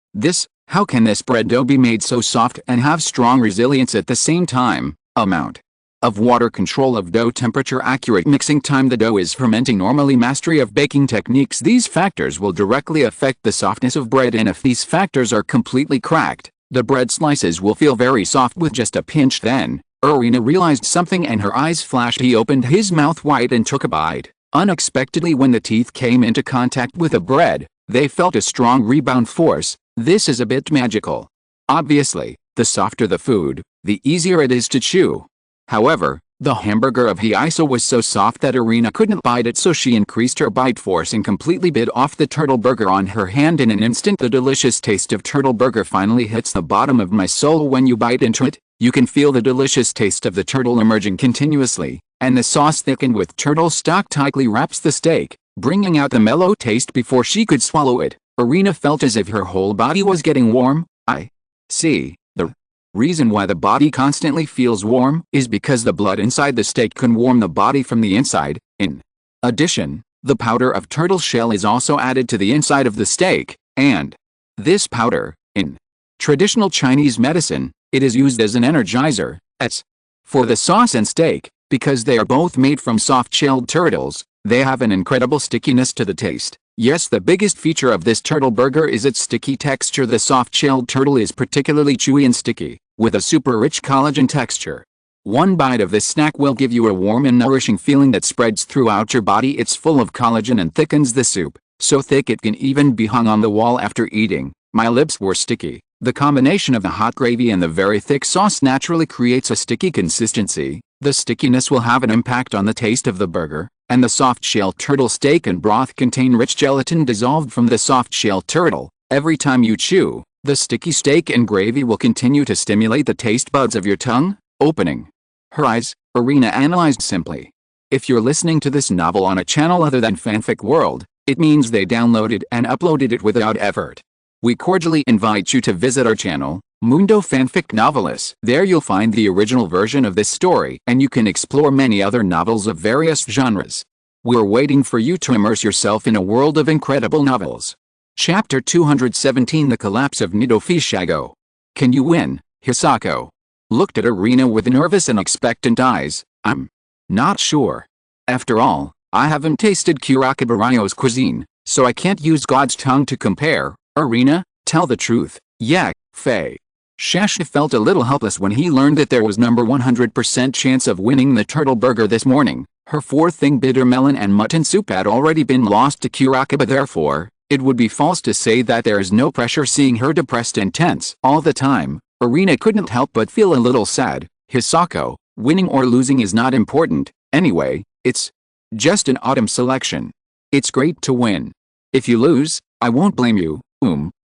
S1: How can this bread dough be made so soft and have strong resilience at the same time?" Amount of water, control of dough temperature, accurate mixing time. The dough is fermenting normally. Mastery of baking techniques. These factors will directly affect the softness of bread, and if these factors are completely cracked, the bread slices will feel very soft with just a pinch. Then, Irina realized something and her eyes flashed. He opened his mouth wide and took a bite. Unexpectedly, when the teeth came into contact with the bread, they felt a strong rebound force. This is a bit magical. Obviously, the softer the food, the easier it is to chew. However, the hamburger of Heiso was so soft that Irina couldn't bite it, so she increased her bite force and completely bit off the turtle burger on her hand. In an instant, the delicious taste of turtle burger finally hits the bottom of my soul. When you bite into it, you can feel the delicious taste of the turtle emerging continuously, and the sauce thickened with turtle stock tightly wraps the steak, bringing out the mellow taste. Before she could swallow it, Irina felt as if her whole body was getting warm. I see. The reason why the body constantly feels warm is because the blood inside the steak can warm the body from the inside. In addition, the powder of turtle shell is also added to the inside of the steak, and this powder, in traditional Chinese medicine, it is used as an energizer. As for the sauce and steak, because they are both made from soft-shelled turtles, they have an incredible stickiness to the taste. Yes, the biggest feature of this turtle burger is its sticky texture. The soft-shelled turtle is particularly chewy and sticky, with a super rich collagen texture. One bite of this snack will give you a warm and nourishing feeling that spreads throughout your body. It's full of collagen and thickens the soup, so thick it can even be hung on the wall after eating. My lips were sticky. The combination of the hot gravy and the very thick sauce naturally creates a sticky consistency. The stickiness will have an impact on the taste of the burger, and the soft-shell turtle steak and broth contain rich gelatin dissolved from the soft-shell turtle. Every time you chew, the sticky steak and gravy will continue to stimulate the taste buds of your tongue. Opening her eyes, Irina analyzed simply. If you're listening to this novel on a channel other than Fanfic World, it means they downloaded and uploaded it without effort. We cordially invite you to visit our channel, Mundo Fanfic Novelis. There you'll find the original version of this story, and you can explore many other novels of various genres. We're waiting for you to immerse yourself in a world of incredible novels. Chapter 217: The Collapse of Nido Fishago. Can you win? Hisako looked at Irina with nervous and expectant eyes. I'm not sure. After all, I haven't tasted Kurokawa Ryo's cuisine, So I can't use God's tongue to compare. Arena, tell the truth. Yeah, Faye. Shasha felt a little helpless when he learned that there was number 100% chance of winning the turtle burger this morning. Her four-thing bitter melon and mutton soup had already been lost to Kurakaba, therefore, it would be false to say that there is no pressure seeing her depressed and tense all the time. Arena couldn't help but feel a little sad. Hisako, winning or losing is not important, anyway, it's just an autumn selection. It's great to win. If you lose, I won't blame you,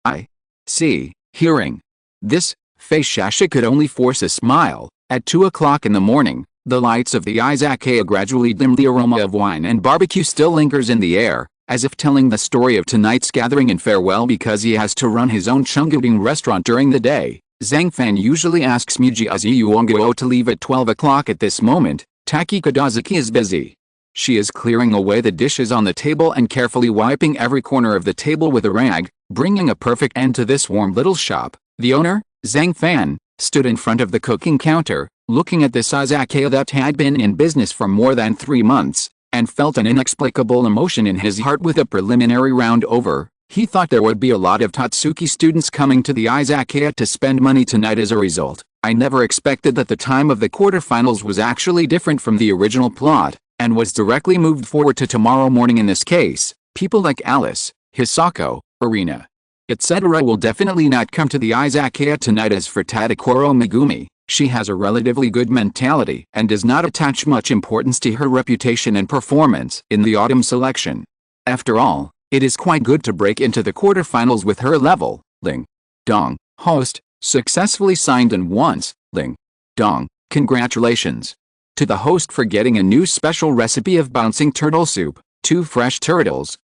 S1: I see. Hearing this, Faye Shasha could only force a smile. At 2 o'clock in the morning, the lights of the Izakaya gradually dimmed. The aroma of wine and barbecue still lingers in the air, as if telling the story of tonight's gathering and farewell because he has to run his own chunguting restaurant during the day. Zhang Fan usually asks Mujiazi Yuongo to leave at 12 o'clock. At this moment, Taki Kadazuki is busy. She is clearing away the dishes on the table and carefully wiping every corner of the table with a rag, bringing a perfect end to this warm little shop. The owner, Zhang Fan, stood in front of the cooking counter, looking at this Izakaya that had been in business for more than 3 months, and felt an inexplicable emotion in his heart. With a preliminary round over, he thought there would be a lot of Tatsuki students coming to the Izakaya to spend money tonight. As a result, I never expected that the time of the quarterfinals was actually different from the original plot, and was directly moved forward to tomorrow morning. In this case, people like Alice, Hisako, Arena, etc. will definitely not come to the Izakaya tonight. As for Tadakoro Megumi, she has a relatively good mentality and does not attach much importance to her reputation and performance in the autumn selection. After all, it is quite good to break into the quarterfinals with her level. Ling Dong, host, successfully signed. And once, Ling Dong, congratulations to the host for getting a new special recipe of bouncing turtle soup, 2 fresh turtles.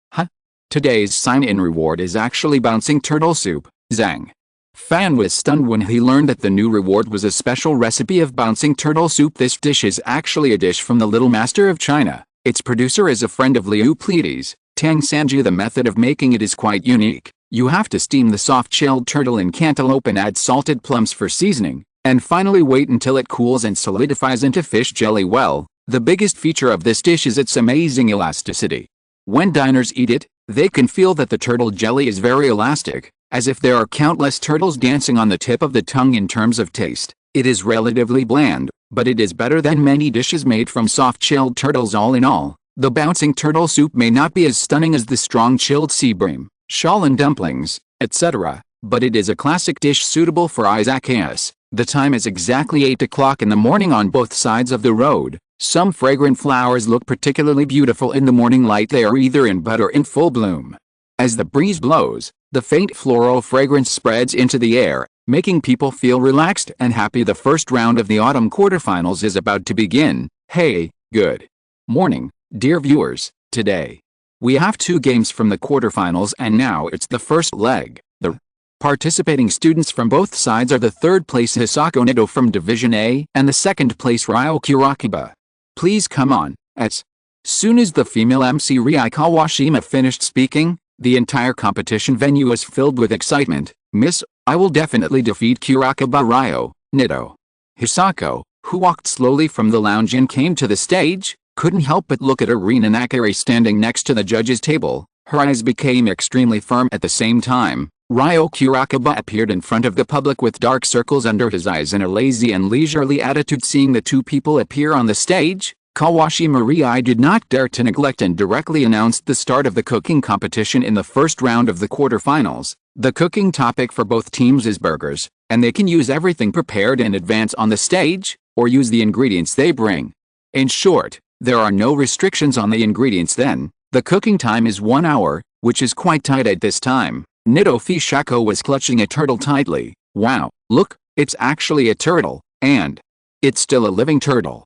S1: Today's sign-in reward is actually bouncing turtle soup. Zhang Fan was stunned when he learned that the new reward was a special recipe of bouncing turtle soup. This dish is actually a dish from the Little Master of China. Its producer is a friend of Liu Pleiades, Tang Sanji. The method of making it is quite unique. You have to steam the soft-shelled turtle in cantaloupe and add salted plums for seasoning, and finally wait until it cools and solidifies into fish jelly. Well, the biggest feature of this dish is its amazing elasticity. When diners eat it, they can feel that the turtle jelly is very elastic, as if there are countless turtles dancing on the tip of the tongue. In terms of taste, it is relatively bland, but it is better than many dishes made from soft-shelled turtles. All in all, the bouncing turtle soup may not be as stunning as the strong chilled sea bream, Shaolin dumplings, etc., but it is a classic dish suitable for izakayas. The time is exactly 8 o'clock in the morning on both sides of the road. Some fragrant flowers look particularly beautiful in the morning light. They are either in bud or in full bloom. As the breeze blows, the faint floral fragrance spreads into the air, making people feel relaxed and happy. The first round of the autumn quarterfinals is about to begin. Hey, good morning, dear viewers. Today, we have 2 games from the quarterfinals, and now it's the first leg. The participating students from both sides are the 3rd place Hisako Nido from Division A and the 2nd place Ryo Kurakaba. Please come on. As soon as the female MC Rie Kawashima finished speaking, the entire competition venue was filled with excitement. Miss, I will definitely defeat Kurakaba. Ryo, Nido. Hisako, who walked slowly from the lounge and came to the stage, couldn't help but look at Arena Nakari standing next to the judges' table. Her eyes became extremely firm at the same time. Ryo Kurakaba appeared in front of the public with dark circles under his eyes and a lazy and leisurely attitude. Seeing the 2 people appear on the stage, Kawashima Rie did not dare to neglect and directly announced the start of the cooking competition in the first round of the quarterfinals. The cooking topic for both teams is burgers, and they can use everything prepared in advance on the stage, or use the ingredients they bring. In short, there are no restrictions on the ingredients. Then, the cooking time is 1 hour, which is quite tight at this time. Nido Fishako was clutching a turtle tightly. Wow, look, it's actually a turtle, and it's still a living turtle.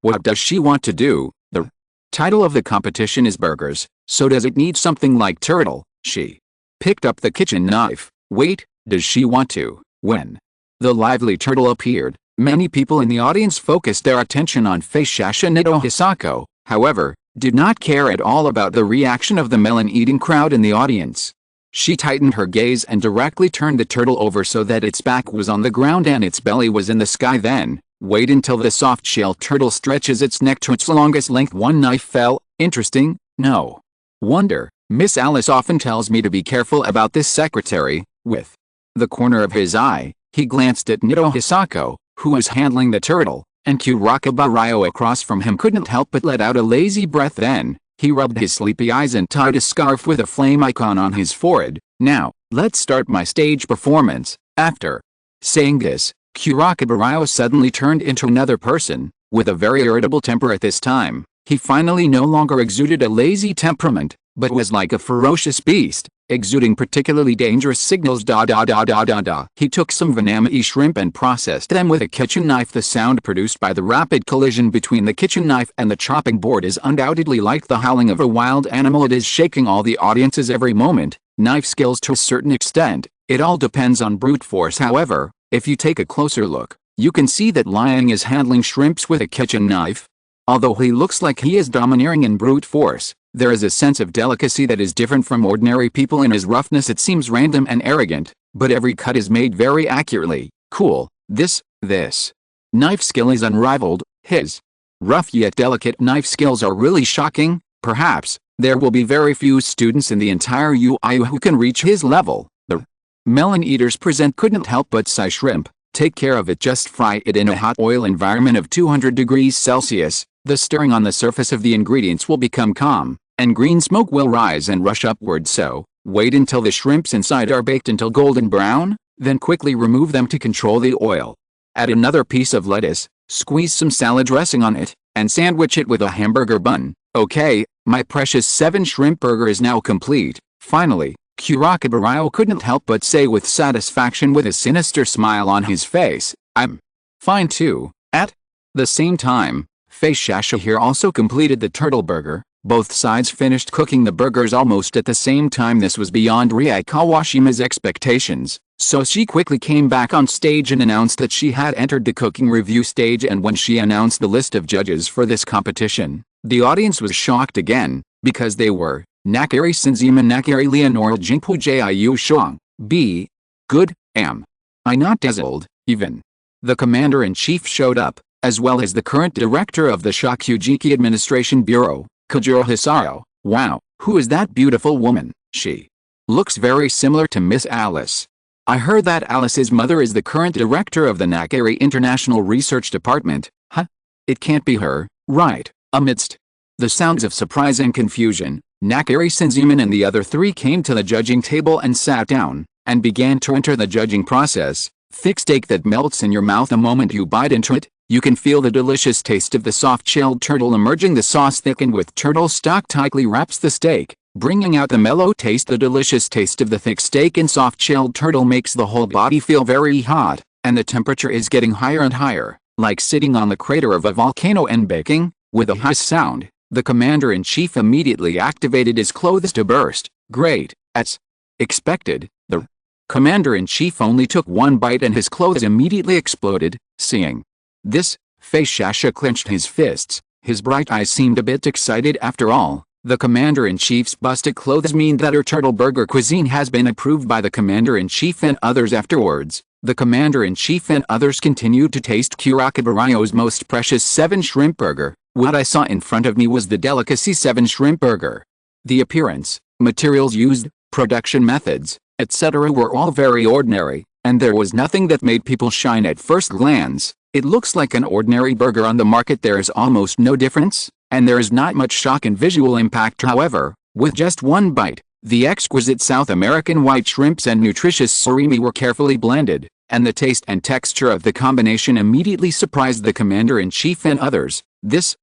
S1: What does she want to do? The title of the competition is burgers, so does it need something like turtle? She picked up the kitchen knife. Wait, does she want to? When the lively turtle appeared, many people in the audience focused their attention on Feishasha Nido Hisako, however, did not care at all about the reaction of the melon-eating crowd in the audience. She tightened her gaze and directly turned the turtle over so that its back was on the ground and its belly was in the sky. Then, wait until the soft-shell turtle stretches its neck to its longest length. One knife fell. Interesting, no wonder Miss Alice often tells me to be careful about this secretary. With the corner of his eye, he glanced at Nito Hisako, who was handling the turtle, and Kurakabaryo across from him couldn't help but let out a lazy breath. Then he rubbed his sleepy eyes and tied a scarf with a flame icon on his forehead. Now, let's start my stage performance. After saying this, Kurakabaryo suddenly turned into another person, with a very irritable temper at this time. He finally no longer exuded a lazy temperament, but was like a ferocious beast, exuding particularly dangerous signals. He took some Vanamai shrimp and processed them with a kitchen knife. The sound produced by the rapid collision between the kitchen knife and the chopping board is undoubtedly like the howling of a wild animal. It is shaking all the audiences every moment. Knife skills to a certain extent, it all depends on brute force. However, if you take a closer look, you can see that Liang is handling shrimps with a kitchen knife. Although he looks like he is domineering in brute force, there is a sense of delicacy that is different from ordinary people. In his roughness it seems random and arrogant, but every cut is made very accurately. Cool. This knife skill is unrivaled. His rough yet delicate knife skills are really shocking. Perhaps there will be very few students in the entire UIU who can reach his level. The melon eaters present couldn't help but sigh. Shrimp, take care of it. Just fry it in a hot oil environment of 200 degrees Celsius. The stirring on the surface of the ingredients will become calm, and green smoke will rise and rush upward. So, wait until the shrimps inside are baked until golden brown, then quickly remove them to control the oil. Add another piece of lettuce, squeeze some salad dressing on it, and sandwich it with a hamburger bun. Okay, my precious 7 shrimp burger is now complete. Finally, Kurakabaryo couldn't help but say with satisfaction with a sinister smile on his face, "I'm fine too." At the same time, Fei Shasha here also completed the turtle burger. Both sides finished cooking the burgers almost at the same time. This was beyond Rie Kawashima's expectations, so she quickly came back on stage and announced that she had entered the cooking review stage. And when she announced the list of judges for this competition, the audience was shocked again, because they were Nakari Sinzima, Nakari Leonora, Jinpu Jiu Shang, B. Good, am I not dazzled? Even the commander-in-chief showed up, as well as the current director of the Shokugeki Administration Bureau, Kojiro Hisaru. Wow, who is that beautiful woman? She looks very similar to Miss Alice. I heard that Alice's mother is the current director of the Nakari International Research Department. Huh? It can't be her, right? Amidst the sounds of surprise and confusion, Nakari Senziman and the other 3 came to the judging table and sat down, and began to enter the judging process. Thick steak that melts in your mouth the moment you bite into it. You can feel the delicious taste of the soft-shelled turtle emerging. The sauce thickened with turtle stock tightly wraps the steak, bringing out the mellow taste. The delicious taste of the thick steak and soft-shelled turtle makes the whole body feel very hot, and the temperature is getting higher and higher, like sitting on the crater of a volcano and baking. With a hiss sound, the commander-in-chief immediately activated his clothes to burst. Great. As expected, the commander-in-chief only took one bite and his clothes immediately exploded. Seeing this, Fei Shasha clenched his fists. His bright eyes seemed a bit excited. After all, the commander-in-chief's busted clothes mean that her turtle burger cuisine has been approved by the commander-in-chief and others. Afterwards, the commander-in-chief and others continued to taste Kurakabaryo's most precious 7 shrimp burger. What I saw in front of me was the delicacy 7 shrimp burger. The appearance, materials used, production methods, etc. were all very ordinary, and there was nothing that made people shine at first glance. It looks like an ordinary burger on the market. There is almost no difference, and there is not much shock and visual impact. However, with just one bite, the exquisite South American white shrimps and nutritious surimi were carefully blended, and the taste and texture of the combination immediately surprised the commander-in-chief and others. This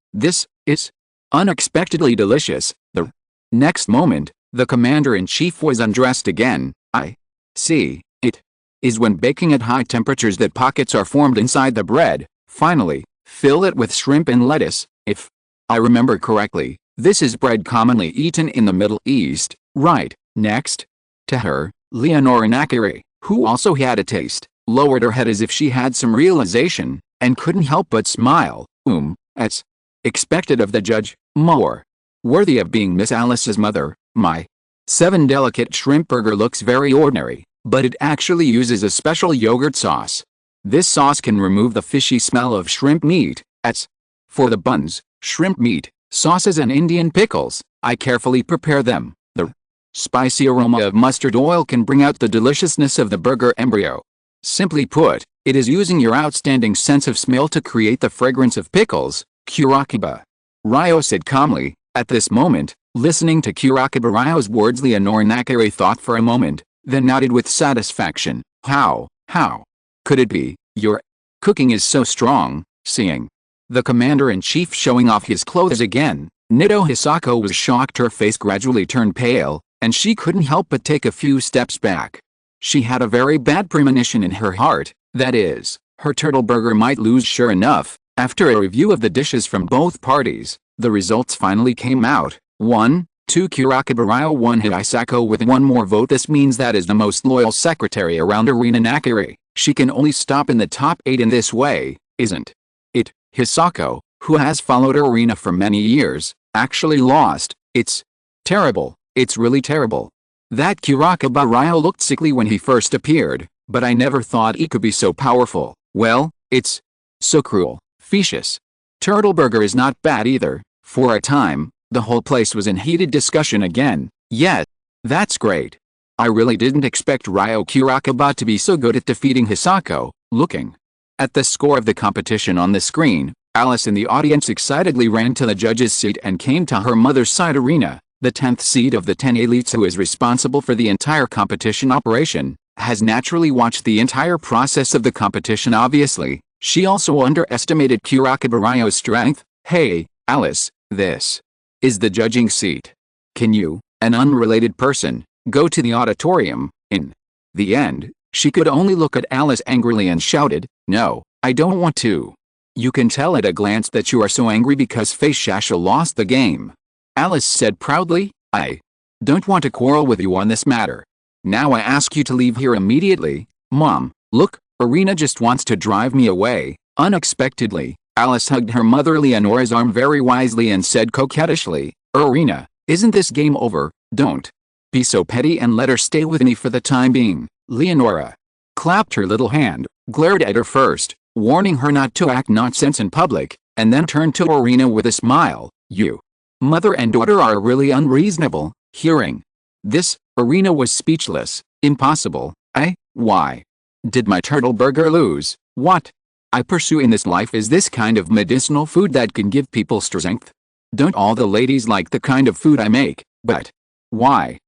S1: is unexpectedly delicious. The next moment, the commander-in-chief was undressed again. I see. It is when baking at high temperatures that pockets are formed inside the bread. Finally, fill it with shrimp and lettuce. If I remember correctly, this is bread commonly eaten in the Middle East, right? Next to her, Leonora Nakari, who also had a taste, lowered her head as if she had some realization, and couldn't help but smile. As expected of the judge, more worthy of being Miss Alice's mother. My 7 delicate shrimp burger looks very ordinary, but it actually uses a special yogurt sauce. This sauce can remove the fishy smell of shrimp meat. As for the buns, shrimp meat, sauces and Indian pickles, I carefully prepare them. The spicy aroma of mustard oil can bring out the deliciousness of the burger embryo. Simply put, it is using your outstanding sense of smell to create the fragrance of pickles, Kurakiba. Ryo said calmly. At this moment, listening to Kurakiba Ryo's words, Leonora Nakare thought for a moment, then nodded with satisfaction. How could it be? Your cooking is so strong. Seeing the commander-in-chief showing off his clothes again, Nido Hisako was shocked. Her face gradually turned pale, and she couldn't help but take a few steps back. She had a very bad premonition in her heart, that is, her turtle burger might lose. Sure enough, after a review of the dishes from both parties, the results finally came out. 1-2 Kurakiba Ryo, 1 Hisako with 1 more vote. This means that is the most loyal secretary around Arena Nakare. She can only stop in the top 8 in this way, isn't it? Hisako, who has followed Arena for many years, actually lost. It's terrible. It's really terrible. That Kurakiba Ryo looked sickly when he first appeared, but I never thought he could be so powerful. Well, it's so cruel. Vicious. Turtle burger is not bad either. For a time, the whole place was in heated discussion again. Yet, that's great. I really didn't expect Ryo Kurakiba to be so good at defeating Hisako. Looking at the score of the competition on the screen, Alice in the audience excitedly ran to the judge's seat and came to her mother's side. Arena, the 10th seed of the 10 elites who is responsible for the entire competition operation, has naturally watched the entire process of the competition. Obviously, she also underestimated Kurakiba Ryo's strength. Hey, Alice, this is the judging seat. Can you, an unrelated person, go to the auditorium? In the end, she could only look at Alice angrily and shouted, "No, I don't want to." You can tell at a glance that you are so angry because Shasha lost the game. Alice said proudly, "I don't want to quarrel with you on this matter. Now I ask you to leave here immediately." Mom, look, Arena just wants to drive me away. Unexpectedly, Alice hugged her mother Leonora's arm very wisely and said coquettishly, "Arena, isn't this game over? Don't be so petty and let her stay with me for the time being." Leonora clapped her little hand, glared at her first, warning her not to act nonsense in public, and then turned to Arena with a smile. "You, mother and daughter, are really unreasonable." Hearing this, Arena was speechless. "Impossible. Why did my turtle burger lose? What I pursue in this life is this kind of medicinal food that can give people strength. Don't all the ladies like the kind of food I make? But why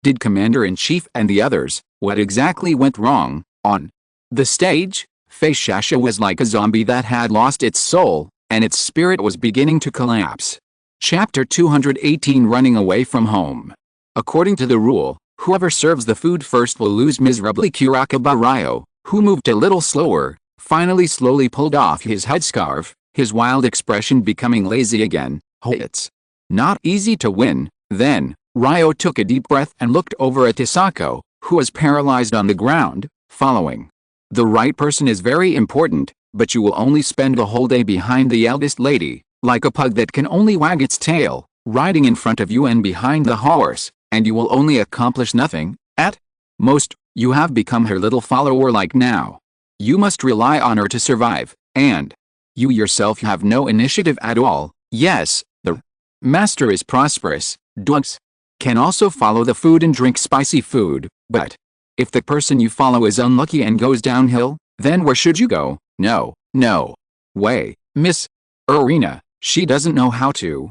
S1: did Commander-in-Chief and the others, what exactly went wrong?" On the stage, Shasha was like a zombie that had lost its soul, and its spirit was beginning to collapse. Chapter 218, Running Away from Home. According to the rule, whoever serves the food first will lose miserably. Kurakiba Ryo, who moved a little slower, finally slowly pulled off his headscarf, his wild expression becoming lazy again. "Oh, it's not easy to win." Then, Ryo took a deep breath and looked over at Hisako, who was paralyzed on the ground, following. "The right person is very important, but you will only spend the whole day behind the eldest lady, like a pug that can only wag its tail, riding in front of you and behind the horse, and you will only accomplish nothing. At most, you have become her little follower like now. You must rely on her to survive, and you yourself have no initiative at all. Yes, the master is prosperous, dogs can also follow the food and drink spicy food, but if the person you follow is unlucky and goes downhill, then where should you go? No way, Miss Arena, she doesn't know how to."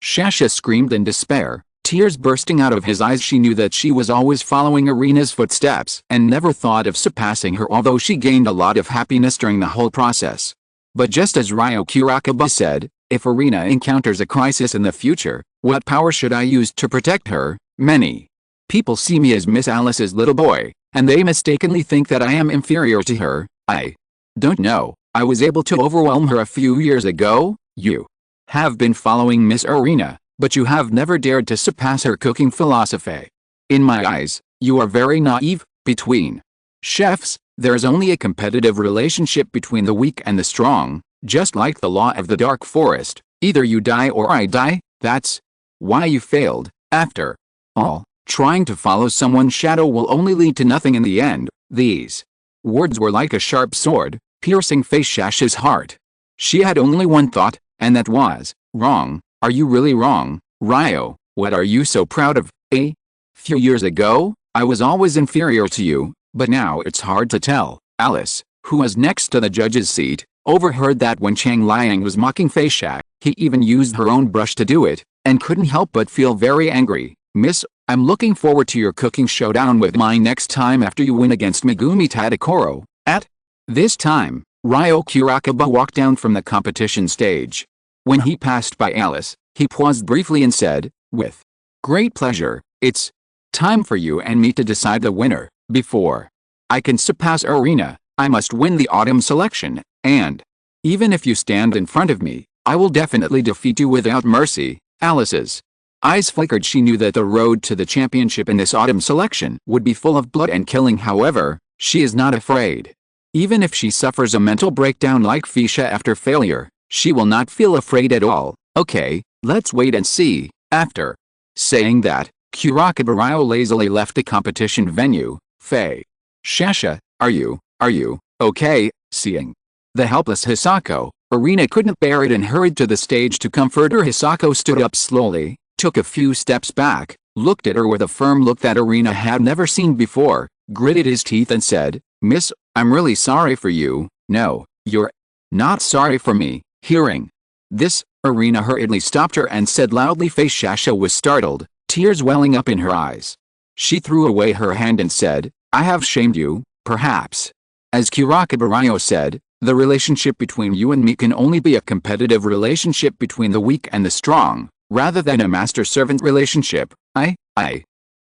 S1: Shasha screamed in despair, tears bursting out of his eyes. She knew that she was always following Arena's footsteps and never thought of surpassing her, although she gained a lot of happiness during the whole process. But just as Ryo Kurakiba said, if Arena encounters a crisis in the future, what power should I use to protect her? Many people see me as Miss Alice's little boy, and they mistakenly think that I am inferior to her. I don't know. I was able to overwhelm her a few years ago. You have been following Miss Arena, but you have never dared to surpass her cooking philosophy. In my eyes, you are very naive. Between chefs, there is only a competitive relationship between the weak and the strong, just like the law of the dark forest. Either you die or I die. That's why you failed. After all, trying to follow someone's shadow will only lead to nothing in the end." These words were like a sharp sword, piercing Shasha's heart. She had only one thought, and that was, wrong. Are you really wrong, Ryo? What are you so proud of, eh? Few years ago, I was always inferior to you, but now it's hard to tell. Alice, who was next to the judge's seat, overheard that when Chang Liang was mocking Fei Shak. He even used her own brush to do it, and couldn't help but feel very angry. Miss, I'm looking forward to your cooking showdown with mine next time after you win against Megumi Tadakoro. At this time, Ryo Kurakaba walked down from the competition stage. When he passed by Alice, he paused briefly and said, with great pleasure, it's time for you and me to decide the winner. Before I can surpass Arena, I must win the autumn selection, and even if you stand in front of me, I will definitely defeat you without mercy. Alice's eyes flickered. She knew that the road to the championship in this autumn selection would be full of blood and killing. However, she is not afraid. Even if she suffers a mental breakdown like Fisha after failure, she will not feel afraid at all. Okay, let's wait and see. After saying that, Kurakaba Ryo lazily left the competition venue. Fei Shasha, are you okay? Seeing the helpless Hisako, Arena couldn't bear it and hurried to the stage to comfort her. Hisako stood up slowly, took a few steps back, looked at her with a firm look that Arena had never seen before, gritted his teeth and said, Miss, I'm really sorry for you. No, you're not sorry for me. Hearing this, Arena hurriedly stopped her and said loudly. Fei Shasha was startled, tears welling up in her eyes. She threw away her hand and said, I have shamed you, perhaps. As Kurakaba Ryo said, the relationship between you and me can only be a competitive relationship between the weak and the strong, rather than a master-servant relationship. I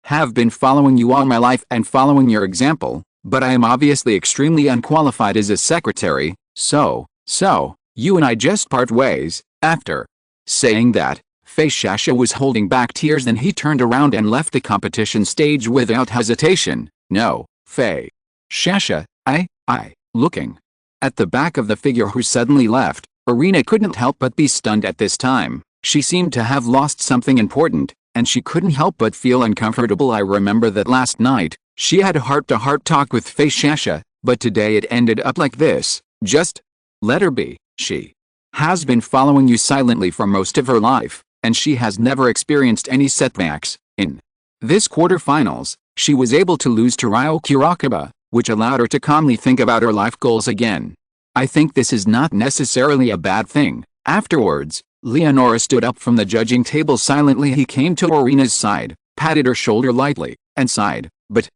S1: have been following you all my life and following your example, but I am obviously extremely unqualified as a secretary, so, you and I just part ways. After saying that, Fei Shasha was holding back tears, then he turned around and left the competition stage without hesitation. No, Fei Shasha, looking at the back of the figure who suddenly left, Arena couldn't help but be stunned at this time. She seemed to have lost something important, and she couldn't help but feel uncomfortable. I remember that last night, she had a heart-to-heart talk with Fei Shasha, but today it ended up like this. Just let her be. She has been following you silently for most of her life, and she has never experienced any setbacks. In this quarterfinals, she was able to lose to Ryo Kurakaba, which allowed her to calmly think about her life goals again. I think this is not necessarily a bad thing. Afterwards, Leonora stood up from the judging table silently. He came to Arena's side, patted her shoulder lightly, and sighed. But,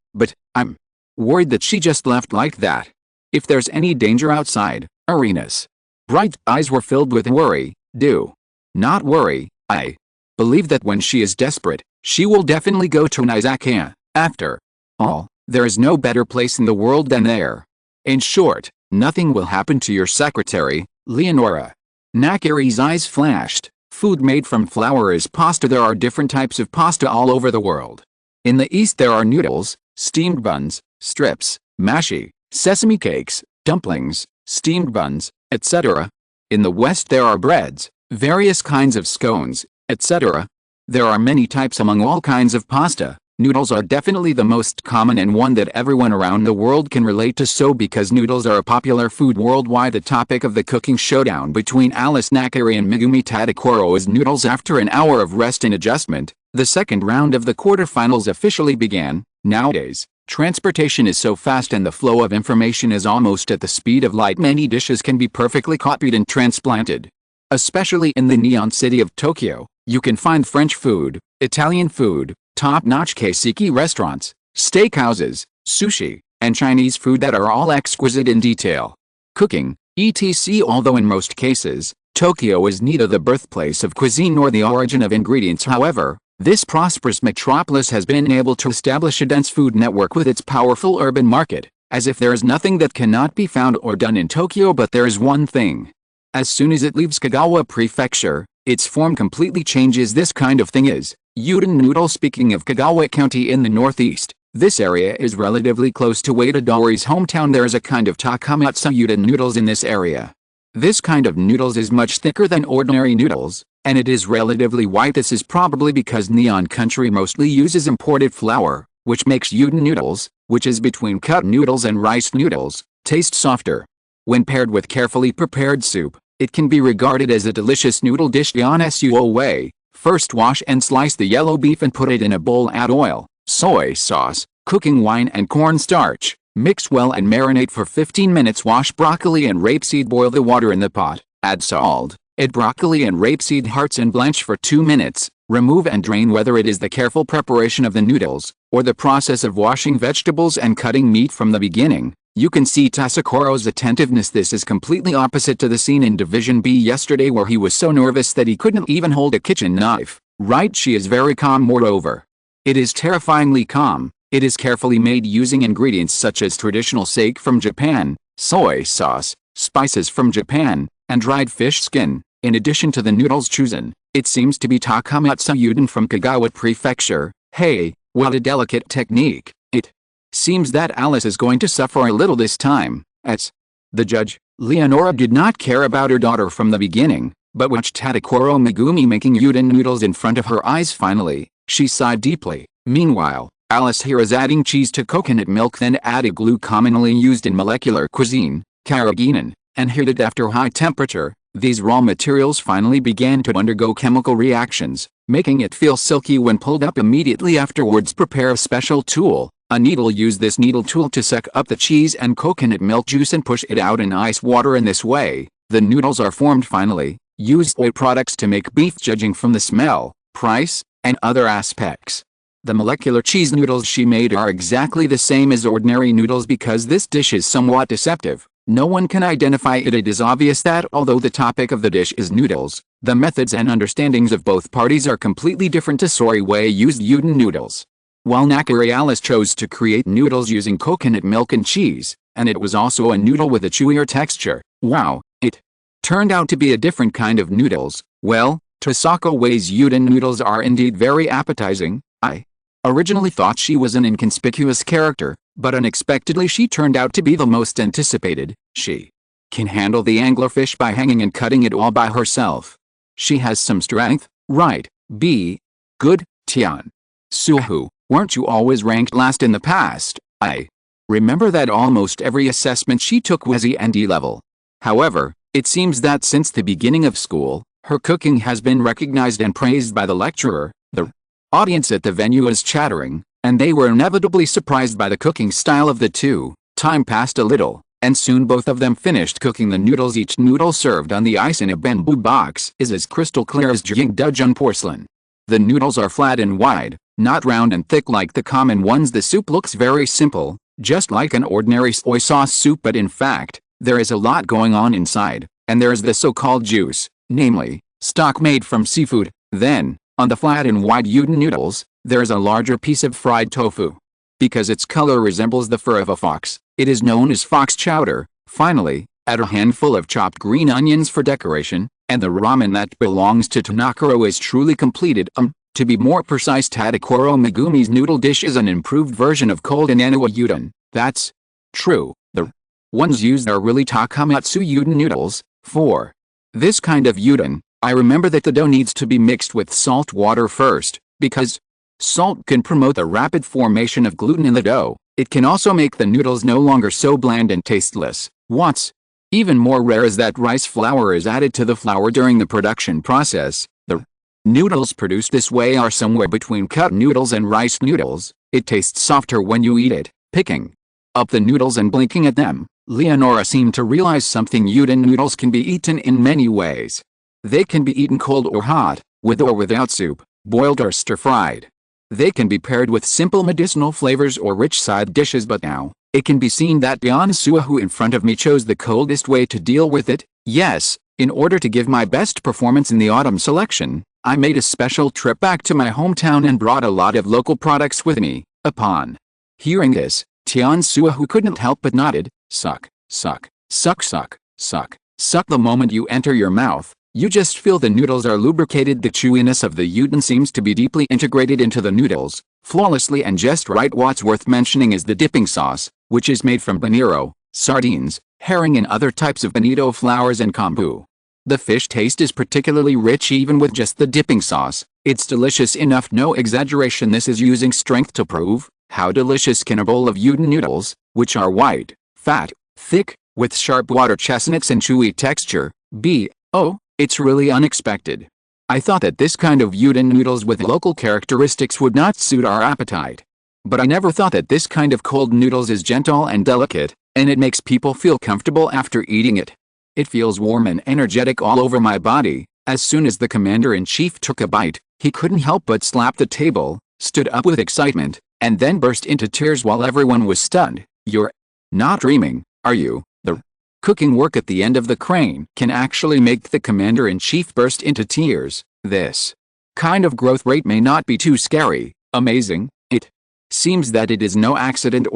S1: I'm worried that she just left like that. If there's any danger outside. Arena's bright eyes were filled with worry. Do not worry. I believe that when she is desperate, she will definitely go to an Izakaya. After all, there is no better place in the world than there. In short, nothing will happen to your secretary, Leonora. Nakari's eyes flashed. Food made from flour is pasta. There are different types of pasta all over the world. In the East there are noodles, steamed buns, strips, mashi, sesame cakes, dumplings, steamed buns, etc. In the West there are breads, various kinds of scones, etc. There are many types among all kinds of pasta. Noodles are definitely the most common and one that everyone around the world can relate to. So because noodles are a popular food worldwide, the topic of the cooking showdown between Alice Nakari and Megumi Tadakoro is noodles. After an hour of rest and adjustment, the second round of the quarterfinals officially began. Nowadays, transportation is so fast and the flow of information is almost at the speed of light. Many dishes can be perfectly copied and transplanted. Especially in the neon city of Tokyo, you can find French food, Italian food, top-notch kaiseki restaurants, steakhouses, sushi, and Chinese food that are all exquisite in detail. Cooking, etc. Although in most cases, Tokyo is neither the birthplace of cuisine nor the origin of ingredients. However, this prosperous metropolis has been able to establish a dense food network with its powerful urban market, as if there is nothing that cannot be found or done in Tokyo. But there is one thing. As soon as it leaves Kagawa Prefecture, its form completely changes. This kind of thing is udon noodle. Speaking of Kagawa County in the northeast, this area is relatively close to Ueda Dori's hometown. There is a kind of takamatsu udon noodles in this area. This kind of noodles is much thicker than ordinary noodles, and it is relatively white. This is probably because Neon Country mostly uses imported flour, which makes udon noodles, which is between cup noodles and rice noodles, taste softer. When paired with carefully prepared soup, it can be regarded as a delicious noodle dish. Suo way. First wash and slice the yellow beef and put it in a bowl. Add oil, soy sauce, cooking wine and cornstarch. Mix well and marinate for 15 minutes. Wash broccoli and rapeseed. Boil the water in the pot. Add salt. Add broccoli and rapeseed hearts and blanch for 2 minutes. Remove and drain. Whether it is the careful preparation of the noodles, or the process of washing vegetables and cutting meat from the beginning, you can see Tasakoro's attentiveness. This is completely opposite to the scene in Division B yesterday where he was so nervous that he couldn't even hold a kitchen knife. Right, she is very calm. Moreover, it is terrifyingly calm. It is carefully made using ingredients such as traditional sake from Japan, soy sauce, spices from Japan, and dried fish skin, in addition to the noodles chosen. It seems to be Takamatsu udon from Kagawa Prefecture. Hey, what a delicate technique. It seems that Alice is going to suffer a little this time. As the judge, Leonora did not care about her daughter from the beginning, but watched Tadakoro Megumi making udon noodles in front of her eyes. Finally, she sighed deeply. Meanwhile, Alice here is adding cheese to coconut milk, then added glue commonly used in molecular cuisine, carrageenan, and heated after high temperature. These raw materials finally began to undergo chemical reactions, making it feel silky when pulled up. Immediately afterwards, prepare a special tool, a needle. Use this needle tool to suck up the cheese and coconut milk juice and push it out in ice water. In this way, the noodles are formed. Finally, use oil products to make beef, judging from the smell, price, and other aspects. The molecular cheese noodles she made are exactly the same as ordinary noodles. Because this dish is somewhat deceptive, no one can identify it. It is obvious that although the topic of the dish is noodles, the methods and understandings of both parties are completely different. Tasori Wei used udon noodles, while Nakari Alice chose to create noodles using coconut milk and cheese, and it was also a noodle with a chewier texture. Wow, it turned out to be a different kind of noodles. Well, Tasako Wei's udon noodles are indeed very appetizing. I originally thought she was an inconspicuous character, but unexpectedly she turned out to be the most anticipated. She can handle the anglerfish by hanging and cutting it all by herself. She has some strength, right? B. Good, Tian. Suhu, weren't you always ranked last in the past? I remember that almost every assessment she took was E and D level. However, it seems that since the beginning of school, her cooking has been recognized and praised by the lecturer. The audience at the venue is chattering, and they were inevitably surprised by the cooking style of the two. Time passed a little, and soon both of them finished cooking the noodles. Each noodle served on the ice in a bamboo box is as crystal clear as Jingdujun porcelain. The noodles are flat and wide, not round and thick like the common ones. The soup looks very simple, just like an ordinary soy sauce soup, but in fact, there is a lot going on inside, and there is the so-called juice, namely, stock made from seafood. Then, on the flat and wide udon noodles, there is a larger piece of fried tofu. Because its color resembles the fur of a fox, it is known as fox chowder. Finally, add a handful of chopped green onions for decoration, and the ramen that belongs to Tanakoro is truly completed. To be more precise, Tadakoro Megumi's noodle dish is an improved version of cold Inanawa udon. That's true. The ones used are really Takamatsu udon noodles. For this kind of udon, I remember that the dough needs to be mixed with salt water first, because salt can promote the rapid formation of gluten in the dough. It can also make the noodles no longer so bland and tasteless. What's even more rare is that rice flour is added to the flour during the production process. The noodles produced this way are somewhere between cup noodles and rice noodles. It tastes softer when you eat it. Picking up the noodles and blinking at them, Leonora seemed to realize something. Udon noodles can be eaten in many ways. They can be eaten cold or hot, with or without soup, boiled or stir-fried. They can be paired with simple medicinal flavors or rich side dishes, but now, it can be seen that Dion Suahu in front of me chose the coldest way to deal with it. Yes, in order to give my best performance in the autumn selection, I made a special trip back to my hometown and brought a lot of local products with me. Upon hearing this, Tian Suahu couldn't help but nodded. Suck, suck, suck, suck, suck, suck. The moment you enter your mouth, you just feel the noodles are lubricated. The chewiness of the udon seems to be deeply integrated into the noodles, flawlessly and just right. What's worth mentioning is the dipping sauce, which is made from bonito, sardines, herring and other types of bonito flowers and kombu. The fish taste is particularly rich even with just the dipping sauce. It's delicious enough, no exaggeration. This is using strength to prove how delicious can a bowl of udon noodles, which are white, fat, thick, with sharp water chestnuts and chewy texture, be. Oh, it's really unexpected. I thought that this kind of udon noodles with local characteristics would not suit our appetite. But I never thought that this kind of cold noodles is gentle and delicate, and it makes people feel comfortable after eating it. It feels warm and energetic all over my body. As soon as the commander-in-chief took a bite, he couldn't help but slap the table, stood up with excitement, and then burst into tears while everyone was stunned. You're not dreaming, are you? The cooking work at the end of the crane can actually make the commander-in-chief burst into tears. This kind of growth rate may not be too scary. Amazing. It seems that it is no accident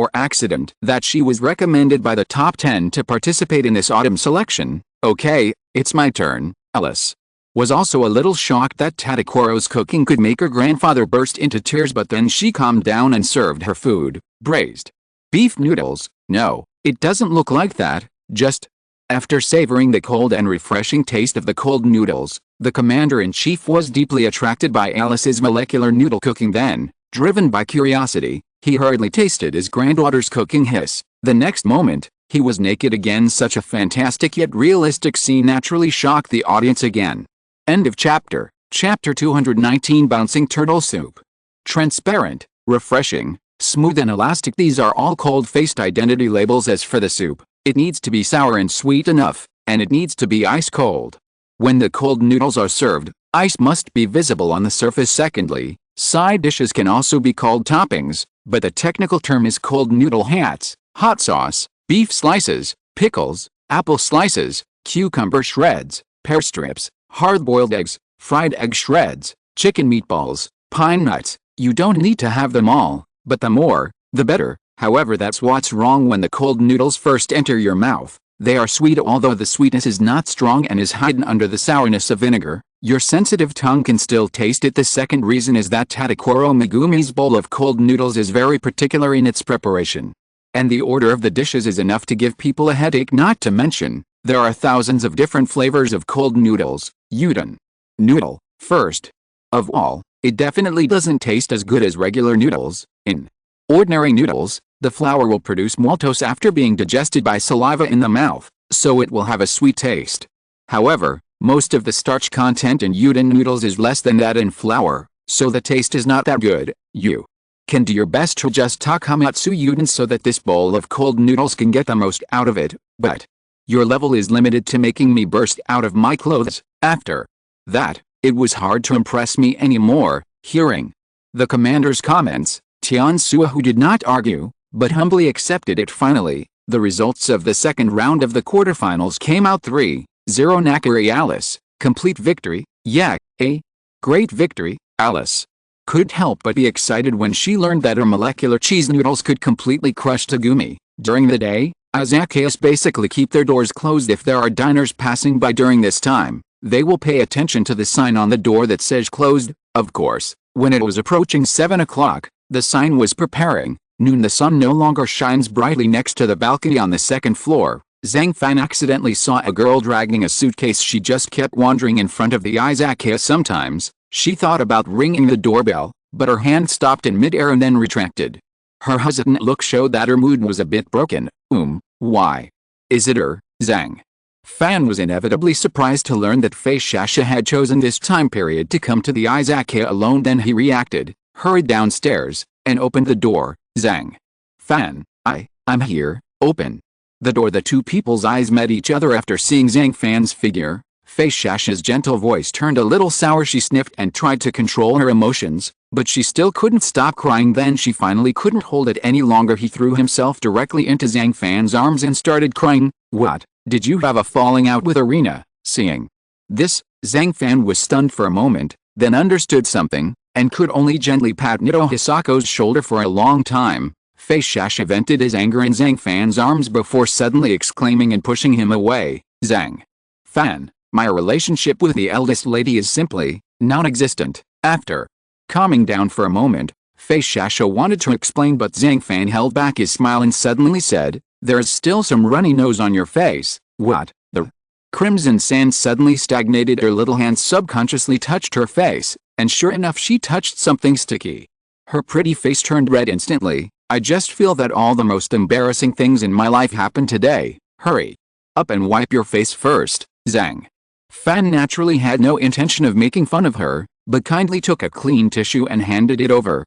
S1: that she was recommended by the top 10 to participate in this autumn selection. Okay, it's my turn. Alice was also a little shocked that Tadakoro's cooking could make her grandfather burst into tears, but then she calmed down and served her food. Braised beef noodles? No, it doesn't look like that. Just after savoring the cold and refreshing taste of the cold noodles, the commander-in-chief was deeply attracted by Alice's molecular noodle cooking. Then, driven by curiosity, he hurriedly tasted his granddaughter's cooking. The next moment, he was naked again. Such a fantastic yet realistic scene naturally shocked the audience again. End of chapter. Chapter 219. Bouncing turtle soup. Transparent, refreshing, smooth and elastic. These are all cold-faced identity labels. As for the soup, it needs to be sour and sweet enough, and it needs to be ice cold. When the cold noodles are served, ice must be visible on the surface. Secondly, side dishes can also be called toppings, but the technical term is cold noodle hats. Hot sauce, beef slices, pickles, apple slices, cucumber shreds, pear strips, hard-boiled eggs, fried egg shreds, chicken meatballs, pine nuts. You don't need to have them all, but the more, the better. However, that's what's wrong when the cold noodles first enter your mouth. They are sweet, although the sweetness is not strong and is hidden under the sourness of vinegar. Your sensitive tongue can still taste it. The second reason is that Tadakoro Megumi's bowl of cold noodles is very particular in its preparation. And the order of the dishes is enough to give people a headache. Not to mention, there are thousands of different flavors of cold noodles. Udon noodle. First of all, it definitely doesn't taste as good as regular noodles. In ordinary noodles, the flour will produce maltose after being digested by saliva in the mouth, so it will have a sweet taste. However, most of the starch content in udon noodles is less than that in flour, so the taste is not that good. You can do your best to just takamatsu udon so that this bowl of cold noodles can get the most out of it, but your level is limited to making me burst out of my clothes. After that, it was hard to impress me anymore. Hearing the commander's comments, Tian Suahu did not argue, but humbly accepted it. Finally, the results of the second round of the quarterfinals came out 3-0 Nakari Alice. Complete victory. Yeah, a great victory. Alice couldn't help but be excited when she learned that her molecular cheese noodles could completely crush Tagumi. During the day, Izakayas basically keep their doors closed. If there are diners passing by during this time, they will pay attention to the sign on the door that says closed. Of course, when it was approaching 7 o'clock, the sign was preparing noon. The sun no longer shines brightly. Next to the balcony on the second floor, Zhang Fan accidentally saw a girl dragging a suitcase. She just kept wandering in front of the Izakaya. Sometimes, she thought about ringing the doorbell, but her hand stopped in mid-air and then retracted. Her hesitant look showed that her mood was a bit broken. Why is it her? Zhang Fan was inevitably surprised to learn that Fei Shasha had chosen this time period to come to the Izakaya alone. Then he reacted, hurried downstairs, and opened the door. Zhang Fan, I'm here. Open the door. The two people's eyes met each other after seeing Zhang Fan's figure. Fei Shasha's gentle voice turned a little sour. She sniffed and tried to control her emotions, but she still couldn't stop crying. Then she finally couldn't hold it any longer. He threw himself directly into Zhang Fan's arms and started crying. What? Did you have a falling out with Arena? Seeing this, Zhang Fan was stunned for a moment, then understood something, and could only gently pat Nito Hisako's shoulder for a long time. Fei Shasha vented his anger in Zhang Fan's arms before suddenly exclaiming and pushing him away. Zhang Fan, my relationship with the eldest lady is simply non-existent. After calming down for a moment, Fei Shasha wanted to explain, but Zhang Fan held back his smile and suddenly said, "There's still some runny nose on your face." What? The crimson sand suddenly stagnated. Her little hand subconsciously touched her face, and sure enough, she touched something sticky. Her pretty face turned red instantly. I just feel that all the most embarrassing things in my life happened today. Hurry up and wipe your face first. Zhang Fan naturally had no intention of making fun of her, but kindly took a clean tissue and handed it over.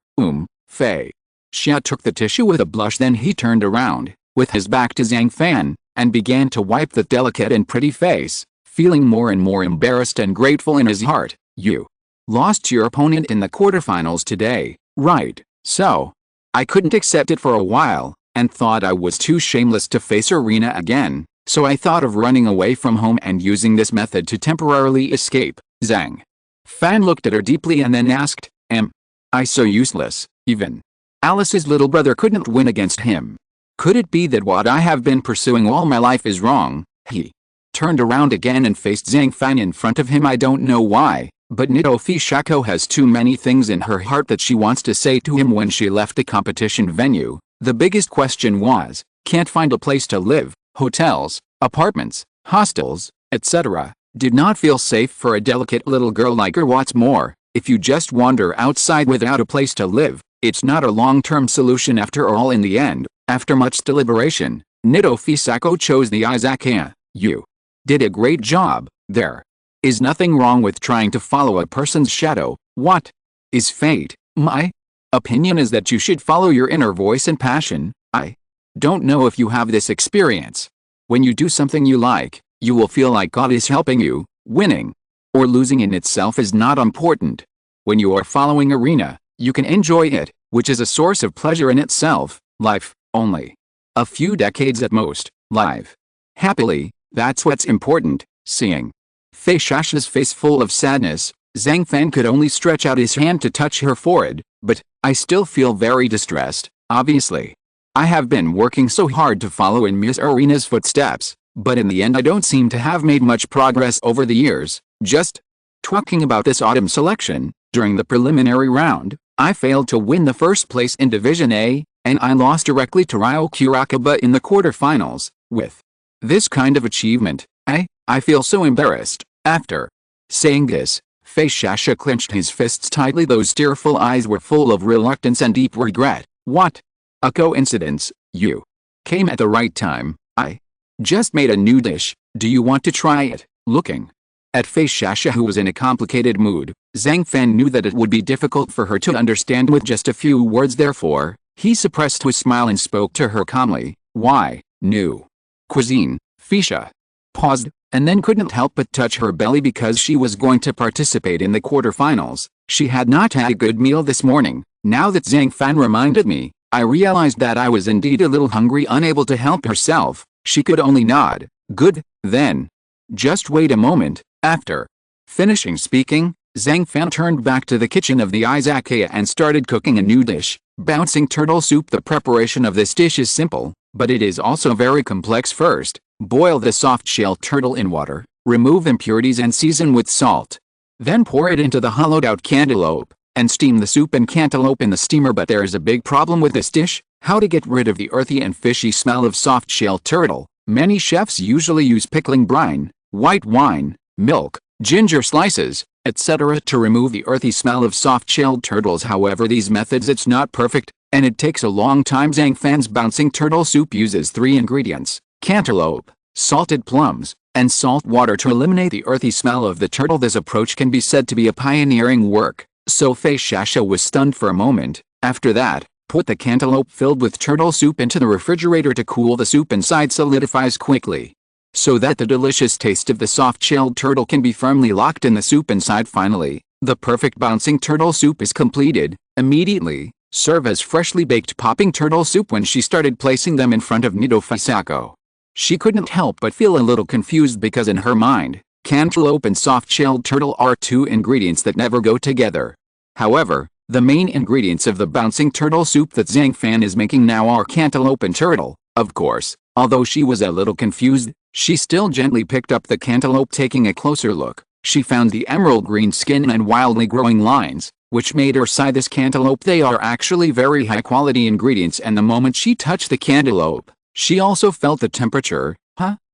S1: Fei Xia took the tissue with a blush, then he turned around, with his back to Zhang Fan, and began to wipe the delicate and pretty face, feeling more and more embarrassed and grateful in his heart. You lost your opponent in the quarterfinals today, right? So, I couldn't accept it for a while, and thought I was too shameless to face Arena again, so I thought of running away from home and using this method to temporarily escape. Zhang Fan looked at her deeply and then asked, am I so useless? Even Alice's little brother couldn't win against him. Could it be that what I have been pursuing all my life is wrong? He turned around again and faced Zhang Fan in front of him. I don't know why, but Nitofi Shako has too many things in her heart that she wants to say to him when she left the competition venue. The biggest question was, can't find a place to live, hotels, apartments, hostels, etc. Did not feel safe for a delicate little girl like her. What's more, if you just wander outside without a place to live, it's not a long-term solution after all. In the end, after much deliberation, Nitofi Shako chose the Izakaya. You did a great job. There is nothing wrong with trying to follow a person's shadow. What is fate? My opinion is that you should follow your inner voice and passion. I don't know if you have this experience. When you do something you like, you will feel like God is helping you. Winning or losing in itself is not important. When you are following Arena, you can enjoy it, which is a source of pleasure in itself. Life, only a few decades at most. Live happily, that's what's important. Seeing Fei Xia's face full of sadness, Zhang Fan could only stretch out his hand to touch her forehead. But I still feel very distressed, obviously. I have been working so hard to follow in Miss Arena's footsteps, but in the end I don't seem to have made much progress over the years. Just talking about this autumn selection, during the preliminary round, I failed to win the first place in Division A, and I lost directly to Ryo Kurakaba in the quarterfinals. With this kind of achievement, I feel so embarrassed. After saying this, Fei Xia clenched his fists tightly. Those tearful eyes were full of reluctance and deep regret. What a coincidence. You came at the right time. I just made a new dish. Do you want to try it? Looking at Fei Xia, who was in a complicated mood, Zhang Fan knew that it would be difficult for her to understand with just a few words. Therefore, he suppressed his smile and spoke to her calmly. Why, new cuisine? Fei Xia paused, and then couldn't help but touch her belly because she was going to participate in the quarterfinals. She had not had a good meal this morning. Now that Zhang Fan reminded me, I realized that I was indeed a little hungry. Unable to help herself, she could only nod. Good, then. Just wait a moment. After finishing speaking, Zhang Fan turned back to the kitchen of the Izakaya and started cooking a new dish, bouncing turtle soup. The preparation of this dish is simple, but it is also very complex. First, boil the soft-shell turtle in water, remove impurities and season with salt. Then pour it into the hollowed-out cantaloupe, and steam the soup and cantaloupe in the steamer. But there is a big problem with this dish: how to get rid of the earthy and fishy smell of soft-shell turtle. Many chefs usually use pickling brine, white wine, milk, ginger slices, etc. to remove the earthy smell of soft-shelled turtles. However, these methods it's not perfect, and it takes a long time. Zhang Fan's bouncing turtle soup uses 3 ingredients: cantaloupe, salted plums, and salt water to eliminate the earthy smell of the turtle. This approach can be said to be a pioneering work, so Fei Xia was stunned for a moment. After that, put the cantaloupe filled with turtle soup into the refrigerator to cool. The soup inside solidifies quickly, so that the delicious taste of the soft-shelled turtle can be firmly locked in the soup inside. Finally, the perfect bouncing turtle soup is completed. Immediately, serve as freshly baked popping turtle soup. When she started placing them in front of Nitofi Shako, she couldn't help but feel a little confused because in her mind, cantaloupe and soft-shelled turtle are 2 ingredients that never go together. However, the main ingredients of the bouncing turtle soup that Zhang Fan is making now are cantaloupe and turtle. Of course, although she was a little confused, she still gently picked up the cantaloupe. Taking a closer look, she found the emerald green skin and wildly growing lines, which made her sigh. This cantaloupe, they are actually very high-quality ingredients, and the moment she touched the cantaloupe, she also felt the temperature.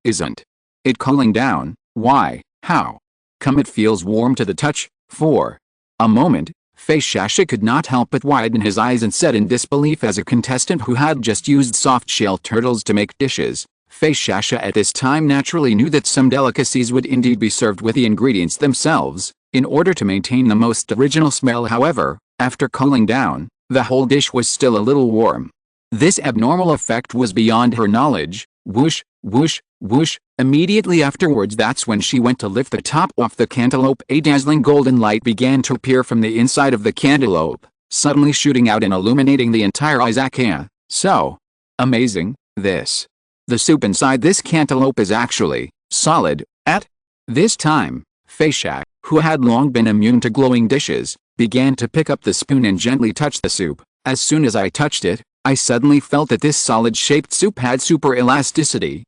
S1: Isn't it cooling down? Why? How come it feels warm to the touch? For a moment, Fei Xia could not help but widen his eyes and said in disbelief, as a contestant who had just used soft-shell turtles to make dishes, Fei Shasha at this time naturally knew that some delicacies would indeed be served with the ingredients themselves, in order to maintain the most original smell. However, after cooling down, the whole dish was still a little warm. This abnormal effect was beyond her knowledge. Whoosh, whoosh, whoosh. Immediately afterwards, that's when she went to lift the top off the cantaloupe. A dazzling golden light began to appear from the inside of the cantaloupe, suddenly shooting out and illuminating the entire izakaya. So amazing, this. The soup inside this cantaloupe is actually solid. At this time, Fei Shasha, who had long been immune to glowing dishes, began to pick up the spoon and gently touch the soup. As soon as I touched it, I suddenly felt that this solid-shaped soup had super elasticity.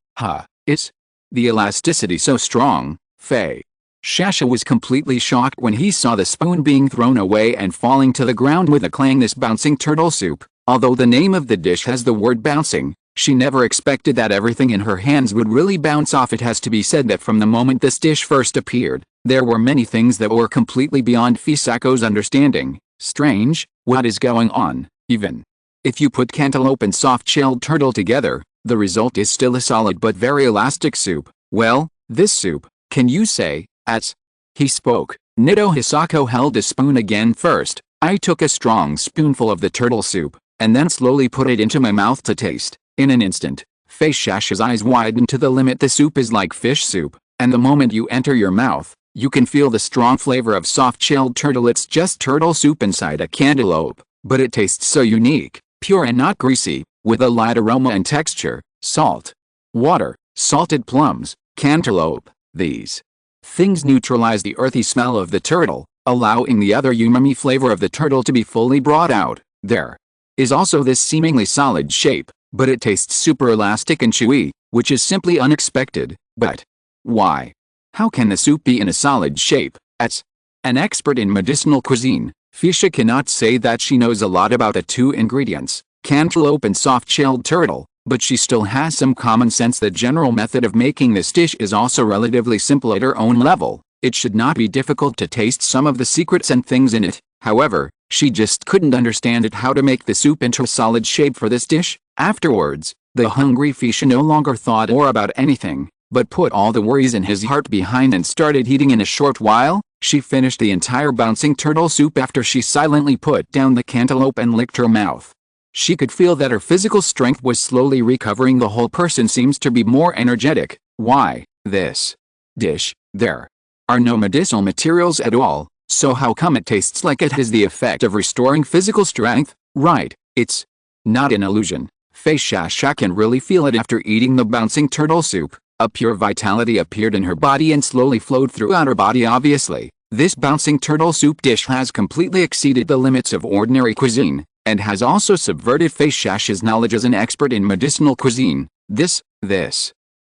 S1: Is the elasticity so strong? Fei Shasha was completely shocked when he saw the spoon being thrown away and falling to the ground with a clang. This bouncing turtle soup, although the name of the dish has the word bouncing, she never expected that everything in her hands would really bounce off. It has to be said that from the moment this dish first appeared, there were many things that were completely beyond Fisako's understanding. Strange, what is going on? Even if you put cantaloupe and soft-shelled turtle together, the result is still a solid but very elastic soup. Well, this soup, can you say, as he spoke, Nido Hisako held a spoon again. First, I took a strong spoonful of the turtle soup, and then slowly put it into my mouth to taste. In an instant, Fei Shasha's eyes widened to the limit. The soup is like fish soup, and the moment you enter your mouth, you can feel the strong flavor of soft-shelled turtle. It's just turtle soup inside a cantaloupe, but it tastes so unique, pure and not greasy, with a light aroma and texture. Salt, water, salted plums, cantaloupe, these things neutralize the earthy smell of the turtle, allowing the other umami flavor of the turtle to be fully brought out. There is also this seemingly solid shape, but it tastes super elastic and chewy, which is simply unexpected. But why? How can the soup be in a solid shape? As an expert in medicinal cuisine, Fisha cannot say that she knows a lot about the two ingredients, cantaloupe and soft-shelled turtle, but she still has some common sense. The general method of making this dish is also relatively simple at her own level. It should not be difficult to taste some of the secrets and things in it. However, she just couldn't understand how to make the soup into a solid shape for this dish. Afterwards, the hungry Fisha no longer thought more about anything, but put all the worries in his heart behind and started eating. In a short while, she finished the entire bouncing turtle soup after she silently put down the cantaloupe and licked her mouth. She could feel that her physical strength was slowly recovering. The whole person seems to be more energetic. Why? This dish, there are no medicinal materials at all, so how come it tastes like it has the effect of restoring physical strength? Right, it's not an illusion. Fei Shasha can really feel it after eating the bouncing turtle soup. A pure vitality appeared in her body and slowly flowed throughout her body. Obviously, this bouncing turtle soup dish has completely exceeded the limits of ordinary cuisine, and has also subverted Fei Shasha's knowledge as an expert in medicinal cuisine. This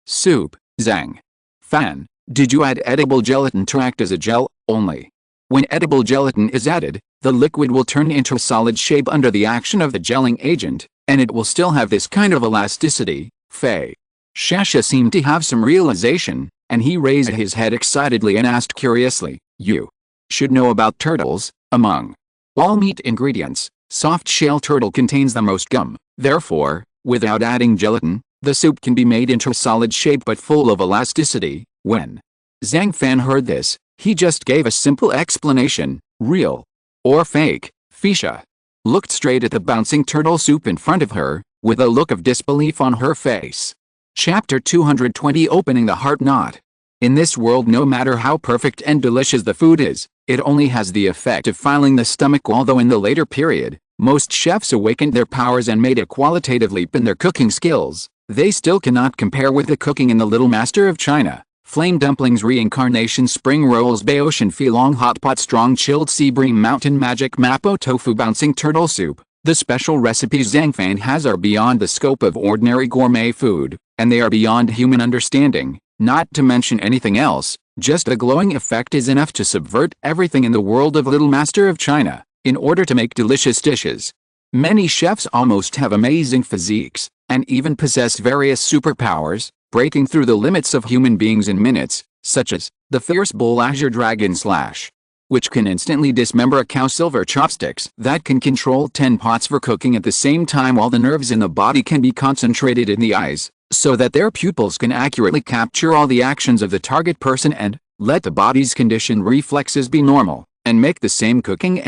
S1: soup, Zhang Fan, did you add edible gelatin to act as a gel? Only when edible gelatin is added, the liquid will turn into a solid shape under the action of the gelling agent, and it will still have this kind of elasticity. Fei Shasha seemed to have some realization, and he raised his head excitedly and asked curiously, "You should know about turtles. Among all meat ingredients, soft-shell turtle contains the most gum. Therefore, without adding gelatin, the soup can be made into a solid shape but full of elasticity." When Zhang Fan heard this, he just gave a simple explanation. Real or fake? Fisha looked straight at the bouncing turtle soup in front of her, with a look of disbelief on her face. Chapter 220, Opening the Heart Knot. In this world, no matter how perfect and delicious the food is, it only has the effect of filling the stomach. Although in the later period, most chefs awakened their powers and made a qualitative leap in their cooking skills, they still cannot compare with the cooking in the Little Master of China. Flame dumplings, reincarnation, spring rolls, Baotian filong, hot pot, strong chilled sea bream, mountain magic, mapo tofu, bouncing turtle soup. The special recipes Zhang Fan has are beyond the scope of ordinary gourmet food, and they are beyond human understanding. Not to mention anything else, just the glowing effect is enough to subvert everything in the world of Little Master of China, in order to make delicious dishes. Many chefs almost have amazing physiques, and even possess various superpowers, breaking through the limits of human beings in minutes, such as the fierce bull azure dragon / which can instantly dismember a cow's silver chopsticks that can control 10 pots for cooking at the same time, while the nerves in the body can be concentrated in the eyes, so that their pupils can accurately capture all the actions of the target person and let the body's conditioned reflexes be normal, and make the same cooking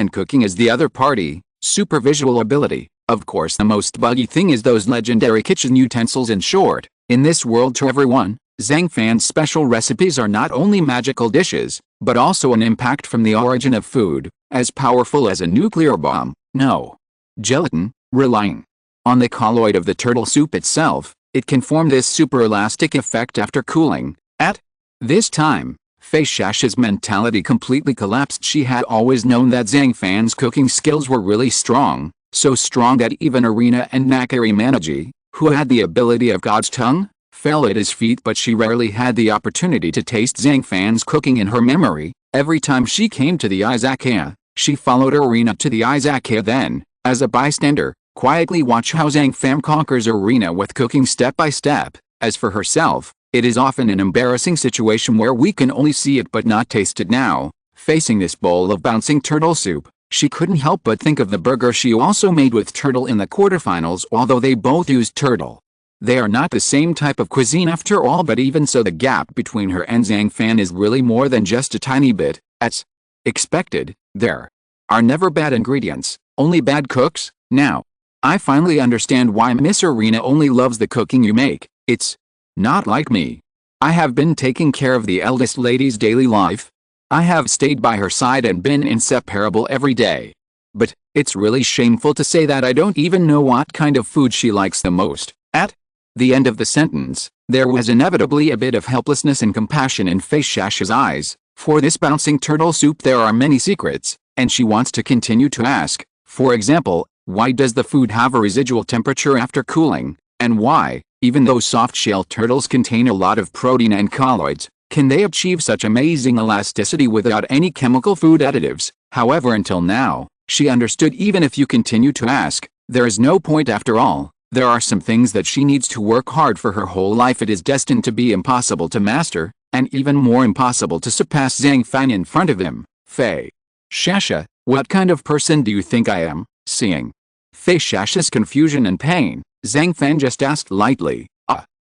S1: as the other party. Super visual ability. Of course, the most buggy thing is those legendary kitchen utensils. In short, in this world to everyone, Zhang Fan's special recipes are not only magical dishes, but also an impact from the origin of food, as powerful as a nuclear bomb. No. Gelatin, relying on the colloid of the turtle soup itself, it can form this super elastic effect after cooling. At this time, Fei Shasha's mentality completely collapsed. She had always known that Zhang Fan's cooking skills were really strong, so strong that even Arena and Nakari Manaji, who had the ability of God's tongue, fell at his feet, but she rarely had the opportunity to taste Zhang Fan's cooking in her memory. Every time she came to the Izakaya, she followed Arena to the Izakaya, then, as a bystander, quietly watch how Zhang Fan conquers Arena with cooking step by step. As for herself, it is often an embarrassing situation where we can only see it but not taste it. Now, facing this bowl of bouncing turtle soup, she couldn't help but think of the burger she also made with turtle in the quarterfinals. Although they both used turtle, they are not the same type of cuisine after all, but even so the gap between her and Zhang Fan is really more than just a tiny bit. As expected, there are never bad ingredients, only bad cooks. Now, I finally understand why Miss Arena only loves the cooking you make. It's not like me. I have been taking care of the eldest lady's daily life. I have stayed by her side and been inseparable every day. But it's really shameful to say that I don't even know what kind of food she likes the most. At the end of the sentence, there was inevitably a bit of helplessness and compassion in Fei Shasha's eyes. For this bouncing turtle soup there are many secrets, and she wants to continue to ask. For example, why does the food have a residual temperature after cooling? And why, even though soft-shell turtles contain a lot of protein and colloids, can they achieve such amazing elasticity without any chemical food additives? However, until now, she understood even if you continue to ask, there is no point after all. There are some things that she needs to work hard for her whole life. It is destined to be impossible to master, and even more impossible to surpass Zhang Fan in front of him. Fei Shasha, what kind of person do you think I am? Seeing Fei Shasha's confusion and pain, Zhang Fan just asked lightly,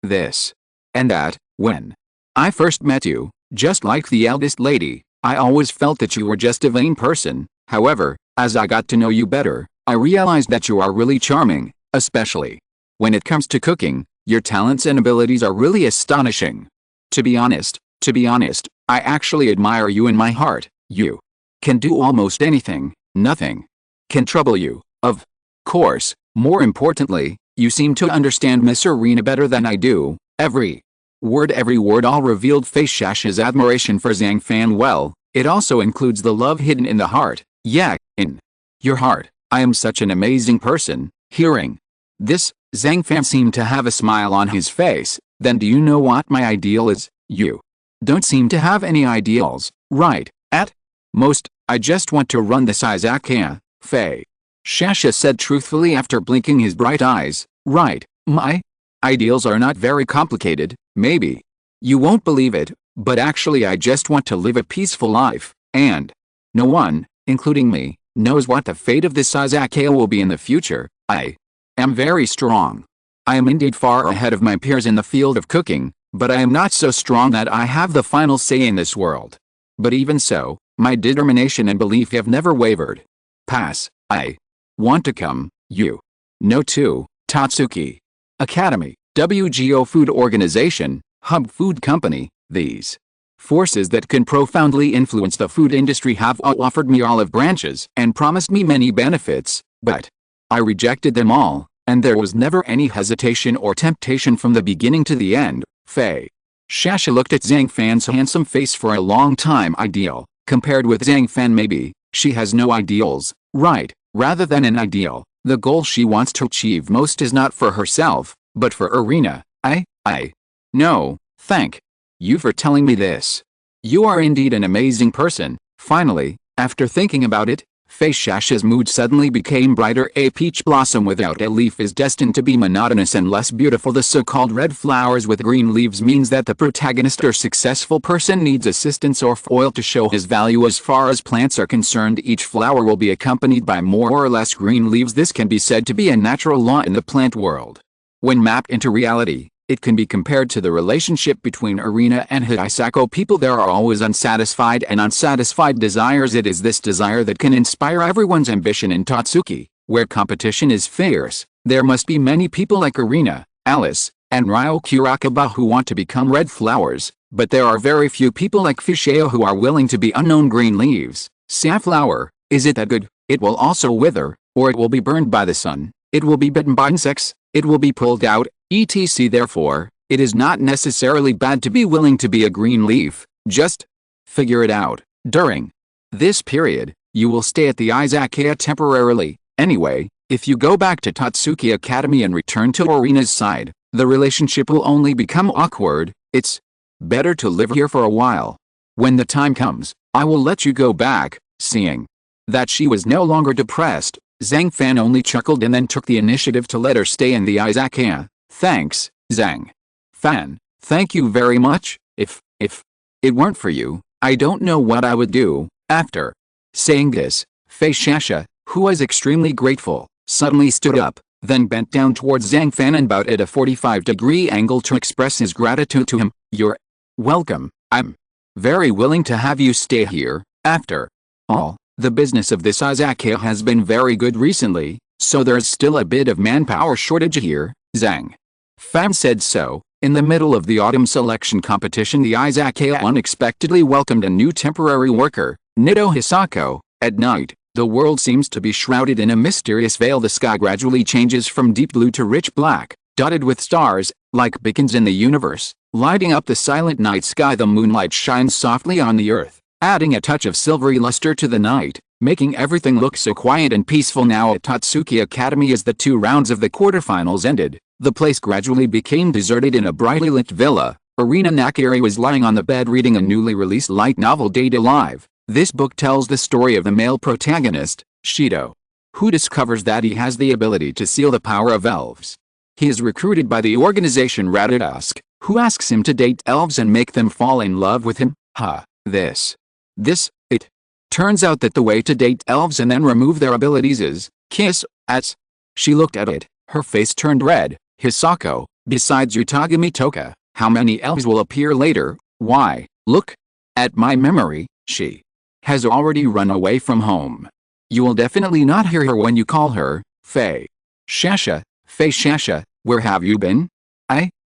S1: this and that. When I first met you, just like the eldest lady, I always felt that you were just a vain person. However, as I got to know you better, I realized that you are really charming, especially when it comes to cooking. Your talents and abilities are really astonishing. To be honest, I actually admire you in my heart. You can do almost anything. Nothing can trouble you. Of course, more importantly, you seem to understand Miss Arena better than I do. Every word all revealed Fei Shasha's admiration for Zhang Fan. Well, it also includes the love hidden in the heart. Yeah, in your heart. I am such an amazing person. Hearing this, Zhang Fan seemed to have a smile on his face. Then do you know what my ideal is? You don't seem to have any ideals, right? At most, I just want to run this Izakaya. Fei Shasha said truthfully after blinking his bright eyes. Right, my ideals are not very complicated. Maybe you won't believe it, but actually I just want to live a peaceful life, and no one, including me, knows what the fate of this Izakaya will be in the future. I am very strong. I am indeed far ahead of my peers in the field of cooking, but I am not so strong that I have the final say in this world. But even so, my determination and belief have never wavered. Pass. I want to come, you know, to Tatsuki Academy, WGO Food Organization, Hub Food Company. These forces that can profoundly influence the food industry have all offered me olive branches and promised me many benefits, but I rejected them all, and there was never any hesitation or temptation from the beginning to the end. Fei Shasha looked at Zhang Fan's handsome face for a long time. Ideal. Compared with Zhang Fan, maybe she has no ideals, right? Rather than an ideal, the goal she wants to achieve most is not for herself, but for Arena. No, thank you for telling me this. You are indeed an amazing person. Finally, after thinking about it, Fei Shasha's mood suddenly became brighter. A peach blossom without a leaf is destined to be monotonous and less beautiful. The so-called red flowers with green leaves means that the protagonist or successful person needs assistance or foil to show his value. As far as plants are concerned, each flower will be accompanied by more or less green leaves. This can be said to be a natural law in the plant world. When mapped into reality, it can be compared to the relationship between Arena and Hisako. People there are always unsatisfied and unsatisfied desires. It is this desire that can inspire everyone's ambition. In Totsuki, where competition is fierce, there must be many people like Arena, Alice, and Ryo Kurakaba who want to become red flowers, but there are very few people like Fisheo who are willing to be unknown green leaves. Safflower, is it that good? It will also wither, or it will be burned by the sun, it will be bitten by insects, it will be pulled out, etc. Therefore, it is not necessarily bad to be willing to be a green leaf, just figure it out. During this period, you will stay at the Izakaya temporarily. Anyway, if you go back to Totsuki Academy and return to Arena's side, the relationship will only become awkward. It's better to live here for a while. When the time comes, I will let you go back. Seeing that she was no longer depressed, Zhang Fan only chuckled and then took the initiative to let her stay in the Izakaya. Thanks, Zhang Fan. Thank you very much. If it weren't for you, I don't know what I would do. After saying this, Fei Shasha, who was extremely grateful, suddenly stood up, then bent down towards Zhang Fan and bowed at a 45-degree angle to express his gratitude to him. You're welcome. I'm very willing to have you stay here. After all, the business of this Izakaya has been very good recently, so there's still a bit of manpower shortage here. Zhang Fan said so. In the middle of the autumn selection competition, the Izakaya unexpectedly welcomed a new temporary worker, Nido Hisako. At night, the world seems to be shrouded in a mysterious veil. The sky gradually changes from deep blue to rich black, dotted with stars, like beacons in the universe, lighting up the silent night sky. The moonlight shines softly on the earth, adding a touch of silvery luster to the night, making everything look so quiet and peaceful. Now at Totsuki Academy, as the 2 rounds of the quarterfinals ended, the place gradually became deserted. In a brightly lit villa, Arena Nakiri was lying on the bed reading a newly released light novel, Date Alive. This book tells the story of the male protagonist, Shido, who discovers that he has the ability to seal the power of elves. He is recruited by the organization Radadusk, who asks him to date elves and make them fall in love with him. It turns out that the way to date elves and then remove their abilities is kiss. As she looked at it, her face turned red. Hisako, besides Utagami Toka, how many elves will appear later? Why, look at my memory, she has already run away from home. You will definitely not hear her when you call her Fei Shasha. Fei Shasha, where have you been?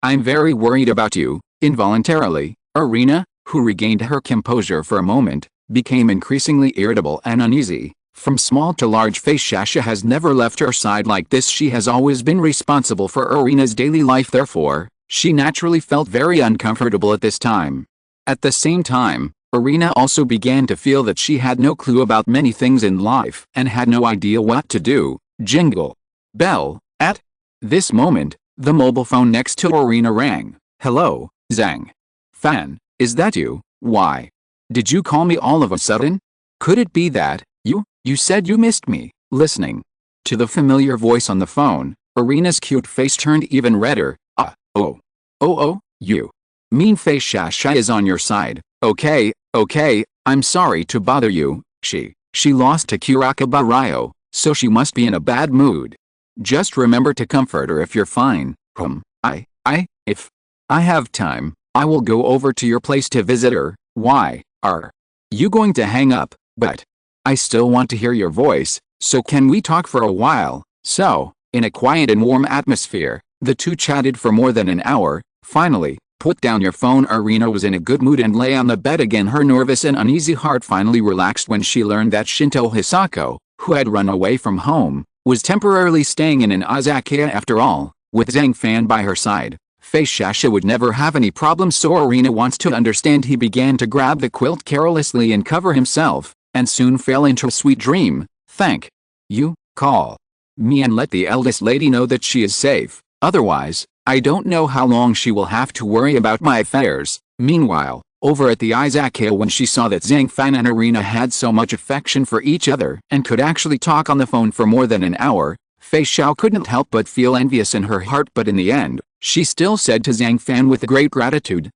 S1: I'm very worried about you. Involuntarily, Arena, who regained her composure for a moment, became increasingly irritable and uneasy. From small to large, Fei Shasha has never left her side like this. She has always been responsible for Arena's daily life. Therefore, she naturally felt very uncomfortable at this time. At the same time, Arena also began to feel that she had no clue about many things in life and had no idea what to do. Jingle bell. At this moment, the mobile phone next to Arena rang. Hello, Zhang Fan, is that you? Why did you call me all of a sudden? Could it be that you said you missed me? Listening to the familiar voice on the phone, Arena's cute face turned even redder. You mean Fei Shasha is on your side? Okay, I'm sorry to bother you. She lost to Kurakaba Ryo, so she must be in a bad mood. Just remember to comfort her if you're fine. If I have time, I will go over to your place to visit her. Why are you going to hang up? But I still want to hear your voice, so can we talk for a while? So, in a quiet and warm atmosphere, the two chatted for more than an hour. Finally, put down your phone. Arena was in a good mood and lay on the bed again. Her nervous and uneasy heart finally relaxed when she learned that Shinto Hisako, who had run away from home, was temporarily staying in an Izakaya after all. With Zhang Fan by her side, Fei Shasha would never have any problems, so Arena wants to understand. He began to grab the quilt carelessly and cover himself, and soon fell into a sweet dream. Thank you. Call me and let the eldest lady know that she is safe. Otherwise, I don't know how long she will have to worry about my affairs. Meanwhile, Over at the Izakaya, when she saw that Zhang Fan and Irina had so much affection for each other and could actually talk on the phone for more than an hour, Fei Xiao couldn't help but feel envious in her heart. But in the end, she still said to Zhang Fan with great gratitude,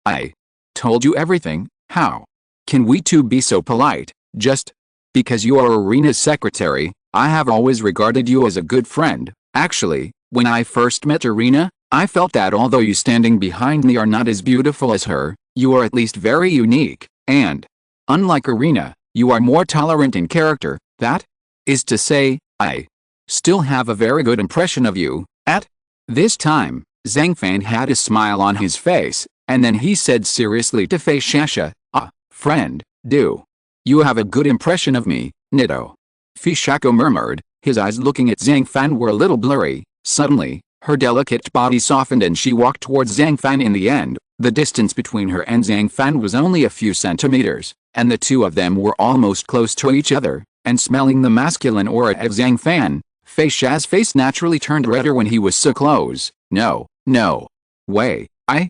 S1: I told you everything. How can we two be so polite? Just because you are Irina's secretary, I have always regarded you as a good friend. Actually, when I first met Irina, I felt that although you standing behind me are not as beautiful as her, you are at least very unique, and, unlike Irina, you are more tolerant in character. That is to say, I still have a very good impression of you. At this time, Zhang Fan had a smile on his face, and then he said seriously to Fei Xiao, friend, do you have a good impression of me, Nito? Fei Xiao murmured, his eyes looking at Zhang Fan were a little blurry. Suddenly, her delicate body softened and she walked towards Zhang Fan. In the end, the distance between her and Zhang Fan was only a few centimeters, and the two of them were almost close to each other, and smelling the masculine aura of Zhang Fan, Fei Xiao's face naturally turned redder when he was so close. No way, I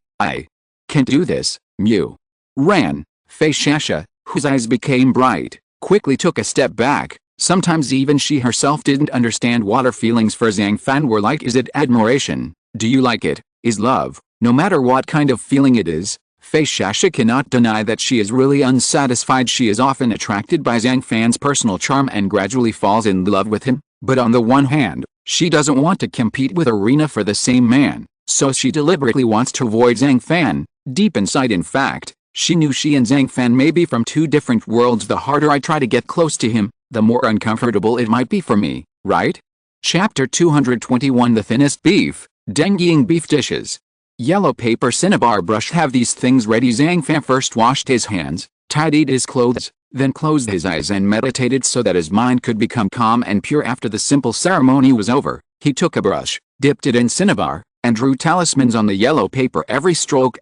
S1: can't do this, Mew ran. Fei Xiao, whose eyes became bright, quickly took a step back. Sometimes even she herself didn't understand what her feelings for Zhang Fan were like. Is it admiration? Do you like it? Is love? No matter what kind of feeling it is, Fei Xiao cannot deny that she is really unsatisfied. She is often attracted by Zhang Fan's personal charm and gradually falls in love with him, but on the one hand, she doesn't want to compete with Irina for the same man, so she deliberately wants to avoid Zhang Fan. Deep inside, in fact, she knew she and Zhang Fan may be from two different worlds. The harder I try to get close to him, the more uncomfortable it might be for me, right? Chapter 221 The thinnest beef, dengying beef dishes. Yellow paper cinnabar brush. Have these things ready. Zhang Fan first washed his hands, tidied his clothes, then closed his eyes and meditated so that his mind could become calm and pure. After the simple ceremony was over, he took a brush, dipped it in cinnabar, and drew talismans on the yellow paper. Every stroke,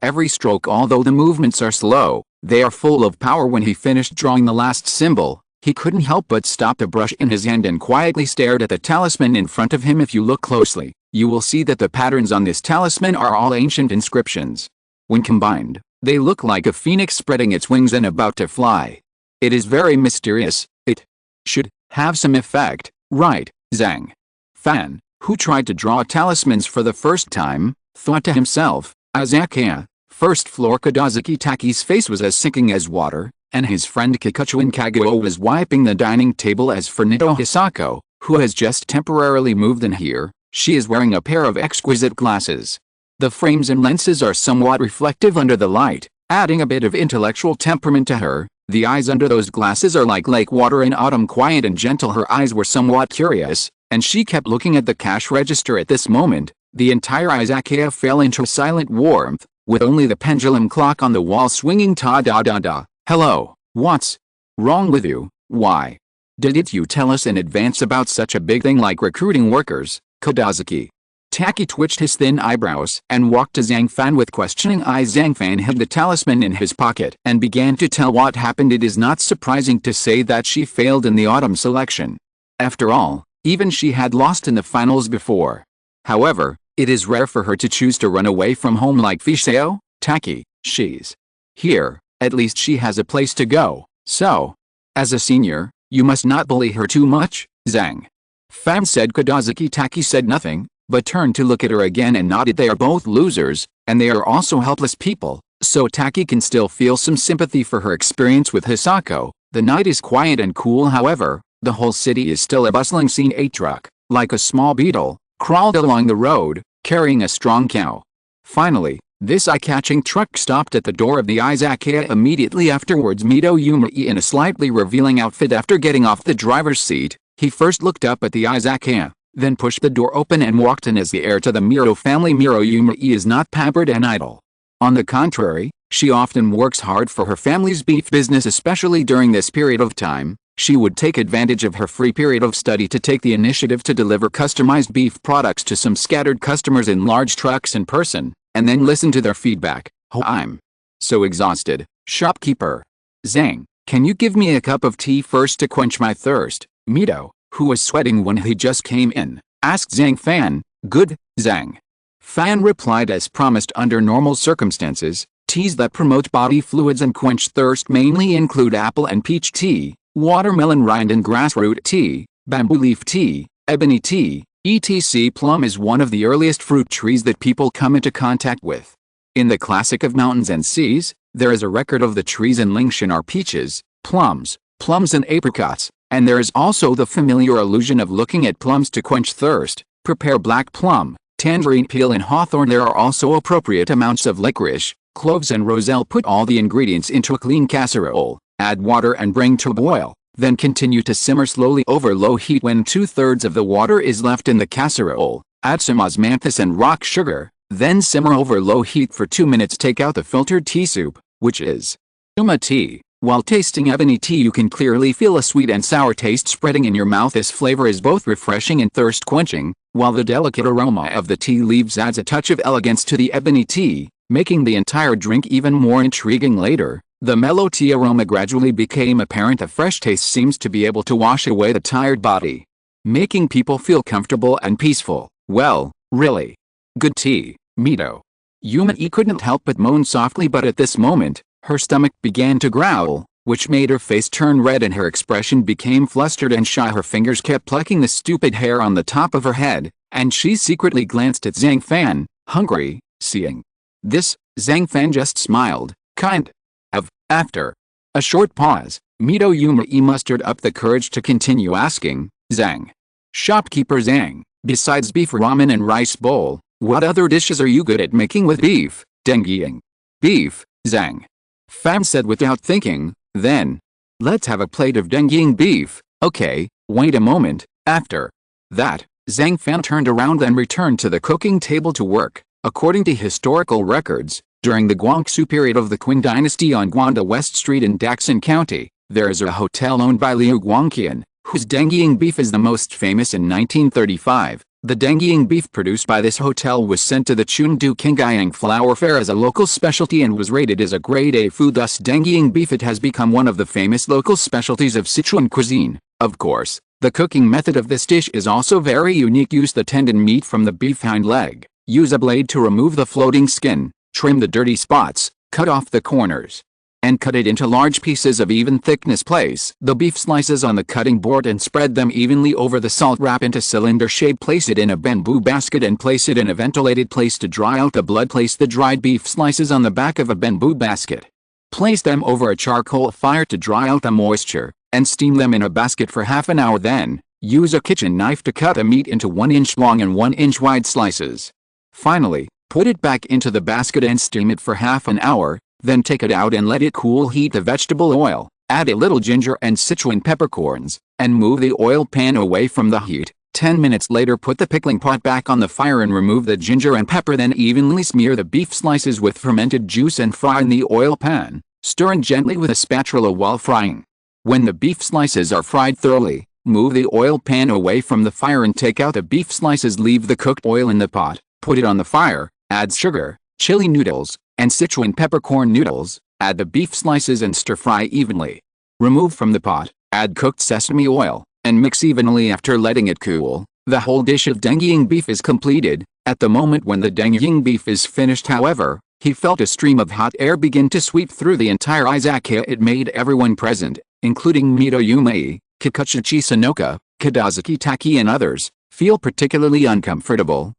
S1: although the movements are slow, they are full of power. When he finished drawing the last symbol, he couldn't help but stop the brush in his hand and quietly stared at the talisman in front of him. If you look closely, you will see that the patterns on this talisman are all ancient inscriptions. When combined, they look like a phoenix spreading its wings and about to fly. It is very mysterious. It should have some effect, right? Zhang Fan, who tried to draw talismans for the first time, thought to himself, Izakaya, first floor. Kodazaki Taki's face was as sinking as water, and his friend Kikuchuin Kaguo was wiping the dining table. As for Nito Hisako, who has just temporarily moved in here, she is wearing a pair of exquisite glasses. The frames and lenses are somewhat reflective under the light, adding a bit of intellectual temperament to her. The eyes under those glasses are like lake water in autumn, quiet and gentle. Her eyes were somewhat curious, and she kept looking at the cash register. At this moment, the entire Izakaya fell into silent warmth, with only the pendulum clock on the wall swinging. Ta-da-da-da. Hello, what's wrong with you? Why didn't you tell us in advance about such a big thing like recruiting workers? Kodazaki Taki twitched his thin eyebrows and walked to Zhang Fan with questioning eyes. Zhang Fan hid the talisman in his pocket and began to tell what happened. It is not surprising to say that she failed in the autumn selection. After all, even she had lost in the finals before. However, it is rare for her to choose to run away from home like Fei Xiao. Taki, she's here. At least she has a place to go. So, as a senior, you must not bully her too much, Zhang Fan said. Kodazaki Taki said nothing, but turned to look at her again and nodded. They are both losers, and they are also helpless people, so Taki can still feel some sympathy for her experience with Hisako. The night is quiet and cool. However, the whole city is still a bustling scene. A truck, like a small beetle, crawled along the road, carrying a strong cow. Finally, this eye-catching truck stopped at the door of the Izakaya. Immediately afterwards, Mito Yumei, in a slightly revealing outfit, after getting off the driver's seat, he first looked up at the Izakaya, then pushed the door open and walked in as the heir to the Miro family. Miro Yumei is not pampered and idle. On the contrary, she often works hard for her family's beef business. Especially during this period of time, she would take advantage of her free period of study to take the initiative to deliver customized beef products to some scattered customers in large trucks in person, and then listen to their feedback. Oh, I'm so exhausted. Shopkeeper Zhang, can you give me a cup of tea first to quench my thirst? Mito, who was sweating when he just came in, asked Zhang Fan. Good, Zhang Fan replied. As promised, under normal circumstances, Teas that promote body fluids and quench thirst mainly include apple and peach tea, watermelon rind and grassroot tea, bamboo leaf tea, ebony tea, etc. Plum is one of the earliest fruit trees that people come into contact with. In the classic of mountains and seas, there is a record of the trees in Lingshan are peaches, plums and apricots, and there is also the familiar illusion of looking at plums to quench thirst. Prepare black plum, tangerine peel and hawthorn. There are also appropriate amounts of licorice, cloves and roselle. Put all the ingredients into a clean casserole, add water and bring to boil, then continue to simmer slowly over low heat. When 2/3 of the water is left in the casserole, add some osmanthus and rock sugar, then simmer over low heat for 2 minutes. Take out the filtered tea soup, which is aroma tea. While tasting ebony tea you can clearly feel a sweet and sour taste spreading in your mouth. This flavor is both refreshing and thirst quenching, while the delicate aroma of the tea leaves adds a touch of elegance to the ebony tea, making the entire drink even more intriguing. Later, the mellow tea aroma gradually became apparent. A fresh taste seems to be able to wash away the tired body, making people feel comfortable and peaceful. Well, really good tea. Mito Yuma-e couldn't help but moan softly, but at this moment, her stomach began to growl, which made her face turn red and her expression became flustered and shy. Her fingers kept plucking the stupid hair on the top of her head, and she secretly glanced at Zhang Fan, hungry. Seeing this, Zhang Fan just smiled, kind of. After a short pause, Mito Yuma-e mustered up the courage to continue asking, Zhang, shopkeeper Zhang, besides beef ramen and rice bowl, what other dishes are you good at making with beef? Dengying beef, Zhang Fan said without thinking. Then, let's have a plate of dengying beef. Okay, wait a moment. After that, Zhang Fan turned around and returned to the cooking table to work. According to historical records, during the Guangxu period of the Qing dynasty on Guanda West Street in Daxin County, there is a hotel owned by Liu Guangqian, whose dengying beef is the most famous. In 1935, the dengying beef produced by this hotel was sent to the Chengdu Qingyang Flower Fair as a local specialty and was rated as a grade A food. Thus dengying beef it has become one of the famous local specialties of Sichuan cuisine. Of course, the cooking method of this dish is also very unique. Use the tendon meat from the beef hind leg. Use a blade to remove the floating skin, trim the dirty spots, cut off the corners, and cut it into large pieces of even thickness. Place the beef slices on the cutting board and spread them evenly over the salt. Wrap into cylinder shape. Place it in a bamboo basket and place it in a ventilated place to dry out the blood. Place the dried beef slices on the back of a bamboo basket. Place them over a charcoal fire to dry out the moisture, and steam them in a basket for half an hour. Then, use a kitchen knife to cut the meat into 1-inch long and 1-inch wide slices. Finally, put it back into the basket and steam it for half an hour. Then take it out and let it cool. Heat the vegetable oil, add a little ginger and Sichuan peppercorns, and move the oil pan away from the heat. 10 minutes later put the pickling pot back on the fire and remove the ginger and pepper. Then evenly smear the beef slices with fermented juice and fry in the oil pan, stirring gently with a spatula while frying. When the beef slices are fried thoroughly, move the oil pan away from the fire and take out the beef slices. Leave the cooked oil in the pot, put it on the fire, add sugar, chili noodles, and Sichuan peppercorn noodles, add the beef slices and stir-fry evenly. Remove from the pot, add cooked sesame oil, and mix evenly. After letting it cool, the whole dish of dengying beef is completed. At the moment when the dengying beef is finished, however, he felt a stream of hot air begin to sweep through the entire izakaya. It made everyone present, including Mito Yuma-e, Kikuchichi Sanoka, Kadazaki Taki and others, feel particularly uncomfortable.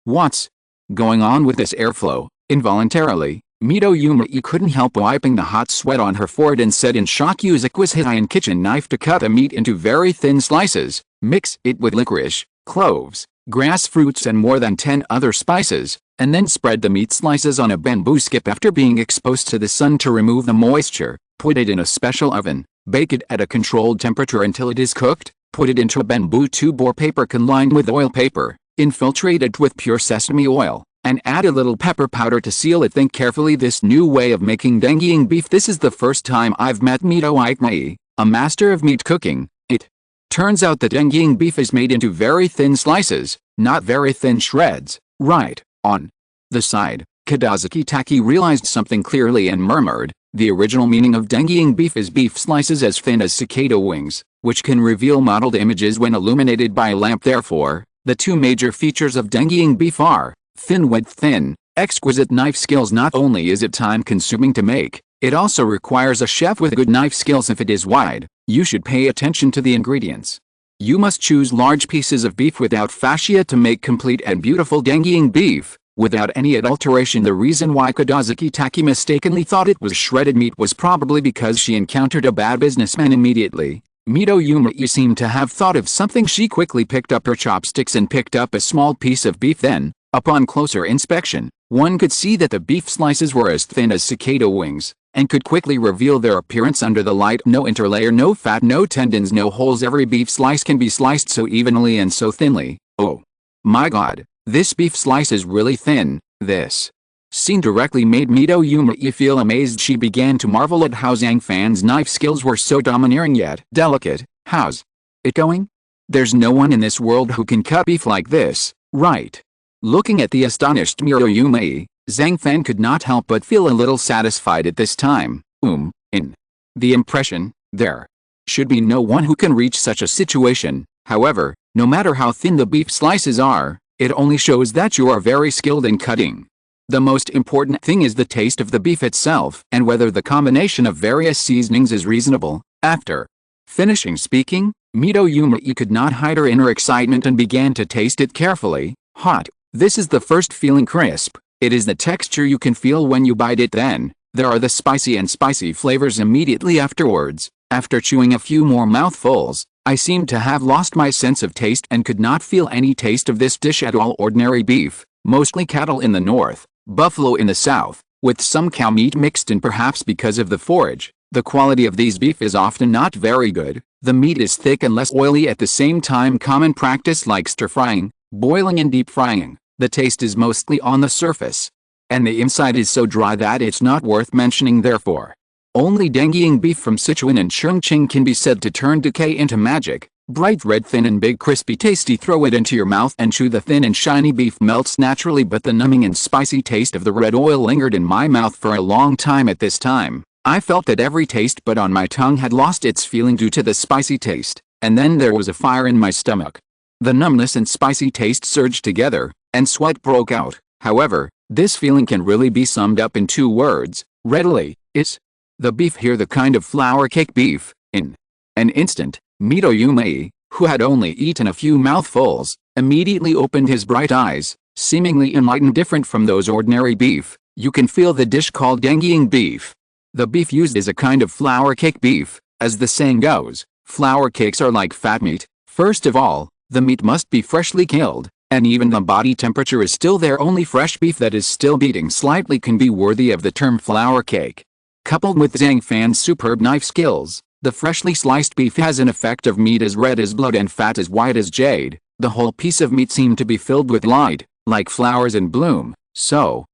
S1: What's going on with this airflow? Involuntarily, Mito Yuma-e couldn't help wiping the hot sweat on her forehead and said in shock, use a Quizhitayan kitchen knife to cut the meat into very thin slices, mix it with licorice, cloves, grass fruits and more than 10 other spices, and then spread the meat slices on a bamboo skip. After being exposed to the sun to remove the moisture, put it in a special oven, bake it at a controlled temperature until it is cooked, put it into a bamboo tube or paper can lined with oil paper, infiltrate it with pure sesame oil, and add a little pepper powder to seal it. Think carefully this new way of making dengying beef. This is the first time I've met Mito Yuma-e, a master of meat cooking. It turns out that dengying beef is made into very thin slices, not very thin shreds. Right. On the side, Kadazaki Taki realized something clearly and murmured, the original meaning of dengying beef is beef slices as thin as cicada wings, which can reveal mottled images when illuminated by a lamp. Therefore, the two major features of dengying beef are thin width thin, Exquisite knife skills. Not only is it time-consuming to make, it also requires a chef with good knife skills. If it is wide, you should pay attention to the ingredients. You must choose large pieces of beef without fascia to make complete and beautiful dengying beef, without any adulteration. The reason why Kodazaki Taki mistakenly thought it was shredded meat was probably because she encountered a bad businessman immediately. Mito Yumei seemed to have thought of something. She quickly picked up her chopsticks and picked up a small piece of beef. Then, upon closer inspection, one could see that the beef slices were as thin as cicada wings, and could quickly reveal their appearance under the light. No interlayer, no fat, no tendons, no holes. Every beef slice can be sliced so evenly and so thinly. Oh my god, this beef slice is really thin. This scene directly made Mito Yumei feel amazed. She began to marvel at how Zhang Fan's knife skills were so domineering yet delicate. How's it going? There's no one in this world who can cut beef like this, right? Looking at the astonished Mito Yumei, Zhang Fan could not help but feel a little satisfied at this time. In the impression, there should be no one who can reach such a situation. However, no matter how thin the beef slices are, it only shows that you are very skilled in cutting. The most important thing is the taste of the beef itself and whether the combination of various seasonings is reasonable. After finishing speaking, Mito Yumei could not hide her inner excitement and began to taste it carefully. Hot. This is the first feeling. Crisp. It is the texture you can feel when you bite it. Then, there are the spicy flavors immediately afterwards. After chewing a few more mouthfuls, I seemed to have lost my sense of taste and could not feel any taste of this dish at all. Ordinary beef, mostly cattle in the north, buffalo in the south, with some cow meat mixed in. Perhaps because of the forage, the quality of these beef is often not very good. The meat is thick and less oily at the same time. Common practice like stir-frying, boiling and deep frying. The taste is mostly on the surface, and the inside is so dry that it's not worth mentioning. Therefore, only dengying beef from Sichuan and Chongqing can be said to turn decay into magic. Bright red, thin and big, crispy, tasty. Throw it into your mouth and chew. The thin and shiny beef melts naturally, but the numbing and spicy taste of the red oil lingered in my mouth for a long time. At this time, I felt that every taste but on my tongue had lost its feeling due to the spicy taste, and then there was a fire in my stomach. The numbness and spicy taste surged together, and sweat broke out. However, this feeling can really be summed up in 2 words, readily. Is the beef here the kind of flour cake beef? In an instant, Mito Yumei, who had only eaten a few mouthfuls, immediately opened his bright eyes, seemingly enlightened. Different from those ordinary beef, you can feel the dish called dengying beef. The beef used is a kind of flour cake beef. As the saying goes, flour cakes are like fat meat. First of all, the meat must be freshly killed, and even the body temperature is still there. Only fresh beef that is still beating slightly can be worthy of the term flour cake. Coupled with Zhang Fan's superb knife skills, the freshly sliced beef has an effect of meat as red as blood and fat as white as jade. The whole piece of meat seemed to be filled with light, like flowers in bloom. So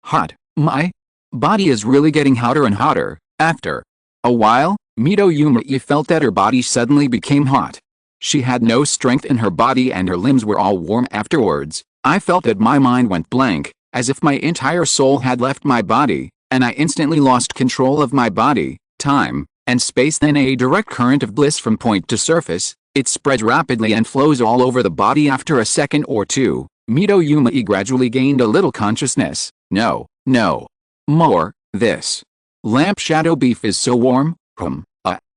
S1: hot. My body is really getting hotter and hotter. After a while, Mito Yumei felt that her body suddenly became hot. She had no strength in her body and her limbs were all warm. Afterwards, I felt that my mind went blank, as if my entire soul had left my body, and I instantly lost control of my body, time, and space. Then a direct current of bliss from point to surface, it spreads rapidly and flows all over the body. After a second or two, Mito Yumei gradually gained a little consciousness. No more, this lamp shadow beef is so warm.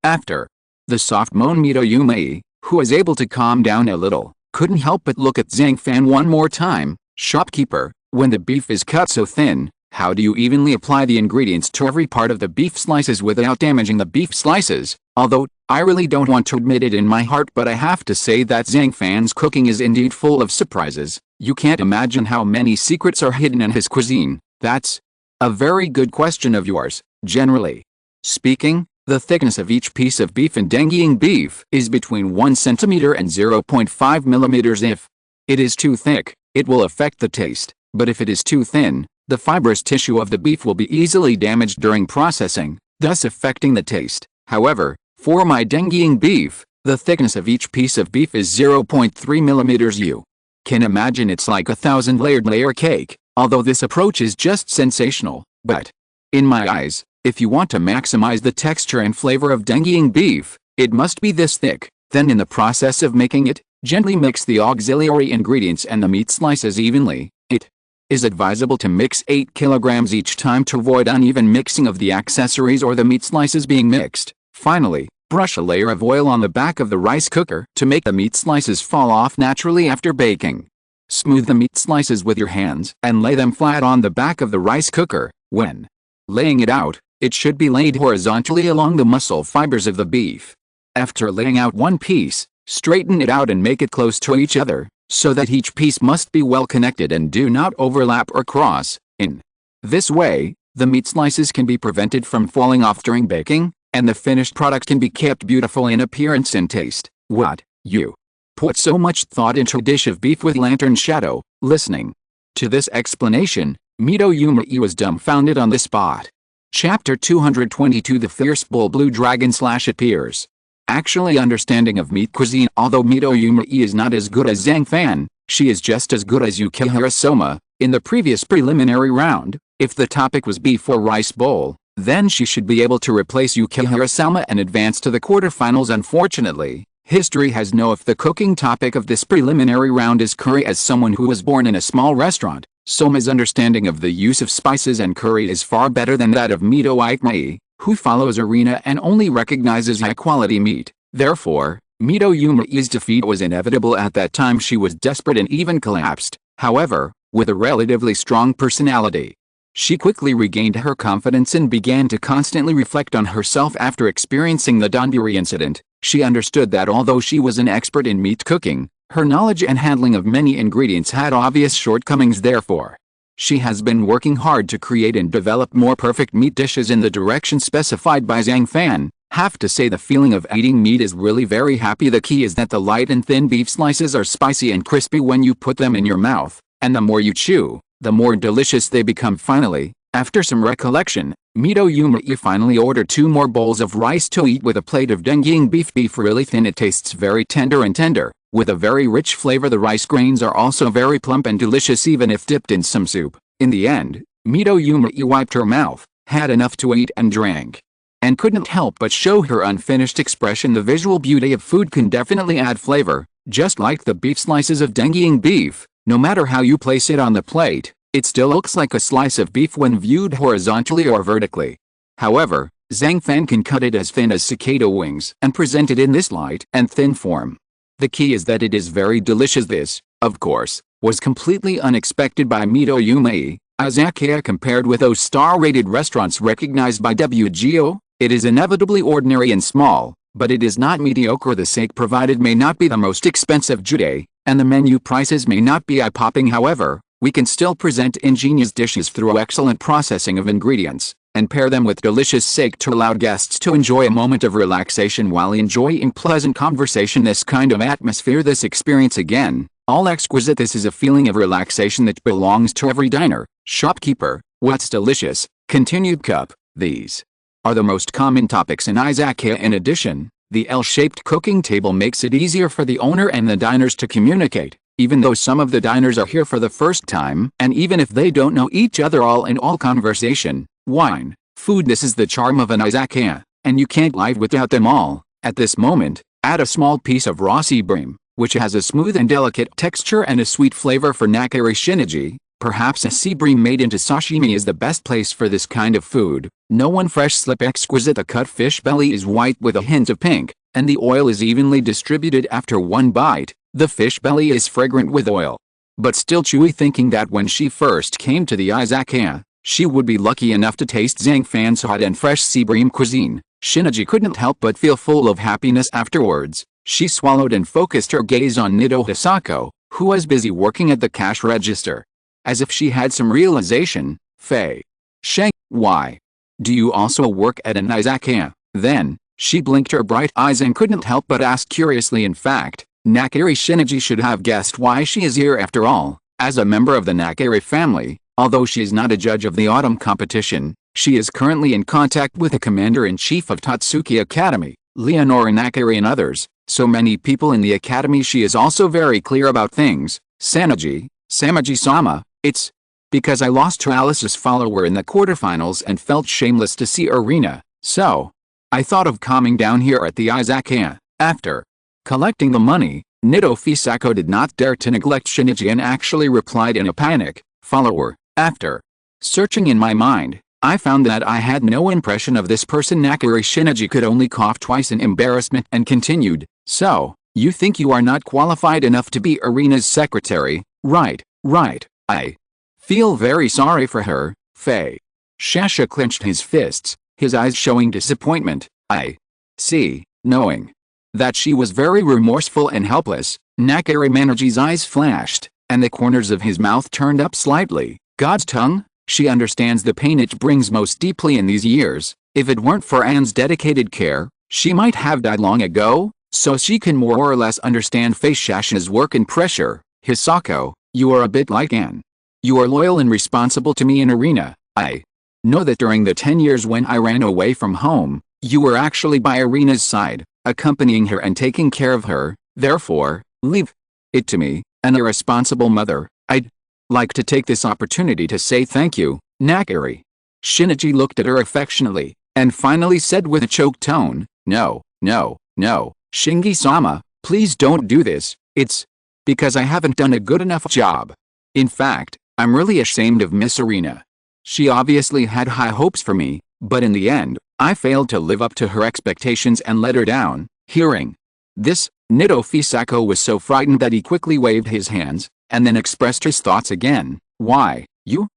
S1: After the soft moan, Mito Yumei, who was able to calm down a little, couldn't help but look at Zhang Fan one more time. Shopkeeper, when the beef is cut so thin, how do you evenly apply the ingredients to every part of the beef slices without damaging the beef slices? Although, I really don't want to admit it in my heart, but I have to say that Zhang Fan's cooking is indeed full of surprises. You can't imagine how many secrets are hidden in his cuisine. That's a very good question of yours. Generally speaking, the thickness of each piece of beef in dengying beef is between 1 centimeter and 0.5 millimeters. If it is too thick, it will affect the taste, but if it is too thin, the fibrous tissue of the beef will be easily damaged during processing, thus affecting the taste. However, for my dengying beef, the thickness of each piece of beef is 0.3 millimeters. You can imagine it's like a 1,000-layered layer cake, although this approach is just sensational. But in my eyes, if you want to maximize the texture and flavor of dengying beef, it must be this thick. Then in the process of making it, gently mix the auxiliary ingredients and the meat slices evenly. It Is advisable to mix 8 kilograms each time to avoid uneven mixing of the accessories or the meat slices being mixed. Finally, brush a layer of oil on the back of the rice cooker to make the meat slices fall off naturally after baking. Smooth the meat slices with your hands and lay them flat on the back of the rice cooker. When laying it out, it should be laid horizontally along the muscle fibers of the beef. After laying out one piece, straighten it out and make it close to each other, so that each piece must be well connected and do not overlap or cross. In this way, the meat slices can be prevented from falling off during baking, and the finished product can be kept beautiful in appearance and taste. What? You put so much thought into a dish of beef with lantern shadow? Listening to this explanation, Mito Yumei was dumbfounded on the spot. Chapter 222 The Fierce Bull Blue Dragon / appears. Actually understanding of meat cuisine. Although Mito Yumei is not as good as Zhang Fan, she is just as good as Yukihira Soma. In the previous preliminary round, if the topic was beef or rice bowl, then she should be able to replace Yukihira Soma and advance to the quarterfinals. Unfortunately, history has no if the cooking topic of this preliminary round is curry. As someone who was born in a small restaurant, Soma's understanding of the use of spices and curry is far better than that of Mito Yumei, who follows arena and only recognizes high-quality meat. Therefore, Mito Yumei's defeat was inevitable. At that time she was desperate and even collapsed. However, with a relatively strong personality, she quickly regained her confidence and began to constantly reflect on herself. After experiencing the donburi incident, she understood that although she was an expert in meat cooking, her knowledge and handling of many ingredients had obvious shortcomings. Therefore, she has been working hard to create and develop more perfect meat dishes in the direction specified by Zhang Fan. Have to say the feeling of eating meat is really very happy. The key is that the light and thin beef slices are spicy and crispy when you put them in your mouth, and the more you chew, the more delicious they become. Finally, after some recollection, Mito Yumei finally ordered 2 more bowls of rice to eat with a plate of dengying beef. Beef really thin, it tastes very tender and tender, with a very rich flavor. The rice grains are also very plump and delicious even if dipped in some soup. In the end, Mito Yumei wiped her mouth, had enough to eat and drank, and couldn't help but show her unfinished expression. The visual beauty of food can definitely add flavor, just like the beef slices of dengying beef. No matter how you place it on the plate, it still looks like a slice of beef when viewed horizontally or vertically. However, Zhang Fan can cut it as thin as cicada wings and present it in this light and thin form. The key is that it is very delicious. This, of course, was completely unexpected by Mito Yumei. Izakaya compared with those star-rated restaurants recognized by WGO, it is inevitably ordinary and small, but it is not mediocre. The steak provided may not be the most expensive today, and the menu prices may not be eye-popping. However, we can still present ingenious dishes through excellent processing of ingredients, and pair them with delicious steak to allow guests to enjoy a moment of relaxation while enjoying pleasant conversation. This kind of atmosphere, this experience, again, all exquisite. This is a feeling of relaxation that belongs to every diner, shopkeeper. What's delicious? Continued cup. These are the most common topics in Izakaya. In addition, the L-shaped cooking table makes it easier for the owner and the diners to communicate, even though some of the diners are here for the first time, and even if they don't know each other. All in all, conversation, wine, food, this is the charm of an Izakaya, and you can't live without them all. At this moment, add a small piece of raw sea bream, which has a smooth and delicate texture and a sweet flavor for nakari shinichi. Perhaps a sea bream made into sashimi is the best place for this kind of food. No one fresh slip exquisite. The cut fish belly is white with a hint of pink, and the oil is evenly distributed after one bite. The fish belly is fragrant with oil, but still chewy. Thinking that when she first came to the Izakaya, she would be lucky enough to taste Zhang Fan's hot and fresh sea bream cuisine, Shinichi couldn't help but feel full of happiness afterwards. She swallowed and focused her gaze on Nido Hisako, who was busy working at the cash register. As if she had some realization, Fei Sheng, why do you also work at an Izakaya? Then, she blinked her bright eyes and couldn't help but ask curiously. In fact, Nakari Shinichi should have guessed why she is here. After all, as a member of the Nakari family, although she is not a judge of the autumn competition, she is currently in contact with the commander-in-chief of Tatsuki Academy, Leonora Nakari, and others. So many people in the academy. She is also very clear about things. Samaji-sama, it's because I lost to Alice's follower in the quarterfinals and felt shameless to see Arena, so I thought of calming down here at the Izakaya. After collecting the money, Nido Fisako did not dare to neglect Shinichi and actually replied in a panic, follower. After searching in my mind, I found that I had no impression of this person. Nakari Shinichi could only cough twice in embarrassment and continued, so, you think you are not qualified enough to be Arena's secretary, right, right, I feel very sorry for her, Faye. Shasha clenched his fists, his eyes showing disappointment. I see. Knowing that she was very remorseful and helpless, Nakari Manaji's eyes flashed, and the corners of his mouth turned up slightly. God's tongue? She understands the pain it brings most deeply in these years. If it weren't for Anne's dedicated care, she might have died long ago, so she can more or less understand Faye Shasha's work and pressure. Hisako, you are a bit like Anne. You are loyal and responsible to me in Arena. I know that during the 10 years when I ran away from home, you were actually by Arena's side, accompanying her and taking care of her. Therefore, leave it to me, an irresponsible mother. I'd like to take this opportunity to say thank you, Nakari. Shinichi looked at her affectionately, and finally said with a choked tone, no, no, no, Shingi-sama, please don't do this. It's because I haven't done a good enough job. In fact, I'm really ashamed of Miss Arena. She obviously had high hopes for me, but in the end, I failed to live up to her expectations and let her down. Hearing this, Nito Fisako was so frightened that he quickly waved his hands, and then expressed his thoughts again. Why, you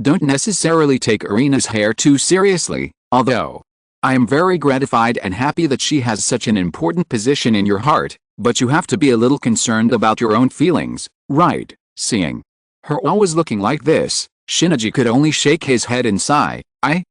S1: don't necessarily take Arena's hair too seriously, although I am very gratified and happy that she has such an important position in your heart, but you have to be a little concerned about your own feelings, right? Seeing her always looking like this, Shinichi could only shake his head and sigh. I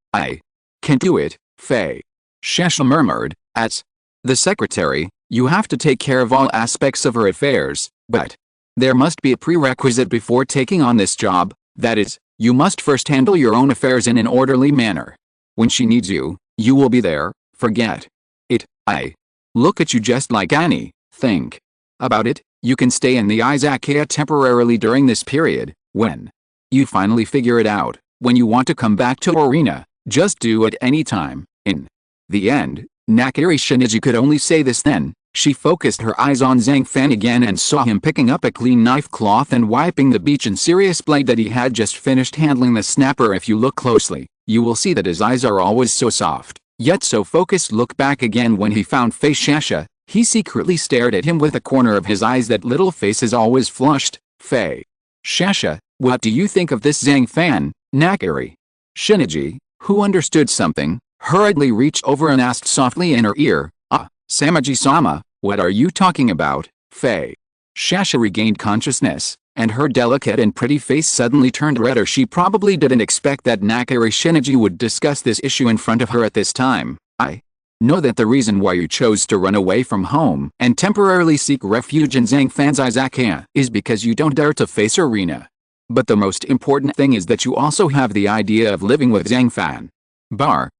S1: can't do it, Faye. Shasha murmured, as the secretary, you have to take care of all aspects of her affairs, but there must be a prerequisite before taking on this job, that is, you must first handle your own affairs in an orderly manner. When she needs you, you will be there, forget it. I look at you just like Annie, think about it, you can stay in the Izakaya temporarily during this period. When you finally figure it out, when you want to come back to Arena, just do it any time. In the end, Nakari Shinichi could only say this then. She focused her eyes on Zhang Fan again and saw him picking up a clean knife cloth and wiping the beach and serious blade that he had just finished handling the snapper. If you look closely, you will see that his eyes are always so soft, yet so focused. Look back again when he found Faye Shasha, he secretly stared at him with a corner of his eyes. That little face is always flushed. Faye Shasha, what do you think of this Zhang Fan, Nakari? Shinichi, who understood something, hurriedly reached over and asked softly in her ear, Samaji-sama, what are you talking about, Faye? Shasha regained consciousness, and her delicate and pretty face suddenly turned redder. She probably didn't expect that Nakari Shinichi would discuss this issue in front of her at this time. I know that the reason why you chose to run away from home and temporarily seek refuge in Zhang Fan's Izakaya is because you don't dare to face Arena. But the most important thing is that you also have the idea of living with Zhang Fan.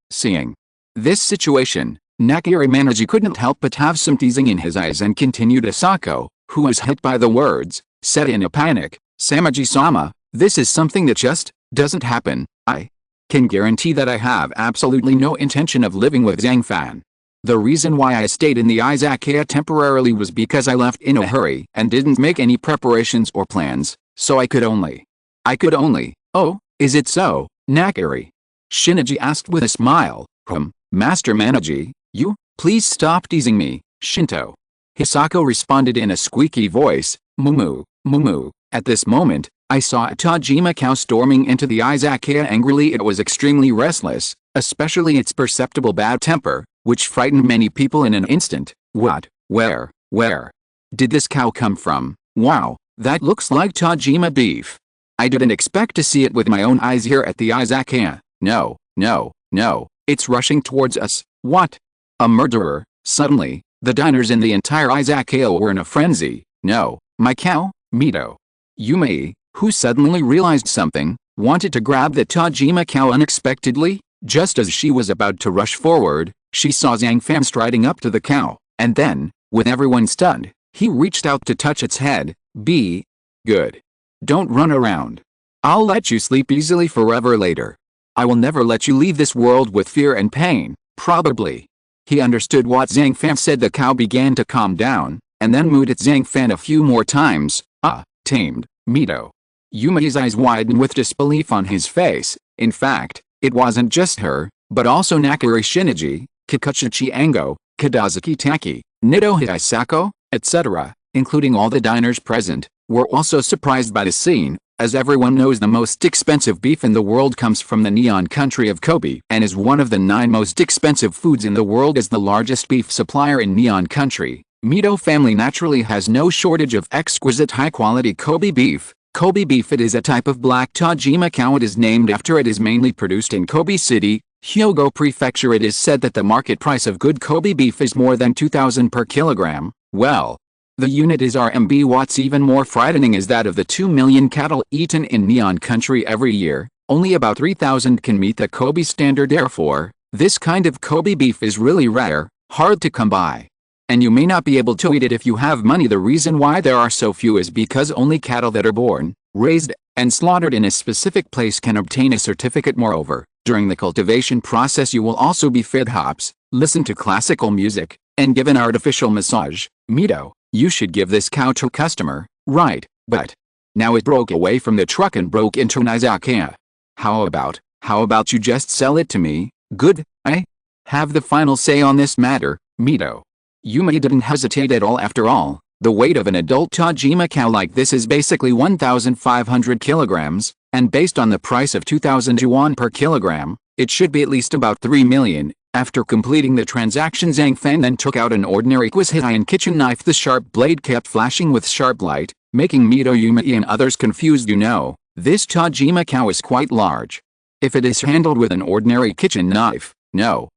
S1: Seeing this situation, Nakari Manaji couldn't help but have some teasing in his eyes and continued. Asako, who was hit by the words, said in a panic, Samaji-sama, this is something that just doesn't happen. I can guarantee that I have absolutely no intention of living with Zhang Fan. The reason why I stayed in the Izakaya temporarily was because I left in a hurry and didn't make any preparations or plans, so I could only. Oh, is it so, Nakari? Shinichi asked with a smile. Master Manaji, you, please stop teasing me, Shinto. Hisako responded in a squeaky voice, Mumu. At this moment, I saw a Tajima cow storming into the Izakaya angrily. It was extremely restless, especially its perceptible bad temper, which frightened many people in an instant. What? Where did this cow come from? Wow, that looks like Tajima beef. I didn't expect to see it with my own eyes here at the Izakaya. No, it's rushing towards us. What? A murderer? Suddenly, the diners in the entire Izakaya were in a frenzy. No, my cow, Mito. Yumei, who suddenly realized something, wanted to grab the Tajima cow unexpectedly. Just as she was about to rush forward, she saw Zhang Fan striding up to the cow, and then, with everyone stunned, he reached out to touch its head. Be good. Don't run around. I'll let you sleep easily forever later. I will never let you leave this world with fear and pain, probably. He understood what Zhang Fan said. The cow began to calm down, and then mooed at Zhang Fan a few more times. Tamed, Mito. Yumi's eyes widened with disbelief on his face. In fact, it wasn't just her, but also Nakari Shinichi, Kikuchichi Ango, Kadazuki Taki, Nido Hisako, etc., including all the diners present, were also surprised by the scene. As everyone knows, the most expensive beef in the world comes from the neon country of Kobe and is one of the 9 most expensive foods in the world. As the largest beef supplier in neon country, Mito family naturally has no shortage of exquisite high-quality Kobe beef. Kobe beef, it is a type of black Tajima cow. It is named after it is mainly produced in Kobe City, Hyogo Prefecture. It is said that the market price of good Kobe beef is more than 2,000 per kilogram. Well, the unit is RMB. What's even more frightening is that of the 2 million cattle eaten in neon country every year, only about 3,000 can meet the Kobe standard. Therefore, this kind of Kobe beef is really rare, hard to come by. And you may not be able to eat it if you have money. The reason why there are so few is because only cattle that are born, raised, and slaughtered in a specific place can obtain a certificate. Moreover, during the cultivation process you will also be fed hops, listen to classical music, and give an artificial massage. Mito, you should give this cow to customer, right? But now it broke away from the truck and broke into an izakaya. How about you just sell it to me? Good, I have the final say on this matter, Mito. Yumi didn't hesitate at all. After all, the weight of an adult Tajima cow like this is basically 1,500 kilograms, and based on the price of 2,000 yuan per kilogram, it should be at least about 3 million. After completing the transaction, Zhang Fan then took out an ordinary exquisite iron kitchen knife. The sharp blade kept flashing with sharp light, making Mito, Yumi and others confused. You know, this Tajima cow is quite large. If it is handled with an ordinary kitchen knife, no,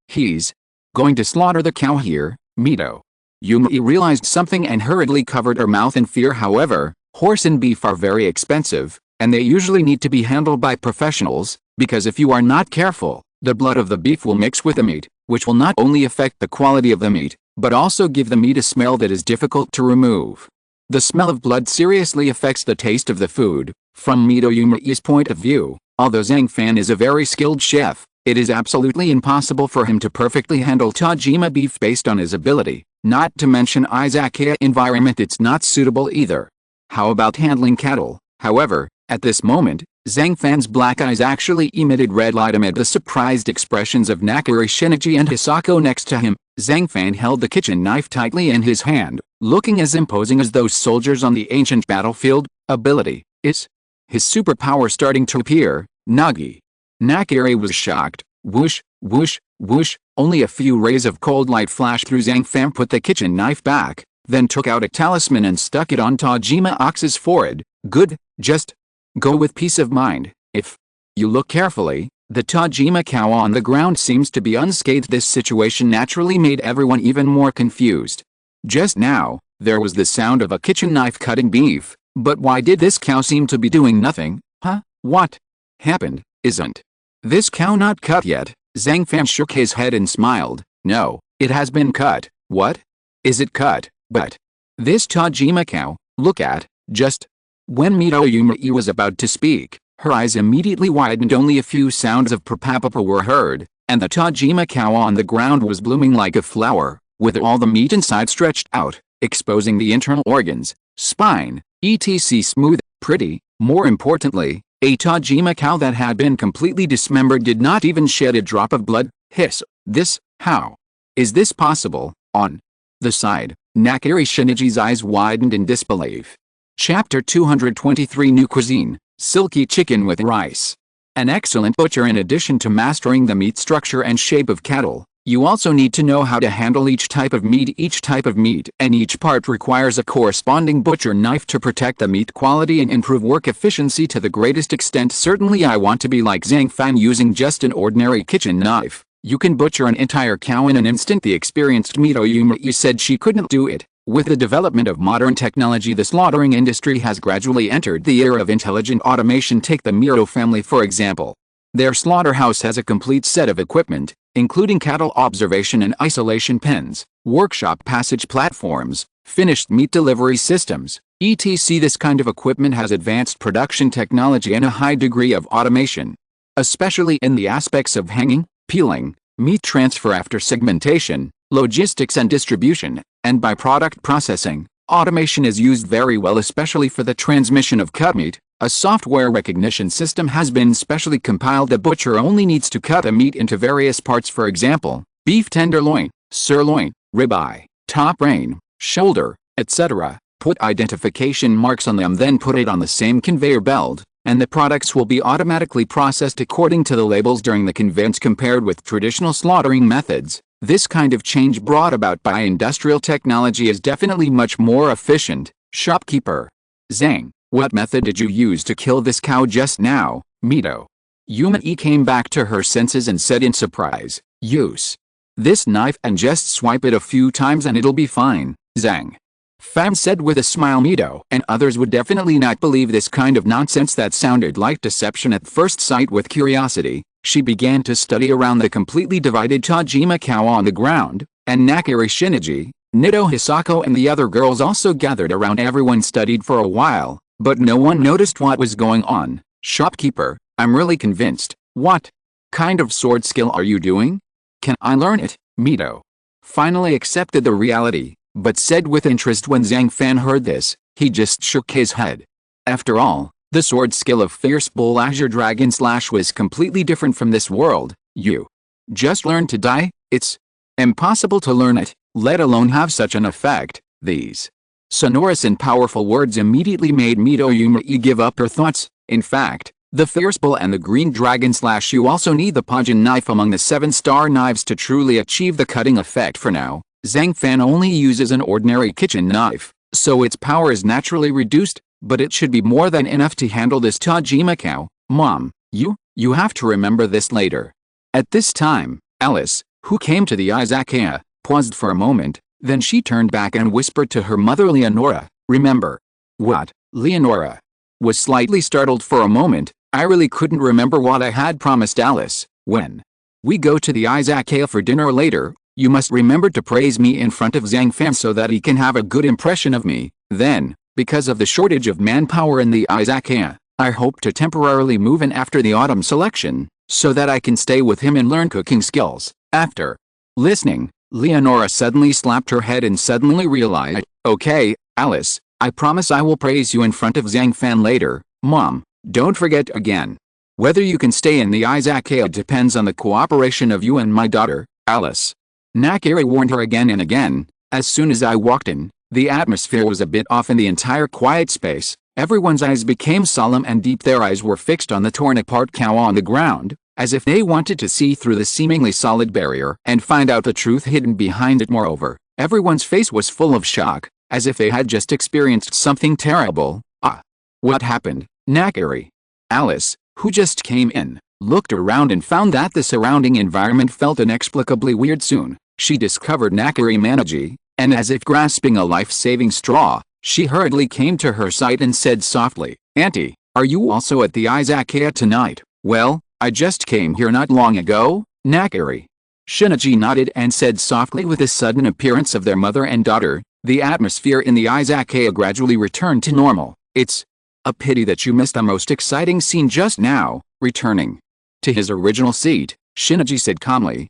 S1: he's going to slaughter the cow here, Mito. Yumi realized something and hurriedly covered her mouth in fear. However, horse and beef are very expensive, and they usually need to be handled by professionals, because if you are not careful, the blood of the beef will mix with the meat, which will not only affect the quality of the meat, but also give the meat a smell that is difficult to remove. The smell of blood seriously affects the taste of the food. From Mito Yumi's point of view, although Zhang Fan is a very skilled chef, it is absolutely impossible for him to perfectly handle Tajima beef based on his ability, not to mention Izakaya environment. It's not suitable either. How about handling cattle? However, at this moment, Zhang Fan's black eyes actually emitted red light amid the surprised expressions of Nakari Shinichi and Hisako next to him. Zhang Fan held the kitchen knife tightly in his hand, looking as imposing as those soldiers on the ancient battlefield. Ability, is his superpower starting to appear? Nagi. Nakari was shocked. Whoosh, whoosh, whoosh, only a few rays of cold light flashed through. Zhang Fan put the kitchen knife back, then took out a talisman and stuck it on Tajima Ox's forehead. Good, just go with peace of mind. If you look carefully, the Tajima cow on the ground seems to be unscathed. This situation naturally made everyone even more confused. Just now, there was the sound of a kitchen knife cutting beef, but why did this cow seem to be doing nothing? Huh? What happened? Isn't this cow not cut yet? Zhang Fan shook his head and smiled. No, it has been cut. What? Is it cut? But this Tajima cow, look at, just. When Mito Yumi was about to speak, her eyes immediately widened. Only a few sounds of prapapa were heard, and the Tajima cow on the ground was blooming like a flower, with all the meat inside stretched out, exposing the internal organs, spine, etc. smooth, pretty. More importantly, a Tajima cow that had been completely dismembered did not even shed a drop of blood. Hiss. This, how is this possible? On the side, Nakari Shinichi's eyes widened in disbelief. Chapter 223 New Cuisine, Silky Chicken with Rice. An excellent butcher. In addition to mastering the meat structure and shape of cattle, you also need to know how to handle each type of meat. Each type of meat and each part requires a corresponding butcher knife to protect the meat quality and improve work efficiency to the greatest extent. Certainly I want to be like Zhang Fan. Using just an ordinary kitchen knife, you can butcher an entire cow in an instant. The experienced Mito Yumi said she couldn't do it. With the development of modern technology, the slaughtering industry has gradually entered the era of intelligent automation. Take the Mito family for example. Their slaughterhouse has a complete set of equipment, including cattle observation and isolation pens, workshop passage platforms, finished meat delivery systems, etc. This kind of equipment has advanced production technology and a high degree of automation, especially in the aspects of hanging, peeling, meat transfer after segmentation, logistics and distribution, and byproduct processing. Automation is used very well, especially for the transmission of cut meat, A software recognition system has been specially compiled. The butcher only needs to cut the meat into various parts, for example, beef tenderloin, sirloin, ribeye, top brain, shoulder, etc. Put identification marks on them, then put it on the same conveyor belt, and the products will be automatically processed according to the labels during the conveyance. Compared with traditional slaughtering methods, this kind of change brought about by industrial technology is definitely much more efficient. Shopkeeper: Zhang, what method did you use to kill this cow just now? Mito. Yuma-e came back to her senses and said in surprise, use this knife and just swipe it a few times and it'll be fine. Zhang Fan said with a smile. Mito and others would definitely not believe this kind of nonsense that sounded like deception at first sight. With curiosity, she began to study around the completely divided Tajima cow on the ground, and Nakiri, Shinichi, Nito, Hisako and the other girls also gathered around. Everyone studied for a while, but no one noticed what was going on. Shopkeeper: I'm really convinced. What kind of sword skill are you doing? Can I learn it? Mito finally accepted the reality, but said with interest when Zhang Fan heard this, he just shook his head. After all, the sword skill of Fierce Bull Azure Dragon Slash was completely different from this world. You just learned to die? It's impossible to learn it, let alone have such an effect. These sonorous and powerful words immediately made Mito Yuma-e give up her thoughts. In fact, the Fierce Bull and the Green Dragon Slash, you also need the Pajin knife among the 7-star knives to truly achieve the cutting effect. For now, Zhang Fan only uses an ordinary kitchen knife, so its power is naturally reduced, but it should be more than enough to handle this Tajima cow. Mom, you have to remember this later. At this time, Alice, who came to the Izakaya, paused for a moment, then she turned back and whispered to her mother Leonora, remember. What? Leonora was slightly startled for a moment. I really couldn't remember what I had promised Alice. When we go to the Izakaya for dinner later, you must remember to praise me in front of Zhang Fan so that he can have a good impression of me. Then, because of the shortage of manpower in the Izakaya, I hope to temporarily move in after the autumn selection, so that I can stay with him and learn cooking skills. After listening, Leonora suddenly slapped her head and suddenly realized, okay, Alice, I promise I will praise you in front of Zhang Fan later. Mom, don't forget again. Whether you can stay in the Izakaya depends on the cooperation of you and my daughter, Alice. Nakiri warned her again and again. As soon as I walked in, the atmosphere was a bit off in the entire quiet space. Everyone's eyes became solemn and deep. Their eyes were fixed on the torn apart cow on the ground, as if they wanted to see through the seemingly solid barrier and find out the truth hidden behind it. Moreover, everyone's face was full of shock, as if they had just experienced something terrible. Ah! What happened? Nakiri. Alice, who just came in, looked around and found that the surrounding environment felt inexplicably weird. Soon, she discovered Nakiri Manaji, and as if grasping a life-saving straw, she hurriedly came to her side and said softly, Auntie, are you also at the Izakaya tonight? Well, I just came here not long ago. Nakiri. Shinichi nodded and said softly. With the sudden appearance of their mother and daughter, the atmosphere in the Izakaya gradually returned to normal. It's a pity that you missed the most exciting scene just now. Returning to his original seat, Shinichi said calmly,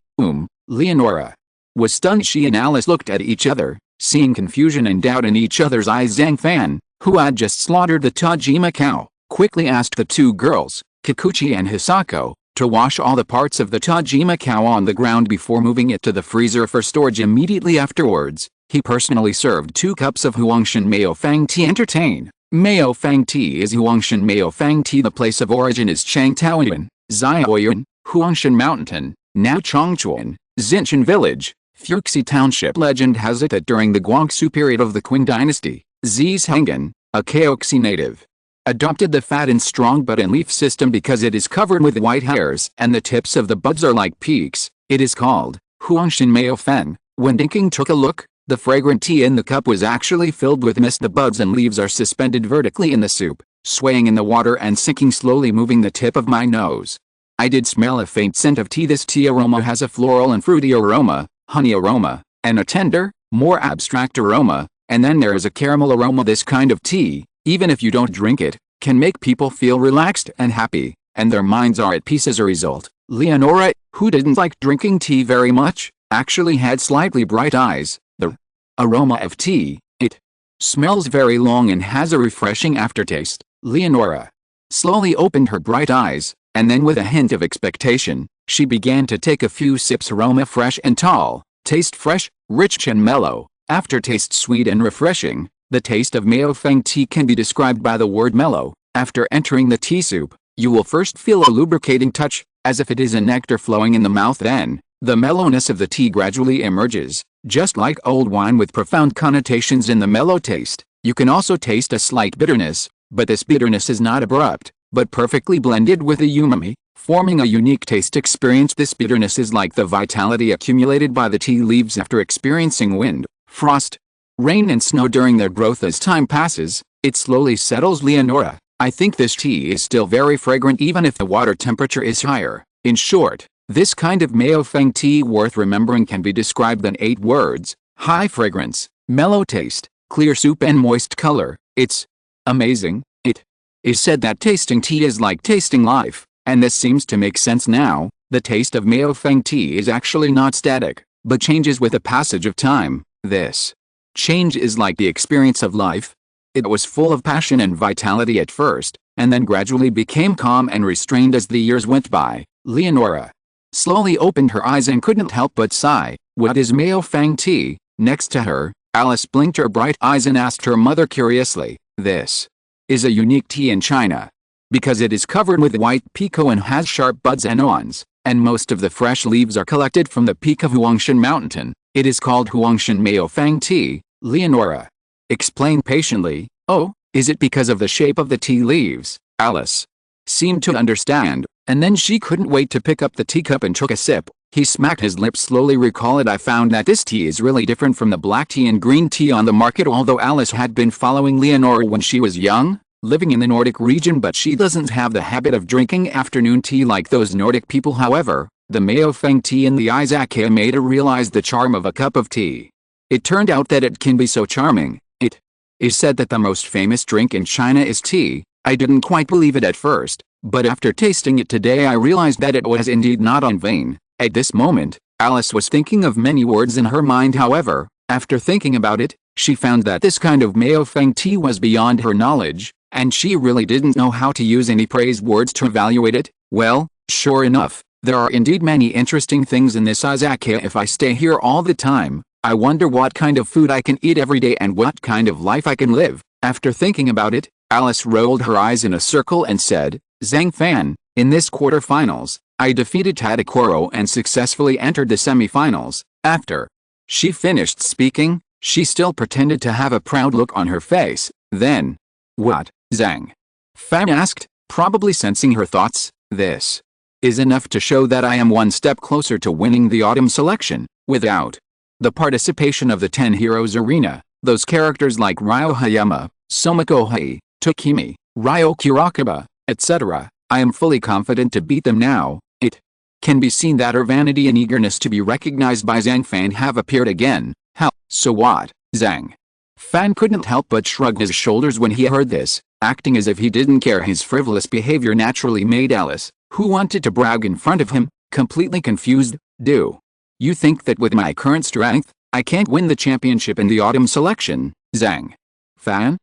S1: Leonora was stunned. She and Alice looked at each other, seeing confusion and doubt in each other's eyes. Zhang Fan, who had just slaughtered the Tajima cow, quickly asked the two girls, Kikuchi and Hisako, to wash all the parts of the Tajima cow on the ground before moving it to the freezer for storage. Immediately afterwards, he personally served 2 cups of Huangshan Mayo Fang tea. Entertain. Mayo Fang tea is Huangshan Mayo Fang tea. The place of origin is Changtaoyuan, Zioyuan, Huangshan Mountain, now Chongchuan, Xinshan Village. Fuxi Township legend has it that during the Guangxu period of the Qing dynasty, Zizhangan, a Kaoxi native, adopted the fat and strong bud leaf system because it is covered with white hairs and the tips of the buds are like peaks. It is called Huangshan Mayo Feng. When Dinking took a look, the fragrant tea in the cup was actually filled with mist. The buds and leaves are suspended vertically in the soup, swaying in the water and sinking slowly, moving the tip of my nose. I did smell a faint scent of tea. This tea aroma has a floral and fruity aroma, honey aroma, and a tender, more abstract aroma, and then there is a caramel aroma. This kind of tea, even if you don't drink it, can make people feel relaxed and happy, and their minds are at peace as a result. Leonora, who didn't like drinking tea very much, actually had slightly bright eyes. The aroma of tea, it smells very long and has a refreshing aftertaste. Leonora slowly opened her bright eyes, and then with a hint of expectation, she began to take a few sips. Aroma fresh and tall, taste fresh, rich and mellow, aftertaste sweet and refreshing. The taste of Mao Feng tea can be described by the word mellow. After entering the tea soup, you will first feel a lubricating touch, as if it is a nectar flowing in the mouth. Then, the mellowness of the tea gradually emerges, just like old wine with profound connotations in the mellow taste. You can also taste a slight bitterness, but this bitterness is not abrupt, but perfectly blended with the umami, forming a unique taste experience. This bitterness is like the vitality accumulated by the tea leaves after experiencing wind, frost, rain and snow during their growth. As time passes, it slowly settles. Leonora, I think this tea is still very fragrant even if the water temperature is higher. In short, this kind of Mao Feng tea worth remembering can be described in 8 words: high fragrance, mellow taste, clear soup and moist color. It's amazing. It is said that tasting tea is like tasting life, and this seems to make sense now. The taste of Mao Feng tea is actually not static, but changes with the passage of time. This change is like the experience of life. It was full of passion and vitality at first, and then gradually became calm and restrained as the years went by. Leonora slowly opened her eyes and couldn't help but sigh. What is Mao Feng tea? Next to her, Alice blinked her bright eyes and asked her mother curiously. This is a unique tea in China, because it is covered with white pekoe and has sharp buds and awns, and most of the fresh leaves are collected from the peak of Huangshan Mountain. It is called Huangshan Mao Feng tea. Leonora explained patiently. Oh, is it because of the shape of the tea leaves? Alice seemed to understand, and then she couldn't wait to pick up the teacup and took a sip. He smacked his lips slowly. Recall it. I found that this tea is really different from the black tea and green tea on the market. Although Alice had been following Leonora when she was young, living in the Nordic region, but she doesn't have the habit of drinking afternoon tea like those Nordic people. However, the Mao Feng tea and the Izakaya made her realize the charm of a cup of tea. It turned out that it can be so charming. It is said that the most famous drink in China is tea. I didn't quite believe it at first, but after tasting it today I realized that it was indeed not in vain. At this moment, Alice was thinking of many words in her mind. However, after thinking about it, she found that this kind of Mao Feng tea was beyond her knowledge, and she really didn't know how to use any praise words to evaluate it. Well, sure enough, there are indeed many interesting things in this Izakaya. If I stay here all the time, I wonder what kind of food I can eat every day and what kind of life I can live. After thinking about it, Alice rolled her eyes in a circle and said, Zhang Fan, in this quarterfinals, I defeated Tadakoro and successfully entered the semifinals. After she finished speaking, she still pretended to have a proud look on her face. Then, what? Zhang Fan asked, probably sensing her thoughts. This is enough to show that I am one step closer to winning the autumn selection. Without the participation of the 10 Heroes Arena, those characters like Ryo Hayama, Somoko Hei, Tokimi, Ryo Kurakaba, etc., I am fully confident to beat them now. It can be seen that her vanity and eagerness to be recognized by Zhang Fan have appeared again. How? So what? Zhang Fan couldn't help but shrug his shoulders when he heard this, acting as if he didn't care. His frivolous behavior naturally made Alice, who wanted to brag in front of him, completely confused. Do you think that with my current strength, I can't win the championship in the autumn selection? Zhang Fan?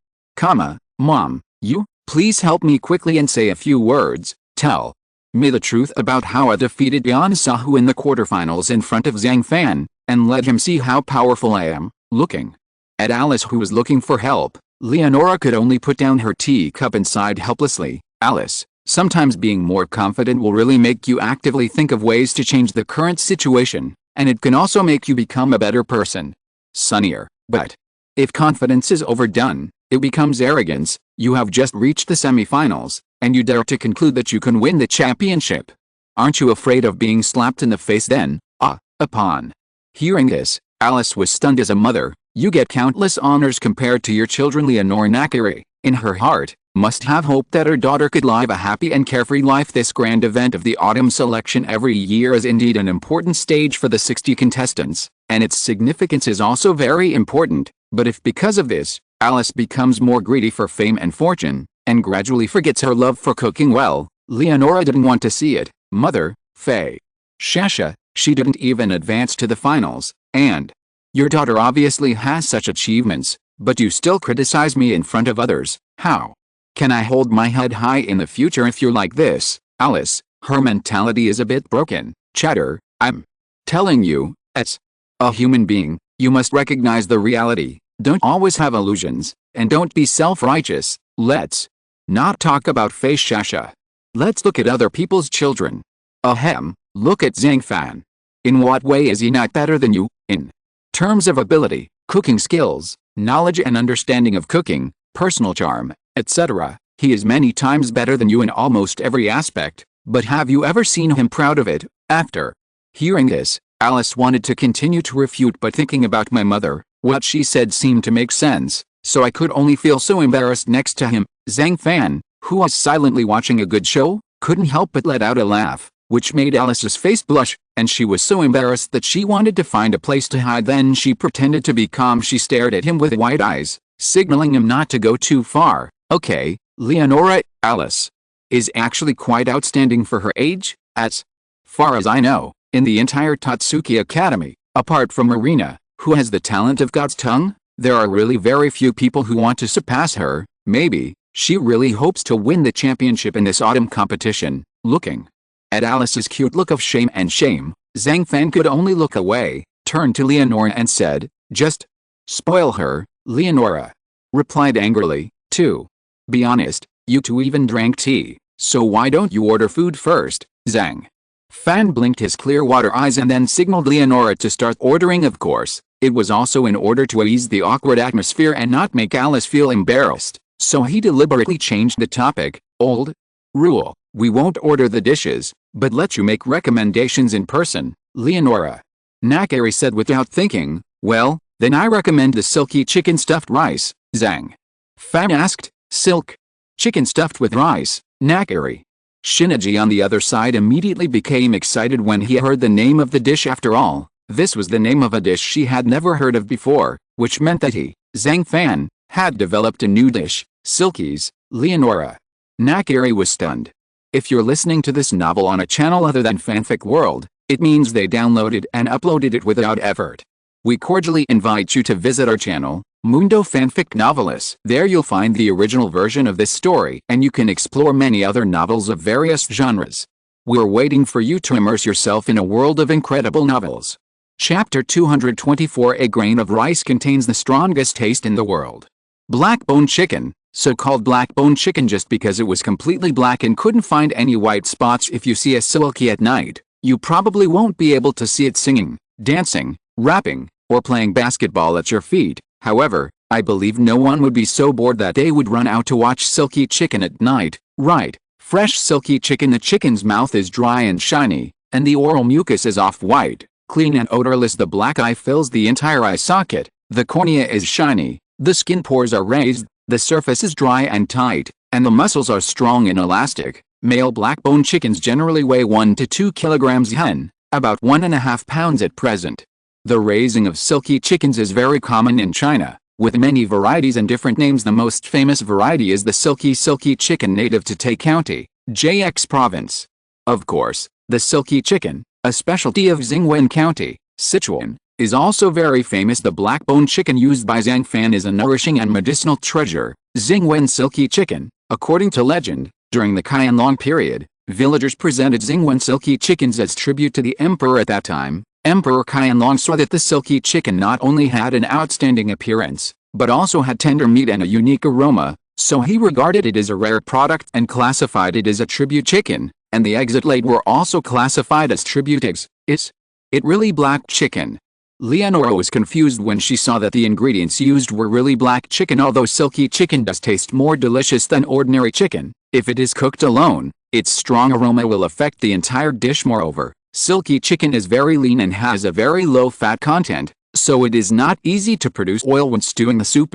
S1: Mom, you, please help me quickly and say a few words. Tell me the truth about how I defeated Yan Sahu in the quarterfinals in front of Zhang Fan, and let him see how powerful I am. Looking at Alice, who was looking for help, Leonora could only put down her teacup and sighed helplessly. Alice, sometimes being more confident will really make you actively think of ways to change the current situation, and it can also make you become a better person. Sunnier. But if confidence is overdone, it becomes arrogance. You have just reached the semifinals, and you dare to conclude that you can win the championship. Aren't you afraid of being slapped in the face then? Upon hearing this, Alice was stunned. As a mother, you get countless honors compared to your children. Leonora Nakiri, in her heart, must have hoped that her daughter could live a happy and carefree life. This grand event of the autumn selection every year is indeed an important stage for the 60 contestants, and its significance is also very important. But if because of this, Alice becomes more greedy for fame and fortune, and gradually forgets her love for cooking well, Leonora didn't want to see it. Mother, Faye Shasha, she didn't even advance to the finals, and your daughter obviously has such achievements, but you still criticize me in front of others. How Can I hold my head high in the future if you're like this, Alice? Her mentality is a bit broken. Chatter, I'm telling you, as a human being, you must recognize the reality. Don't always have illusions, and don't be self-righteous. Let's not talk about face shasha. Let's look at other people's children. Ahem, look at Zhang Fan. In what way is he not better than you? In terms of ability, cooking skills, knowledge and understanding of cooking, personal charm, etc., he is many times better than you in almost every aspect, but have you ever seen him proud of it? After hearing this, Alice wanted to continue to refute, but thinking about my mother, what she said seemed to make sense, so I could only feel so embarrassed next to him. Zhang Fan, who was silently watching a good show, couldn't help but let out a laugh, which made Alice's face blush, and she was so embarrassed that she wanted to find a place to hide. Then she pretended to be calm. She stared at him with wide eyes, signaling him not to go too far. Okay, Leonora, Alice is actually quite outstanding for her age. As far as I know, in the entire Tatsuki Academy, apart from Marina, who has the talent of God's tongue, there are really very few people who want to surpass her. Maybe she really hopes to win the championship in this autumn competition. Looking at Alice's cute look of shame, Zhang Fan could only look away, turned to Leonora and said, "Just spoil her." Leonora replied angrily, "To be honest, you two even drank tea, so why don't you order food first?" Zhang Fan blinked his clear water eyes and then signaled Leonora to start ordering. Of course, it was also in order to ease the awkward atmosphere and not make Alice feel embarrassed, so he deliberately changed the topic. "Old rule, we won't order the dishes, but let you make recommendations in person." Leonora Nakari said without thinking. "Well, then I recommend the silky chicken stuffed rice." Zhang Fan asked, "Silk chicken stuffed with rice, Nakari?" Shinichi on the other side immediately became excited when he heard the name of the dish. After all, this was the name of a dish she had never heard of before, which meant that he, Zhang Fan, had developed a new dish, Silkies. Leonora Nakari was stunned. If you're listening to this novel on a channel other than Fanfic World, it means they downloaded and uploaded it without effort. We cordially invite you to visit our channel, Mundo Fanfic Novelis. There you'll find the original version of this story, and you can explore many other novels of various genres. We're waiting for you to immerse yourself in a world of incredible novels. Chapter 224. A grain of rice contains the strongest taste in the world. Black-bone chicken, so-called black-bone chicken just because it was completely black and couldn't find any white spots. If you see a silky at night, you probably won't be able to see it singing, dancing, rapping, or playing basketball at your feet. However, I believe no one would be so bored that they would run out to watch silky chicken at night. Right, fresh silky chicken. The chicken's mouth is dry and shiny, and the oral mucus is off-white, clean and odorless. The black eye fills the entire eye socket, the cornea is shiny, the skin pores are raised, the surface is dry and tight, and the muscles are strong and elastic. Male black-bone chickens generally weigh 1 to 2 kilograms. Hen, about 1.5 pounds at present. The raising of silky chickens is very common in China, with many varieties and different names. The most famous variety is the silky chicken native to Tai County, JX Province. Of course, the silky chicken, a specialty of Jingwen County, Sichuan, is also very famous. The black-bone chicken used by Zhang Fan is a nourishing and medicinal treasure. Jingwen silky chicken, according to legend, during the Qianlong period, villagers presented Jingwen silky chickens as tribute to the emperor at that time. Emperor Qianlong saw that the silky chicken not only had an outstanding appearance, but also had tender meat and a unique aroma, so he regarded it as a rare product and classified it as a tribute chicken, and the eggs it laid were also classified as tribute eggs. Is it really black chicken? Leonora was confused when she saw that the ingredients used were really black chicken. Although silky chicken does taste more delicious than ordinary chicken, if it is cooked alone, its strong aroma will affect the entire dish. Moreover, silky chicken is very lean and has a very low fat content, so it is not easy to produce oil when stewing the soup.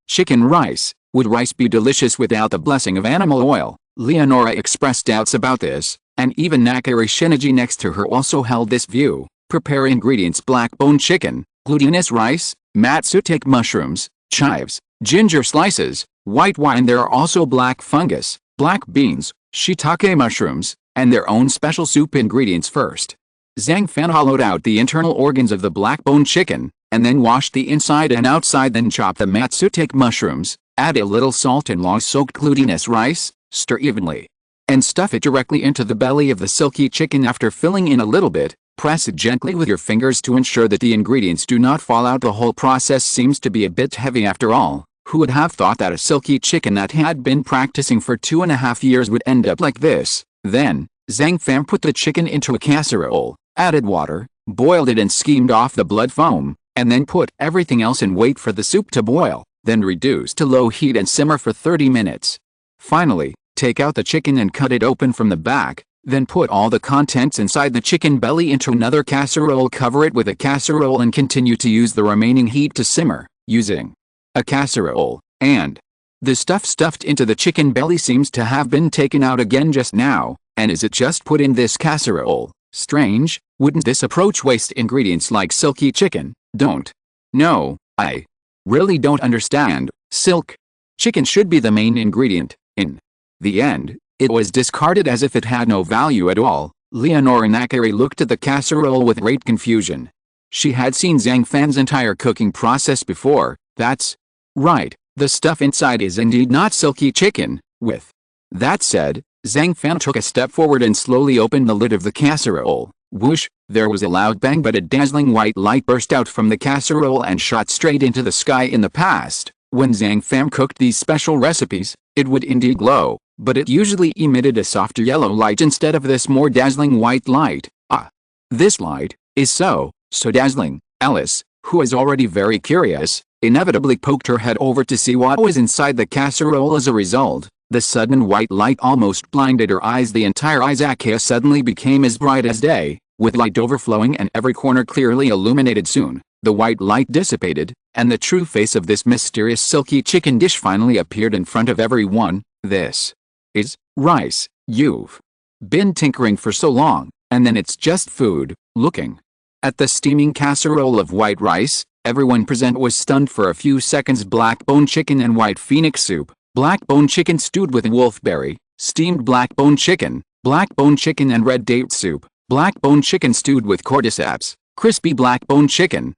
S1: Chicken rice. Would rice be delicious without the blessing of animal oil? Leonora expressed doubts about this, and even Nakari Shinichi next to her also held this view. Prepare ingredients: black-bone chicken, glutinous rice, matsutake mushrooms, chives, ginger slices, white wine. There are also black fungus, black beans, shiitake mushrooms, and their own special soup ingredients. First, Zhang Fan hollowed out the internal organs of the black-bone chicken, and then washed the inside and outside. Then chopped the matsutake mushrooms, Add a little salt and long-soaked glutinous rice, stir evenly. And stuff it directly into the belly of the silky chicken. After filling in a little bit, press it gently with your fingers to ensure that the ingredients do not fall out. The whole process seems to be a bit heavy after all. Who would have thought that a silky chicken that had been practicing for 2.5 years would end up like this? Then, Zhang Fan put the chicken into a casserole, added water, boiled it and skimmed off the blood foam, and then put everything else and wait for the soup to boil, then reduce to low heat and simmer for 30 minutes. Finally, take out the chicken and cut it open from the back, then put all the contents inside the chicken belly into another casserole. Cover it with a casserole and continue to use the remaining heat to simmer, using a casserole, and the stuff stuffed into the chicken belly seems to have been taken out again just now, and is it just put in this casserole? Strange, wouldn't this approach waste ingredients like silky chicken? Don't. No, I really don't understand. Silk chicken should be the main ingredient. In the end, it was discarded as if it had no value at all. Leonora Nakari looked at the casserole with great confusion. She had seen Zhang Fan's entire cooking process before. That's right, the stuff inside is indeed not silky chicken. With that said, Zhang Fan took a step forward and slowly opened the lid of the casserole. Whoosh, there was a loud bang, but a dazzling white light burst out from the casserole and shot straight into the sky. In the past, when Zhang Fan cooked these special recipes, it would indeed glow, but it usually emitted a softer yellow light instead of this more dazzling white light. Ah, this light is so dazzling. Alice, who was already very curious, inevitably poked her head over to see what was inside the casserole. As a result, the sudden white light almost blinded her eyes. The entire Izakaya suddenly became as bright as day, with light overflowing and every corner clearly illuminated. Soon, the white light dissipated, and the true face of this mysterious silky chicken dish finally appeared in front of everyone. This is rice. You've been tinkering for so long, and then it's just food. Looking at the steaming casserole of white rice, everyone present was stunned for a few seconds. Black bone chicken and white phoenix soup, black bone chicken stewed with wolfberry, steamed black bone chicken and red date soup, black bone chicken stewed with cordyceps, crispy black bone chicken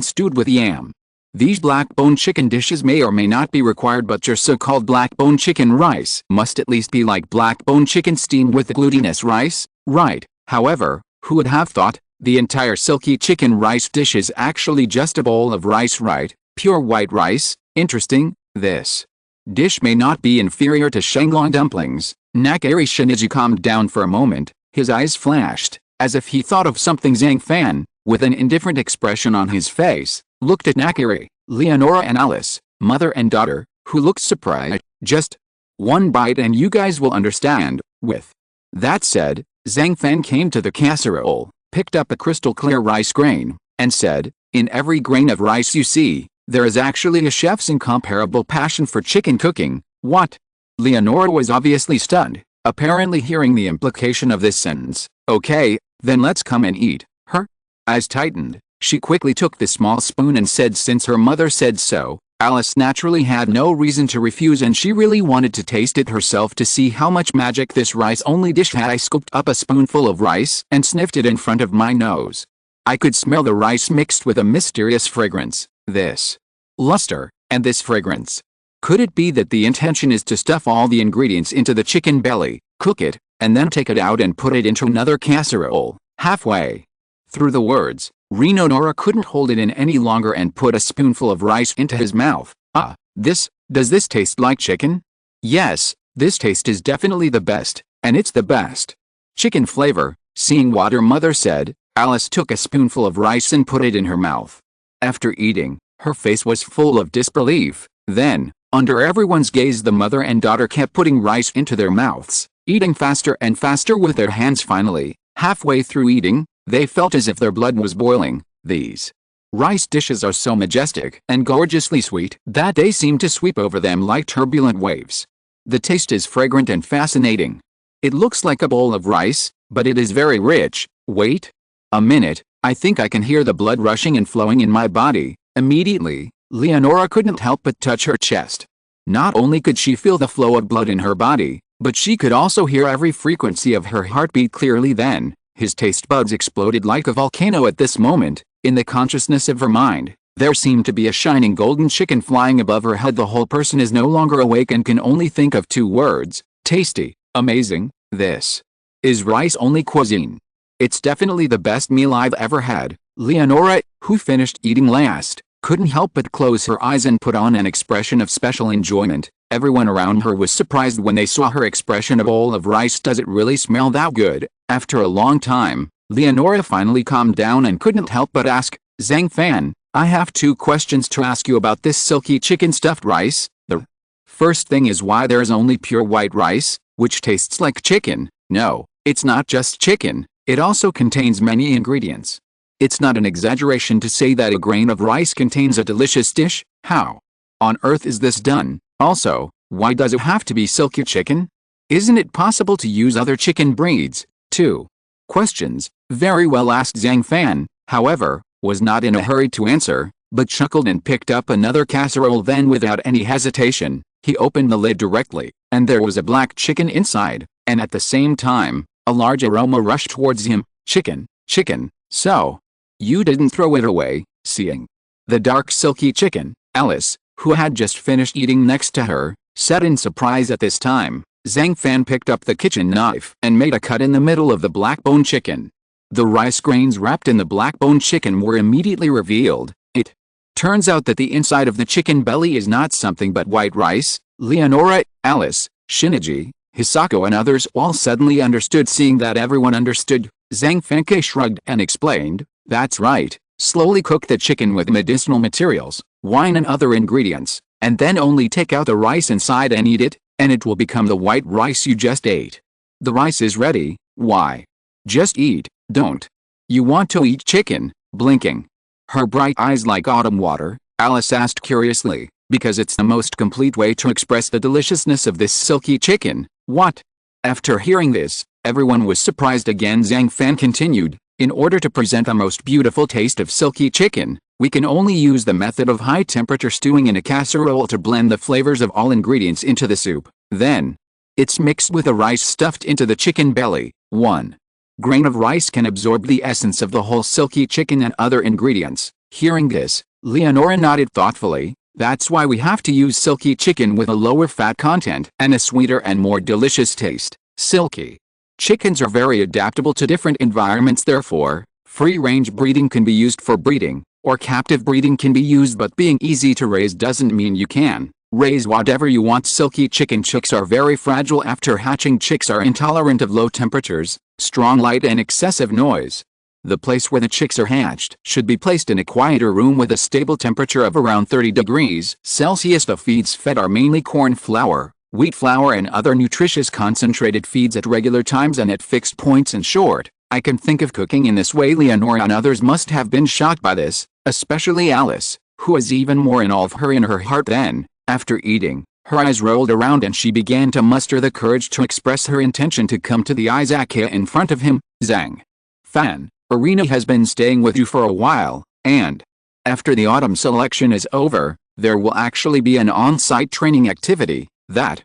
S1: stewed with yam. These black bone chicken dishes may or may not be required, but your so-called black bone chicken rice must at least be like black bone chicken steamed with the glutinous rice, right? However, who would have thought? The entire silky chicken rice dish is actually just a bowl of rice, right? Pure white rice. Interesting. This dish may not be inferior to Shanghai dumplings. Nakari Shinichi calmed down for a moment. His eyes flashed, as if he thought of something. Zhang Fan, with an indifferent expression on his face, looked at Nakari, Leonora and Alice, mother and daughter, who looked surprised. Just one bite and you guys will understand. With that said, Zhang Fan came to the casserole, picked up a crystal clear rice grain, and said, in every grain of rice you see, there is actually a chef's incomparable passion for chicken cooking. What? Leonora was obviously stunned, apparently hearing the implication of this sentence. Okay, then let's come and eat. Her eyes tightened. She quickly took the small spoon and said since her mother said so, Alice naturally had no reason to refuse, and she really wanted to taste it herself to see how much magic this rice-only dish had. I scooped up a spoonful of rice and sniffed it in front of my nose. I could smell the rice mixed with a mysterious fragrance. This luster, and this fragrance. Could it be that the intention is to stuff all the ingredients into the chicken belly, cook it, and then take it out and put it into another casserole? Halfway through the words, Leonora couldn't hold it in any longer and put a spoonful of rice into his mouth. Ah, does this taste like chicken? Yes, this taste is definitely the best, and it's the best chicken flavor. Seeing what her mother said, Alice took a spoonful of rice and put it in her mouth. After eating, her face was full of disbelief. Then, under everyone's gaze, the mother and daughter kept putting rice into their mouths, eating faster and faster with their hands. Finally, halfway through eating, they felt as if their blood was boiling. These rice dishes are so majestic and gorgeously sweet that they seem to sweep over them like turbulent waves. The taste is fragrant and fascinating. It looks like a bowl of rice, but it is very rich. Wait a minute, I think I can hear the blood rushing and flowing in my body. Immediately, Leonora couldn't help but touch her chest. Not only could she feel the flow of blood in her body, but she could also hear every frequency of her heartbeat clearly. Then, his taste buds exploded like a volcano at this moment. In the consciousness of her mind, There seemed to be a shining golden chicken flying above her head. The whole person is no longer awake and can only think of two words: tasty, amazing. This is rice-only cuisine. It's definitely the best meal I've ever had. Leonora, who finished eating last, couldn't help but close her eyes and put on an expression of special enjoyment. Everyone around her was surprised when they saw her expression. A bowl of rice. Does it really smell that good? After a long time, Leonora finally calmed down and couldn't help but ask, Zhang Fan, I have two questions to ask you about this silky chicken stuffed rice. The first thing is why there is only pure white rice, which tastes like chicken. No, it's not just chicken, it also contains many ingredients. It's not an exaggeration to say that a grain of rice contains a delicious dish. How on earth is this done? Also, why does it have to be silky chicken? Isn't it possible to use other chicken breeds? 2 questions. Very well asked. Zhang Fan, however, was not in a hurry to answer, but chuckled and picked up another casserole. Then without any hesitation, he opened the lid directly, and there was a black chicken inside, and at the same time, a large aroma rushed towards him. Chicken, chicken, so you didn't throw it away? Seeing the dark silky chicken, Alice, who had just finished eating next to her, said in surprise. At this time, Zhang Fan picked up the kitchen knife and made a cut in the middle of the black bone chicken. The rice grains wrapped in the black bone chicken were immediately revealed. It turns out that the inside of the chicken belly is not something but white rice. Leonora, Alice, Shinichi, Hisako and others all suddenly understood. Seeing that everyone understood, Zhang Fan shrugged and explained, that's right, slowly cook the chicken with medicinal materials, wine and other ingredients, and then only take out the rice inside and eat it, and it will become the white rice you just ate. The rice is ready. Why? Just eat, don't you want to eat chicken? Blinking her bright eyes like autumn water, Alice asked curiously, because it's the most complete way to express the deliciousness of this silky chicken. What? After hearing this, everyone was surprised again. Zhang Fan continued, in order to present the most beautiful taste of silky chicken, we can only use the method of high-temperature stewing in a casserole to blend the flavors of all ingredients into the soup. Then, it's mixed with the rice stuffed into the chicken belly. 1 grain of rice can absorb the essence of the whole silky chicken and other ingredients. Hearing this, Leonora nodded thoughtfully. That's why we have to use silky chicken with a lower fat content and a sweeter and more delicious taste. Silky chickens are very adaptable to different environments. Therefore, free-range breeding can be used for breeding, or captive breeding can be used, but being easy to raise doesn't mean you can raise whatever you want. Silky chicken chicks are very fragile after hatching. Chicks are intolerant of low temperatures, strong light and excessive noise. The place where the chicks are hatched should be placed in a quieter room with a stable temperature of around 30 degrees Celsius. The feeds fed are mainly corn flour, wheat flour and other nutritious concentrated feeds at regular times and at fixed points. In short, I can think of cooking in this way. Leonora and others must have been shocked by this, especially Alice, who was even more in awe of her in her heart. Then, after eating, her eyes rolled around and she began to muster the courage to express her intention to come to the Izakaya in front of him. Zhang Fan, Arena has been staying with you for a while, and after the autumn selection is over, there will actually be an on-site training activity. That,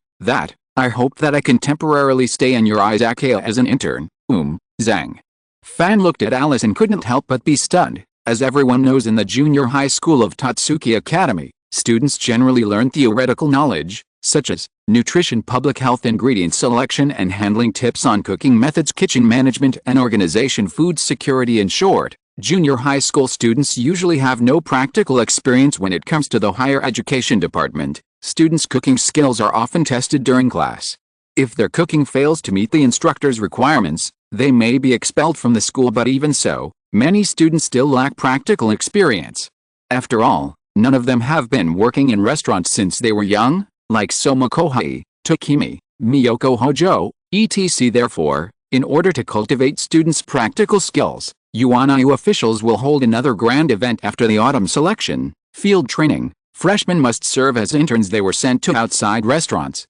S1: I hope that I can temporarily stay in your Izakaya as an intern. Zhang Fan looked at Alice and couldn't help but be stunned. As everyone knows, in the junior high school of Tatsuki Academy, students generally learn theoretical knowledge, such as nutrition, public health, ingredient selection and handling, tips on cooking methods, kitchen management and organization, food security. In short, junior high school students usually have no practical experience when it comes to the higher education department. Students' cooking skills are often tested during class. If their cooking fails to meet the instructor's requirements, they may be expelled from the school, but even so, many students still lack practical experience. After all, none of them have been working in restaurants since they were young, like Soma Kohei, Tokimi, Miyoko Hojo, etc. Therefore, in order to cultivate students' practical skills, UNIU officials will hold another grand event after the autumn selection, field training. Freshmen must serve as interns. They were sent to outside restaurants,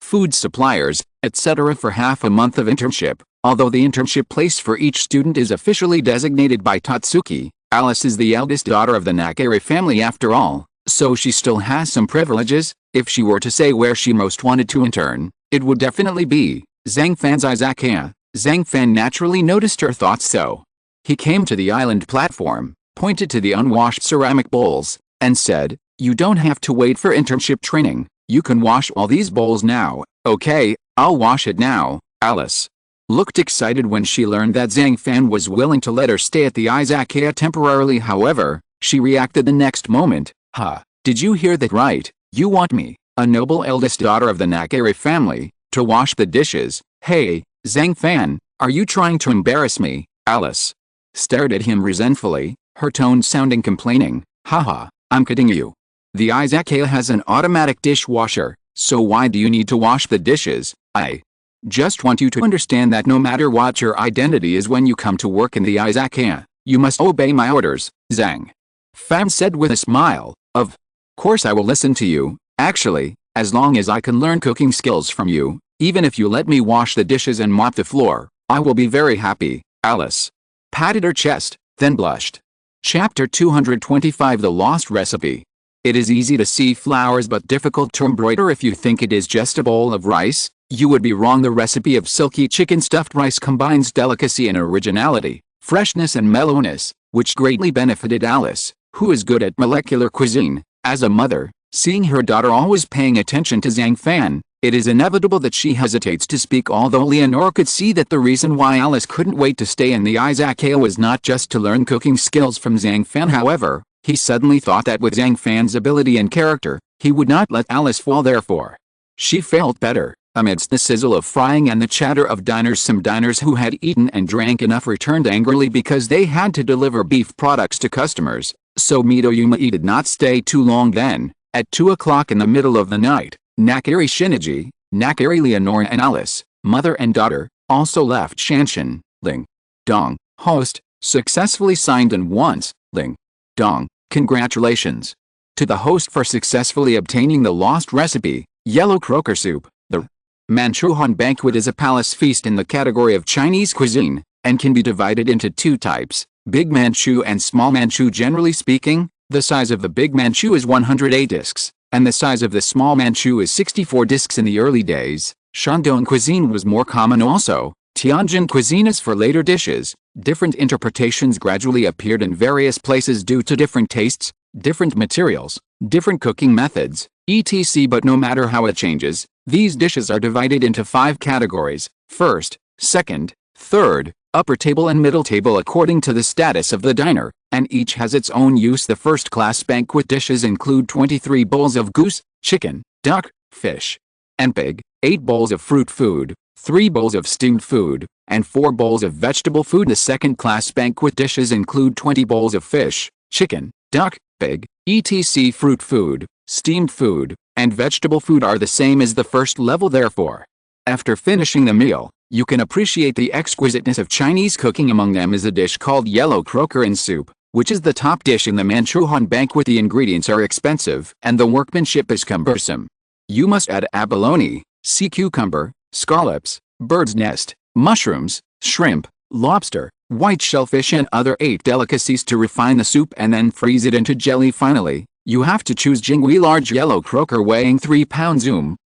S1: food suppliers, etc. for half a month of internship. Although the internship place for each student is officially designated by Tatsuki, Alice is the eldest daughter of the Nakare family after all, so she still has some privileges. If she were to say where she most wanted to intern, it would definitely be Zhang Fan's Izakaya. Zhang Fan naturally noticed her thoughts, so he came to the island platform, pointed to the unwashed ceramic bowls, and said, "You don't have to wait for internship training. You can wash all these bowls now." "Okay, I'll wash it now." Alice looked excited when she learned that Zhang Fan was willing to let her stay at the Izakaya temporarily. However, she reacted the next moment. "Ha, did you hear that right? You want me, a noble eldest daughter of the Nakari family, to wash the dishes? Hey, Zhang Fan, are you trying to embarrass me?" Alice stared at him resentfully, her tone sounding complaining. "Haha, I'm kidding you. The Izakaya has an automatic dishwasher, so why do you need to wash the dishes? I just want you to understand that no matter what your identity is when you come to work in the Izakaya, you must obey my orders," Zhang Fan said with a smile. "Of course I will listen to you. Actually, as long as I can learn cooking skills from you, even if you let me wash the dishes and mop the floor, I will be very happy." Alice patted her chest, then blushed. Chapter 225 The Lost Recipe. It is easy to see flowers but difficult to embroider. If you think it is just a bowl of rice, you would be wrong. The recipe of silky chicken stuffed rice combines delicacy and originality, freshness and mellowness, which greatly benefited Alice, who is good at molecular cuisine. As a mother, seeing her daughter always paying attention to Zhang Fan, it is inevitable that she hesitates to speak. Although Leonora could see that the reason why Alice couldn't wait to stay in the Izakaya was not just to learn cooking skills from Zhang Fan. However, he suddenly thought that with Zhang Fan's ability and character, he would not let Alice fall. Therefore, she felt better. Amidst the sizzle of frying and the chatter of diners, some diners who had eaten and drank enough returned angrily because they had to deliver beef products to customers, so Midoyuma did not stay too long. Then, at 2 o'clock in the middle of the night, Nakari Shinichi, Nakari Leonora and Alice, mother and daughter, also left. Shanshan, Ling Dong, host, successfully signed. And once, Ling Dong, congratulations to the host for successfully obtaining the lost recipe, yellow croaker soup. The Manchuhan banquet is a palace feast in the category of Chinese cuisine, and can be divided into two types, Big Manchu and Small Manchu. Generally speaking, the size of the Big Manchu is 108 discs, and the size of the Small Manchu is 64 discs. In the early days, Shandong cuisine was more common. Also, Tianjin cuisine is for later dishes. Different interpretations gradually appeared in various places due to different tastes, different materials, different cooking methods, etc. But no matter how it changes, these dishes are divided into 5 categories: first, second, third, upper table and middle table according to the status of the diner, and each has its own use. The first-class banquet dishes include 23 bowls of goose, chicken, duck, fish, and pig, 8 bowls of fruit food, 3 bowls of steamed food, and 4 bowls of vegetable food. The second-class banquet dishes include 20 bowls of fish, chicken, duck, pig, etc. Fruit food, steamed food, and vegetable food are the same as the first level. Therefore, after finishing the meal, you can appreciate the exquisiteness of Chinese cooking. Among them is a dish called yellow croaker in soup, which is the top dish in the Manchuhan banquet. The ingredients are expensive, and the workmanship is cumbersome. You must add abalone, sea cucumber, scallops, bird's nest, mushrooms, shrimp, lobster, white shellfish and other 8 delicacies to refine the soup and then freeze it into jelly. Finally, you have to choose Jingui large yellow croaker weighing 3 pounds.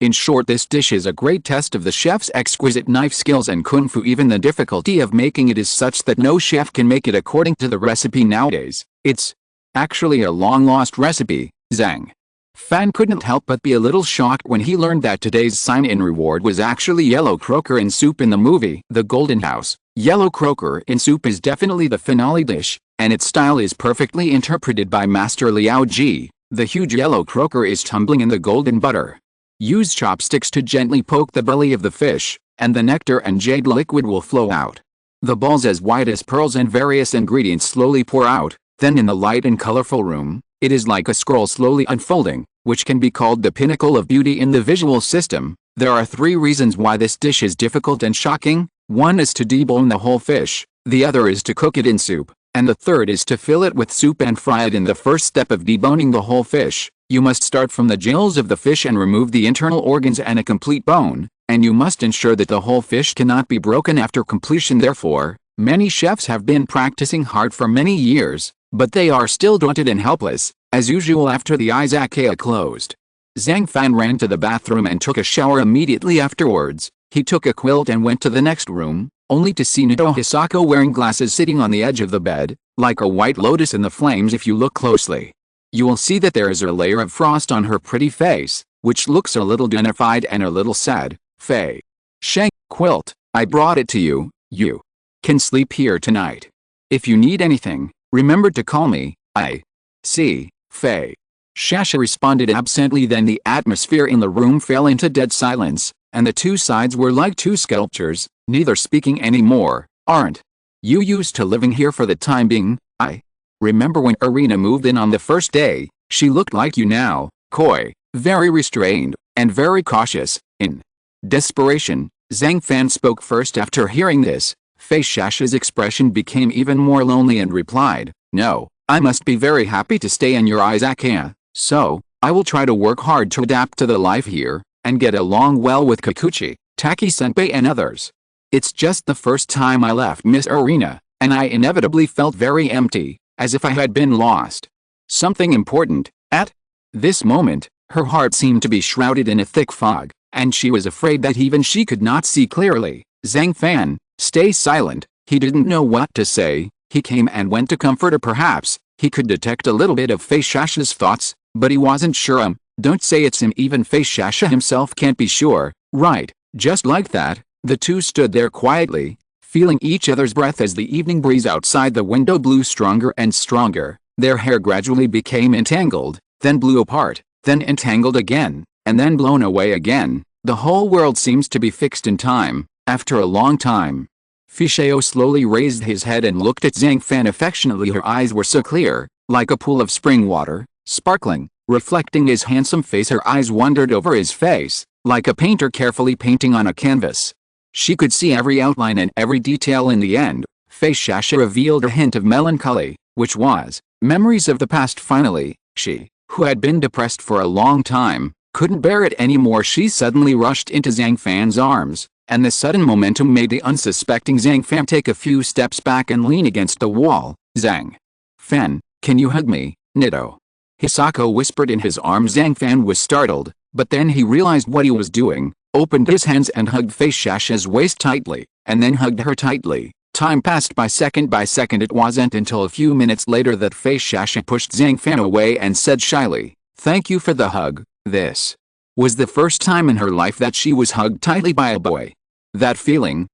S1: In short, this dish is a great test of the chef's exquisite knife skills and kung fu. Even the difficulty of making it is such that no chef can make it according to the recipe nowadays. It's actually a long-lost recipe. Zhang Fan couldn't help but be a little shocked when he learned that today's sign-in reward was actually yellow croaker in soup. In the movie The Golden House, yellow croaker in soup is definitely the finale dish, and its style is perfectly interpreted by Master Liao Ji. The huge yellow croaker is tumbling in the golden butter. Use chopsticks to gently poke the belly of the fish, and the nectar and jade liquid will flow out. The balls as white as pearls and various ingredients slowly pour out. Then in the light and colorful room, it is like a scroll slowly unfolding, which can be called the pinnacle of beauty in the visual system. There are 3 reasons why this dish is difficult and shocking. One is to debone the whole fish, the other is to cook it in soup, and the third is to fill it with soup and fry it. In the first step of deboning the whole fish, you must start from the gills of the fish and remove the internal organs and a complete bone, and you must ensure that the whole fish cannot be broken after completion. Therefore, many chefs have been practicing hard for many years, but they are still daunted and helpless. As usual, after the Izakaya closed, Zhang Fan ran to the bathroom and took a shower immediately afterwards. He took a quilt and went to the next room, only to see Nato Hisako wearing glasses sitting on the edge of the bed. like a white lotus in the flames. If you look closely, you will see that there is a layer of frost on her pretty face, which looks a little dignified and a little sad. Fei Sheng, quilt, I brought it to you. You can sleep here tonight. If you need anything, remember to call me. I see. Fei Shasha responded absently. Then the atmosphere in the room fell into dead silence, and the two sides were like two sculptures, neither speaking anymore. Aren't you used to living here for the time being? I remember when Irina moved in on the first day, she looked like you now, coy, very restrained, and very cautious. In desperation, Zhang Fan spoke first. After hearing this, Fei Shasha's expression became even more lonely and replied, no, I must be very happy to stay in your Izakaya, so I will try to work hard to adapt to the life here, and get along well with Kikuchi, Taki-senpai and others. It's just the first time I left Miss Irina, and I inevitably felt very empty, as if I had been lost something important. At this moment, her heart seemed to be shrouded in a thick fog, and she was afraid that even she could not see clearly. Zhang Fan, stay silent. He didn't know what to say. He came and went to comfort her. Perhaps he could detect a little bit of Fei Shasha's thoughts, but he wasn't sure. Don't say it's him. Even Fei Shasha himself can't be sure. Right, just like that, the two stood there quietly, feeling each other's breath as the evening breeze outside the window blew stronger and stronger. Their hair gradually became entangled, then blew apart, then entangled again, and then blown away again. The whole world seems to be fixed in time. After a long time, Fichao slowly raised his head and looked at Zhang Fan affectionately. Her eyes were so clear, like a pool of spring water, sparkling, reflecting his handsome face. Her eyes wandered over his face, like a painter carefully painting on a canvas. She could see every outline and every detail. In the end, Fei Shasha revealed a hint of melancholy, which was memories of the past. Finally, she, who had been depressed for a long time, couldn't bear it anymore. She suddenly rushed into Zhang Fan's arms, and the sudden momentum made the unsuspecting Zhang Fan take a few steps back and lean against the wall. Zhang Fan, can you hug me, Nito? Hisako whispered in his arms. Zhang Fan was startled, but then he realized what he was doing, opened his hands and hugged Fei Shasha's waist tightly, and then hugged her tightly. Time passed by second. It wasn't until a few minutes later that Fei Shasha pushed Zhang Fan away and said shyly, thank you for the hug. This was the first time in her life that she was hugged tightly by a boy. That feeling,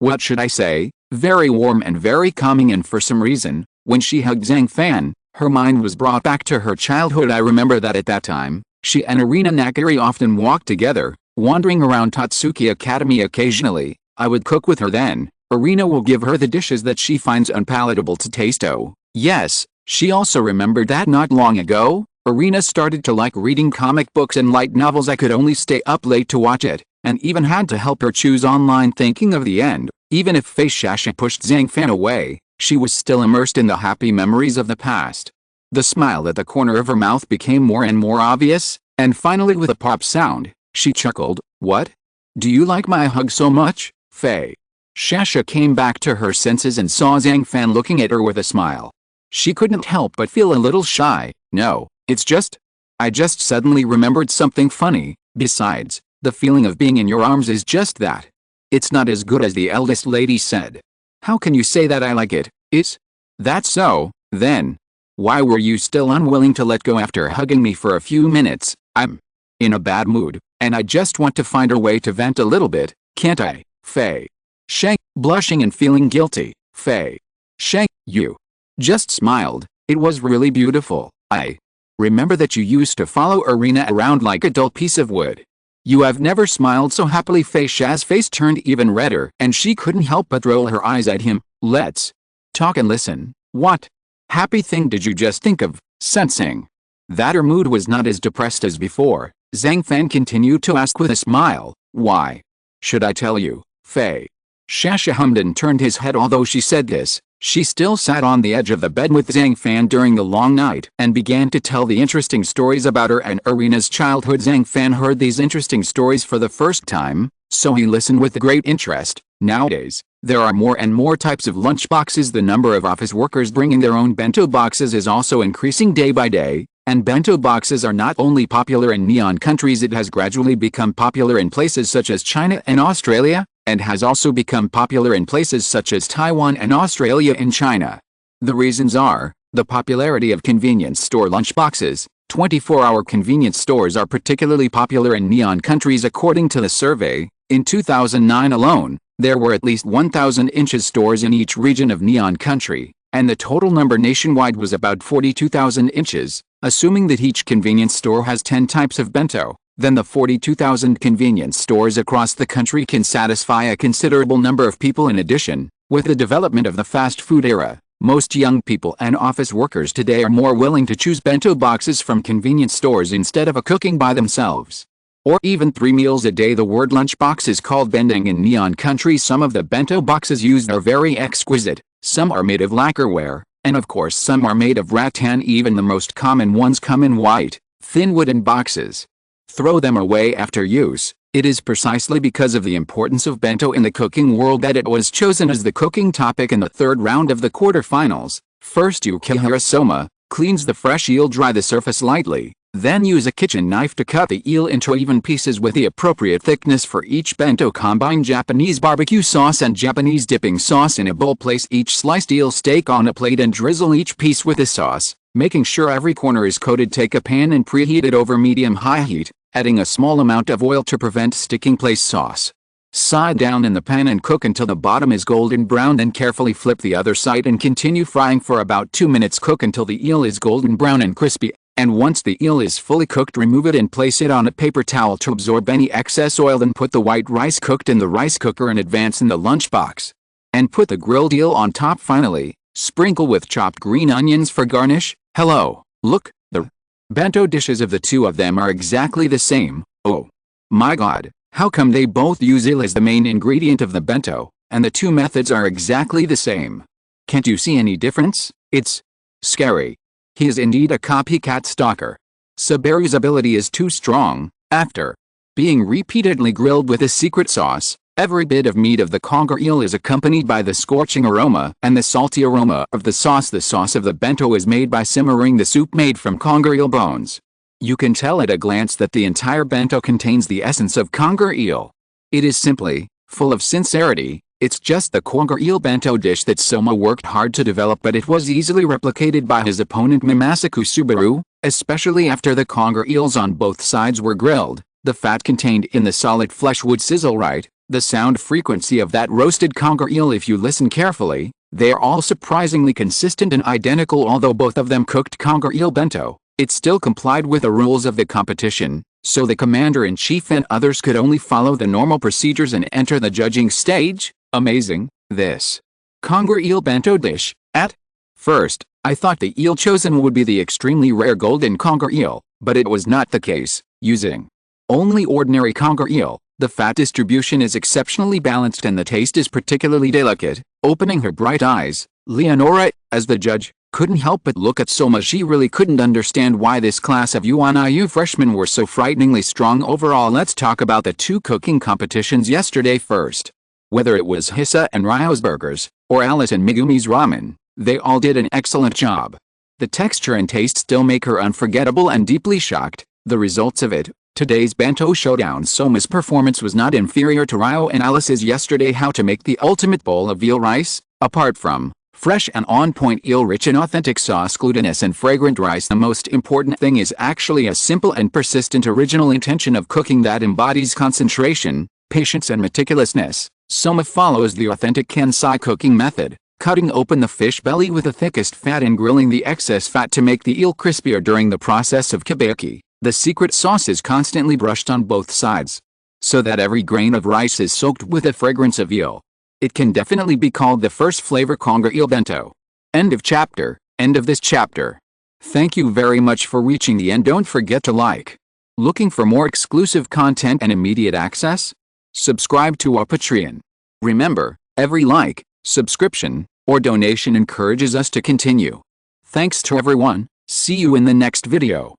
S1: what should I say, very warm and very calming, and for some reason, when she hugged Zhang Fan, her mind was brought back to her childhood. I remember that at that time, she and Irina Nakari often walked together, wandering around Tatsuki Academy. Occasionally, I would cook with her. Then Irina will give her the dishes that she finds unpalatable to taste. Oh, yes, she also remembered that not long ago, Irina started to like reading comic books and light novels. I could only stay up late to watch it, and even had to help her choose online. Thinking of the end, even if Fei Shasha pushed Zhang Fan away, she was still immersed in the happy memories of the past. The smile at the corner of her mouth became more and more obvious, and finally with a pop sound, she chuckled, what? Do you like my hug so much? Fei Shasha came back to her senses and saw Zhang Fan looking at her with a smile. She couldn't help but feel a little shy. No, it's just, I just suddenly remembered something funny. Besides, the feeling of being in your arms is just that. It's not as good as the eldest lady said. How can you say that? I like it. Is that so? Then why were you still unwilling to let go after hugging me for a few minutes? I'm in a bad mood, and I just want to find a way to vent a little bit, can't I? Fei Sheng, blushing and feeling guilty. Fei Sheng, you just smiled. It was really beautiful. I remember that you used to follow Irina around like a dull piece of wood. You have never smiled so happily. Fei Sha's face turned even redder, and she couldn't help but roll her eyes at him. Let's talk and listen. What happy thing did you just think of? Sensing that her mood was not as depressed as before, Zhang Fan continued to ask with a smile, why should I tell you? Fei Shasha hummed and turned his head. Although she said this, she still sat on the edge of the bed with Zhang Fan during the long night and began to tell the interesting stories about her and Irina's childhood. Zhang Fan heard these interesting stories for the first time, so he listened with great interest. Nowadays, there are more and more types of lunchboxes. The number of office workers bringing their own bento boxes is also increasing day by day, and bento boxes are not only popular in neon countries. It has gradually become popular in places such as China and Australia, and has also become popular in places such as Taiwan and Australia. In China, The reasons are the popularity of convenience store lunchboxes. 24-hour convenience stores are particularly popular in neon countries according to the survey. In 2009 alone, there were at least 1,000 inches stores in each region of neon country, and the total number nationwide was about 42,000 inches. Assuming that each convenience store has 10 types of bento, then the 42,000 convenience stores across the country can satisfy a considerable number of people. In addition, with the development of the fast food era, most young people and office workers today are more willing to choose bento boxes from convenience stores instead of cooking by themselves. Or even 3 meals a day. The word lunchbox is called bending in neon country. Some of the bento boxes used are very exquisite, some are made of lacquerware, and of course some are made of rattan. Even the most common ones come in white, thin wooden boxes. Throw them away after use. It is precisely because of the importance of bento in the cooking world that it was chosen as the cooking topic in the third round of the quarterfinals. First, Izakaya Soma cleans the fresh eel, dry the surface lightly, then use a kitchen knife to cut the eel into even pieces with the appropriate thickness for each bento. Combine Japanese barbecue sauce and Japanese dipping sauce in a bowl. Place each sliced eel steak on a plate and drizzle each piece with the sauce, making sure every corner is coated. Take a pan and preheat it over medium-high heat, adding a small amount of oil to prevent sticking. Place sauce side down in the pan and cook until the bottom is golden brown. Then carefully flip the other side and continue frying for about 2 minutes. Cook until the eel is golden brown and crispy, and once the eel is fully cooked, remove it and place it on a paper towel to absorb any excess oil. Then put the white rice cooked in the rice cooker in advance in the lunchbox, and put the grilled eel on top. Finally, sprinkle with chopped green onions for garnish. Hello, look, the bento dishes of the two of them are exactly the same. Oh my god, how come they both use eel as the main ingredient of the bento, and the two methods are exactly the same? Can't you see any difference? It's scary. He is indeed a copycat stalker. Sabaru's ability is too strong. After being repeatedly grilled with a secret sauce, every bit of meat of the conger eel is accompanied by the scorching aroma and the salty aroma of the sauce. The sauce of the bento is made by simmering the soup made from conger eel bones. You can tell at a glance that the entire bento contains the essence of conger eel. It is simply full of sincerity. It's just the conger eel bento dish that Soma worked hard to develop, but it was easily replicated by his opponent Mamasaku Subaru, especially after the conger eels on both sides were grilled. The fat contained in the solid flesh would sizzle right. The sound frequency of that roasted conger eel, if you listen carefully, they are all surprisingly consistent and identical. Although both of them cooked conger eel bento, it still complied with the rules of the competition, so the commander-in-chief and others could only follow the normal procedures and enter the judging stage. Amazing, this conger eel bento dish. At first, I thought the eel chosen would be the extremely rare golden conger eel, but it was not the case. Using only ordinary conger eel, the fat distribution is exceptionally balanced and the taste is particularly delicate. Opening her bright eyes, Leonora, as the judge, couldn't help but look at Soma. She really couldn't understand why this class of UNIU freshmen were so frighteningly strong overall. Let's talk about the two cooking competitions yesterday first. Whether it was Hisa and Ryo's burgers, or Alice and Megumi's ramen, they all did an excellent job. The texture and taste still make her unforgettable and deeply shocked. The results of it, today's bento showdown. Soma's performance was not inferior to Ryo and Alice's yesterday. How to make the ultimate bowl of eel rice? Apart from fresh and on-point eel rich in authentic sauce, glutinous and fragrant rice, the most important thing is actually a simple and persistent original intention of cooking that embodies concentration, patience and meticulousness. Soma follows the authentic Kansai cooking method, cutting open the fish belly with the thickest fat and grilling the excess fat to make the eel crispier. During the process of kobayashi, the secret sauce is constantly brushed on both sides, so that every grain of rice is soaked with the fragrance of eel. It can definitely be called the first flavor conger eel bento. End of chapter. End of this chapter. Thank you very much for reaching the end. Don't forget to like. Looking for more exclusive content and immediate access? Subscribe to our Patreon. Remember, every like, subscription, or donation encourages us to continue. Thanks to everyone. See you in the next video.